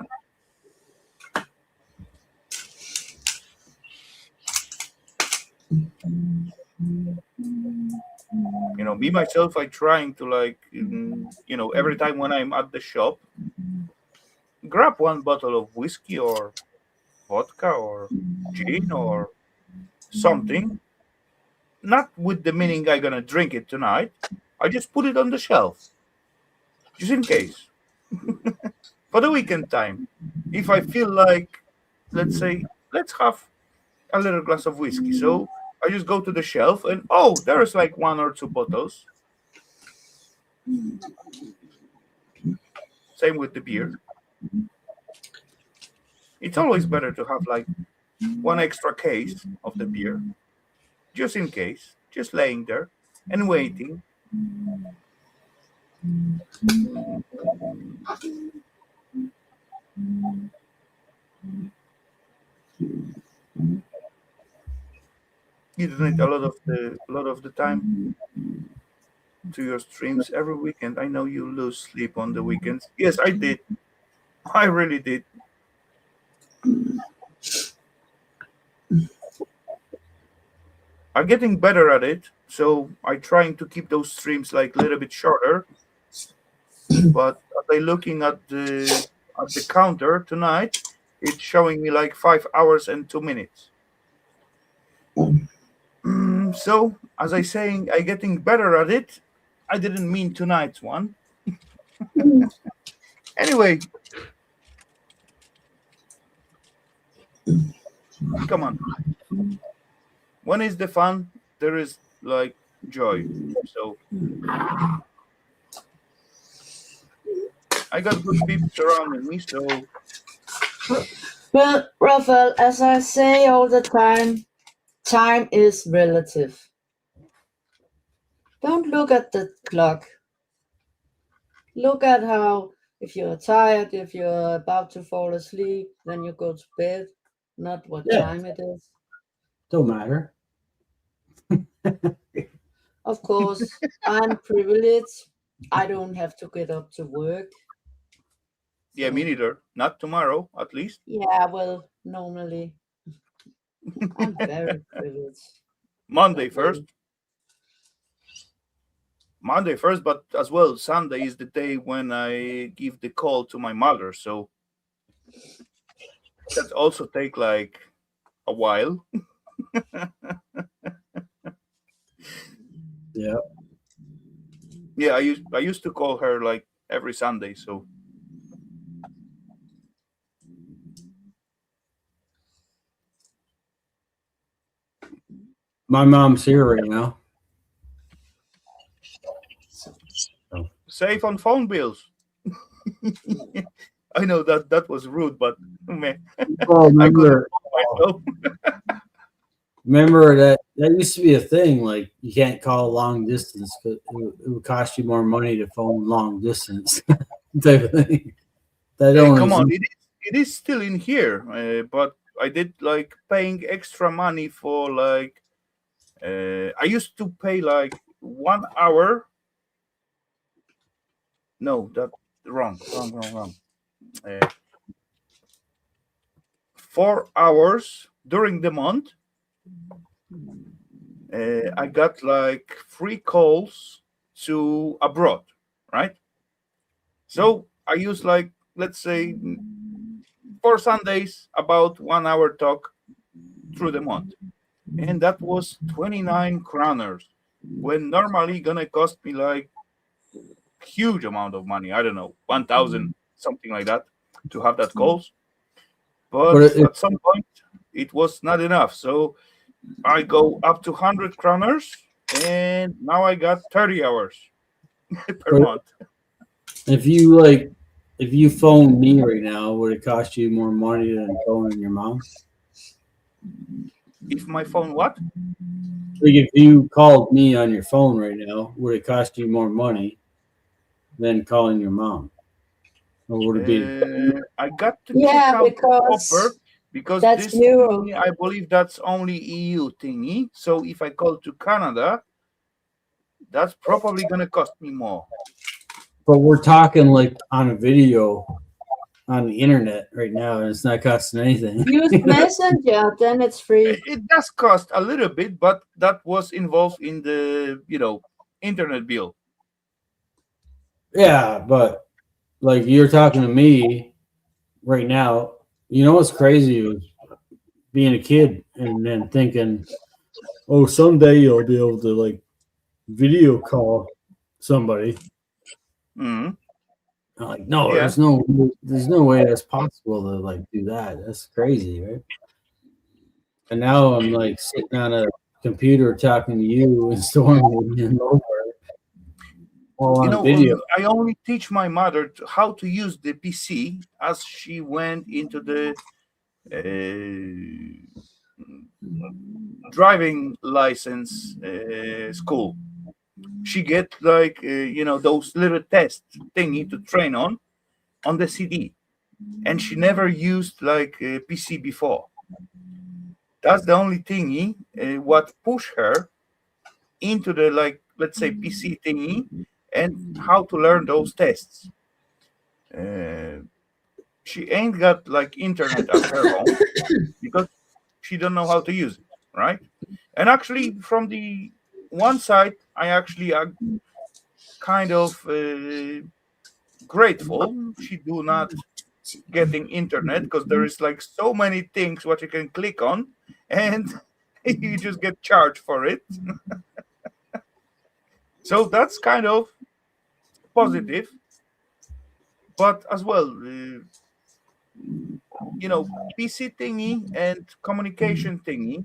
Me myself, I trying to like, every time when I'm at the shop, grab one bottle of whiskey or vodka or gin or something. Not with the meaning I gonna drink it tonight. I just put it on the shelf, just in case, for the weekend time. If I feel like, let's say, let's have a little glass of whiskey. So I just go to the shelf and there is like 1 or 2 bottles. Same with the beer. It's always better to have like 1 extra case of the beer, just in case, just laying there and waiting. You donate a lot of the time to your streams every weekend. I know you lose sleep on the weekends. Yes, I did. I really did. I'm getting better at it, so I'm trying to keep those streams like a little bit shorter. But as I looking at the counter tonight, it's showing me like 5 hours and 2 minutes. So as I saying, I getting better at it. I didn't mean tonight's one. Anyway, come on. When is the fun? There is like joy. So I got good people surrounding me. So Well, Rafal, as I say all the time is relative. Don't look at the clock. Look at how, if you're tired, if you're about to fall asleep, then you go to bed, not what time it is. Don't matter. Of course, I'm privileged. I don't have to get up to work. yeah, me neither. Not tomorrow, at least. Yeah, well, normally I'm very privileged. Monday first. Monday first, but as well, Sunday is the day when I give the call to my mother. So that also take like a while. Yeah. Yeah, I used to call her like every Sunday. So My mom's here right now. save on phone bills. I know that was rude, but man, Oh, I couldn't remember, help myself. remember that used to be a thing. Like you can't call long distance because it would cost you more money to phone long distance type of thing. That only Come was on, it is still in here, but I did like paying extra money for like I used to pay like 1 hour. No, that wrong. 4 hours during the month. I got like 3 calls to abroad, right? So I use like, let's say, 4 Sundays, about 1 hour talk through the month. And that was 29 kroners, when normally gonna cost me like huge amount of money. I don't know, 1,000, something like that, to have that calls. But at some point, it was not enough. So I go up to 100 kroners, and now I got 30 hours per month. If you phone me right now, would it cost you more money than phoning your mom? If my phone what? Like if you called me on your phone right now, would it cost you more money than calling your mom? Or would it be? I got to Yeah, check out the because offer, because that's this euro. thingy, I believe that's only EU thingy. So if I call to Canada, that's probably gonna cost me more. But we're talking like on a video on the internet right now, and it's not costing anything. Use Messenger, then it's free. It does cost a little bit, but that was involved in the internet bill. Yeah, but like you're talking to me right now. You know what's crazy was being a kid and then thinking, oh, someday you'll be able to like video call somebody. Mm-hmm. I'm like, no, Yeah. there's no way that's possible to like do that. That's crazy, right? And now I'm like sitting on a computer talking to you and storming and over all on video. I only teach my mother how to use the PC as she went into the driving license school. She get like those little test thingy to train on the CD, and she never used like a PC before. That's the only thingy what push her into the, like, let's say, PC thingy, and how to learn those tests. She ain't got like internet at her home because she don't know how to use it, right? And actually, from the one side, I actually are kind of grateful she do not getting internet, because there is like so many things what you can click on, and you just get charged for it. So that's kind of positive, but as well, PC thingy and communication thingy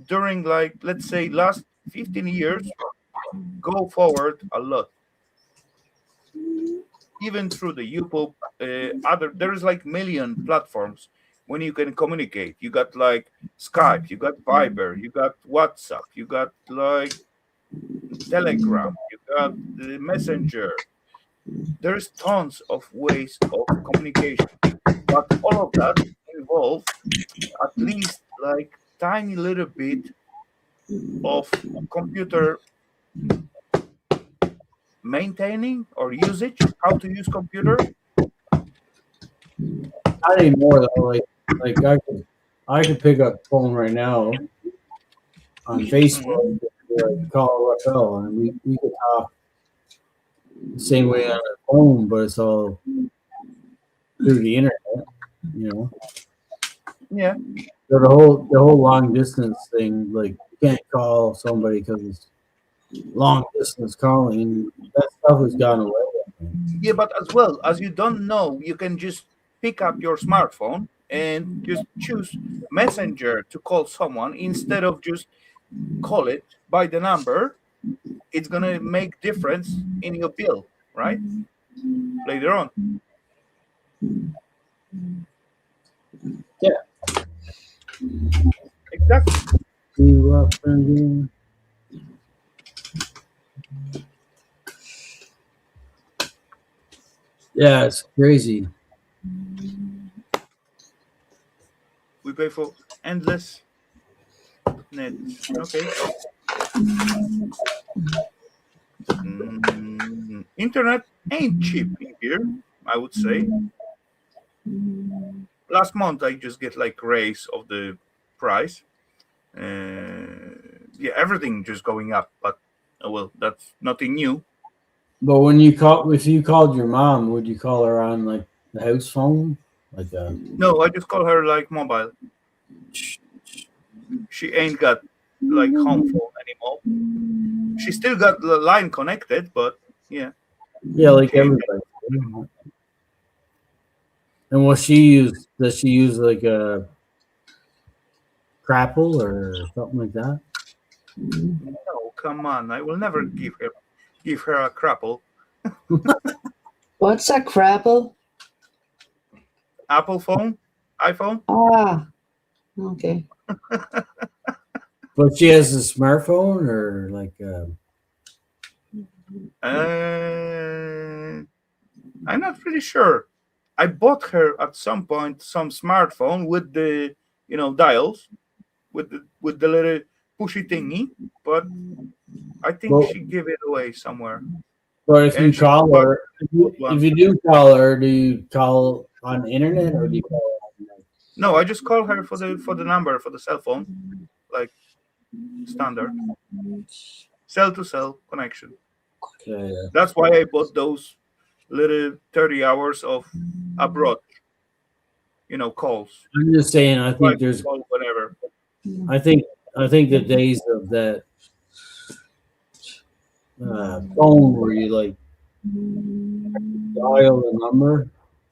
during, like, let's say, last 15 years go forward a lot. Even through the YouTube, there is like million platforms when you can communicate. You got like Skype, you got Viber, you got WhatsApp, you got like Telegram, you got the Messenger. There's tons of ways of communication, but all of that involve at least like tiny little bit of computer maintaining or usage, how to use computer. Not anymore though. Like I could pick up the phone right now on Facebook, like call Rafal, and we could talk the same way on our phone, but it's all through the internet, Yeah. So the whole long distance thing, like you can't call somebody because it's long distance calling. That stuff has gone away. Yeah, but as well, as you don't know, you can just pick up your smartphone and just choose Messenger to call someone instead of just call it by the number. It's gonna make difference in your bill, right? Later on. Yeah. Exactly. Yeah, it's crazy. We pay for endless net. Okay. Internet ain't cheap in here, I would say. Last month I just get like raise of the price. Yeah, everything just going up, but well, that's nothing new. But if you called your mom, would you call her on like the house phone? Like No, I just call her like mobile. She ain't got like home phone anymore. She still got the line connected, but yeah. yeah, like She ain't everybody. And what she use? Does she use like a Crapple or something like that? No, come on. I will never give her a crapple. What's a crapple? Apple phone? iPhone? Ah, okay. But she has a smartphone or like I'm not pretty sure. I bought her at some point some smartphone with the dials with the little pushy thingy, but I think well, she gave it away somewhere. but if you And she call bought her, one. if you do call her, do you call on the internet or do you call No, I just call her for the number for the cell phone, like standard cell to cell connection. yeah. That's why I bought those little 30 hours of abroad, calls. I'm just saying. I Like think there's. call whatever. I think the days of that phone where you like dial the number,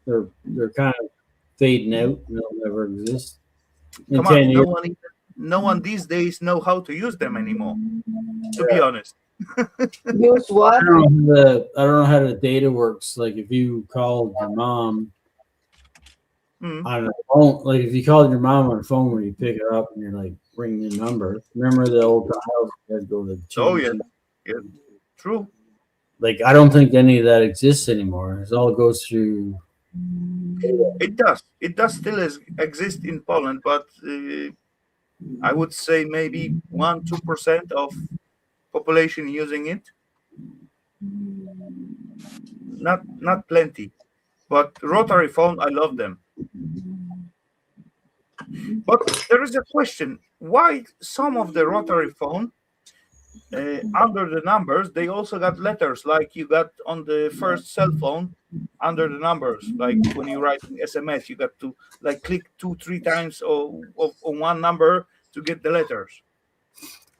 they're kind of fading out and they'll never exist in Come 10 on, years. no one these days know how to use them anymore. To be honest. Use what? I don't know how the data works. Like if you called your mom on the phone, like if you called your mom on the phone where you pick it up and you're like ringing the number. Remember the old dials? You had to go to the Oh yeah, change. yeah, true. Like I don't think any of that exists anymore. It all goes through. It does. It does still exist in Poland, but I would say maybe 1-2% of population using it. Not plenty. But rotary phone, I love them. But there is a question: why some of the rotary phone under the numbers they also got letters like you got on the first cell phone under the numbers, like when you write an SMS you got to like click 2-3 times on one number to get the letters,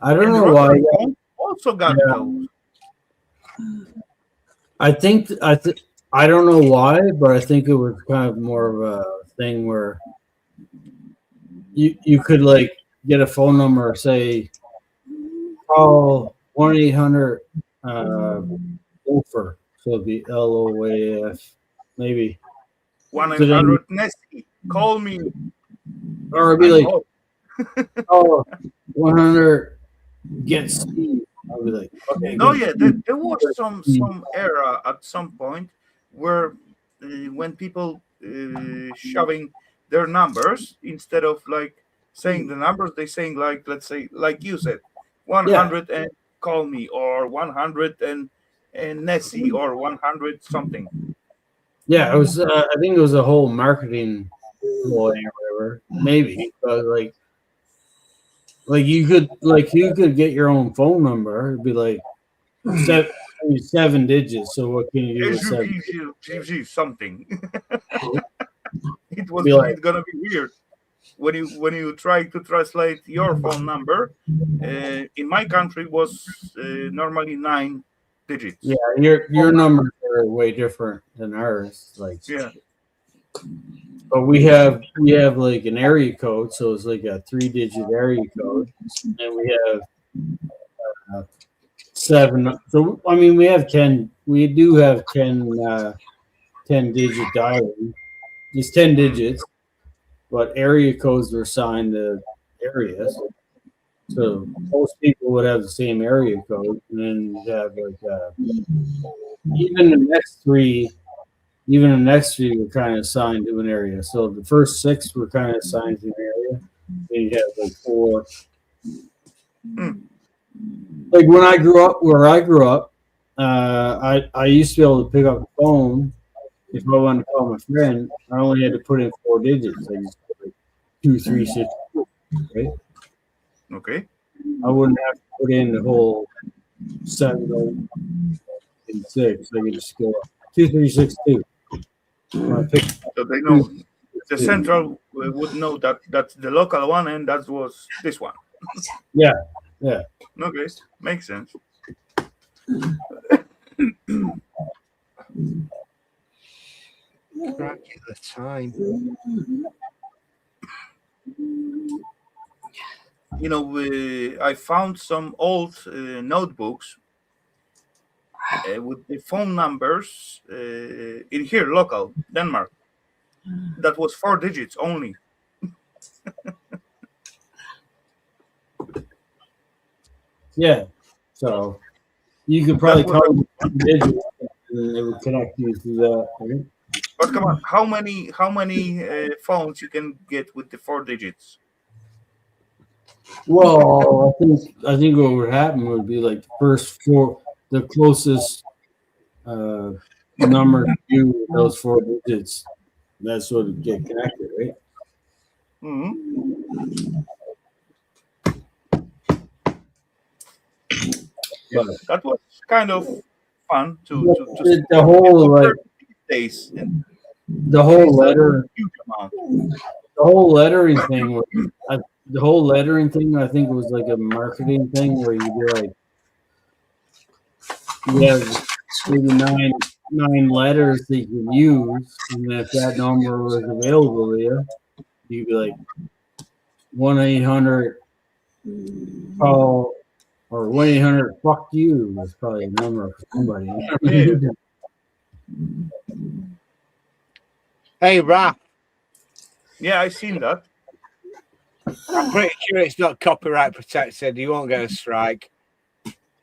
I don't and the know why. rotary phone also got Yeah. those. I don't know why, but I think it was kind of more of a thing where you could like get a phone number, say call 1-800 Gopher, so it'd be LOAF maybe. So then, 1-800 Nessie, call me. or it'd be I'm like hot. oh 100 get Steve. I'll be like okay. No, good. yeah, there was some era at some point where when people shoving their numbers instead of like saying the numbers, they saying like, let's say like you said, 100 and call me, or 100 and Nessie, or 100 something. Yeah, it was. I think it was a whole marketing ploy or whatever. Maybe, but like you could get your own phone number. It'd be like 7 digits. So what can you do with 7? Something. It'd be like, It's gonna be weird when you try to translate your phone number. In my country was normally 9 digits. yeah, your numbers are way different than ours. Like, Yeah. but we have like an area code, so it's like a 3-digit area code, and we have 7. So I mean, we have 10. We do have 10-digit dialing. It's 10 digits, but area codes are assigned to areas. So most people would have the same area code, and then you have like even the next three were kind of assigned to an area. So the first 6 were kind of assigned to an area. Then you have like 4. Like when I grew up, I used to be able to pick up the phone if I wanted to call my friend. I only had to put in 4 digits. I just put like 2, 3, 6, right? Okay. I wouldn't have to put in the whole 7, 8, and 6. I could just go 2, 3, 6, 2. So they know the central would know that that's the local one and that was this one. Yeah. Okay, makes sense. Right at the time. You know, I found some old notebooks with the phone numbers in here, local Denmark. That was 4 digits only. Yeah. So you could probably call them digits and they would connect you to that. Right? But come on, how many phones you can get with the 4 digits? Well, I think what would happen would be like the first 4, the closest number to you with those 4 digits. That's what would get connected, right? Mm-hmm. Yeah, that was kind of fun to the whole like days. The whole letter, the whole lettering thing was, the whole lettering thing. I think was like a marketing thing where you'd be like, you have maybe nine letters that you can use, and if that number was available to you, you'd be like 1-800 call or 1-800 fuck you was probably a number for somebody. Yeah. Hey, Raf. Yeah, I seen that. I'm pretty sure it's not copyright protected. You won't get a strike.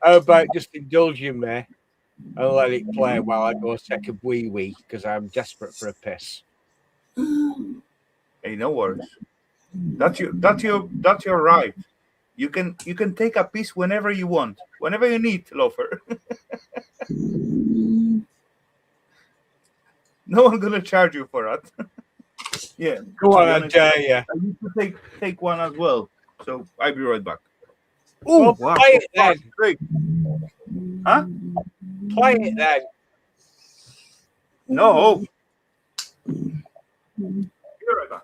How about just indulging me and let it play while I go take a wee because I'm desperate for a piss. Hey, no worries. That's your right. You can take a piece whenever you want, whenever you need, Loafer. No one's gonna charge you for that. Yeah. Go on, I dare you. I need to take one as well. So I'll be right back. Oh, well, wow. play it then. Great. Huh? Play it then. No. Be right back.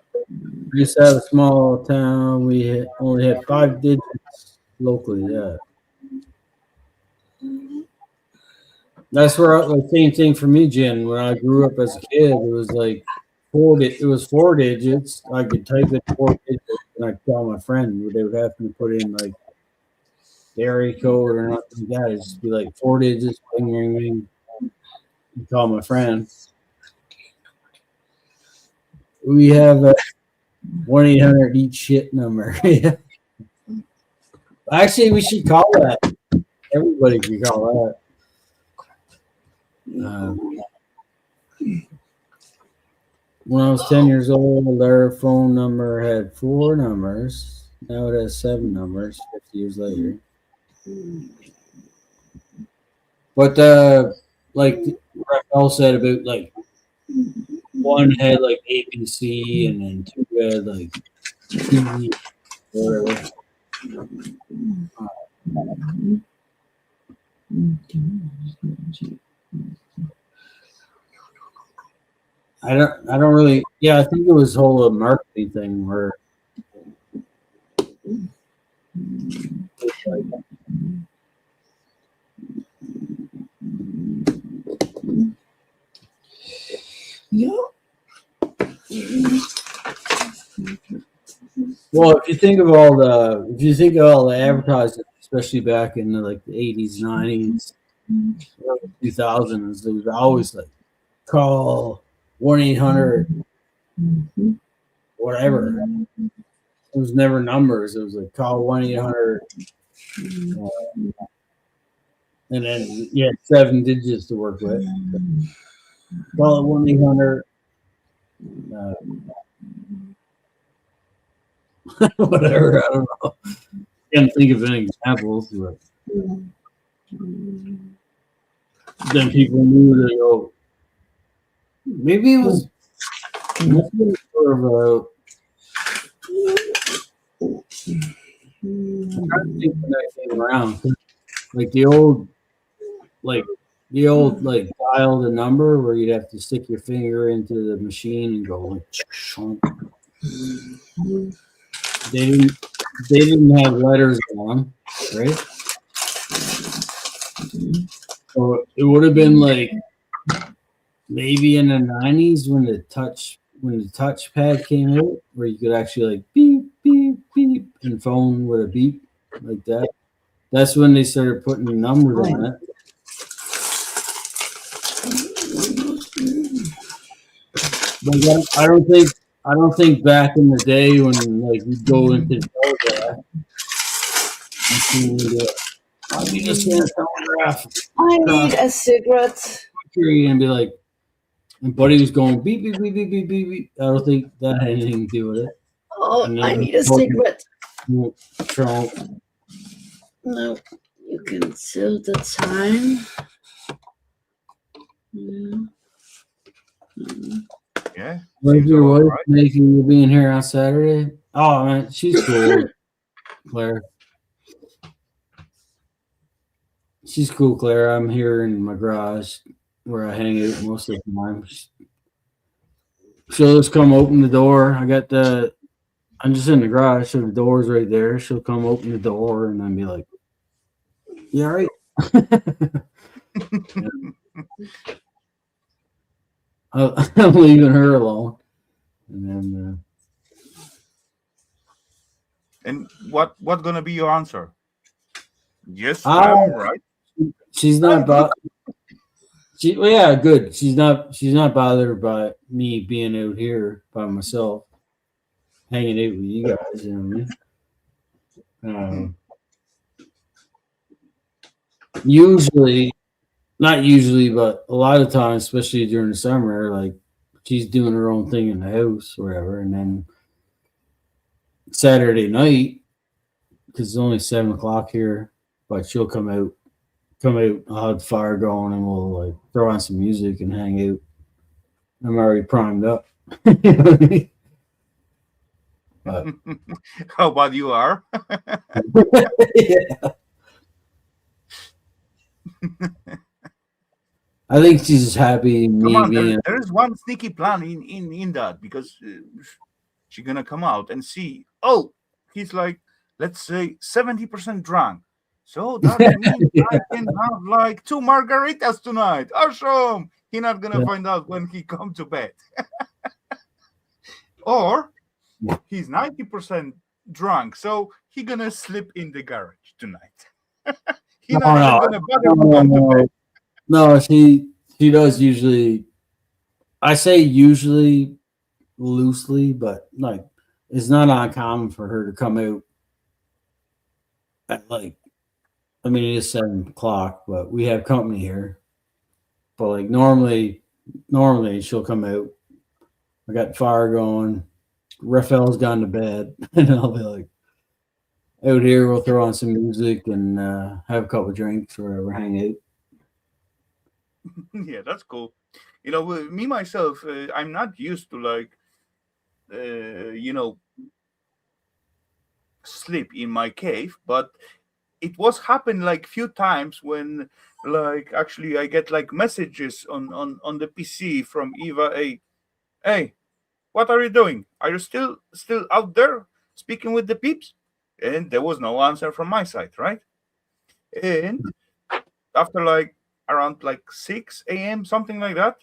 We used to have a small town. We only had 5 digits locally. Yeah, that's where the same thing for me, Jen. When I grew up as a kid, it was like 4. It was 4 digits. I could type it 4 digits, and I'd call my friend. They would have to put in like the area code or nothing like that. It'd just be like 4 digits. Ring, ring, ring. You call my friend. We have a 1-800 eat shit number. Actually, we should call that. Everybody can call that. When I was 10 years old, their phone number had 4 numbers. Now it has 7 numbers 50 years later. But like Rafal said about like 1 had like ABC and then 2 had like TV or whatever. I don't really. Yeah, I think it was whole marketing thing where. Yeah. Well, if you think of all the advertising, especially back in the 80s, 90s, 2000s, there was always like call 1-800 whatever. It was never numbers. It was like call 1-800, and then you had 7 digits to work with. Call it 1-800. Whatever, I don't know. Can't think of any examples, but then people knew to go. Maybe it was sort of a. I'm trying to think when that came around. Like the old, like The old like dial the number where you'd have to stick your finger into the machine and go like. They didn't have letters on them, right? So it would have been like maybe in the 90s when the touchpad came out, where you could actually like beep beep beep and phone with a beep like that. That's when they started putting numbers on it. But I don't think back in the day when like you'd go into the telegraph and I need a telegraph. I need a cigarette. And be like, and Buddy was going beep beep beep beep beep beep beep. I don't think that had anything to do with it. Oh, I need a cigarette. Trump. No, you can tell the time. Yeah. Where's your wife making you being here on Saturday? Oh man, she's cool, Claire. She's cool, Claire. I'm here in my garage where I hang out most of the time. She'll just come open the door. I'm just in the garage, so the door's right there. She'll come open the door and then be like, "You all right?" I'm leaving her alone. And then And what gonna be your answer? Yes, I'm right. She's not bothered. Well, yeah, good. She's not bothered by me being out here by myself, hanging out with you guys. You know what I mean? Usually, not usually, but a lot of times, especially during the summer, like she's doing her own thing in the house, or whatever, and then Saturday night, because it's only 7:00 here, but she'll come out, I'll have the fire going, and we'll like throw on some music and hang out. I'm already primed up. You know what I mean? But, how about you are? yeah. I think she's just happy me being. There is one sneaky plan in that, because she's gonna come out and see. Oh, he's like, let's say 70% drunk. So that means I can have like 2 margaritas tonight. Awesome. He's not gonna find out when he come to bed. Or he's 90% drunk, so he gonna sleep in the garage tonight. He's not gonna bother to come to bed. No, she does usually. I say usually loosely, but like it's not uncommon for her to come out at like. I mean, it is 7:00, but we have company here. But like normally she'll come out. I got the fire going. Rafal's gone to bed, and I'll be like, out here. We'll throw on some music and have a couple of drinks or whatever, hang out. Yeah, that's cool. You know, me myself, I'm not used to like, sleep in my cave, but it was happened like few times when like actually I get like messages on the PC from Eva. Hey, what are you doing? Are you still out there speaking with the peeps? And there was no answer from my side, right? And after like around like 6 a.m., something like that,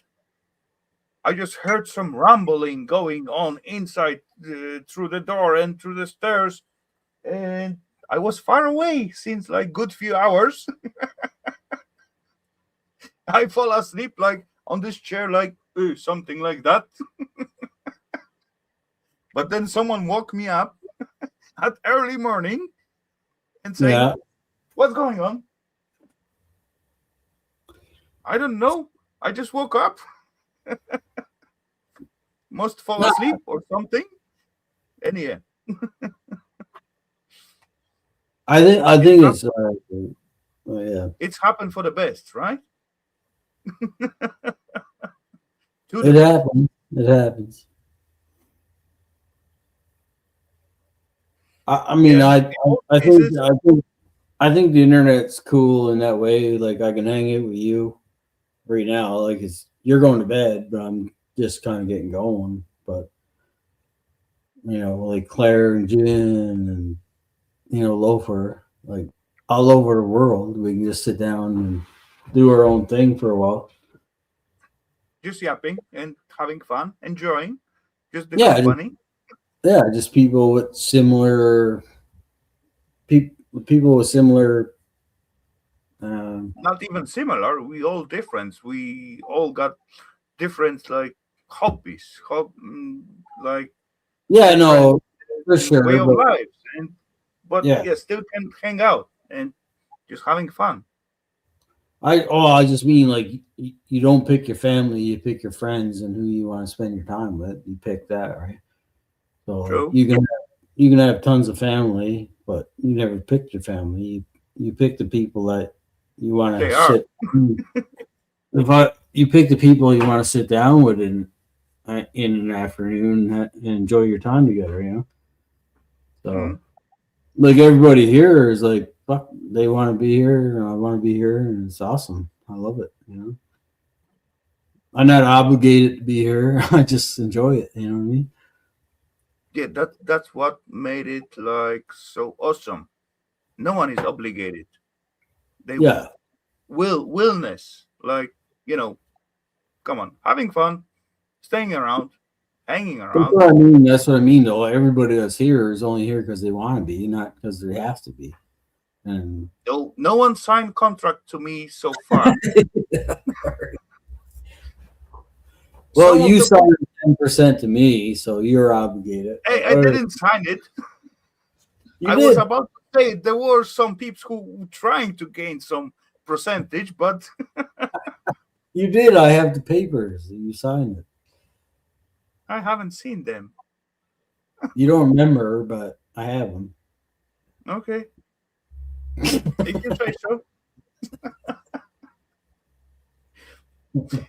I just heard some rumbling going on inside through the door and through the stairs, and I was far away since like good few hours. I fall asleep like on this chair, like something like that. But then someone woke me up at early morning and saying, "What's going on?" I don't know. I just woke up. Must fall asleep or something. And yeah. I think it's It's happened for the best, right? It happens. It happens. I mean, I think the internet's cool in that way. Like I can hang out with you, right now. Like you're going to bed, but I'm just kind of getting going. But like Claire and Jen and Loafer, like all over the world, we can just sit down and do our own thing for a while. Just yapping and having fun, enjoying just the Yeah, company. Just people with similar people with similar. Not even similar. We all different. We all got different like hobbies, like Yeah, different no, for sure. way of But, life, but yeah, still can hang out and just having fun. I just mean like you don't pick your family, you pick your friends and who you want to spend your time with. You pick that, right? So like, True. you can have tons of family, but you never picked your family. You pick the people that you want to They are. sit. You pick the people you want to sit down with in an afternoon and enjoy your time together, So, like everybody here is like, fuck, they want to be here, and I want to be here, and it's awesome. I love it. I'm not obligated to be here. I just enjoy it. You know what I mean? Yeah, that's what made it like so awesome. No one is obligated. They Yeah. willness, like come on, having fun, staying around, hanging around. That's what I mean, though. Everybody that's here is only here because they want to be, not because they have to be. And No one signed contract to me so far. well, you signed 10% to me, so you're obligated. I didn't sign it. You I did. was about to say there were some people who were trying to gain some percentage, but You did. I have the papers. You signed it. I haven't seen them. You don't remember, but I have them. Okay. If you say so.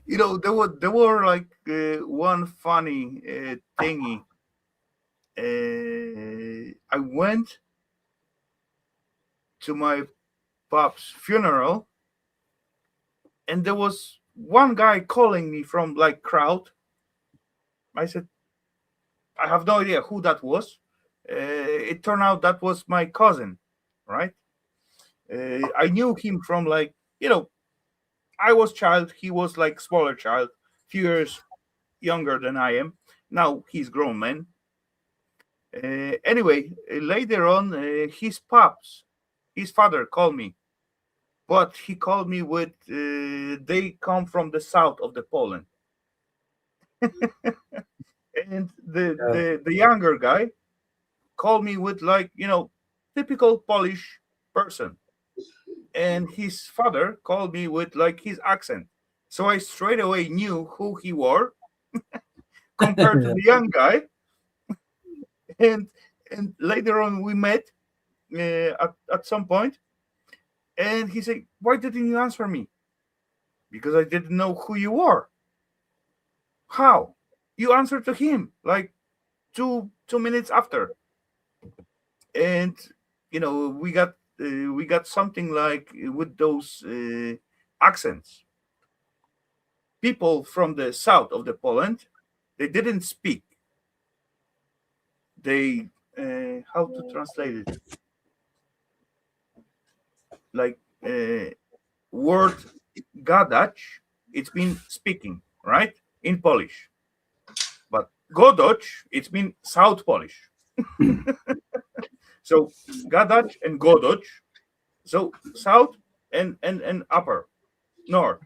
There were like one funny thingy. I went to my pop's funeral, and there was one guy calling me from like crowd. I said, I have no idea who that was. It turned out that was my cousin, right? I knew him from like I was child, he was like smaller child, few years younger than I am. Now he's grown man. Anyway, later on, his father called me, but he called me with they come from the south of the Poland, and the younger guy called me with like typical Polish person, and his father called me with like his accent. So I straight away knew who he were compared to the young guy, and later on we met at some point, and he said, "Why didn't you answer me?" Because I didn't know who you were. How? You answered to him like two minutes after, and we got something like with those accents. People from the south of the Poland, they didn't speak. They how to translate it? Like word gadać, it's been speaking, right? In Polish. But godać, it's been South Polish. So gadać and godać, so south and upper north.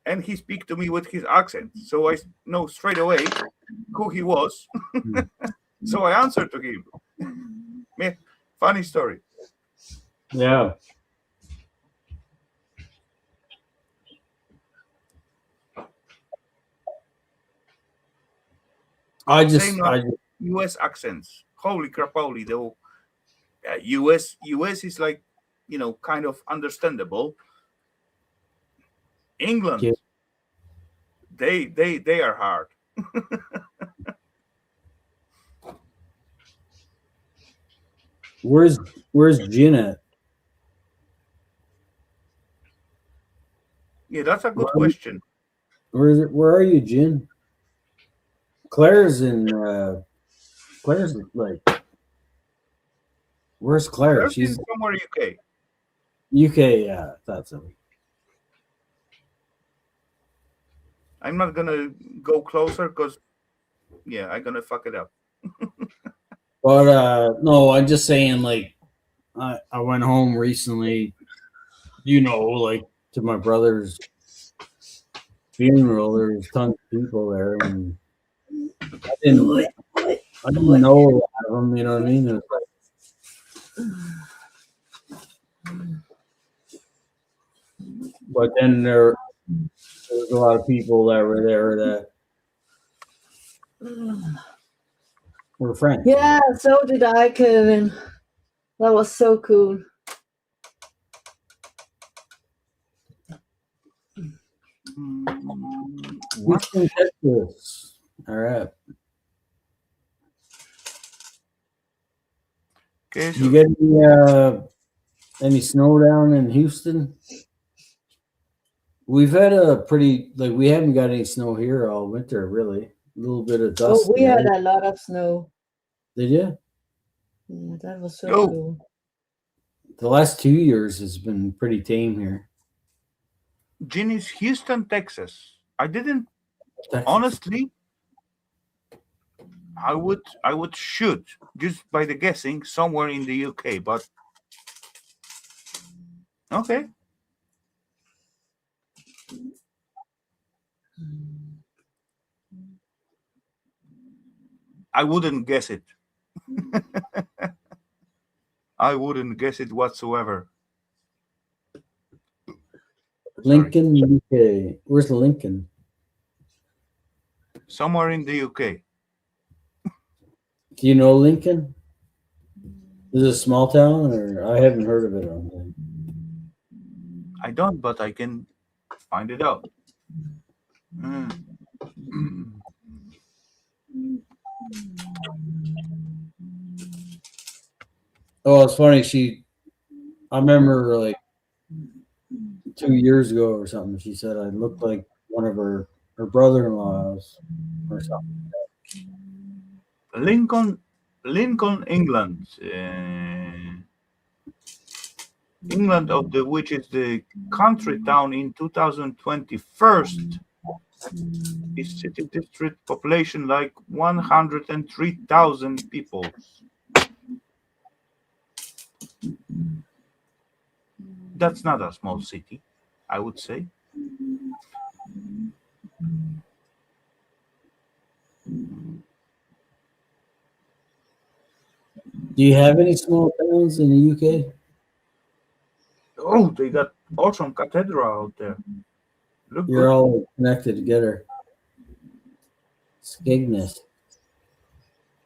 And he speak to me with his accent, so I know straight away who he was. So I answered to him. Yeah, funny story. Yeah. Same like US accents. Holy crap, holy though. US is like kind of understandable. England, Yeah. they are hard. Where's Jen at? Yeah, that's a good question. Where is it? Where are you, Jin? Claire's in. Claire's like. Where's Claire? There's in She's somewhere UK. UK. Yeah, that's it. I'm not gonna go closer because, yeah, I'm gonna fuck it up. But no, I'm just saying. Like, I went home recently. Like to my brother's funeral. There was tons of people there, and I didn't know a lot of them. You know what I mean? It was but then there was a lot of people that were there that were friends. Yeah, so did I, Kevin. That was so cool. What? Texas. All right. Okay, so You get any snow down in Houston? We've had a pretty we haven't got any snow here all winter, really. A little bit of dust. Oh, we had a lot of snow. Did you? Yeah, that was so Yo. cool. The last 2 years has been pretty tame here. Ginny's Houston, Texas. I didn't Texas. honestly. I would shoot just by the guessing somewhere in the UK, but okay. I wouldn't guess it. I wouldn't guess it whatsoever. Lincoln, UK. Where's Lincoln? Somewhere in the UK. Do you know Lincoln? Is it a small town, or I haven't heard of it on there. I don't, but I can find it out. Oh, it's funny. I remember like 2 years ago or something. She said I looked like one of her brother-in-laws or something. Lincoln, England. England, which is the country town in 2021st. Is city district population like 103,000 people. That's not a small city, I would say. Do you have any small towns in the UK? Oh, they got awesome cathedral out there. Look You're good. all connected together. Skegness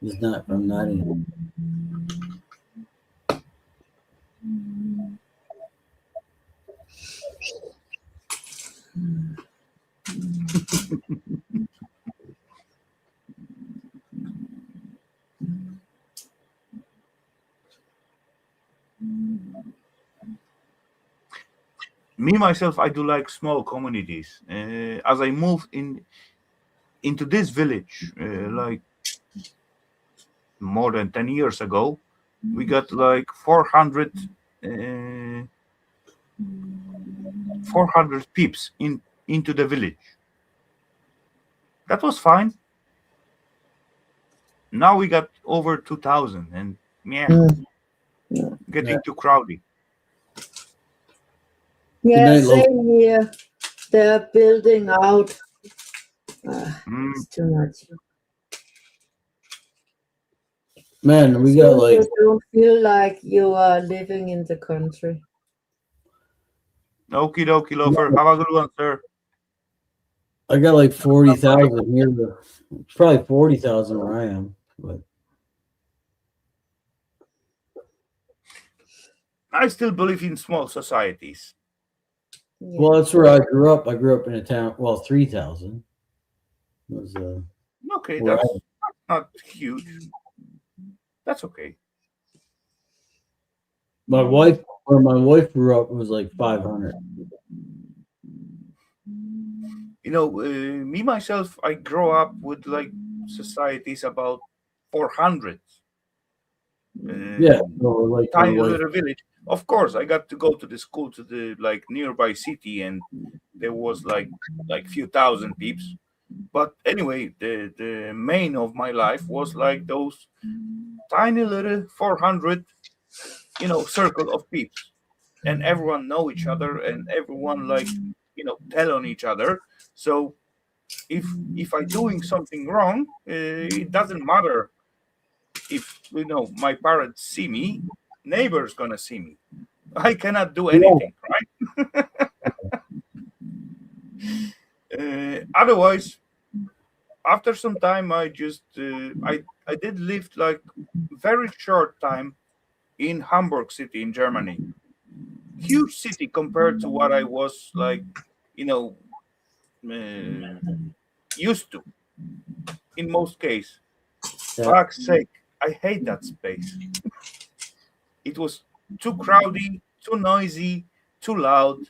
is not from Nottingham. Me myself, I do like small communities. As I moved into this village, like more than 10 years ago, we got like 400 peeps into the village. That was fine. Now we got over 2,000, and getting too crowded. Yeah, same here. They're building out. It's too much. Man, we got like. You don't feel like you are living in the country. Okie dokie, loafer. Have a good one, sir. I got like 40,000 here. It's probably 40,000 where I am. But I still believe in small societies. Yeah. well, that's where I grew up. I grew up in a town. Well, 3,000 was okay. That's not huge. That's okay. My wife, where my wife grew up, was like 500. me myself, I grow up with like societies about 400. Tiny little village. Of course, I got to go to the school to the like nearby city, and there was like few thousand peeps. But anyway, the main of my life was like those tiny little 400, circle of peeps, and everyone know each other, and everyone like tell on each other. So if I doing something wrong, it doesn't matter if my parents see me, neighbors gonna see me. I cannot do anything, right? Otherwise, after some time, I just I did live like very short time in Hamburg city in Germany. Huge city compared to what I was like, you know, used to in most cases. Fuck's sake, I hate that space. It was too crowded, too noisy, too loud,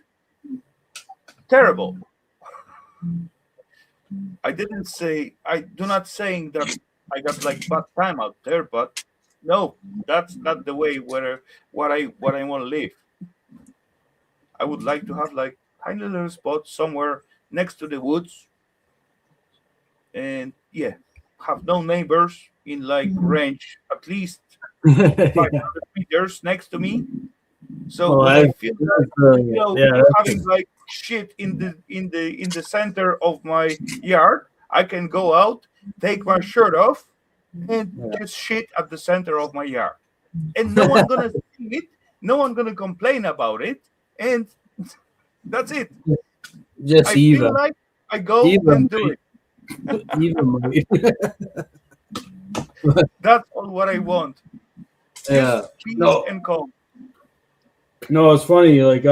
terrible. I do not saying that I got like bad time out there, but no, that's not the way where what I want to live. I would like to have like tiny little spot somewhere next to the woods, and yeah, have no neighbors in like range at least 500 meters next to me. So when I feel having like shit in the center of my yard, I can go out, take my shirt off, and just shit at the center of my yard, and no one gonna see it, no one gonna complain about it, and that's it. Just I feel like I go and do it. That's all what I want. Just peace and calm. No, it's funny. Like,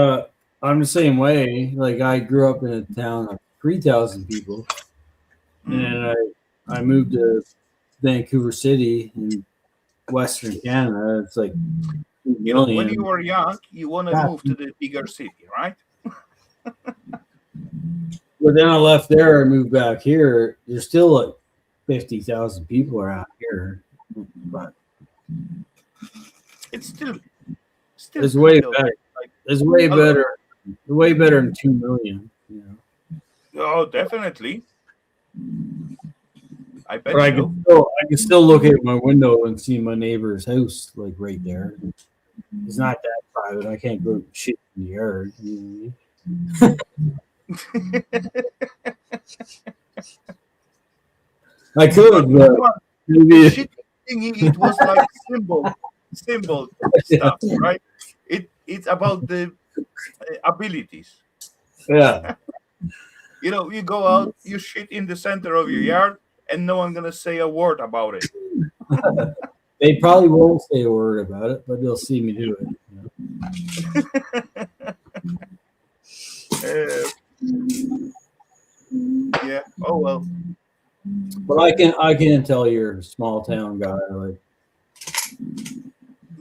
I'm the same way. Like, I grew up in a town of 3,000 people, and I moved to Vancouver City in Western Canada. It's like, when you were young, you want to move to the bigger city, right? But then I left there and moved back here. There's still like 50,000 people around here, but it's still it's way better. It's way better. Way better than 2 million. Oh, definitely. I bet. But I can still look at my window and see my neighbor's house like right there. It's not that private. I can't go shit in the yard. You know what I mean? I could, but maybe it was like symbol stuff, right? It's about the abilities. Yeah. You go out, you shit in the center of your yard, and no one gonna say a word about it. They probably won't say a word about it, but they'll see me do it. Yeah. Oh well. But I can tell you're a small town guy. Like,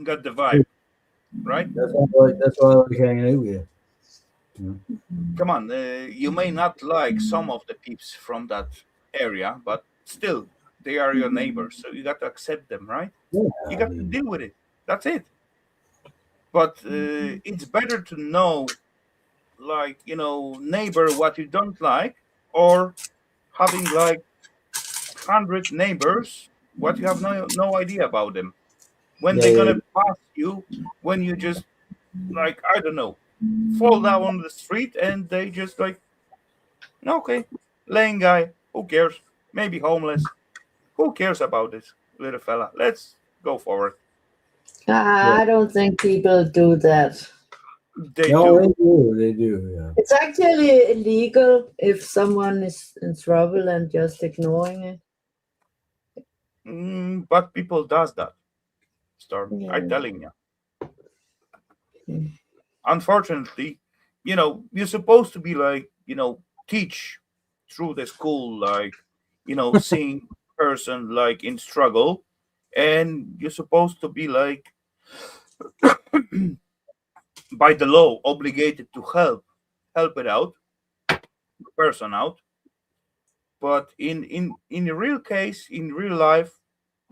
got the vibe, right? That's why I like hanging out with you. Come on, you may not like some of the peeps from that area, but still, they are your neighbors, so you got to accept them, right? Yeah, you got to deal with it. That's it. But it's better to know, like, neighbor what you don't like, or having like 100 neighbors what you have no idea about them. When they're gonna pass you, when you just like, I don't know, fall down on the street, and they just like, okay, lame guy, who cares? Maybe homeless, who cares about this little fella? Let's go forward. I don't think people do that. They do. They do. Yeah. It's actually illegal if someone is in trouble and just ignoring it. But people does that. Storm, I'm telling you. Unfortunately, you're supposed to be like, teach through the school, like, seeing person like in struggle, and you're supposed to be like by the law obligated to help it out, person out. but in the real case, in real life,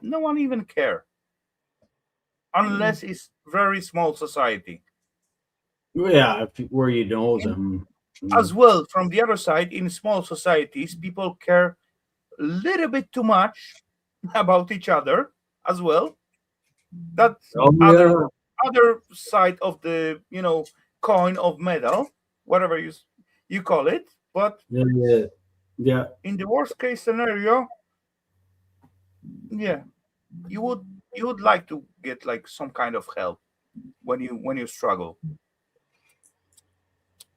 no one even care unless it's very small society. Yeah, where you know And them. as well, from the other side, in small societies, people care a little bit too much about each other as well. That's Oh other yeah, other side of the coin of medal, whatever you call it. But yeah, yeah, yeah. in the worst case scenario, yeah, you would like to get like some kind of help when you struggle.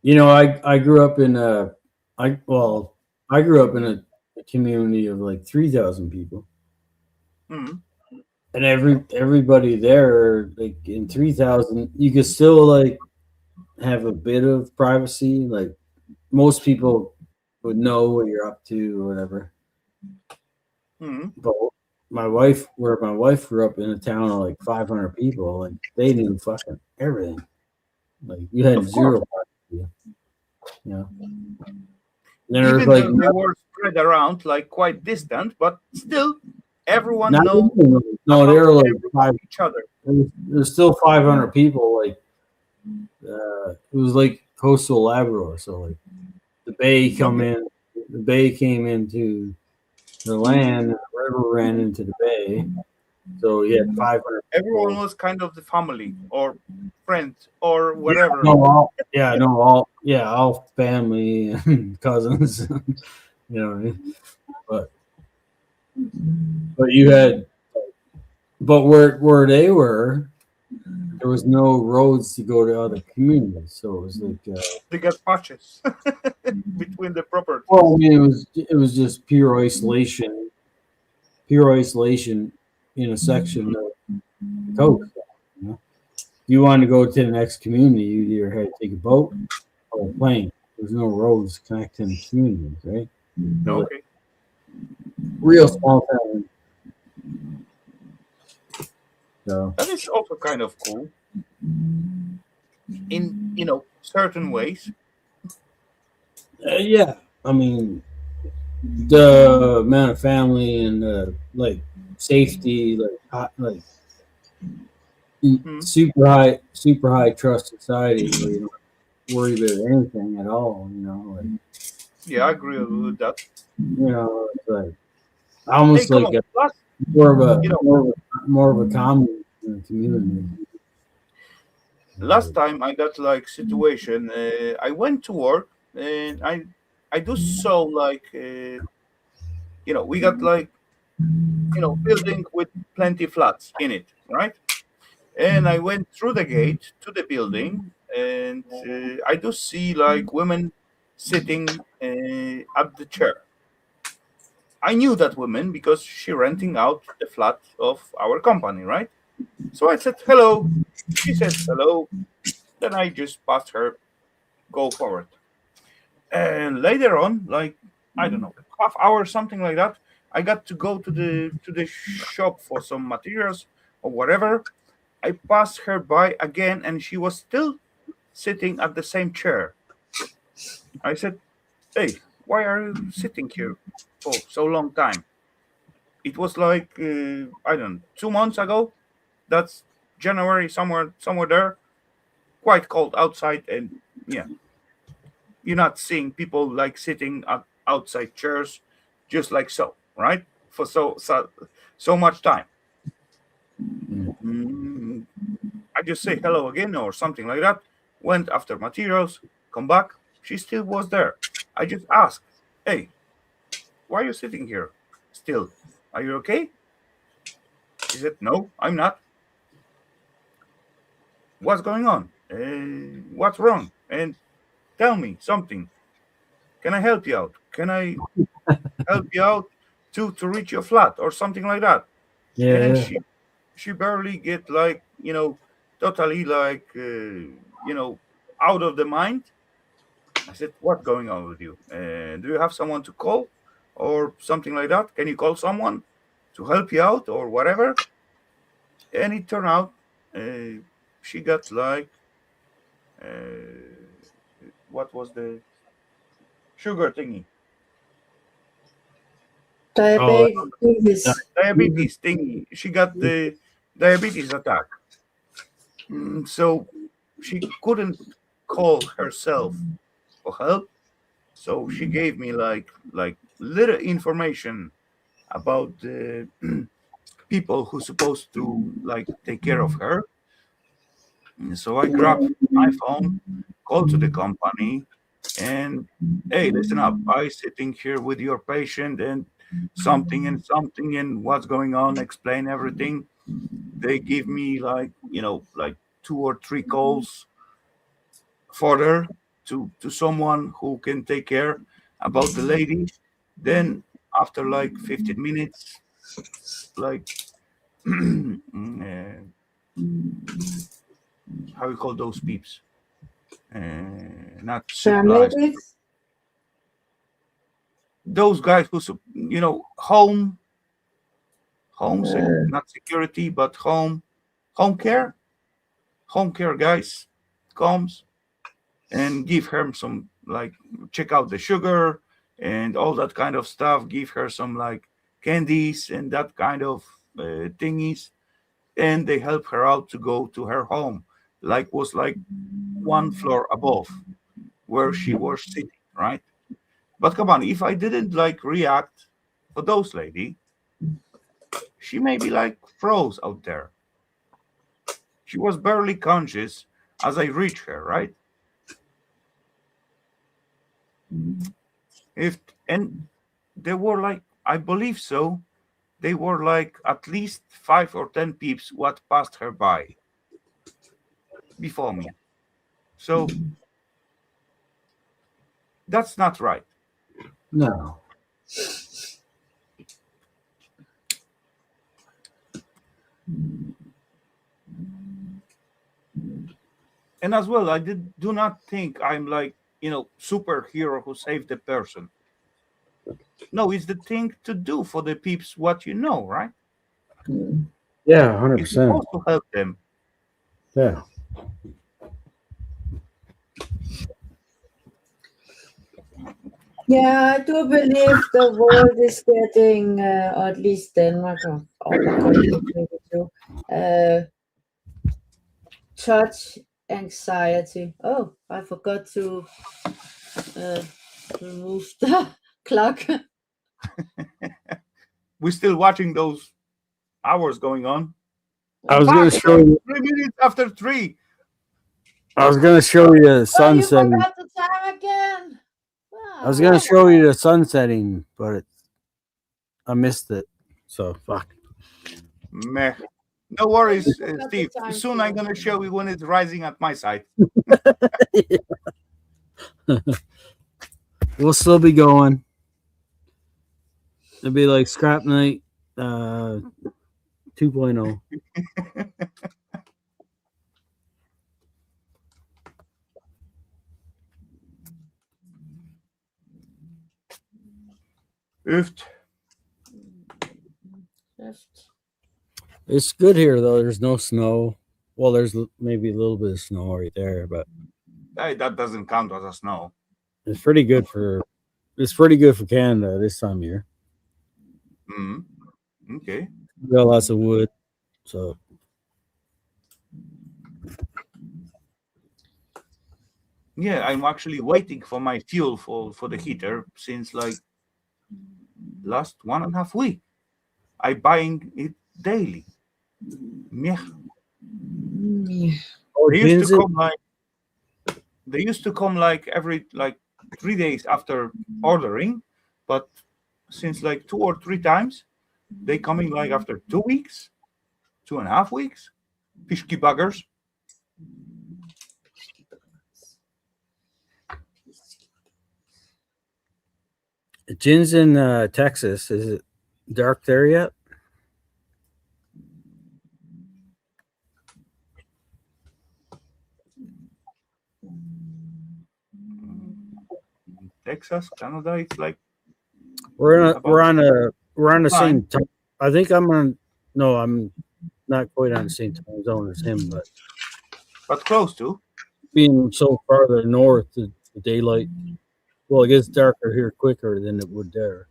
You know, I grew up in a, I grew up in a community of like 3,000 people, Mhm. and everybody there, like in 3,000, you could still like have a bit of privacy. Like most people would know what you're up to or whatever. Mhm. But where my wife grew up in a town of like 500 people, like they knew fucking everything. Like you had Of course, zero privacy, you know. And then there was even like though they were spread around like quite distant, but still everyone not know even, no, they about were like each other. there's still 500 people. Like it was like coastal Labrador, so like the bay Okay. the bay came into the land, and the river ran into the bay. So you had 500 Everyone people. was kind of the family or friend or Yeah, whatever. no, all, yeah, no, all, yeah, all family and cousins, you know what I mean? But but you had, but where they were, there was no roads to go to other communities, so it was like, They got patches between the well, properties. I mean, it was just pure isolation in a section of the coast. You know, if you wanted to go to the next community, you either had to take a boat or a plane. There's no roads connecting the communities, right? It was like Okay, real small town. So that is also kind of cool in certain ways. yeah, I mean the amount of family and like safety, like like Hmm. super high trust society where you don't worry about anything at all. You know, like Yeah, I agree with that. it's like Hey, almost come like on, last more of a you know more of a common community. last time I got like situation, I went to work and I do so like we got like building with plenty flats in it, right? And I went through the gate to the building, and I do see like women sitting at the chair. I knew that woman because she renting out the flat of our company, right? So I said hello. She said hello. Then I just passed her, go forward. And later on, like I don't know, half hour something like that, I got to go to the shop for some materials or whatever. I passed her by again, and she was still sitting at the same chair. I said, "Hey, why are you sitting here for so long time?" It was like I don't know, 2 months ago. That's January, somewhere there. Quite cold outside, and yeah, you're not seeing people like sitting at outside chairs, just like so, right? For so much time. Mm, I just say hello again or something like that. Went after materials, come back. She still was there. I just asked, "Hey, why are you sitting here still? Are you okay?" She said, "No, I'm not. What's going on? What's wrong? And tell me something. Can I help you out? Can I help you out to reach your flat or something like that?" Yeah, And yeah. she barely get like totally like out of the mind. I said, "What's going on with you? Do you have someone to call or something like that? Can you call someone to help you out or whatever?" And it turned out uh, she got like what was the sugar thingy? Diabetes. Diabetes thingy. She got the diabetes attack. So she couldn't call herself for help. So she gave me like little information about the people who's supposed to like take care of her. So I grabbed my phone, called to the company, and hey, listen up. I sitting here with your patient and something and what's going on, explain everything. They give me like, like 2 or 3 calls further to someone who can take care about the lady. Then after like 15 minutes, like how you call those peeps? Not supplies. Paramedics. Those guys who, home, not security, but home care guys comes and give her some, like, check out the sugar and all that kind of stuff, give her some like candies and that kind of thingies, and they help her out to go to her home, like was like 1 floor above where she was sitting, right? But come on, if I didn't like react for those lady, she maybe like froze out there. She was barely conscious as I reached her, right? And there were like, I believe so, they were like at least 5 or 10 peeps what passed her by before me. So that's not right. No. And as well, I do not think I'm like, superhero who saved the person. No, it's the thing to do for the peeps what you know, right? Yeah, You're 100%. supposed to help them. Yeah. Yeah, I do believe the world is getting, or at least Denmark or other countries maybe too, touch anxiety. Oh, I forgot to remove the clock. We're still watching those hours going on. I was going to show you. 3 minutes after 3. I was going to show you the Oh, you sunset. forgot the time again. I was going to show you the sun setting, but I missed it. So, fuck. Meh. No worries, forgot the Steve. time Soon too. I'm going to show you when it's rising at my side. We'll still be going. It'll be like Scrap Night 2.0. Oofed. It's good here, though. There's no snow. Well, there's maybe a little bit of snow right there, but Hey, that doesn't count as a snow. it's pretty good for Canada this time of year. Okay. We got lots of wood, so Yeah, I'm actually waiting for my fuel for the heater since like last 1.5 weeks. I buying it daily. Meh. They used to come like every like 3 days after ordering, but since like 2 or 3 times, they coming like after 2 weeks, 2.5 weeks. Fishky buggers. Gin's in Texas. Is it dark there yet? Texas, Canada, it's like We're on the same time. I think I'm not quite on the same time zone as him, but close to. Being so farther north, the daylight, well, it gets darker here quicker than it would there.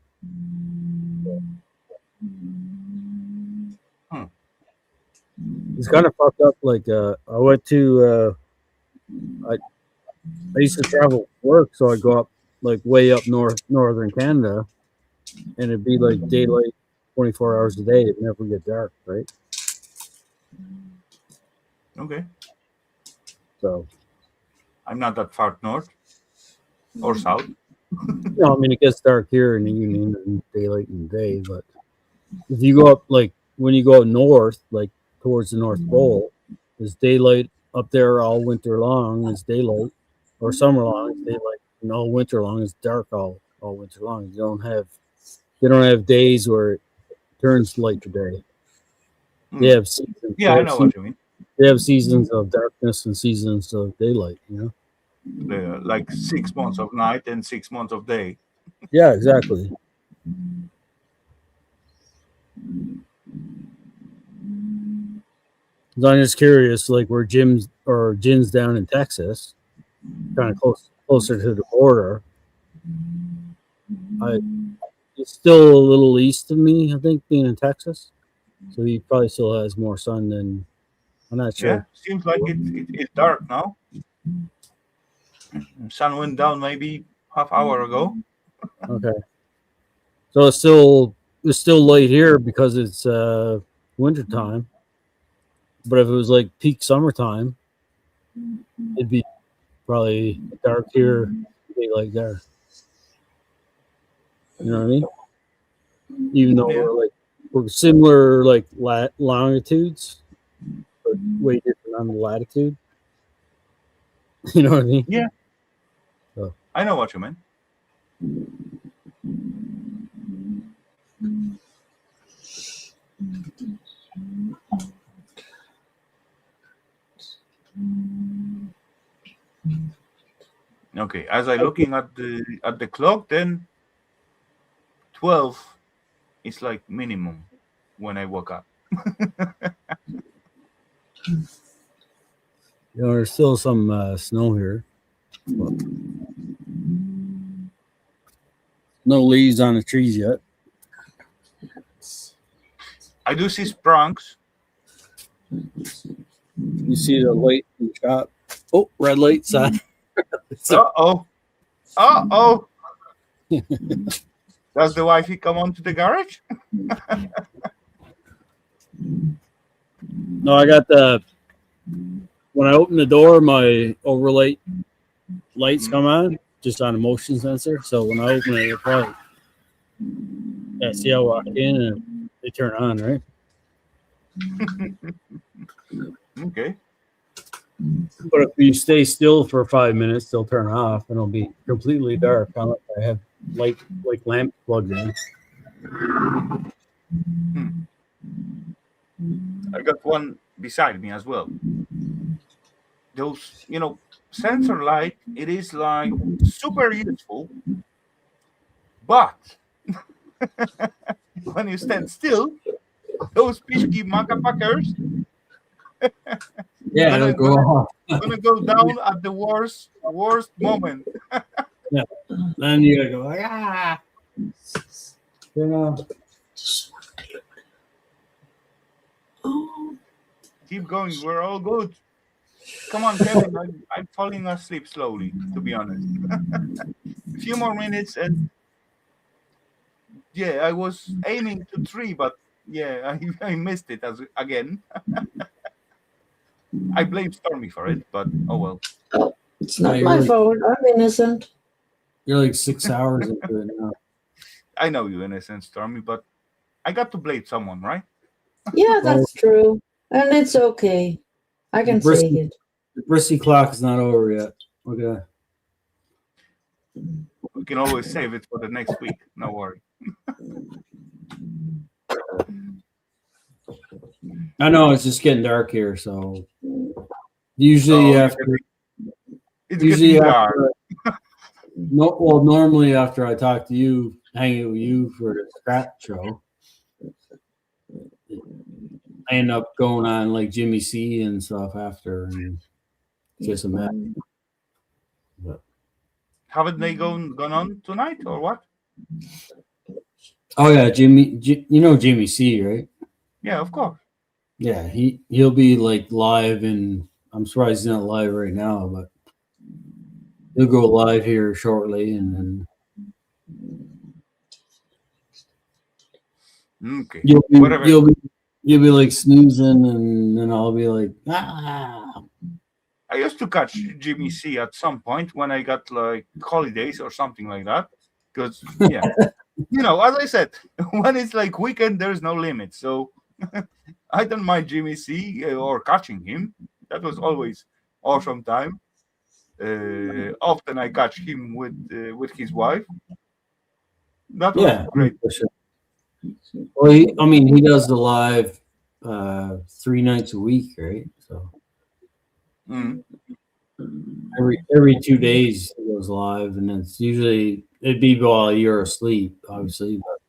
It's kind of fucked up. Like I went to I used to travel for work, so I go up like way up northern Canada, and it'd be like daylight 24 hours a day. It'd never get dark, right? Okay. So I'm not that far north or south. I mean, it gets dark here in the evening and daylight in the day, but if you go up, like when you go north, like towards the North Pole, it's daylight up there all winter long. It's daylight, or summer long, it's daylight, and all winter long it's dark all winter long. They don't have days where it turns light to day. They have seasons. Yeah, I know what you mean. They have seasons of darkness and seasons of daylight. You know, Like 6 months of night and 6 months of day. Yeah, exactly. So I'm just curious, like where Jim's down in Texas, kind of closer to the border. It's still a little east of me, I think, being in Texas. So he probably still has more sun than I'm not sure. Yeah, seems like it's dark now. Sun went down maybe half hour ago. Okay. So it's still light here because it's winter time. But if it was like peak summertime, it'd be probably dark here, daylight there. You know what I mean? Even though we're similar like longitudes, but way different on the latitude. You know what I mean? Yeah. So. I know what you mean. Okay, as I'm looking at the clock, then 12 is like minimum when I woke up. There's still some snow here. But no leaves on the trees yet. I do see sprungs. You see the light in the shop. Oh, red light sign. Uh-oh. Does the wifey come on to the garage? No, I got when I open the door, my overlight lights come on, just on a motion sensor. So when I open it, probably see I walk in and they turn on, right? Okay. But if you stay still for 5 minutes, they'll turn off and it'll be completely dark. Unless I have light like lamp plugged in. I got one beside me as well. Those, sensor light, it is like super useful, but when you stand still, those pisky motherfuckers Yeah, it'll go off. Gonna go down at the worst moment. Yeah, then you gotta go turn off. Keep going. We're all good. Come on, Kevin. I'm falling asleep slowly, to be honest. A few more minutes, and yeah, I was aiming to 3, but yeah, I missed it again. I blame Stormy for it, but oh well. It's not my fault. I'm innocent. You're like 6 hours into it now. I know you're innocent, Stormy, but I got to blame someone, right? Yeah, that's true. And it's okay. I can take it. The Brissy clock is not over yet. Okay. We can always save it for the next week. No worry. I know it's just getting dark here, so usually after normally after I talk to you, hanging with you for the scrap show, I end up going on like Jimmy C and stuff after, and just a mess. But haven't they gone on tonight or what? Oh yeah, you know Jimmy C, right? Yeah, of course. Yeah, he'll be like live, and I'm surprised he's not live right now, but he'll go live here shortly, and then Okay. you'll be Whatever. you'll be like snoozing, and then I'll be like, ah. I used to catch Jimmy C at some point when I got like holidays or something like that. Because yeah, as I said, when it's like weekend, there's no limit. So I don't mind Jimmy C or catching him. That was always awesome time. Often I catch him with his wife. That was Yeah, great. for sure. Well, I mean, he does the live 3 nights a week, right? So Mm. every 2 days he goes live, and it'd be while you're asleep, obviously. But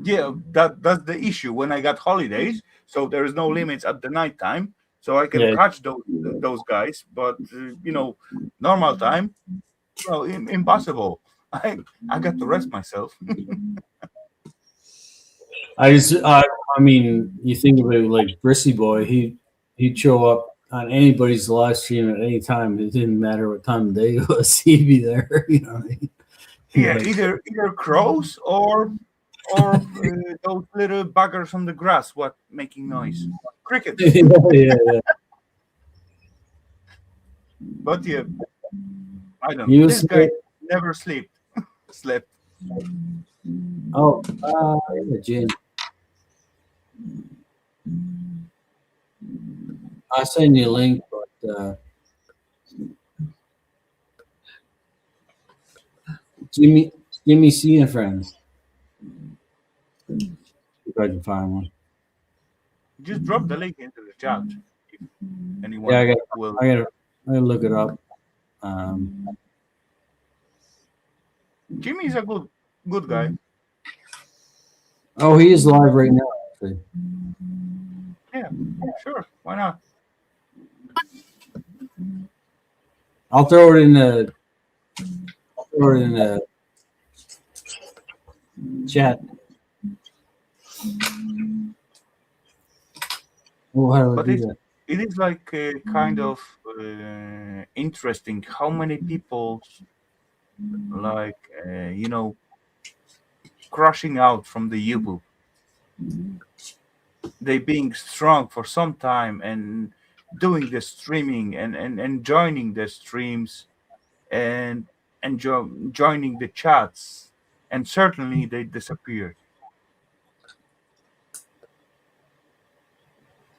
Yeah, that's the issue when I got holidays. So there is no limits at the night time, so I can yeah, catch those guys. But normal time, impossible. I got to rest myself. I mean, you think about it, like Brissy Boy, he'd show up on anybody's live stream at any time. It didn't matter what time of day it was, he'd be there. You know what I mean? Yeah, Like, either crows or those little buggers on the grass, what making noise, crickets. yeah. But yeah, I don't He know. was This guy never slept. yeah, Jim. I'll send you a link, but Jimmy C and friends. If I can find one. Just drop the link into the chat if Yeah, anyone will. I gotta look it up. Jimmy is a good guy. Oh, he is live right now. Actually. Yeah, sure. Why not? I'll throw it in the chat. Oh, how do I But do that? it is like kind of interesting how many people like crashing out from the YouTube. They being strong for some time and doing the streaming and joining the streams and joining the chats, and certainly they disappeared.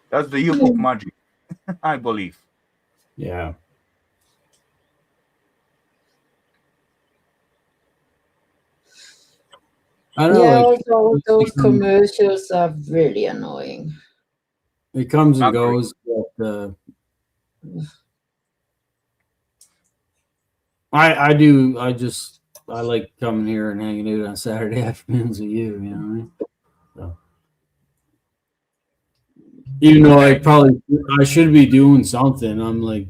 That's the YouTube magic, I believe. Yeah. I know. Yeah, Like, also those commercials are really annoying. it comes and Agree. goes, but I like coming here and hanging out on Saturday afternoons with you. You know what I mean? So, even though I should be doing something, I'm like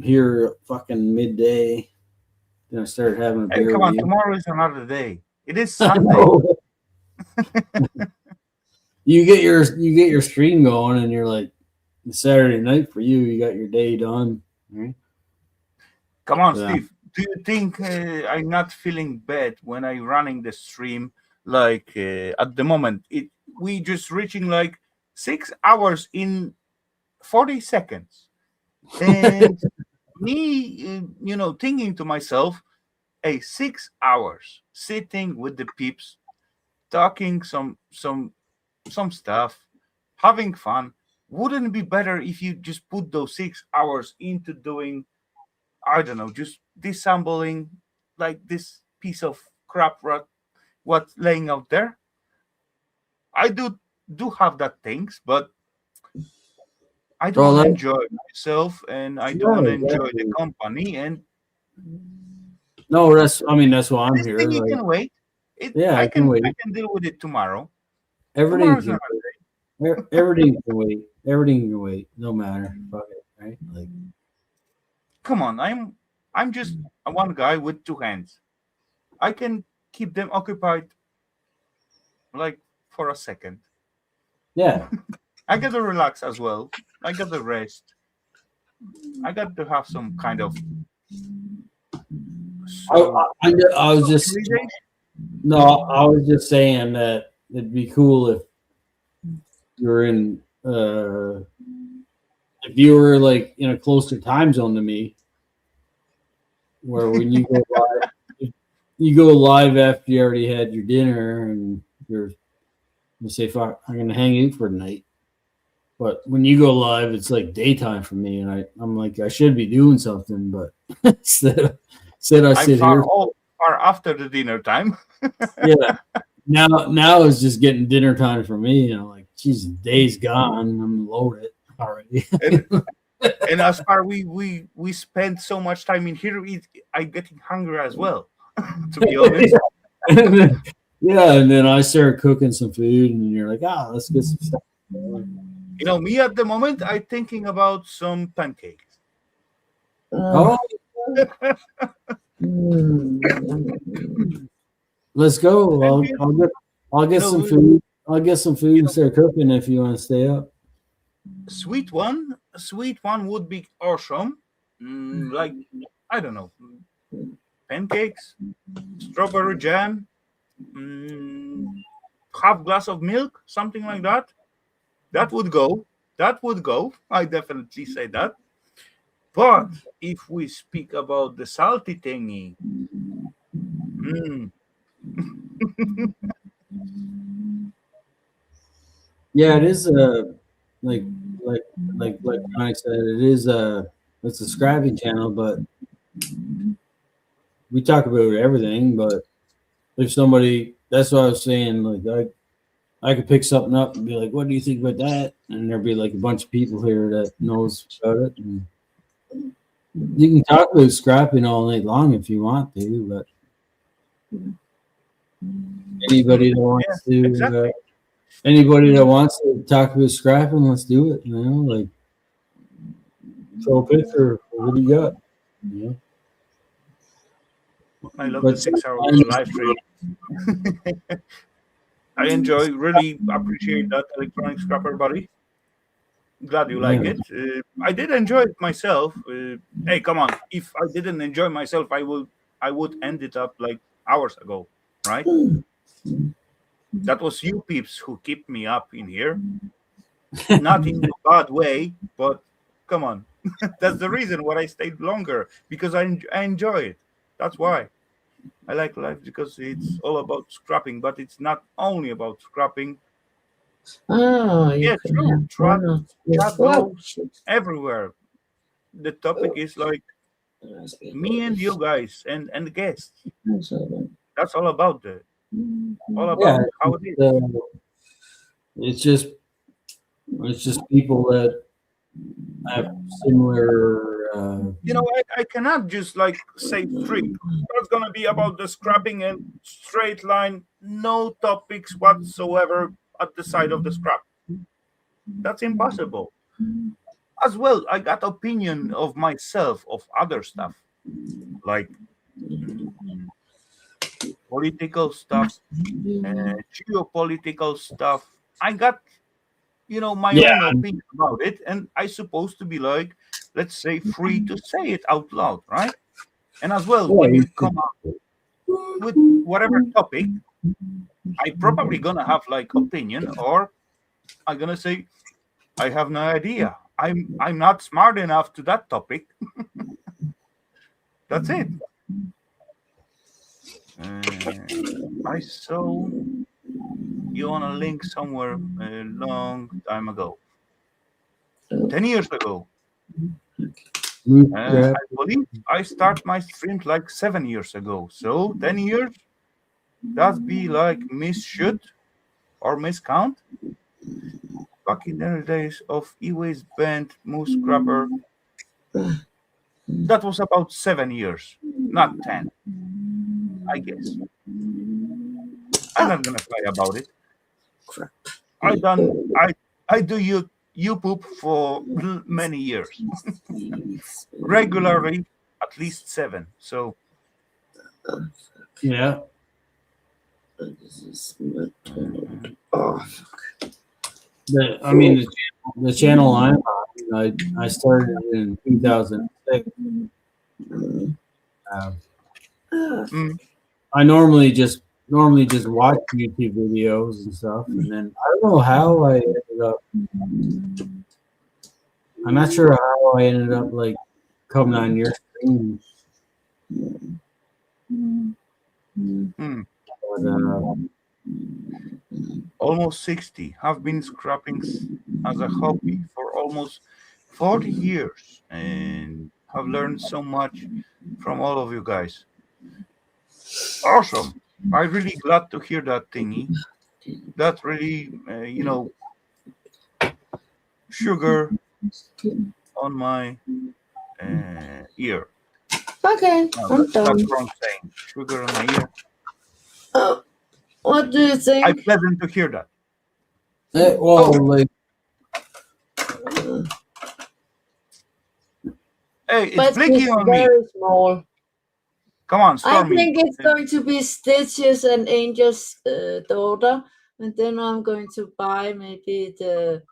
here fucking midday. Then I started having a Hey, beer come with on, you. tomorrow is another day. It is I Sunday. know. You get your stream going, and you're like Saturday night for you. You got your day done. Right? Come on, Yeah. Steve. Do you think I'm not feeling bad when I running the stream? Like at the moment, we just reaching like 6 hours in 40 seconds, and me, thinking to myself, hey, 6 hours sitting with the peeps, talking some stuff, having fun. Wouldn't it be better if you just put those 6 hours into doing, I don't know, just disassembling like this piece of crap what's laying out there? I do have that things, but I do Well, want to that, enjoy myself and I do yeah, want to enjoy the exactly. company. And No, that's why I'm this here. thing, it Like, can wait. yeah, I I can can wait. deal with it tomorrow. Everything Tomorrow's can not. wait. Everything can wait. Everything can wait. No matter. Fuck it. Right? Like, Come on, I'm just a one guy with two hands. I can keep them occupied like for a second. Yeah. I got to relax as well. I got to rest. I got to have some kind of. I was just no. I was just saying that it'd be cool if you're in if you were like in a closer time zone to me, where when you go live, you go live after you already had your dinner and you say, "Fuck, I'm gonna hang out for the night." But when you go live, it's like daytime for me, and I'm like, I should be doing something, but instead I I'm sit here. far after the dinner time. Yeah. Now it's just getting dinner time for me. You know, like, geez, the day's gone. I'm loaded already. And as far we spend so much time in here, I'm getting hungry as well. To be honest. And then I start cooking some food, and you're like, let's get some stuff. You know, me at the moment, I'm thinking about some pancakes. Oh, let's go. I'll get some food. I'll get some food and start cooking if you want to stay up. Sweet one would be awesome. Like, I don't know, pancakes, strawberry jam, half glass of milk, something like that. That would go. I definitely say that. But if we speak about the salty thingy, Yeah, it is like Mike said, it's a scrappy channel, but we talk about everything. But if somebody, that's what I was saying, like I could pick something up and be like, "What do you think about that?" And there'd be like a bunch of people here that knows about it. And you can talk about scrapping all night long if you want to, but anybody that wants to, exactly. anybody that wants to talk about scrapping, let's do it. You know, like throw a picture. What do you got? You know? I love the 6 hour live stream. I really appreciate that, electronic scrapper buddy. Glad you like it. I did enjoy it myself. Hey, come on! If I didn't enjoy myself, I would end it up like hours ago, right? That was you peeps who kept me up in here, not in a bad way, but come on, that's the reason why I stayed longer, because I enjoy it. That's why I like life, because it's all about scrapping, but it's not only about scrapping. Chat goes everywhere. The topic is like me and you guys and the guests. That's all about how it is. It's just people that have similar. You know, I cannot just like say free. That's gonna be about the scrapping and straight line, no topics whatsoever at the side of the scrap. That's impossible. As well, I got opinion of myself of other stuff, like political stuff, geopolitical stuff. I got, my own opinion about it, and I supposed to be like, let's say, free to say it out loud, right? And as well, when you come up with whatever topic, I probably gonna have like opinion, or I'm gonna say, I have no idea. I'm not smart enough to that topic. That's it. I saw you on a link somewhere a long time ago, 10 years ago. I believe I start my streams like 7 years ago. So 10 years, that'd be like misshoot or miscount. Back in the days of e-waste band, moose grabber, that was about 7 years, not 10, I guess. I'm not gonna cry about it. I do you poop for many years. Regularly, at least 7. So yeah. This is oh, the channel I'm on, I started in 2006. I normally just watch YouTube videos and stuff, and then I don't know how I ended up. I'm not sure how I ended up like coming on your screen. But, Almost 60. Have been scrapping as a hobby for almost 40 years and have learned so much from all of you guys. Awesome. I'm really glad to hear that thingy. That really, sugar on my ear. okay, No, I'm done. that's wrong saying. Sugar on my ear. What do you think? I'm pleasant to hear that. like Hey, it's But blinking it's on me. very small. Come on, I Stormy. think it's going to be Stitches and Angel's daughter, and then I'm going to buy maybe the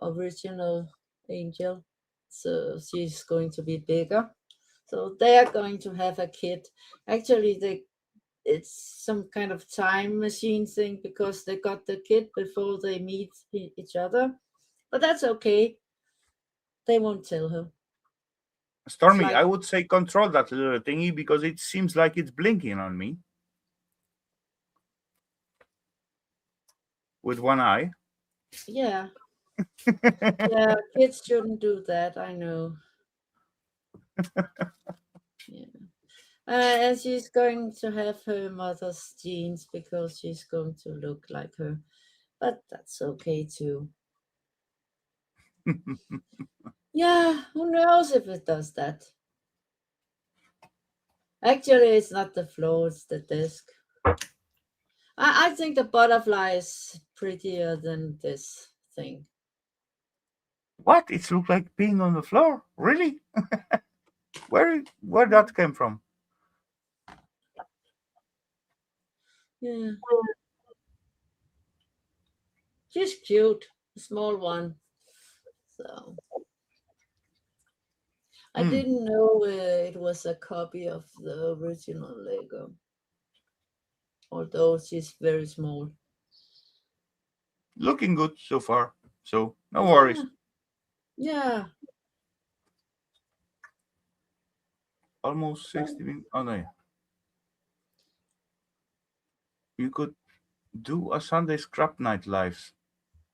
original Angel. So she's going to be bigger. So they are going to have a kid. Actually, it's some kind of time machine thing because they got the kid before they meet each other. But that's okay. They won't tell her. Stormy, like- I would say control that little thingy because it seems like it's blinking on me with one eye. Yeah. Yeah, kids shouldn't do that. I know. Yeah. And she's going to have her mother's genes because she's going to look like her. But that's okay too. Yeah, who knows if it does that? Actually, it's not the floor, it's the desk. I think the butterfly is prettier than this thing. What? It looks like being on the floor. Really? Where that came from? Yeah. She's cute, a small one. So I didn't know it was a copy of the original Lego. Although she's very small. Looking good so far. So no worries. Yeah. Almost 60 minutes. Oh no. You could do a Sunday scrap night live.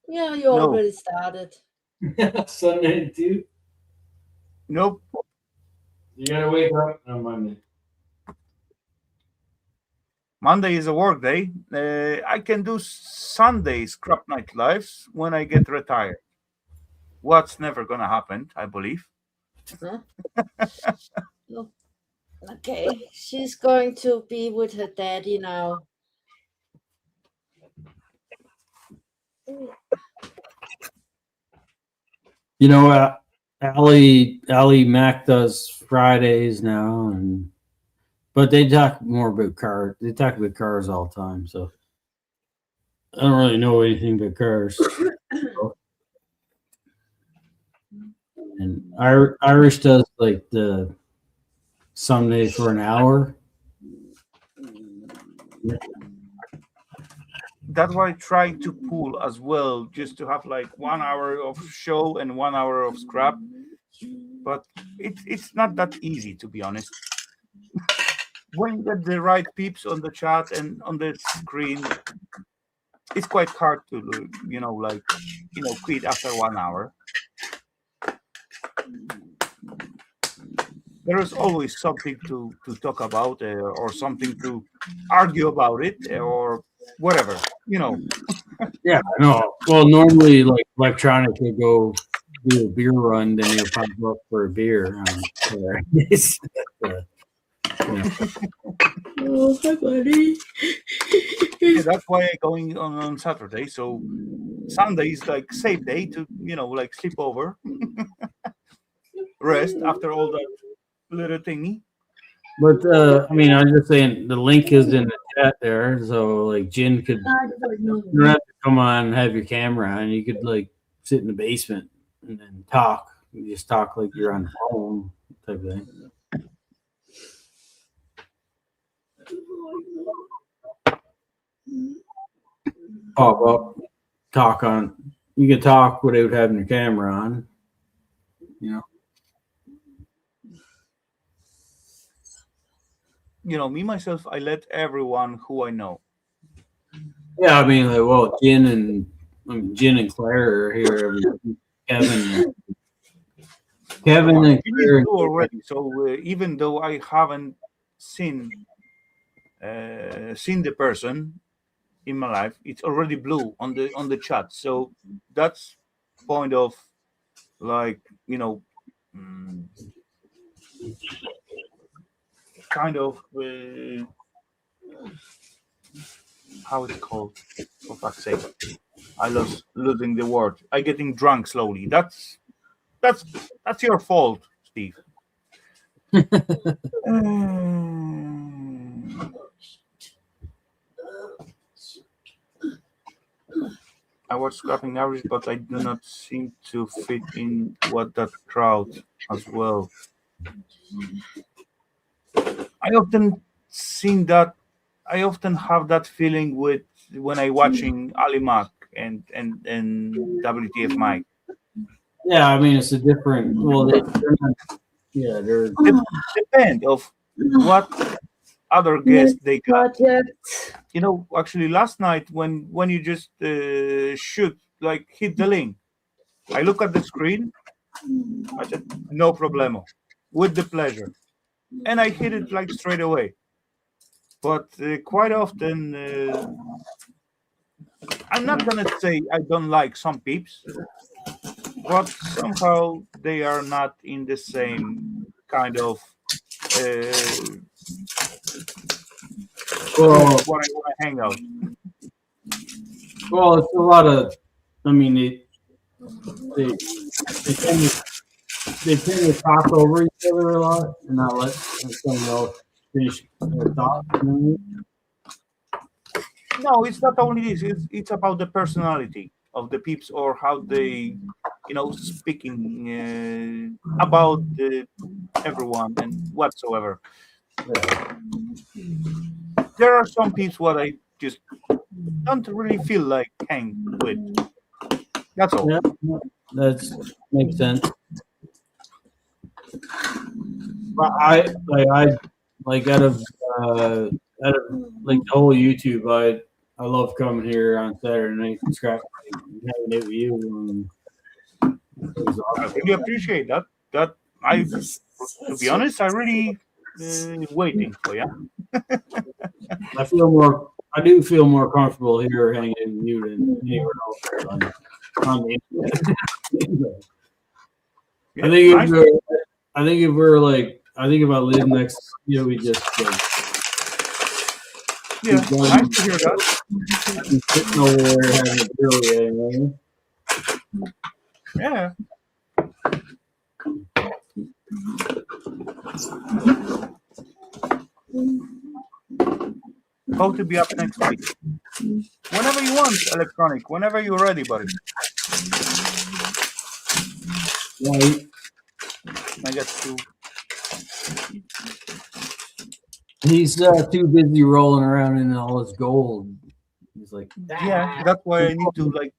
Yeah, you No. already started. Sunday too. Nope. You gotta wake up on Monday. Monday is a work day. I can do Sunday scrap night lives when I get retired. What's never gonna happen, I believe. Huh? Look. Okay, she's going to be with her daddy now. You know, Ali Mac does Fridays now, but they talk more about cars. They talk about cars all the time, so I don't really know anything about cars. And Irish does like the Sunday for an hour. That's why I try to pool as well, just to have like 1 hour of show and 1 hour of scrap. But it's not that easy, to be honest. When you get the right peeps on the chat and on the screen, it's quite hard to quit after 1 hour. There is always something to talk about or something to argue about it or whatever, Yeah, I know. Well, normally, like electronic, they go do a beer run, then you'll pop up for a beer. Oh, hi, buddy. Yeah, that's why I'm going on Saturday. So Sunday is like safe day to like sleep over, rest after all that little thingy. But I'm just saying the link is in the chat there, so like Jin could you don't have to come on and have your camera on. You could like sit in the basement and then talk. You just talk like you're on the phone type of thing. Pop up, talk on. You can talk without having your camera on. You know. Me myself, I let everyone who I know. Yeah, I mean, like, well, Jin and Claire are here. Kevin and Claire already. So even though I haven't seen the person in my life, it's already blue on the chat. So that's point of like kind of how it's called. For fuck's sake, I lost losing the word. I getting drunk slowly. That's your fault, Steve. I was scrapping average, but I do not seem to fit in what that crowd as well. I often have that feeling with when I watching Ali Mac and WTF Mike. Yeah, I mean it's a different. Well, they're depend of what other guests they got. Actually, last night when you just shoot like hit the link, I look at the screen. I said no problemo, with the pleasure, and I hit it like straight away. But quite often, I'm not gonna say I don't like some peeps, but somehow they are not in the same kind of what I want to hang out. Well, it's a lot of. I mean, they tend to talk over each other a lot and not let someone else finish their thought. No, it's not only this. It's about the personality of the peeps or how they, speaking about everyone and whatsoever. Yeah. There are some peeps what I just don't really feel like hang with. That's all. Yeah, that makes sense. But I like out of like the whole YouTube, I love coming here on Saturday night and scrapping and hanging out with you. I really appreciate that. To be honest, I really waiting for you. I do feel more comfortable here hanging with you than anywhere else on the internet. I think if we're like, I think if I live next, we just nice to hear that. Sitting over there having a beer, Yeah. How to be up next week? Whenever you want, electronic. Whenever you're ready, buddy. Right. I got to. He's too busy rolling around in all his gold. He's like, yeah, that's why I need to like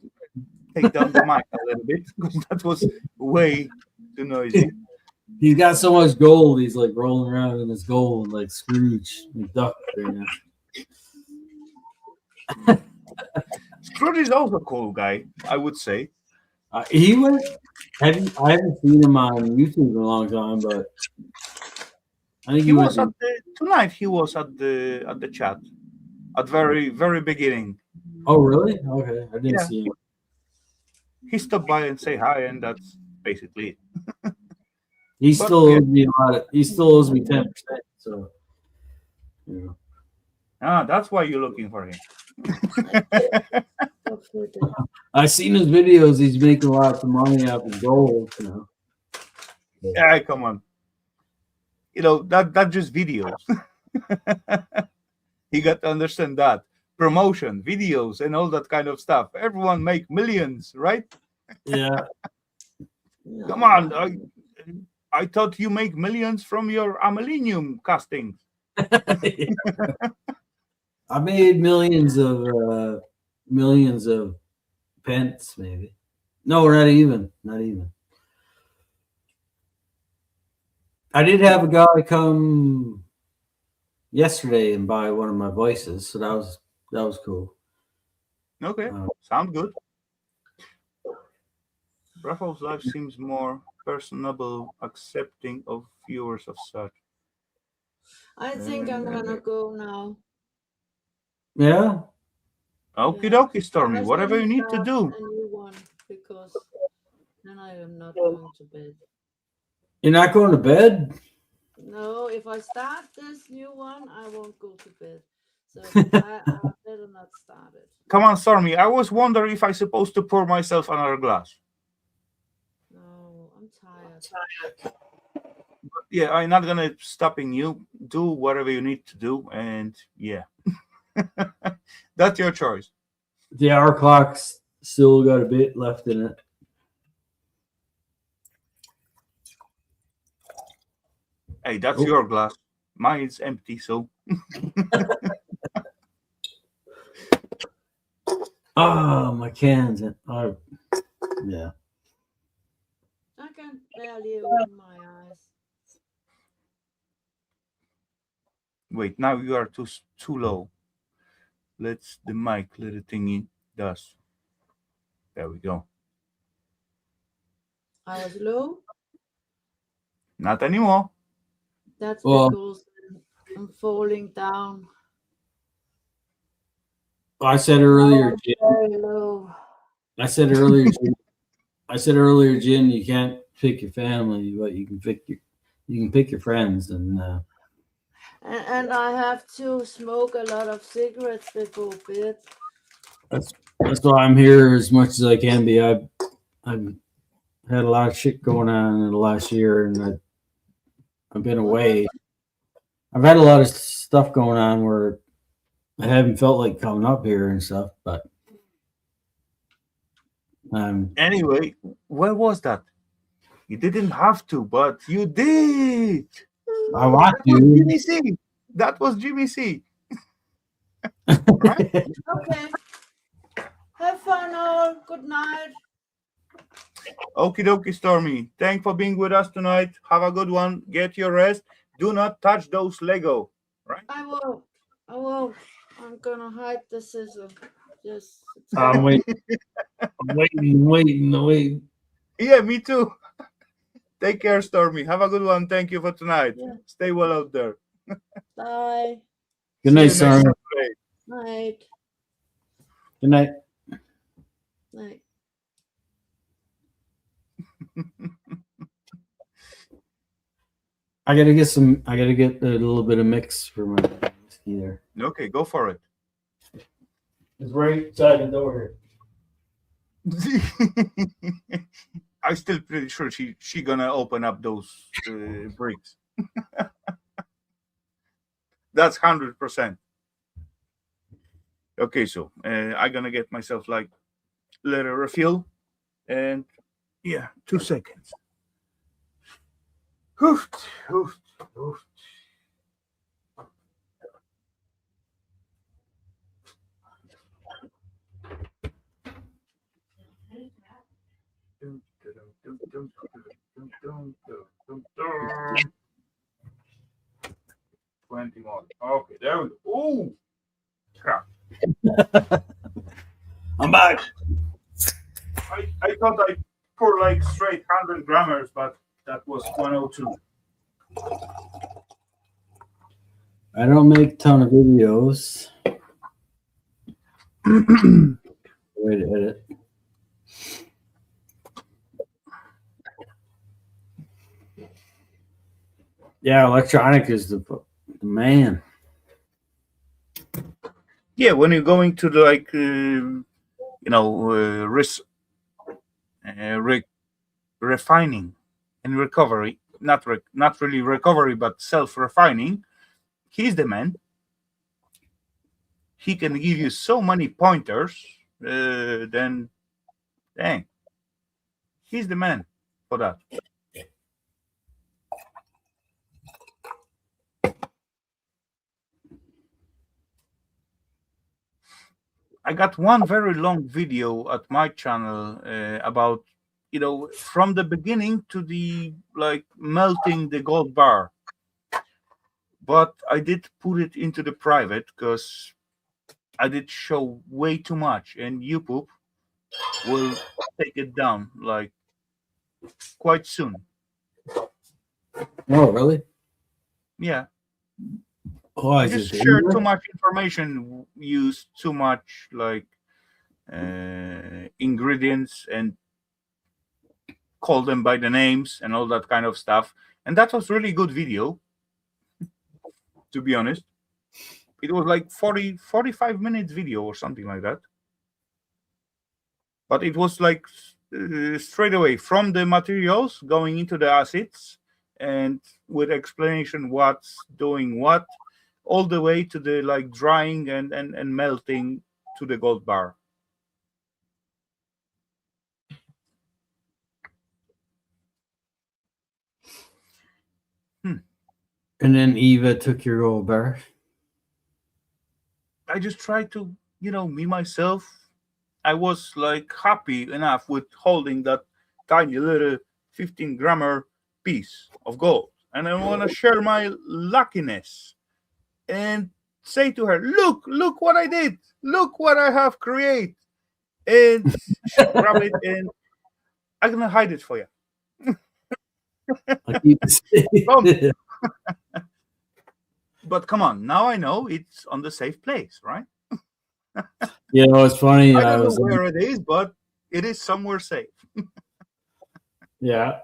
take down the mic a little bit because that was way too noisy. He's got so much gold. He's like rolling around in his gold like Scrooge McDuck right now. Scrooge is also a cool guy, I would say. He was. I haven't seen him on YouTube in a long time, but I think he was at tonight. He was at the chat at very very beginning. Oh really? Okay, I didn't see him. He stopped by and say hi, and that's basically it. He still owes me a lot. He still owes me 10%. So, that's why you're looking for him. I've seen his videos. He's making lots of money off of gold. Yeah, come on. That's just videos. He got to understand that promotion, videos, and all that kind of stuff. Everyone make millions, right? Yeah. Come on, I thought you make millions from your aluminium castings. I made millions of pence, maybe. No, not even. Not even. I did have a guy come yesterday and buy one of my voices, so that was cool. Okay, sound good. Rafal's life seems more personable, accepting of viewers of such. I think I'm gonna go now. Yeah. Okie dokie, I Stormy. just Whatever wanna you need to start do. a new one because then I am not going to bed. You're not going to bed? No, if I start this new one, I won't go to bed. So I better not start it. Come on, Stormy. I was wondering if I supposed to pour myself another glass. No, I'm tired. Yeah, I'm not gonna stopping you. Do whatever you need to do, and yeah, that's your choice. The hour clock's still got a bit left in it. Hey, that's your glass. Mine is empty, so. Oh, my cans. Oh, yeah. I can barely open my eyes. Wait, now you are too low. Let's the mic little thingy does. There we go. I was low. Not anymore. That's Well, because I'm falling down. I said earlier, Jim, Very low. I said earlier, Jim, you can't pick your family, but you can pick your friends, and And I have to smoke a lot of cigarettes before bed. that's why I'm here as much as I can be. I've had a lot of shit going on in the last year, and I've been away. I've had a lot of stuff going on where I haven't felt like coming up here and stuff, but Anyway, where was that? You didn't have to, but you did. I want That was to. Jimmy C. That was Jimmy C. Right? Okay. Have fun all. Good night. Okie dokie, Stormy. Thanks for being with us tonight. Have a good one. Get your rest. Do not touch those Lego. Right? I won't. I'm gonna hide the scissor. Just I'm waiting. Yeah, me too. Take care, Stormy. Have a good one. Thank you for tonight. Yeah. Stay well out there. bye. Good night, See you next Sarah. Saturday. Night. Good night. Night. I gotta get a little bit of mix for my whiskey there. Okay, go for it. It's right inside the door I'm still pretty sure she gonna open up those bricks. That's 100%. Okay, so I'm gonna get myself like little refill, and yeah, 2 seconds. Hoofed. $20 more. Okay, there we go. Oh, crap. I'm back. I thought I poured like straight 100 grammars, but that was 102. I don't make a ton of videos. Way to edit. Yeah, electronic is the man. Yeah, when you're going to the like, refining and recovery, not really recovery, but self-refining, he's the man. he can give you so many pointers, then dang, he's the man for that. I got one very long video at my channel about, from the beginning to the melting the gold bar. But I did put it into the private because I did show way too much, and YouTube will take it down quite soon. Oh, really? Yeah. Oh, I just shared too much information, used too much ingredients, and called them by the names and all that kind of stuff. And that was really good video, to be honest. It was like 45 minutes video or something like that. But it was straight away from the materials going into the acids, and with explanation what's doing what, all the way to the drying and melting to the gold bar. And then Eva took your gold bar. I just tried to, me myself, I was happy enough with holding that tiny little 15-grammer piece of gold, and I want to share my luckiness and say to her, look what I did, look what I have created. And she grabbed it, and I'm gonna hide it for you. But come on, now I know it's on the safe place, right? It's funny. I don't know where it is, but it is somewhere safe. Yeah.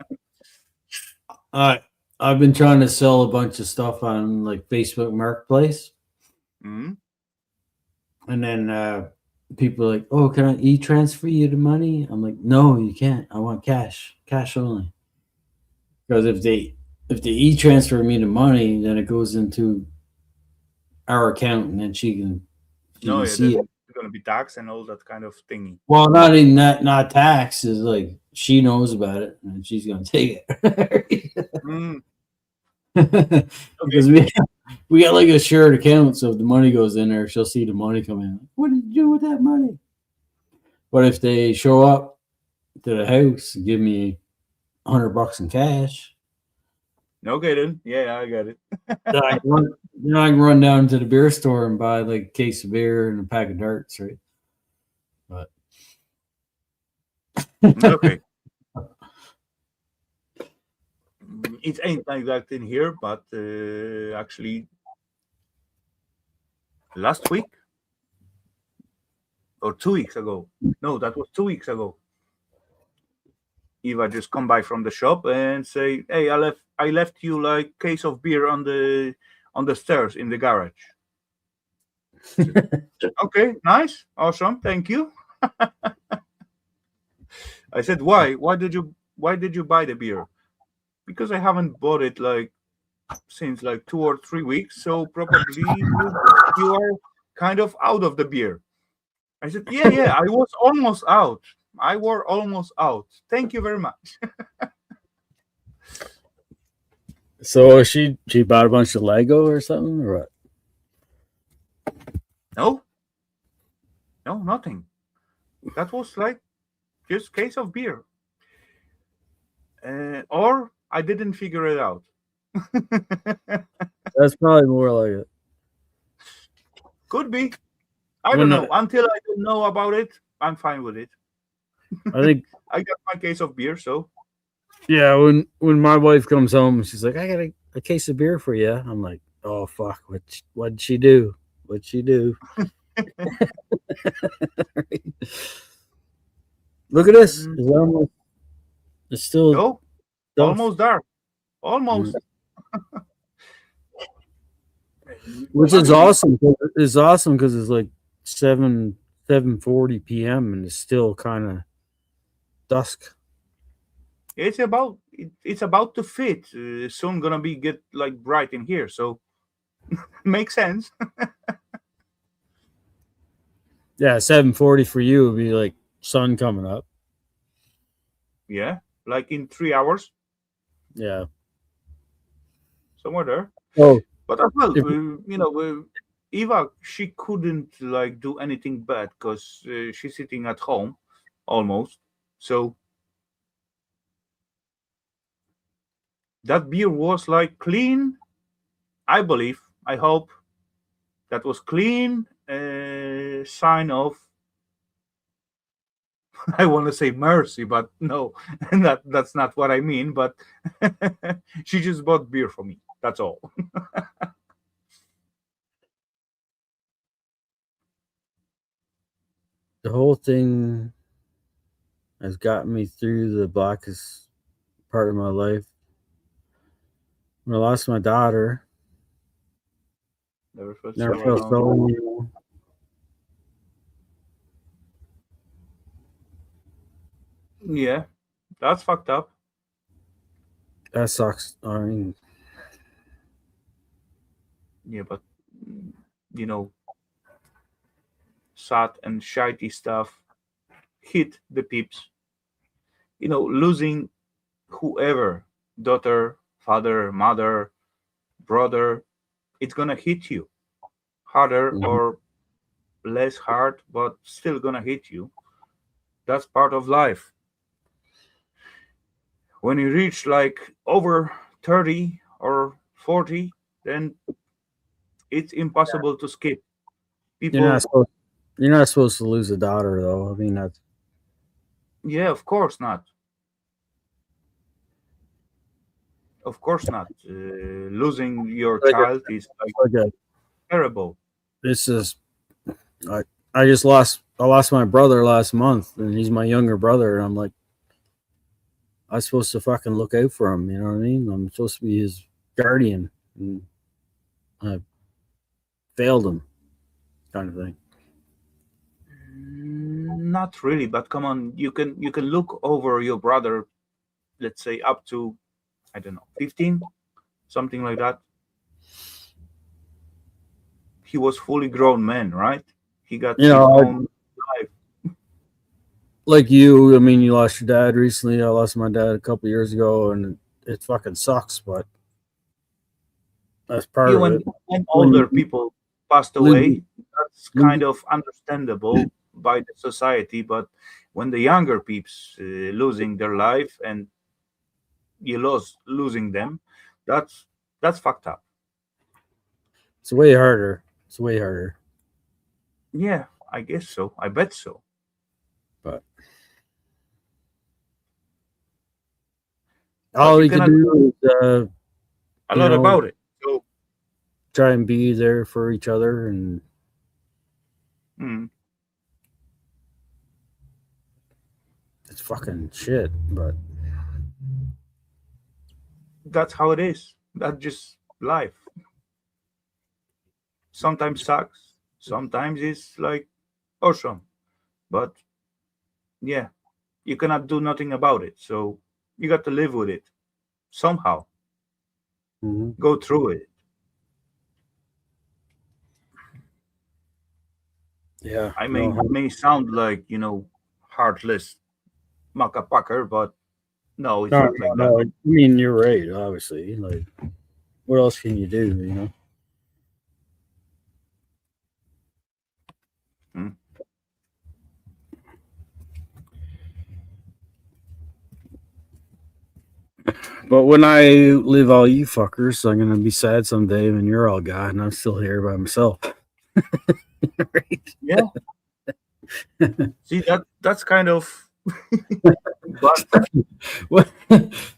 I've been trying to sell a bunch of stuff on Facebook Marketplace. Mm-hmm. And then people are like, oh, can I e-transfer you the money? I'm like, no, you can't. I want cash only. Because if they e-transfer me the money, then it goes into our account, and then she can see it. It's going to be tax and all that kind of thingy. Well, not even that, not tax. Is she knows about it, and she's going to take it. Because we got a shared account, so if the money goes in there, she'll see the money come in. What did you do with that money? But if they show up to the house and give me $100 in cash, okay, then I got it. I can run down to the beer store and buy a case of beer and a pack of darts, right? But okay. It ain't like that in here, but actually last week or 2 weeks ago. No, that was 2 weeks ago. Eva just come by from the shop and say, hey, I left you case of beer on the stairs in the garage. Okay, nice, awesome, thank you. I said, why did you buy the beer? Because I haven't bought it since 2 or 3 weeks, so probably you are kind of out of the beer. I said, yeah, I was almost out. Thank you very much. So she bought a bunch of Lego or something, or what? No, nothing. That was just case of beer. Or I didn't figure it out. That's probably more like it. Could be. I don't know. Until I don't know about it, I'm fine with it. I think I got my case of beer, so. Yeah, when my wife comes home, she's like, I got a case of beer for you. I'm like, oh, fuck. What'd she do? What'd she do? Look at this. It's still almost dark. Almost. Which is awesome. It's awesome because it's 7:40 p.m. and it's still kind of dusk. It's about to fit. Soon gonna get bright in here, so makes sense. Yeah, 7:40 for you would be like sun coming up. Yeah, like in 3 hours, Yeah. somewhere there. Oh, But as well, if, Eva, she couldn't like do anything bad because she's sitting at home, almost. So that beer was like clean. I believe. I hope that was clean. Sign of I want to say mercy, but no, that's not what I mean. But she just bought beer for me. That's all. the whole thing has gotten me through the blackest part of my life. When I lost my daughter, Never felt never so felt so alone. alone. Yeah, that's fucked up. That sucks. I mean, Yeah, but you know, sad and shitey stuff hit the peeps. Losing whoever, daughter, father, mother, brother, it's gonna hit you harder or less hard, but still gonna hit you. That's part of life. When you reach like over 30 or 40, then it's impossible to skip. you're not People, supposed you're not supposed to lose a daughter though. I mean that's yeah, of course not. Of course not. Losing your like child is like a terrible. this is I I lost my brother last month and he's my younger brother and I'm like I'm supposed to fucking look out for him, you know what I mean? I'm supposed to be his guardian and I failed him kind of thing. Not really, but come on, you can look over your brother, let's say up to, I don't know, 15, something like that. He was fully grown man, right? He got You his know, own life. like you, I mean, you lost your dad recently. I lost my dad a couple years ago, and it fucking sucks, but that's part You of it. when When older you people passed lose, away, that's lose kind of understandable by the society. But when the younger peeps losing their life and you losing them, that's that's fucked up. it's way harder. It's way harder. Yeah, I guess so. I bet so. But But all you you can cannot do do is, a you lot know, about it. So, try and be there for each other, and mm, it's fucking shit. But that's how it is. That's just life. Sometimes sucks. Sometimes it's like awesome. But yeah, you cannot do nothing about it. So you got to live with it somehow. mhm. Go through it. Yeah, I may no, may sound like heartless macapacker, but no, it's no, not like that. no. I mean, you're right. Obviously, like, what else can you do? You know. Hmm? But when I leave all you fuckers, I'm gonna be sad someday when you're all gone and I'm still here by myself. Right? Yeah. See, that's kind of but What-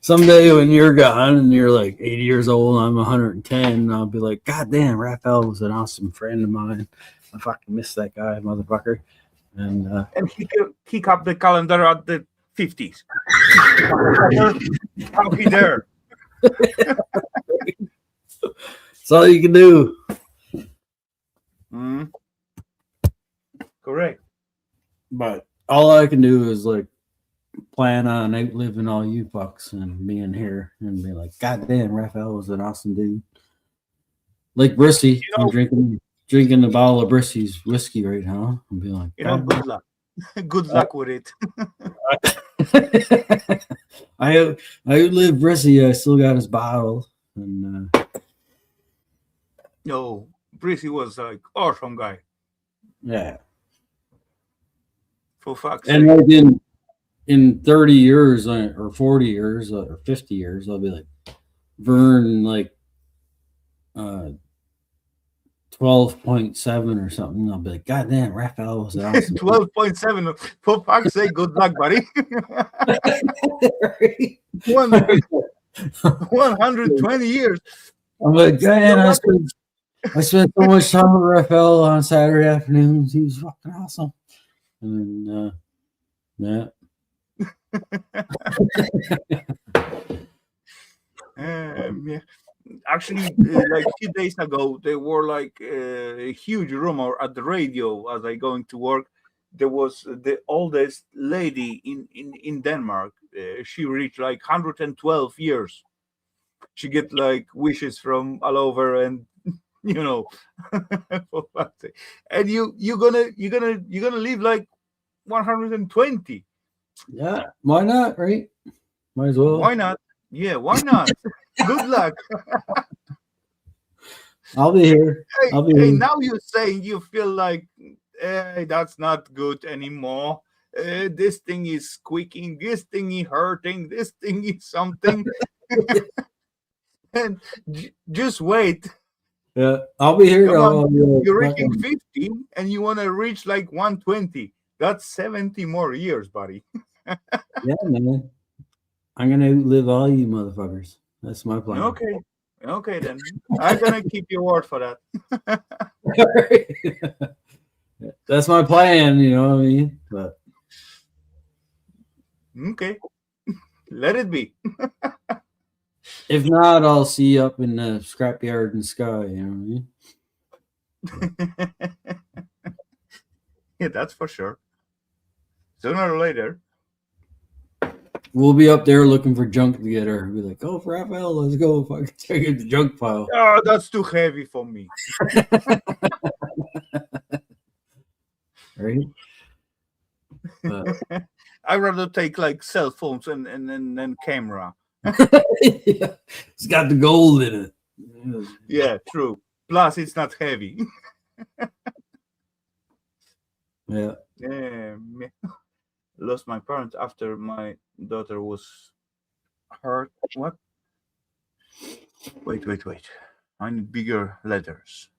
Someday when you're gone and you're like 80 years old, I'm 110, I'll be like, God damn, Rafal was an awesome friend of mine. I fucking miss that guy, motherfucker. And and he could kick up the calendar at the 50s. How he dare? that's all you can do. Mm, correct. But all I can do is like plan on outliving all you fucks and being here and be like, God damn, Raphael was an awesome dude. Like Brissy, You I'm know, drinking drinking a bottle of Brissy's whiskey right now. I'll be like, good luck. Good luck with it. I live Brissy. I still got his bottle, and No, Brissy was like awesome guy. yeah. For fuck's And sake. like in 30 years or 40 years or 50 years, I'll be like Vern like 12.7 or something. I'll be like, God damn, Rafal was awesome. 12.7. For fuck's sake, good luck, buddy. 120 years. I'm like, man, I spent so much time with Rafal on Saturday afternoons. He was fucking awesome. And yeah. Yeah. Actually, like a few days ago, there were like a huge rumor at the radio as I going to work. There was the oldest lady in Denmark. She reached like 112 years. She get like wishes from all over, and for fuck's sake. And you're gonna live like 120. Yeah, why not, right? Might as well. Why not? Yeah, why not? Good luck. I'll be here. I'll be here. Now you're saying you feel like that's not good anymore. This thing is squeaking. This thing is hurting. This thing is something. And just wait. Yeah, I'll be here. You're reaching 50 and you want to reach like 120. That's 70 more years, buddy. Yeah, man. I'm gonna live all you motherfuckers. That's my plan. Okay, then. I'm gonna keep your word for that. That's my plan, you know what I mean? But okay. Let it be. if not, I'll see you up in the scrapyard in Sky, you know what I mean? Yeah, that's for sure. Sooner or later. We'll be up there looking for junk together. We'll be like, oh, Rafal, let's go fucking check out the junk pile. Oh, that's too heavy for me. Right? I'd rather take like cell phones and camera. Yeah. It's got the gold in it. Yeah, true. Plus, it's not heavy. Yeah. Lost my parents after my daughter was hurt. What? Wait. I need bigger letters.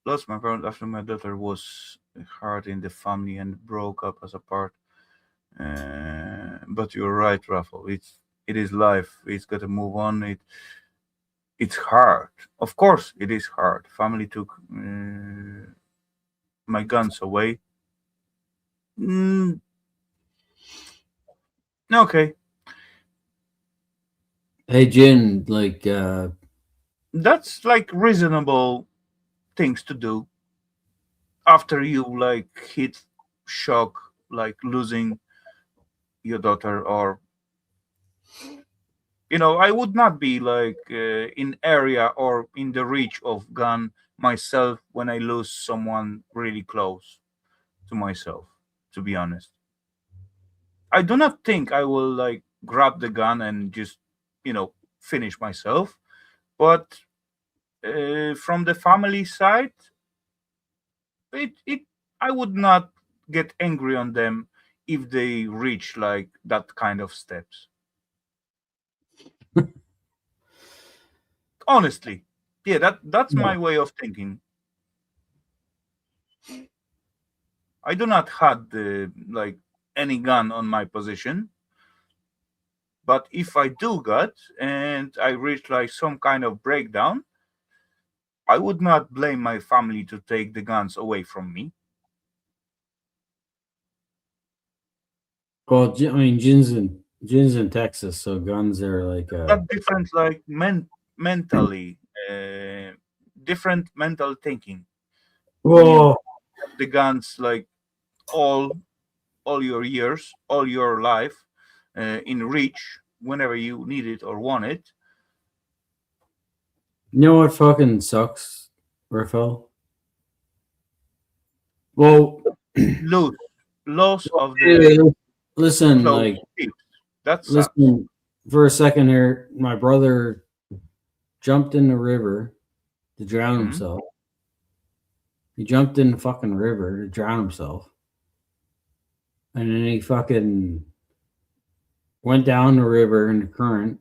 Lost my parents after my daughter was hurt in the family and broke up as a part. But you're right, Rafal. It is life. It's got to move on. It's hard. Of course, it is hard. Family took my guns away. Okay. Hey, Jin, like that's like reasonable things to do after you like hit shock, like losing your daughter, or I would not be like in area or in the reach of gun myself when I lose someone really close to myself, to be honest. I do not think I will like grab the gun and just finish myself, but from the family side, it I would not get angry on them if they reach like that kind of steps. Honestly, yeah, that's my way of thinking. I do not have like any gun on my position, but if I do got and I reach like some kind of breakdown, I would not blame my family to take the guns away from me. well, I mean, Jin's in Texas, so guns are like That different, like mentally, different mental thinking. whoa. The guns like all your years, all your life, in reach whenever you need it or want it. You know what fucking sucks, Rafal? Well, loss of the listen, close like, tips. That's listen for a second here. My brother jumped in the river to drown himself. He jumped in the fucking river to drown himself. And then he fucking went down the river in the current.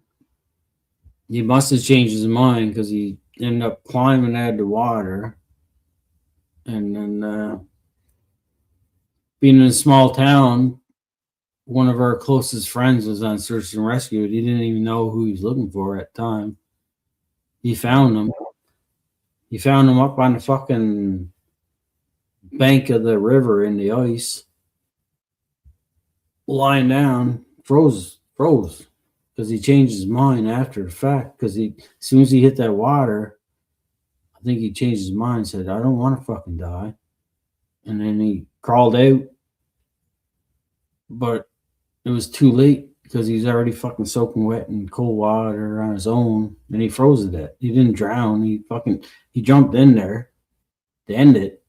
He must have changed his mind because he ended up climbing out of the water. And then being in a small town, one of our closest friends was on search and rescue. He didn't even know who he was looking for at the time. He found him. He found him up on the fucking bank of the river in the ice, lying down, froze, because he changed his mind after the fact. Because as soon as he hit that water, I think he changed his mind and said, I don't want to fucking die. And then he crawled out, but it was too late because he was already fucking soaking wet in cold water on his own, and he froze to death. He didn't drown. He jumped in there to end it,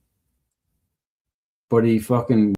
but he fucking